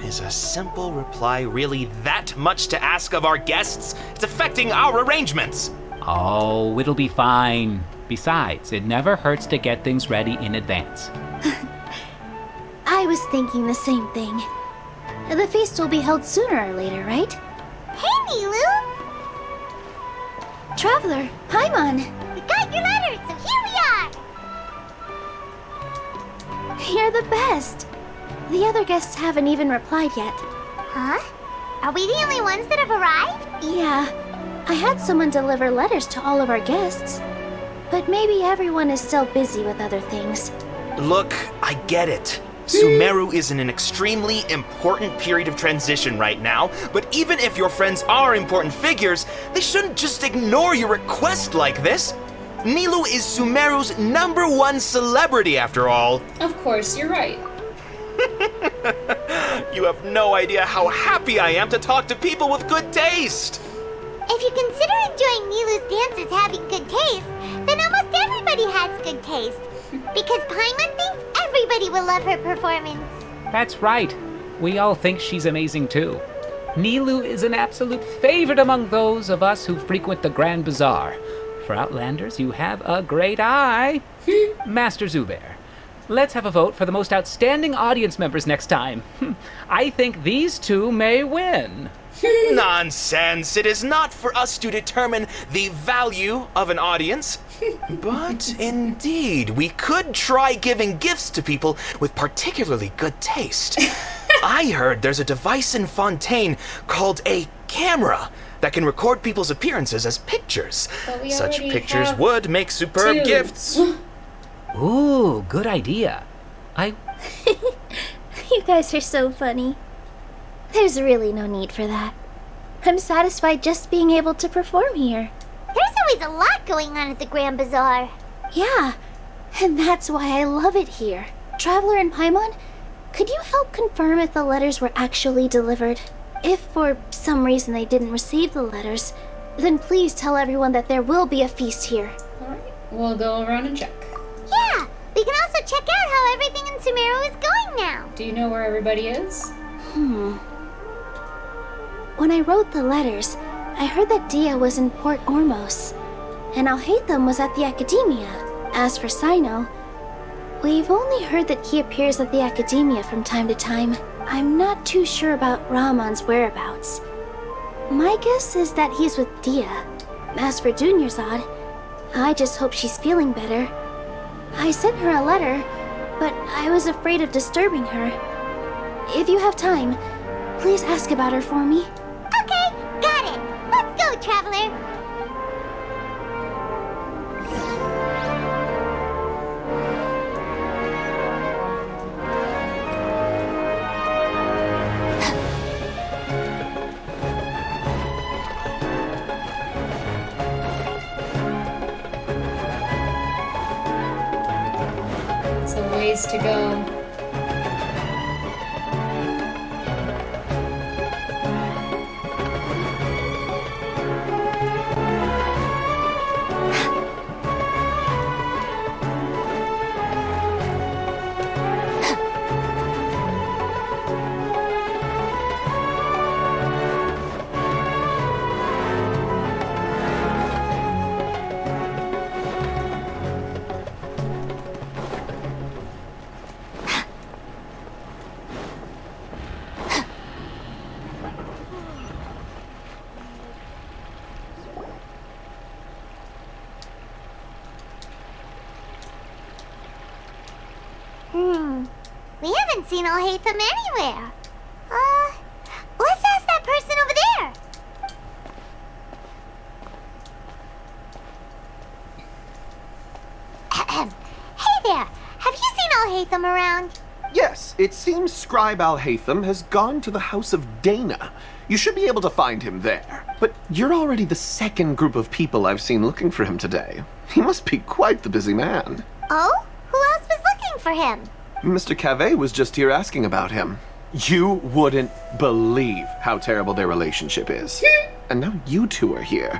Is a simple reply really that much to ask of our guests? It's affecting our arrangements. Oh, it'll be fine. Besides, it never hurts to get things ready in advance. I was thinking the same thing. The feast will be held sooner or later, right? Hey, Nilu! Traveler, Paimon! We got your letters, so here we are! You're the best. The other guests haven't even replied yet. Huh? Are we the only ones that have arrived? Yeah. I had someone deliver letters to all of our guests. But maybe everyone is still busy with other things. Look, I get it. Sumeru is in an extremely important period of transition right now, but even if your friends are important figures, they shouldn't just ignore your request like this. Nilu is Sumeru's #1 celebrity, after all. Of course, you're right. You have no idea how happy I am to talk to people with good taste. If you consider enjoying Nilu's dances having good taste, then almost everybody has good taste. Because Paimon thinks everybody will love her performance. That's right. We all think she's amazing too. Nilu is an absolute favorite among those of us who frequent the Grand Bazaar. For Outlanders, you have a great eye. Master Zubair, let's have a vote for the most outstanding audience members next time. I think these two may win. Nonsense! It is not for us to determine the value of an audience. But indeed, we could try giving gifts to people with particularly good taste. I heard there's a device in Fontaine called a camera that can record people's appearances as pictures. Such pictures would make superb gifts. Ooh, good idea. You guys are so funny. There's really no need for that. I'm satisfied just being able to perform here. There's always a lot going on at the Grand Bazaar. Yeah, and that's why I love it here. Traveler and Paimon, could you help confirm if the letters were actually delivered? If for some reason they didn't receive the letters, then please tell everyone that there will be a feast here. Alright, we'll go around and check. Yeah, we can also check out how everything in Sumeru is going now. Do you know where everybody is? When I wrote the letters, I heard that Dia was in Port Ormos, and Alhaitham was at the Academia. As for Sino, we've only heard that he appears at the Academia from time to time. I'm not too sure about Rahman's whereabouts. My guess is that he's with Dia. As for Dunyarzad, I just hope she's feeling better. I sent her a letter, but I was afraid of disturbing her. If you have time, please ask about her for me. Okay, got it. Let's go, Traveler. It's a ways to go. We haven't seen Alhaitham anywhere. Let's ask that person over there. Hey there, have you seen Alhaitham around? Yes, it seems Scribe Alhaitham has gone to the House of Dana. You should be able to find him there. But you're already the second group of people I've seen looking for him today. He must be quite the busy man. Oh? Who else was looking for him? Mr. Cave was just here asking about him. You wouldn't believe how terrible their relationship is. And now you two are here.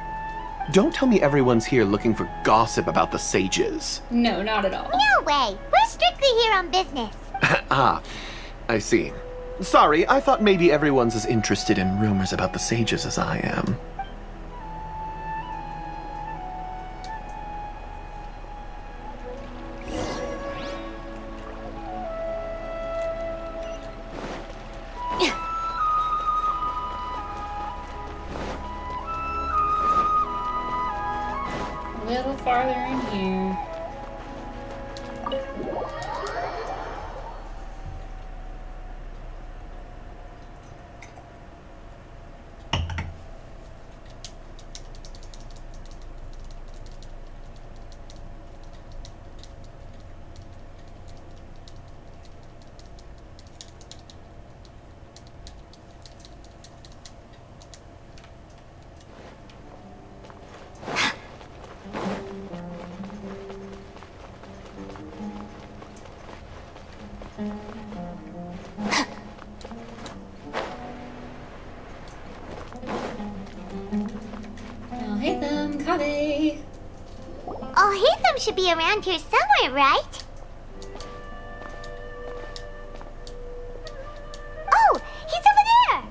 Don't tell me everyone's here looking for gossip about the sages. No, not at all. No way. We're strictly here on business. Ah, I see. Sorry, I thought maybe everyone's as interested in rumors about the sages as I am. A little farther in here. Alhaitham, Kave. Alhaitham should be around here somewhere, right? Oh, he's over there!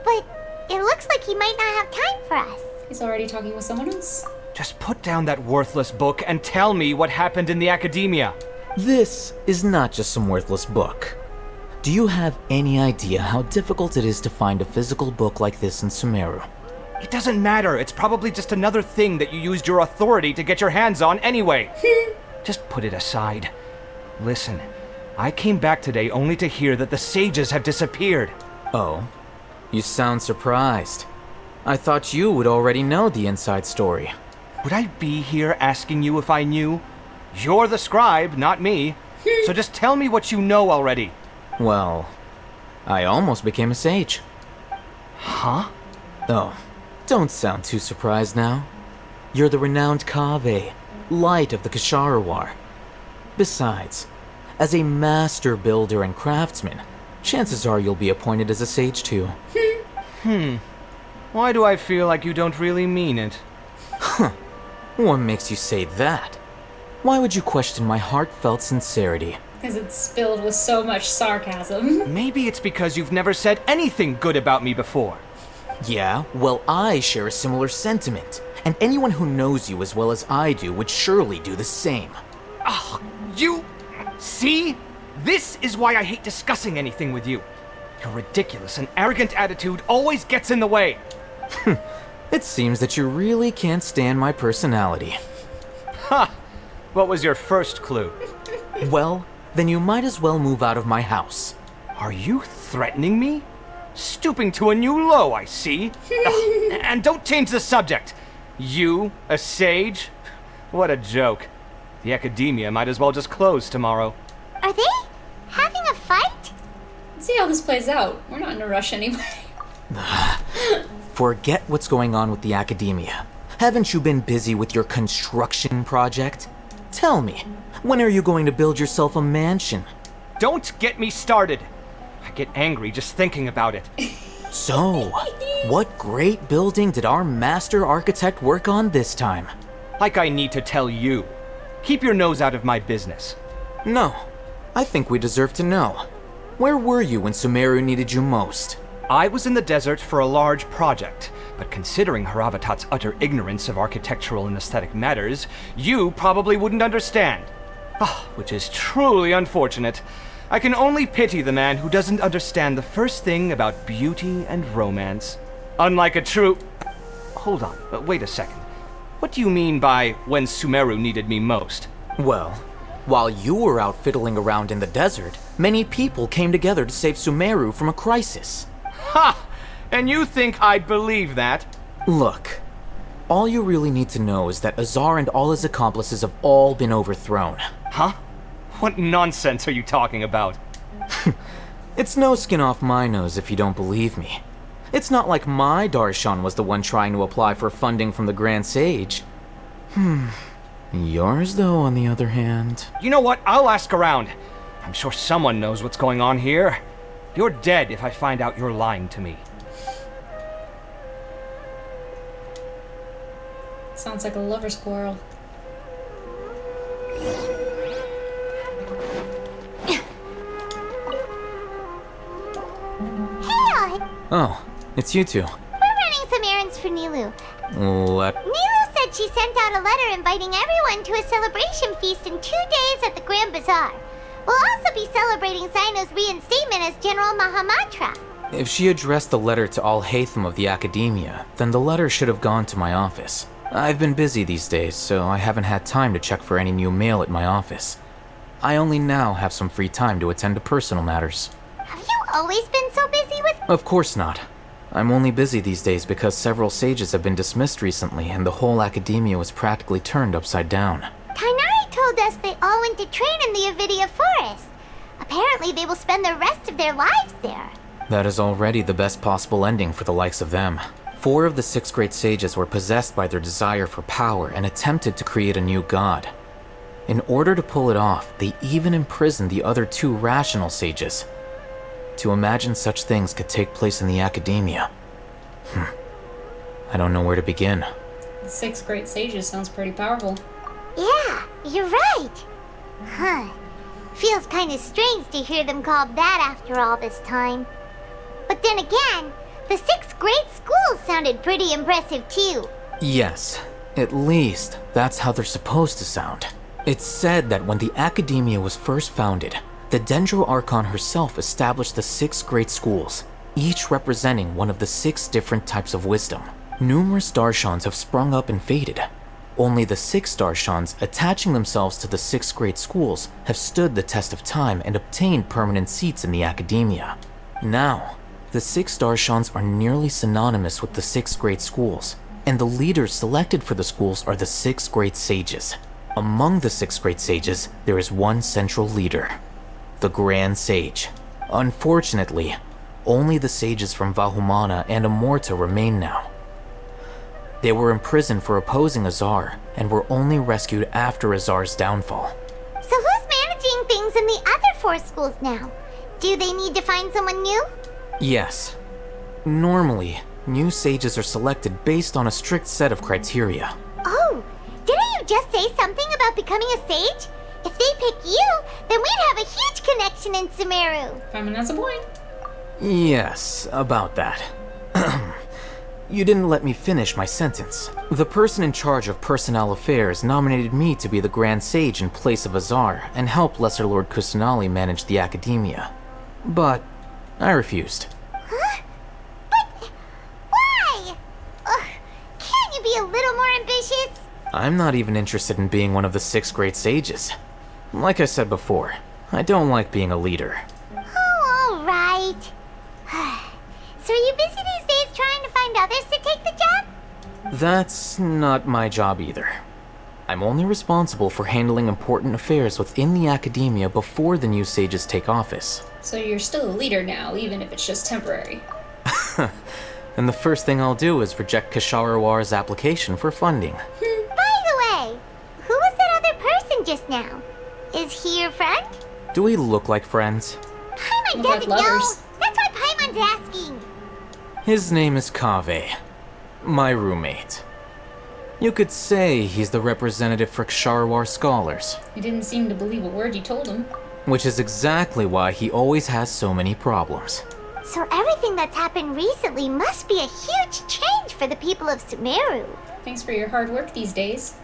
But it looks like he might not have time for us. He's already talking with someone else. Just put down that worthless book and tell me what happened in the Academia. This is not just some worthless book. Do you have any idea how difficult it is to find a physical book like this in Sumeru? It doesn't matter. It's probably just another thing that you used your authority to get your hands on anyway. Just put it aside. Listen, I came back today only to hear that the sages have disappeared. Oh, you sound surprised. I thought you would already know the inside story. Would I be here asking you if I knew? You're the scribe, not me. So just tell me what you know already. Well, I almost became a sage. Huh? Oh, don't sound too surprised now. You're the renowned Kave, light of the Ksharawar. Besides, as a master builder and craftsman, chances are you'll be appointed as a sage too. Why do I feel like you don't really mean it? Huh. What makes you say that? Why would you question my heartfelt sincerity? Because it's filled with so much sarcasm. Maybe it's because you've never said anything good about me before. Yeah, well, I share a similar sentiment. And anyone who knows you as well as I do would surely do the same. Oh, you... See? This is why I hate discussing anything with you. Your ridiculous and arrogant attitude always gets in the way. It seems that you really can't stand my personality. Ha! What was your first clue? Well, then you might as well move out of my house. Are you threatening me? Stooping to a new low, I see. Ugh, and don't change the subject. You, a sage? What a joke. The academia might as well just close tomorrow. Are they having a fight? Let's see how this plays out. We're not in a rush anyway. Forget what's going on with the academia. Haven't you been busy with your construction project? Tell me, when are you going to build yourself a mansion? Don't get me started. I get angry just thinking about it. So, what great building did our master architect work on this time? Like I need to tell you. Keep your nose out of my business. No, I think we deserve to know. Where were you when Sumeru needed you most? I was in the desert for a large project, but considering Haravatat's utter ignorance of architectural and aesthetic matters, you probably wouldn't understand. Which is truly unfortunate. I can only pity the man who doesn't understand the first thing about beauty and romance. Unlike a true... Hold on, wait a second. What do you mean by when Sumeru needed me most? Well, while you were out fiddling around in the desert, many people came together to save Sumeru from a crisis. Ha! And you think I'd believe that? Look, all you really need to know is that Azar and all his accomplices have all been overthrown. Huh? What nonsense are you talking about? It's no skin off my nose if you don't believe me. It's not like my Darshan was the one trying to apply for funding from the Grand Sage. Yours, though, on the other hand... You know what? I'll ask around. I'm sure someone knows what's going on here. You're dead if I find out you're lying to me. Sounds like a lover's quarrel. Oh, it's you two. We're running some errands for Nilu. What? Nilu said she sent out a letter inviting everyone to a celebration feast in 2 days at the Grand Bazaar. We'll also be celebrating Sino's reinstatement as General Mahamatra. If she addressed the letter to all Hatham of the Academia, then the letter should have gone to my office. I've been busy these days, so I haven't had time to check for any new mail at my office. I only now have some free time to attend to personal matters. Have you always been so busy with... Of course not. I'm only busy these days because several sages have been dismissed recently and the whole academia was practically turned upside down. Tainari told us they all went to train in the Avidia Forest. Apparently they will spend the rest of their lives there. That is already the best possible ending for the likes of them. 4 of the 6 great sages were possessed by their desire for power and attempted to create a new god. In order to pull it off, they even imprisoned the other 2 rational sages. To imagine such things could take place in the academia. I don't know where to begin. The 6 great sages sounds pretty powerful. Yeah, you're right. Huh. Feels kind of strange to hear them called that after all this time. But then again, the 6 great schools sounded pretty impressive too. Yes, at least that's how they're supposed to sound. It's said that when the academia was first founded, the Dendro Archon herself established the 6 great schools, each representing one of the 6 different types of wisdom. Numerous Darshans have sprung up and faded. Only the 6 Darshans attaching themselves to the 6 great schools have stood the test of time and obtained permanent seats in the academia. Now, the 6 Darshans are nearly synonymous with the 6 great schools, and the leaders selected for the schools are the 6 great sages. Among the 6 great sages, there is one central leader. The Grand Sage. Unfortunately, only the sages from Vahumana and Amorta remain now. They were imprisoned for opposing Azar, and were only rescued after Azar's downfall. So who's managing things in the other 4 schools now? Do they need to find someone new? Yes. Normally, new sages are selected based on a strict set of criteria. Oh, didn't you just say something about becoming a sage? If they pick you, then we'd have a huge connection in Sumeru. I mean, that's a point. Yes, about that. You didn't let me finish my sentence. The person in charge of personnel affairs nominated me to be the Grand Sage in place of Azar and help Lesser Lord Kusanali manage the academia. But I refused. Huh? But why? Can't you be a little more ambitious? I'm not even interested in being one of the 6 great sages. Like I said before, I don't like being a leader. Oh, all right. So are you busy these days trying to find others to take the job? That's not my job either. I'm only responsible for handling important affairs within the academia before the new sages take office. So you're still a leader now, even if it's just temporary. And the first thing I'll do is reject Kasharawar's application for funding. By the way, who was that other person just now? Is he your friend? Do we look like friends? Paimon Look like doesn't know. lovers. That's why Paimon's asking. His name is Kaveh, my roommate. You could say he's the representative for Ksharawar scholars. He didn't seem to believe a word you told him. Which is exactly why he always has so many problems. So everything that's happened recently must be a huge change for the people of Sumeru. Thanks for your hard work these days.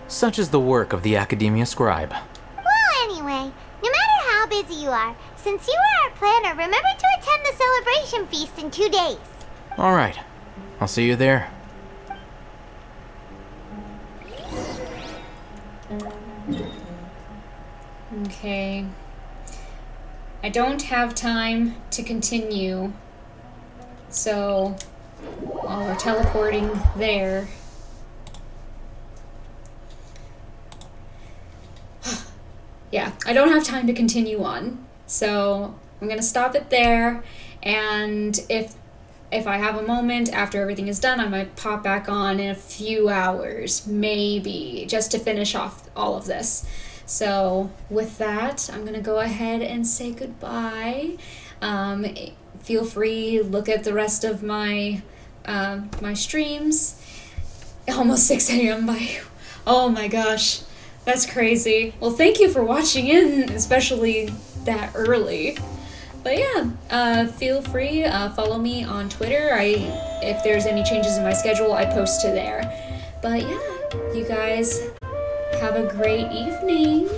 Such is the work of the Academia Scribe. Well, anyway, no matter how busy you are, since you are our planner, remember to attend the celebration feast in 2 days. Alright, I'll see you there. Okay. I don't have time to continue, so while we're teleporting there, yeah, I don't have time to continue on, so I'm gonna stop it there, and if I have a moment after everything is done, I might pop back on in a few hours, maybe, just to finish off all of this. So with that, I'm gonna go ahead and say goodbye. Feel free, look at the rest of my my streams. Almost 6 a.m. by, oh my gosh, that's crazy. Well, thank you for watching in, especially that early. But yeah, feel free, follow me on Twitter. If there's any changes in my schedule, I post to there. But yeah, you guys have a great evening.